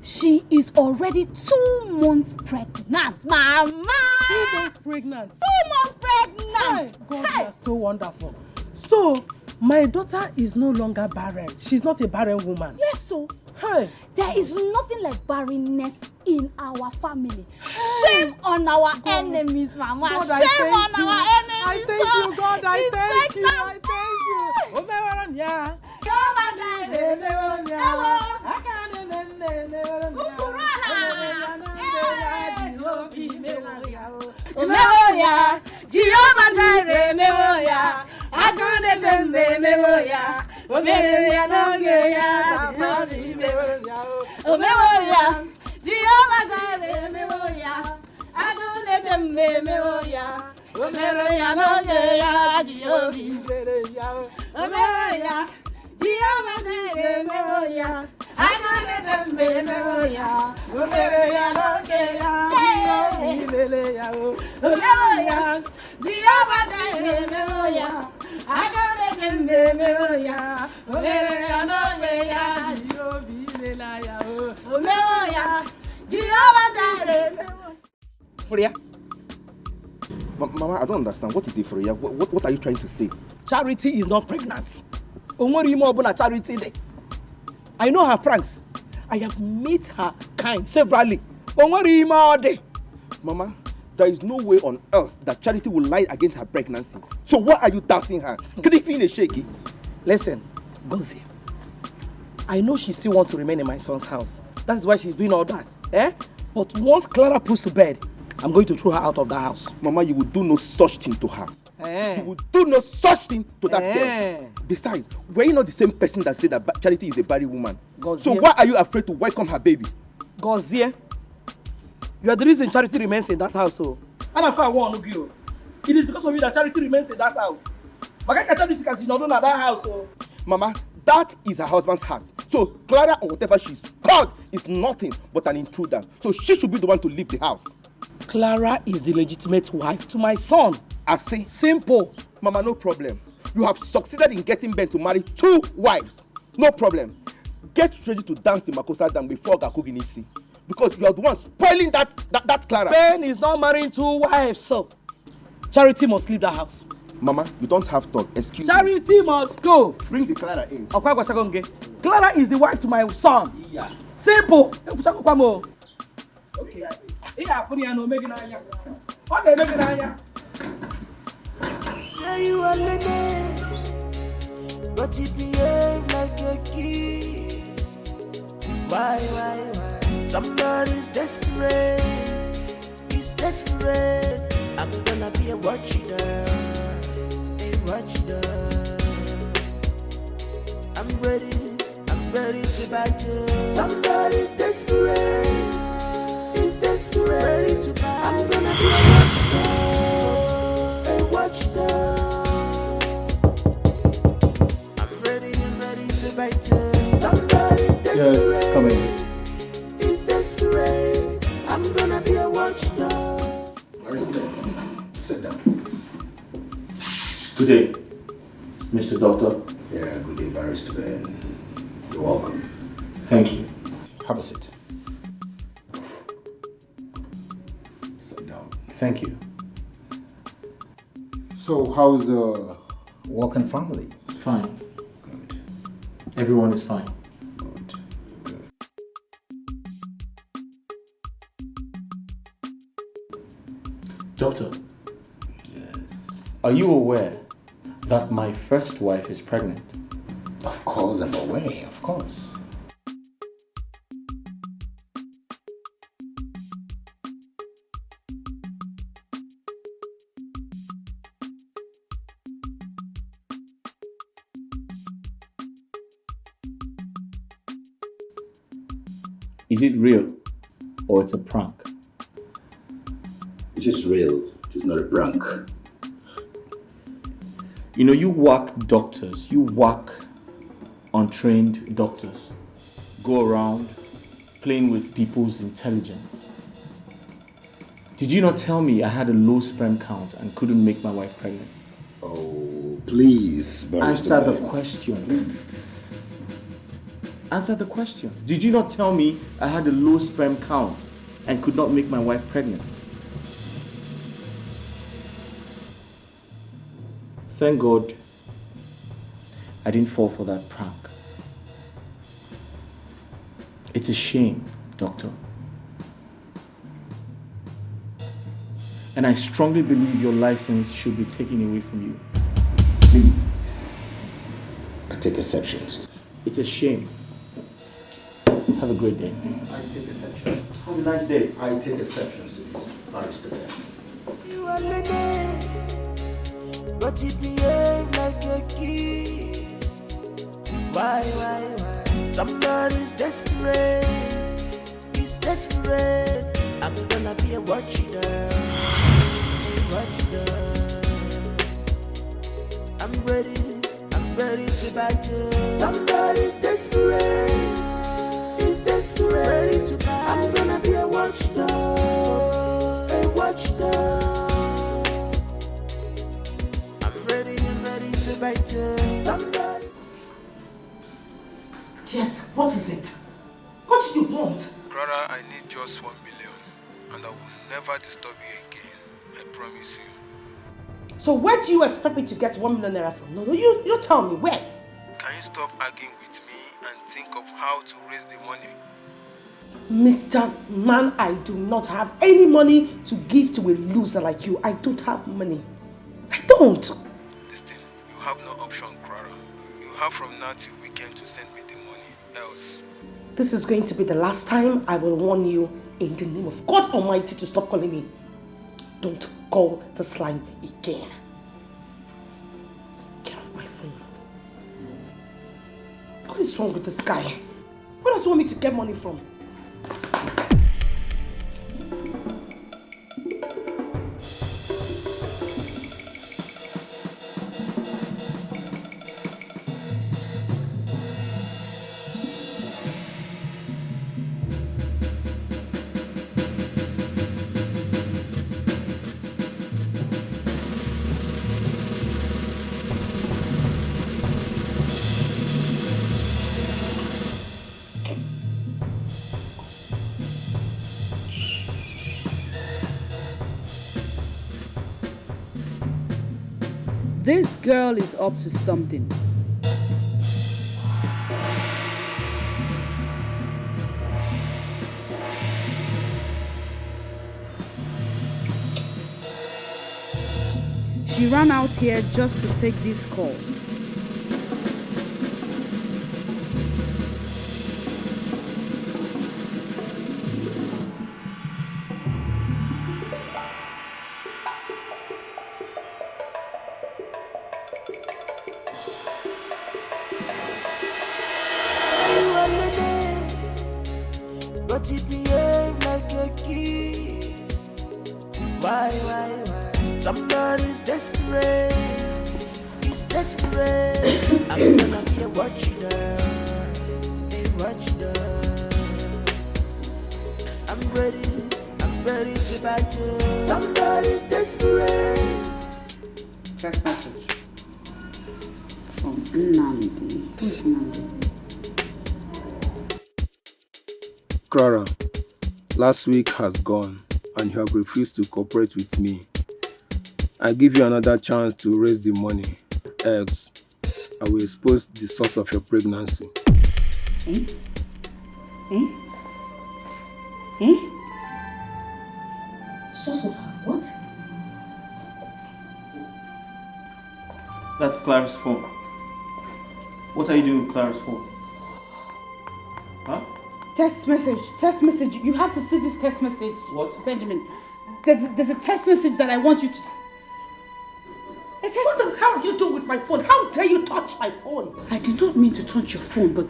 she is already 2 months pregnant, Mama! 2 months pregnant? 2 months pregnant! God, you are so wonderful. So, my daughter is no longer barren. She's not a barren woman. Yes, so. Hey. There is nothing like barrenness in our family. Shame on our enemies, Mama. God, Shame on our enemies. I thank you, God. I She's thank you. pregnant. Memoria, Jehovah Jireh, memoria. I can't remember memoria. Memoria, no memoria. Memoria, Jehovah Jireh, memoria. I can't remember memoria. Memoria, no memoria. Memoria, Jehovah Jireh, memoria. I can't remember memoria. Memoria, no memoria. Memoria, Jehovah Jireh, memoria. I can't remember memoria. Memoria, no memoria. Memoria, Jehovah Jireh. Freya. Mama, I don't understand. What is it, Freya? What are you trying to say? Charity is not pregnant. Charity. I know her pranks. I have met her kind severally. Mama, there is no way on earth that Charity will lie against her pregnancy. So why are you doubting her? Could it feel shaky? Listen, Gozie, I know she still wants to remain in my son's house. That is why she's doing all that. But once Clara puts to bed, I'm going to throw her out of the house. Mama, you will do no such thing to her. You will do no such thing to that girl. Besides, were you not the same person that said that Charity is a barren woman? Gozie. So why are you afraid to welcome her baby? Gozie, you are the reason Charity remains in that house. And I'm quite one of you. It is because of you that Charity remains in that house. But Charity is not in that house. Mama, that is her husband's house. So Clara or whatever she's called is nothing but an intruder. So she should be the one to leave the house. Clara is the legitimate wife to my son. I see. Simple. Mama, no problem. You have succeeded in getting Ben to marry 2 wives. No problem. Get ready to dance the Makosa dance before Gakuginisi. Because you are the one spoiling that Clara. Ben is not marrying 2 wives, so Charity must leave the house. Mama, you don't have talk. Excuse Charity must go. Bring the Clara in. Clara is the wife to my son. Yeah. Simple. Okay. Say you are Lenny, but you behave like a kid. Why? Somebody's desperate. He's desperate. I'm gonna be a watchdog. A watchdog. I'm ready to bite you. Somebody's desperate. He's desperate. Ready to bite. I'm gonna be a watchdog. I'm ready to bite you. Somebody's desperate. Yes, come in. He's desperate. I'm gonna be a watchdog. Sit down. Good day, Mr. Doctor. Yeah, good day, Barrister Ben. You're welcome. Thank you. Have a seat. Sit down. Thank you. So, how's the work and family? Fine. Good. Everyone is fine. Doctor. Yes. Are you aware that my first wife is pregnant? Of course, I'm aware, of course. Is it real or it's a prank? It is real. It is not a prank. You know, you whack doctors, you whack untrained doctors. Go around playing with people's intelligence. Did you not tell me I had a low sperm count and couldn't make my wife pregnant? Oh, please, Barrister Answer the Ben. question, please. Answer the question. Did you not tell me I had a low sperm count and could not make my wife pregnant? Thank God I didn't fall for that prank. It's a shame, Doctor. And I strongly believe your license should be taken away from you. Please. I take exceptions. It's a shame. Have a great day. I take exceptions. Have a nice day. I take exceptions to this, Barrister Ben. You are Lene, but you behave like a kid. Why? Somebody's desperate. He's desperate. I'm gonna be a watchdog. A watchdog. I'm ready to bite you. Somebody's desperate. He's desperate. Ready to bite. I'm gonna be a watchdog. A watchdog. I'm ready to bite you. Somebody. Yes, what is it? What do you want? Clara, I need just 1 million, and I will never disturb you again. I promise you. So where do you expect me to get 1 million naira from? No, you tell me, where? Can you stop arguing with me and think of how to raise the money? Mr. Man, I do not have any money to give to a loser like you. I don't have money. I don't. Listen, you have no option, Clara. You have from now till weekend to send me the money, else. This is going to be the last time I will warn you in the name of God Almighty to stop calling me. Don't call this line again. Get off my phone. What is wrong with this guy? Where does he want me to get money from? This girl is up to something. She ran out here just to take this call. but you behave like a kid. Why? Somebody's desperate. He's desperate. I'm gonna be a watchdog. I'm ready to bite you. Somebody's desperate. Text message from Nnamdi. Who's Nnamdi? Clara, last week has gone and you have refused to cooperate with me. I give you another chance to raise the money, else I will expose the source of your pregnancy. Source of what? That's Clara's phone. What are you doing with Clara's phone? Huh? Text message. You have to see this text message. What? Benjamin, there's a text message that I want you to see. What the hell are you doing with my phone? How dare you touch my phone? I did not mean to touch your phone, but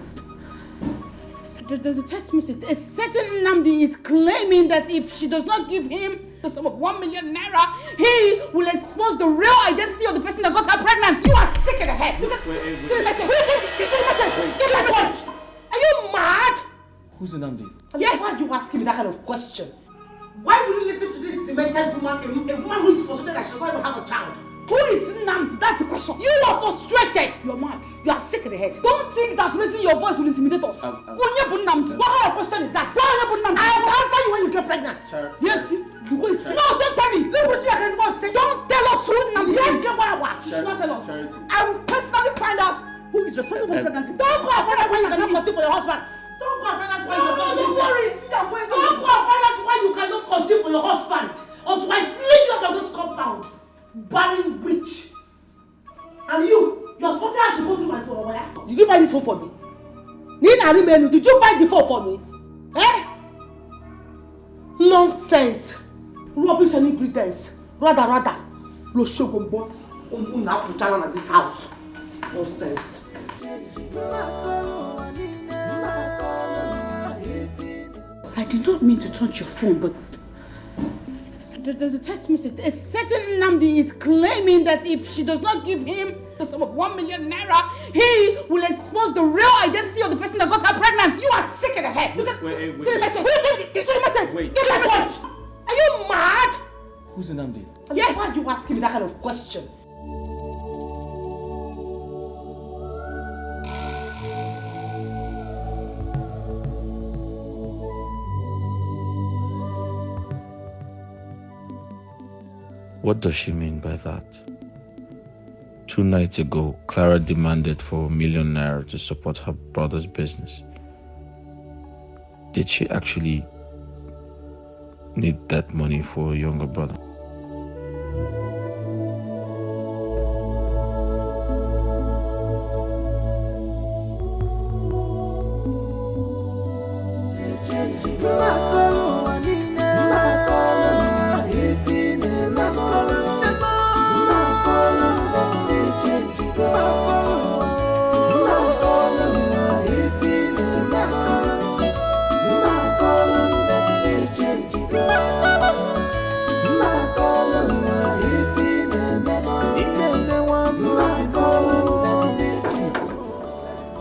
there's a text message. A certain Nnamdi is claiming that if she does not give him the sum of 1 million naira, he will expose the real identity of the person that got her pregnant. You are sick in the head. See the message. See the message. Give me my phone. Are you mad? Who's Nnamdi? Yes. Why are you asking me that kind of question? Why would you listen to this demented woman, a woman who is frustrated that she does not even have a child? Who is Nnamdi? That's the question. You are frustrated. You're mad. You are sick in the head. Don't think that raising your voice will intimidate us. What kind of question is that? I will answer you when you get pregnant. Yes. You go see. No, don't tell me. Look what you are going to say. Don't tell us who Nnamdi is. You should not tell us. I will personally find out who is responsible for the pregnancy. Don't go and find out why you cannot conceive for your husband. Don't go and find out why you cannot. Don't worry. Don't go and find out why you cannot conceive for your husband until I fling you out of this compound. Barren witch. And you're supposed to have to go through my phone. Where? Did you buy this phone for me? Did you buy the phone for me? Nonsense. Rubbish and ingredients. Rather. Loshogombo. At this house. Nonsense. I did not mean to touch your phone, but there's a text message. A certain Nnamdi is claiming that if she does not give him the sum of 1 million naira, he will expose the real identity of the person that got her pregnant. You are sick in the head. See the message. See the message. Give me my phone. Are you mad? Who's Nnamdi? Yes. Why are you asking me that kind of question? What does she mean by that? 2 nights ago, Clara demanded for 1 million naira to support her brother's business. Did she actually need that money for a younger brother?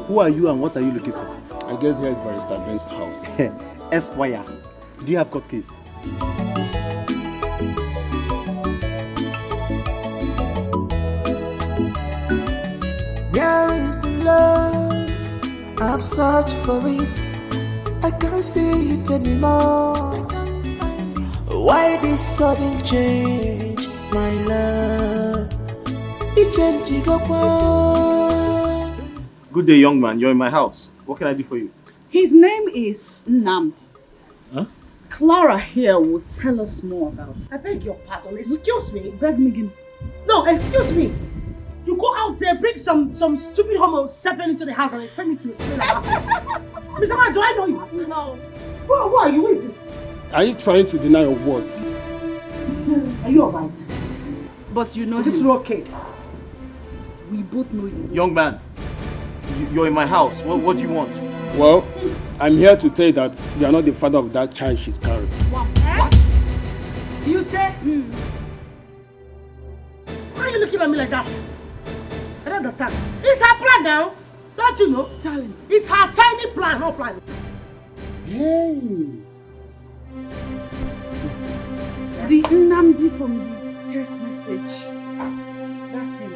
Who are you and what are you looking for? I guess here is Barrister Ben's house. Esquire, do you have court case? Where is the love? I've searched for it. I can't see it anymore. Why this sudden change, my love? It changed go. Good day, young man. You're in my house. What can I do for you? His name is Nnamdi. Huh? Clara here will tell us more about it. I beg your pardon. Excuse me. Beg me again. No, excuse me. You go out there, bring some stupid homo serpent into the house and expect me to explain about it. Mr. Man, do I know you? No. Who are you? Who is this? Are you trying to deny your words? Are you alright? But you know this is okay. We both know you. Young man, you're in my house. What do you want? Well, I'm here to tell you that you are not the father of that child she's carrying. What? You say? Why are you looking at me like that? I don't understand. It's her plan now. Don't you know? Darling, it's her tiny plan, no plan. Hey. The Nnamdi from the text message. That's him.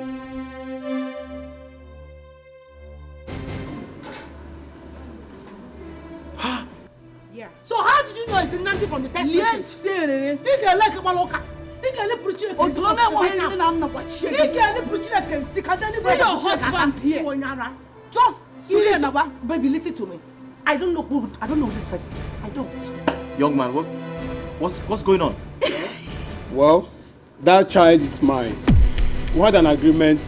Yeah. So how did you know it's Nnamdi from the text message? Yes, sir. He can like a maloka. He can let Puchina. Oh, don't know what he's doing. He can let Puchina can see. See your husband here. Just listen, baby. Listen to me. I don't know this person. I don't. Young man, what's going on? Well, that child is mine. We had an agreement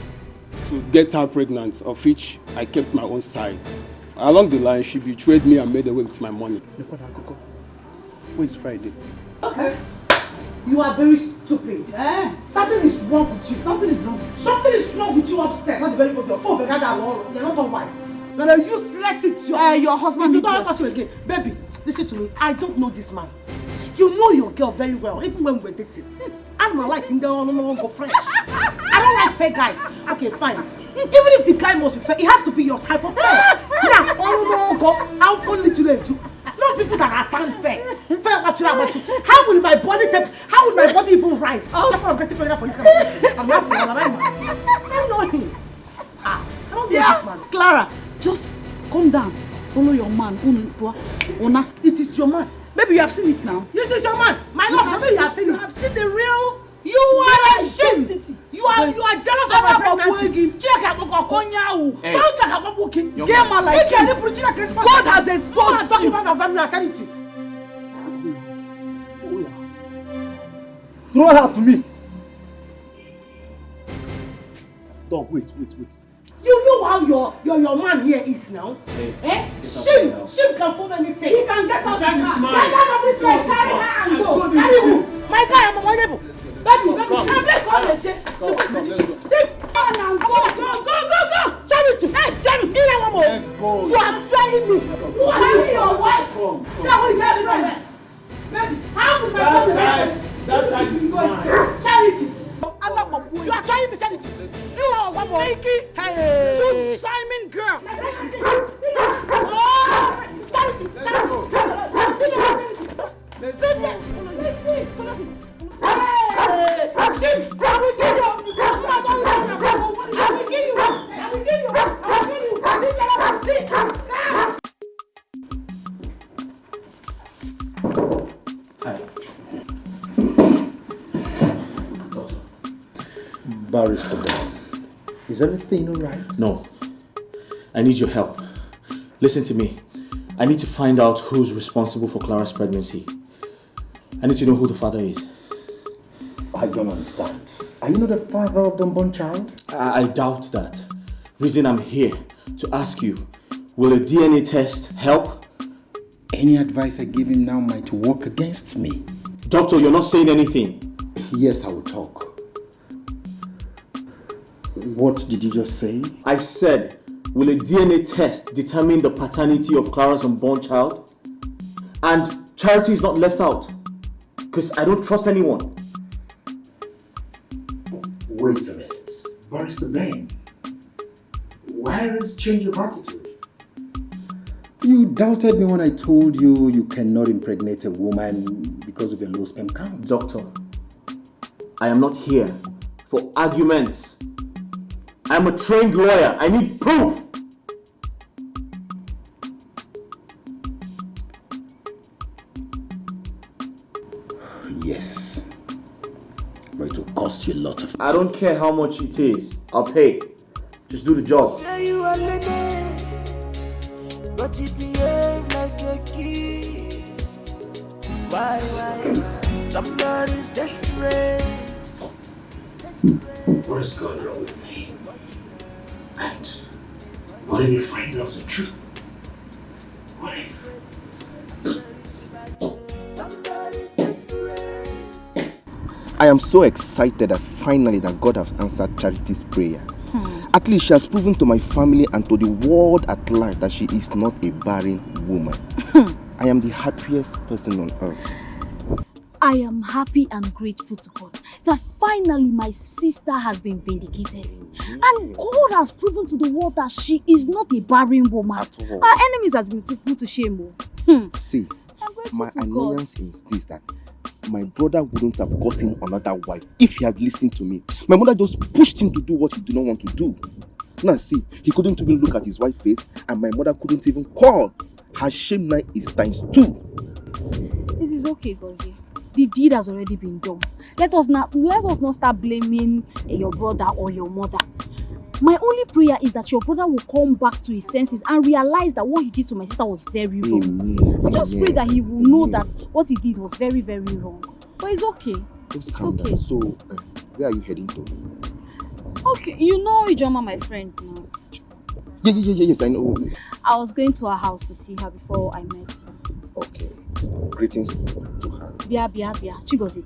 to get her pregnant, of which I kept my own side. Along the line, she betrayed me and made away with my money. Who is Friday? Okay. You are very stupid. Something is wrong with you. Something is wrong with you upstairs. Not the very obvious. Oh, you're not all right. You're a useless idiot. Your husband. If you don't talk to again, baby, listen to me. I don't know this man. You know your girl very well, even when we're dating. I'm not liking the no go fresh. I don't like fake guys. Okay, fine. Even if the guy must be fair, it has to be your type of fair. Yeah, no go. How only to let you? Not people that are tan fair. Fair what you. How will my body even rise? That's what I'm getting pregnant for this kind of person. I'm not man. I don't know him. I don't know this man. Clara, just calm down. Follow your man. Una, it is your man. Maybe you have seen it now. This is your man. My love, maybe you have seen it. You have seen the real. You are ashamed. You are jealous of my pregnancy. Hey. God has exposed talking about your family charity. Throw her to me. Dog, wait. You know how your man here is now? Hey. Shim can phone anything. He can get out of this man. Get out of this place. Carry her and go. Carry who? My guy, I'm unavoidable. Baby, come on, let's go. Charity, hey, Charity, you are trying me. Who are you? Your wife from? That was everyone. Baby, how would my mother that child is mine. Charity, you are trying me, Charity. You are one more. Hey, Simon girl. Charity. Barrister Ben, is everything alright? No. I need your help. Listen to me. I need to find out who's responsible for Clara's pregnancy. I need to know who the father is. I don't understand. Are you not the father of the unborn child? I doubt that. Reason I'm here to ask you, will a DNA test help? Any advice I give him now might work against me. Doctor, you're not saying anything. Yes, I will talk. What did you just say? I said, will a DNA test determine the paternity of Clara's unborn child? And Charity is not left out. Because I don't trust anyone. Wait a minute. Barrister Ben, why this change of attitude? You doubted me when I told you you cannot impregnate a woman because of your low sperm count. Doctor, I am not here for arguments. I'm a trained lawyer. I need proof. Yes. But it will cost you a lot of... I don't care how much it is. I'll pay. Just do the job. Say you are Lene, but you behave like a kid. Why? Somebody's desperate. What is going wrong with him? And what if he finds out the truth? What if? I am so excited that finally that God has answered Charity's prayer. At least she has proven to my family and to the world at large that she is not a barren woman. I am the happiest person on earth. I am happy and grateful to God that finally my sister has been vindicated. And God has proven to the world that she is not a barren woman. At all. Our enemies has been put to shame. See, my annoyance is this, that my brother wouldn't have gotten another wife if he had listened to me. My mother just pushed him to do what he did not want to do. Now see, he couldn't even look at his wife's face, and my mother couldn't even call. Her shame now is times 2. It is okay, Gozie. The deed has already been done. Let us not start blaming your brother or your mother. My only prayer is that your brother will come back to his senses and realize that what he did to my sister was very wrong. Amen. I just pray that he will know that what he did was very, very wrong. But it's okay. Just calm down. So, where are you heading to? Okay, you know Ijoma, my friend now. Yes, I know. I was going to her house to see her before I met you. Okay. Greetings to her. Bia, Chigozie.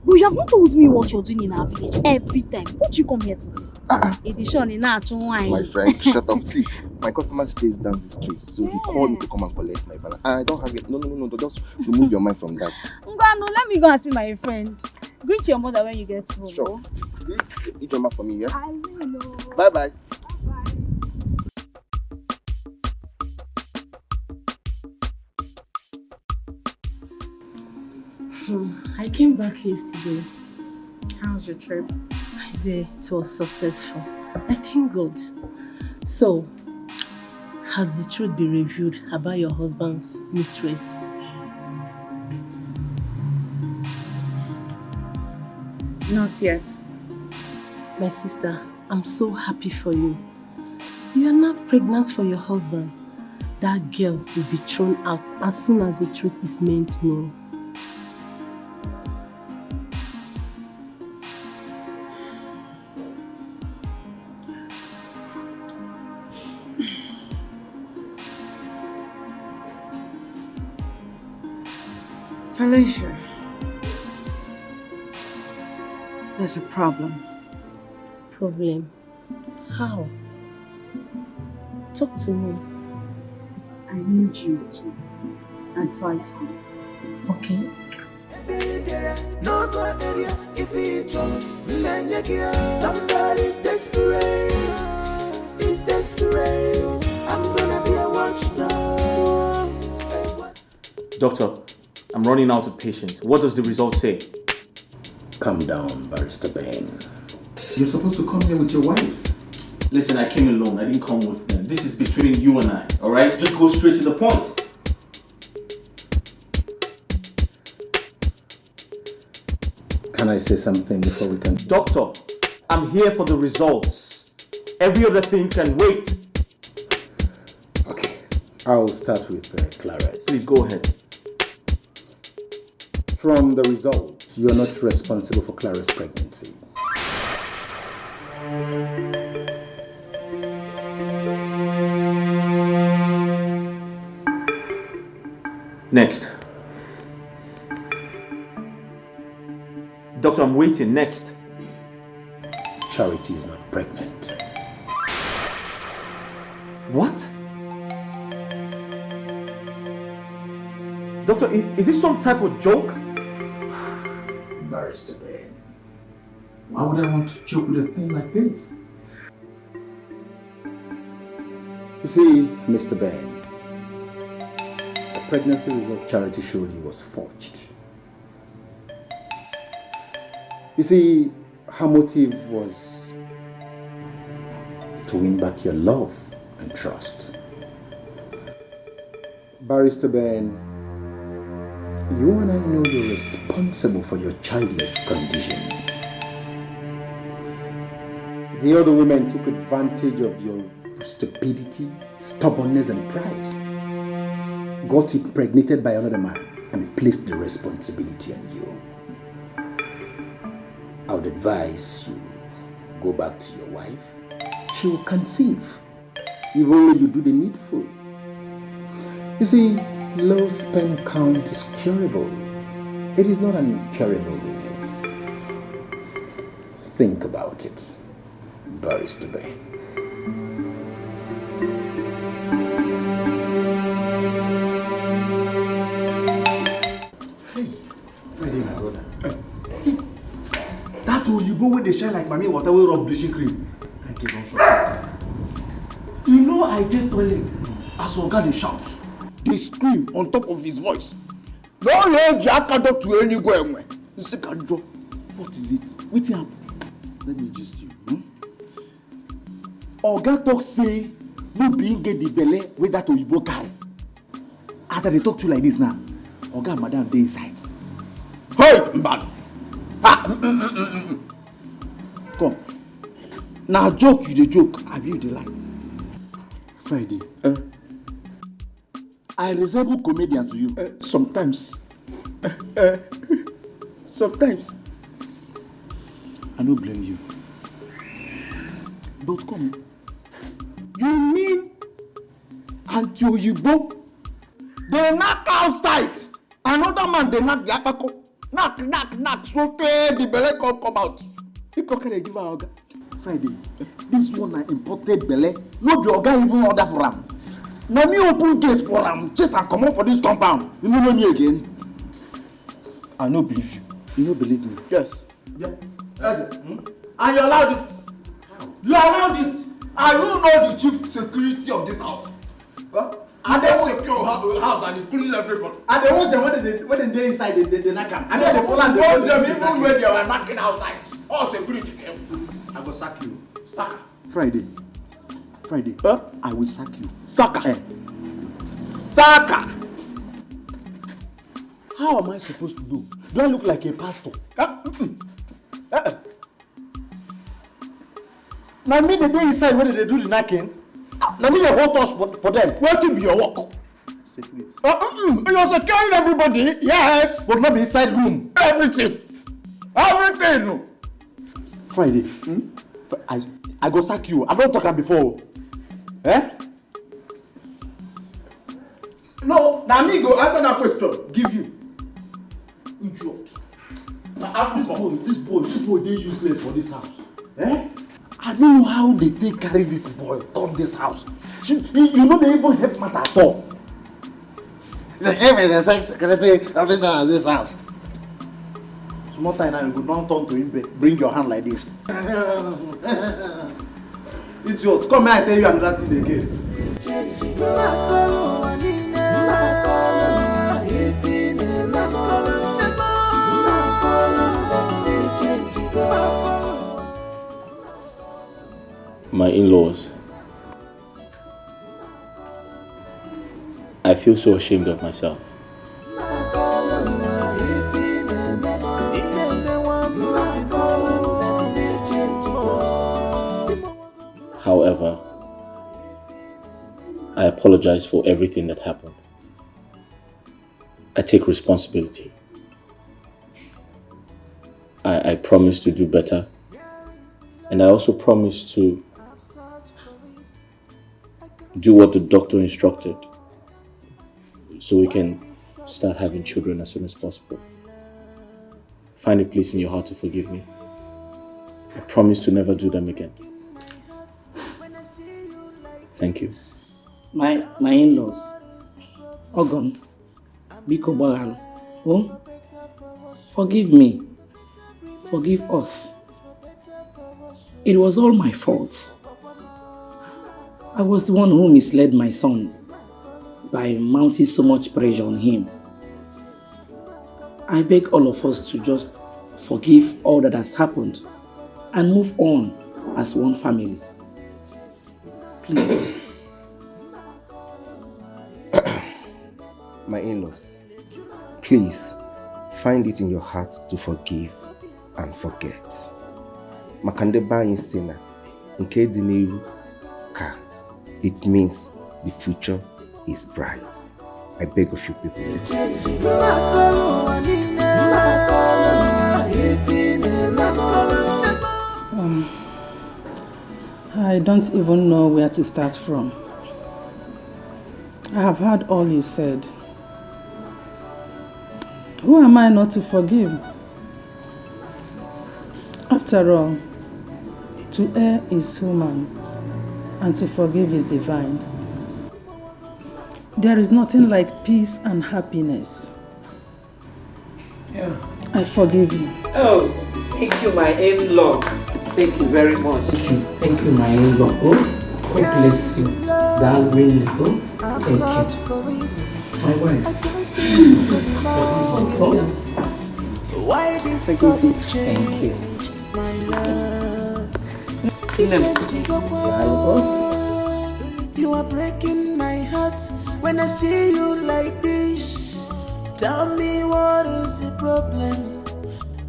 But you have not told me what you're doing in our village every time. What do you come here to do? My friend, shut up. See, my customer stays down the street, so he called me to come and collect my balance. And I don't have it. No. Just remove your mind from that. Ngwanu, let me go and see my friend. Greet your mother when you get home. Sure. Greet Ijoma for me, yeah? I will. Bye-bye. I came back yesterday. How was your trip? It was successful. I thank God. So, has the truth been revealed about your husband's mistress? Not yet. My sister, I'm so happy for you. You are now pregnant for your husband. That girl will be thrown out as soon as the truth is made known. Felicia, there's a problem. Problem? How? Talk to me. I need you to advise me. Okay. Somebody's desperate. He's desperate. I'm gonna be a watchdog. Doctor, I'm running out of patience. What does the result say? Calm down, Barrister Ben. You're supposed to come here with your wives. Listen, I came alone. I didn't come with them. This is between you and I, alright? Just go straight to the point. Can I say something before we can... Doctor, I'm here for the results. Every other thing can wait. Okay, I'll start with Clara. Please go ahead. From the results, you're not responsible for Clara's pregnancy. Next. Doctor, I'm waiting. Next. Charity is not pregnant. What? Doctor, is this some type of joke? Barrister Ben, why would I want to joke with a thing like this? You see, Mr. Ben, the pregnancy result Charity showed you was forged. You see, her motive was to win back your love and trust. Barrister Ben, you and I know you're responsible for your childless condition. The other women took advantage of your stupidity, stubbornness, and pride. Got impregnated by another man and placed the responsibility on you. I would advise you go back to your wife. She will conceive if only you do the needful. You see, low sperm count is curable. It is not an incurable disease. Think about it, Barrister Ben. Friday, my brother. That Oyibo wey dey shine like mommy water wey rub bleaching cream. I get one shot. You know I dey toilet as Oga dey shout, dey scream on top of his voice. No range Akado to any go anywhere. Nsikajo, what is it? Wetin happen? Let me gist you. Oga talk say no be him get the belle wey that Oyibo carry. As I dey talk to you like this now, Oga and Madam dey inside. Hey, Mbad! Come. Now joke you dey joke, abi you dey lie? Friday. I resemble comedian to you. Sometimes. Sometimes. I don't blame you. But come. You mean Auntie Oyibo? They knock outside. Another man they knock the apako. Knock. So the belle come out. You can give her Oga. Friday. This one I imported belle. No be Oga even order for am. Now me open gate for am. Chase and come out for this compound. You know me again. I no believe you. You no believe me? Yes. Yeah. That's it. And you allowed it. You allowed it. And you know the chief security of this house. Huh? And they will secure house and including everybody. And they want them when they inside they knock am. And then they pull and they want them even when they were knocking outside. All security came. I go sack you. Sack. Friday. I will sack you. Saka. Saka. How am I supposed to know? Do I look like a pastor? Now me they dey inside when they do the knocking. Now me they hold touch for them. Where to be your work? Secret. You're securing everybody. Yes. But not be inside room. Everything. Friday. I go sack you. I don't talk am before. No, now me go answer that question. Give you. Idiot. This boy, they useless for this house. I don't know how they take carry this boy come this house. You know they even help matter at all. The him is the sex secretary of this house. Small time now you go down turn to him. Bring your hand like this. Idiot, come here I tell you another thing again. My in-laws, I feel so ashamed of myself. However, I apologize for everything that happened. I take responsibility. I promise to do better. And I also promise to do what the doctor instructed so we can start having children as soon as possible. Find a place in your heart to forgive me. I promise to never do them again. Thank you. My in-laws, Ogon, Biko Bagal, forgive me. Forgive us. It was all my fault. I was the one who misled my son by mounting so much pressure on him. I beg all of us to just forgive all that has happened and move on as one family. Please. My in-laws, please find it in your heart to forgive and forget. Makandeba insina, nke diniru ka. It means the future is bright. I beg of you people. I don't even know where to start from. I have heard all you said. Who am I not to forgive? After all, to err is human. and to forgive is divine. There is nothing like peace and happiness. Yeah. I forgive you. Oh, thank you, my in-law. Thank you very much. Thank you, my in-law. Oh, God bless you. That really go. Thank you. My wife. Why this sudden Thank you. change, my love? You are breaking my heart when I see you like this. Tell me what is the problem?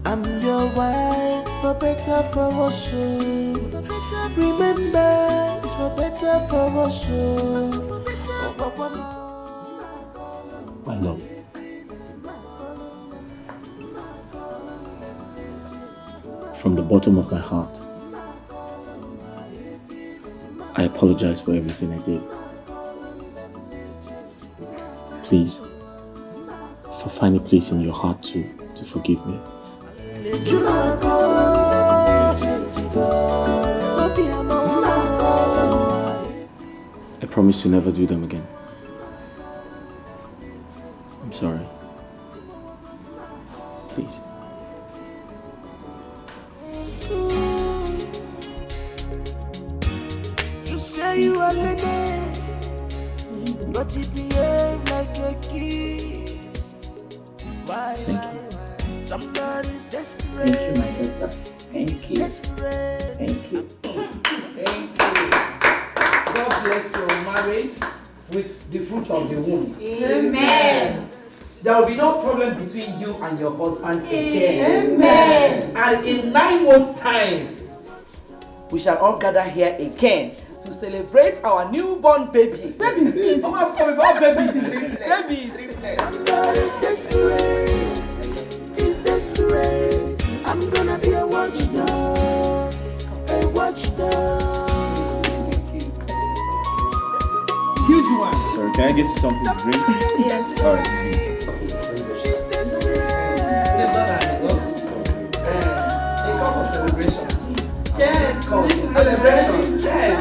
I'm your wife, for better, for worse. Remember, it's for better, for worse. My love. From the bottom of my heart, I apologize for everything I did. Please, find a place in your heart to forgive me. I promise to never do them again. I'm sorry. Please. You say you are Lene, but you behave like a kid. Why? Somebody's desperate. Thank you, my daughter. Thank you. Thank you. Thank you. God bless your marriage with the fruit of the womb. Amen. There will be no problem between you and your husband again. Amen. And in 9 months' time, we shall all gather here again to celebrate our newborn baby. Babies! Oh, I'm sorry about babies. Babies! Somebody's desperate. Is desperate. I'm gonna be a watchdog. A watchdog. Huge one. Sorry, can I get you something to drink? Yes. Alright. She's desperate. A cup of celebration. Yes, we need to celebration. Yes.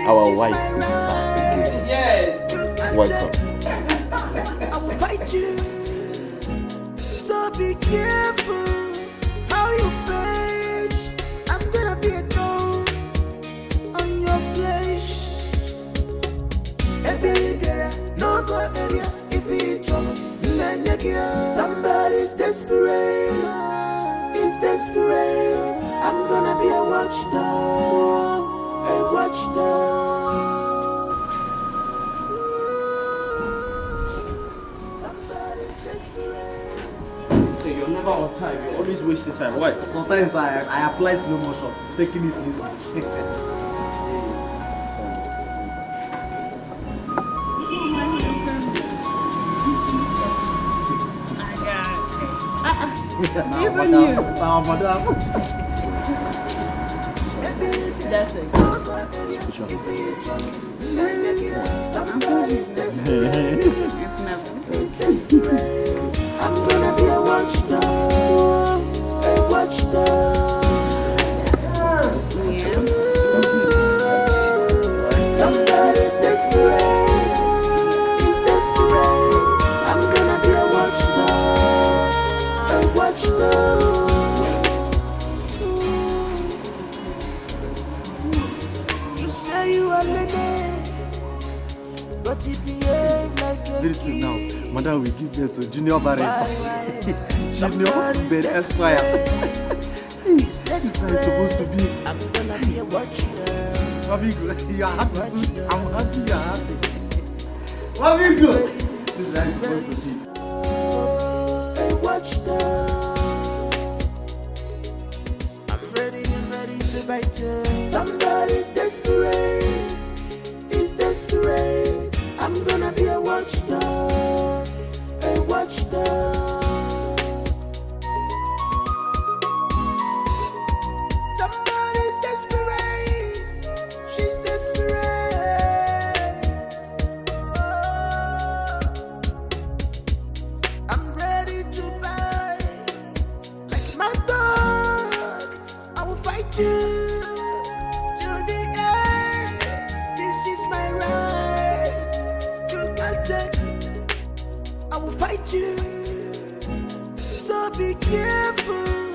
Our wife. Yes. Welcome. I will fight you. So be careful how you page. I'm gonna be a thorn on your flesh. No go area if it's trouble. Somebody's desperate. Is desperate. I'm gonna be a watchdog. A watchdog. Somebody's desperate. Hey, you're never on time. You're always wasting time. Why? Sometimes I apply slow motion, taking it easy. Even you. Madam. That's it. Somebody's desperate. It's I'm gonna be a watchdog. A watchdog. Somebody's desperate. Is desperate. I'm gonna be a watchdog. A watchdog. You say you are Lene, but you behave like a Very soon now, Madam will give birth to Junior Barrister. Junior Ben Esquire. Hey, this is how it's supposed to be. I'm gonna be a watchdog. Wazico, you are happy too. I'm happy you are happy. Wazico, this is how it's supposed to be. A watchdog. I'm ready to bite you. Somebody's desperate. Is desperate. I'm gonna be a watchdog. A watchdog. Somebody's desperate. She's desperate. Oh. I'm ready to bite. fight you till the end. This is my right. You can't check. I will fight you. So be careful.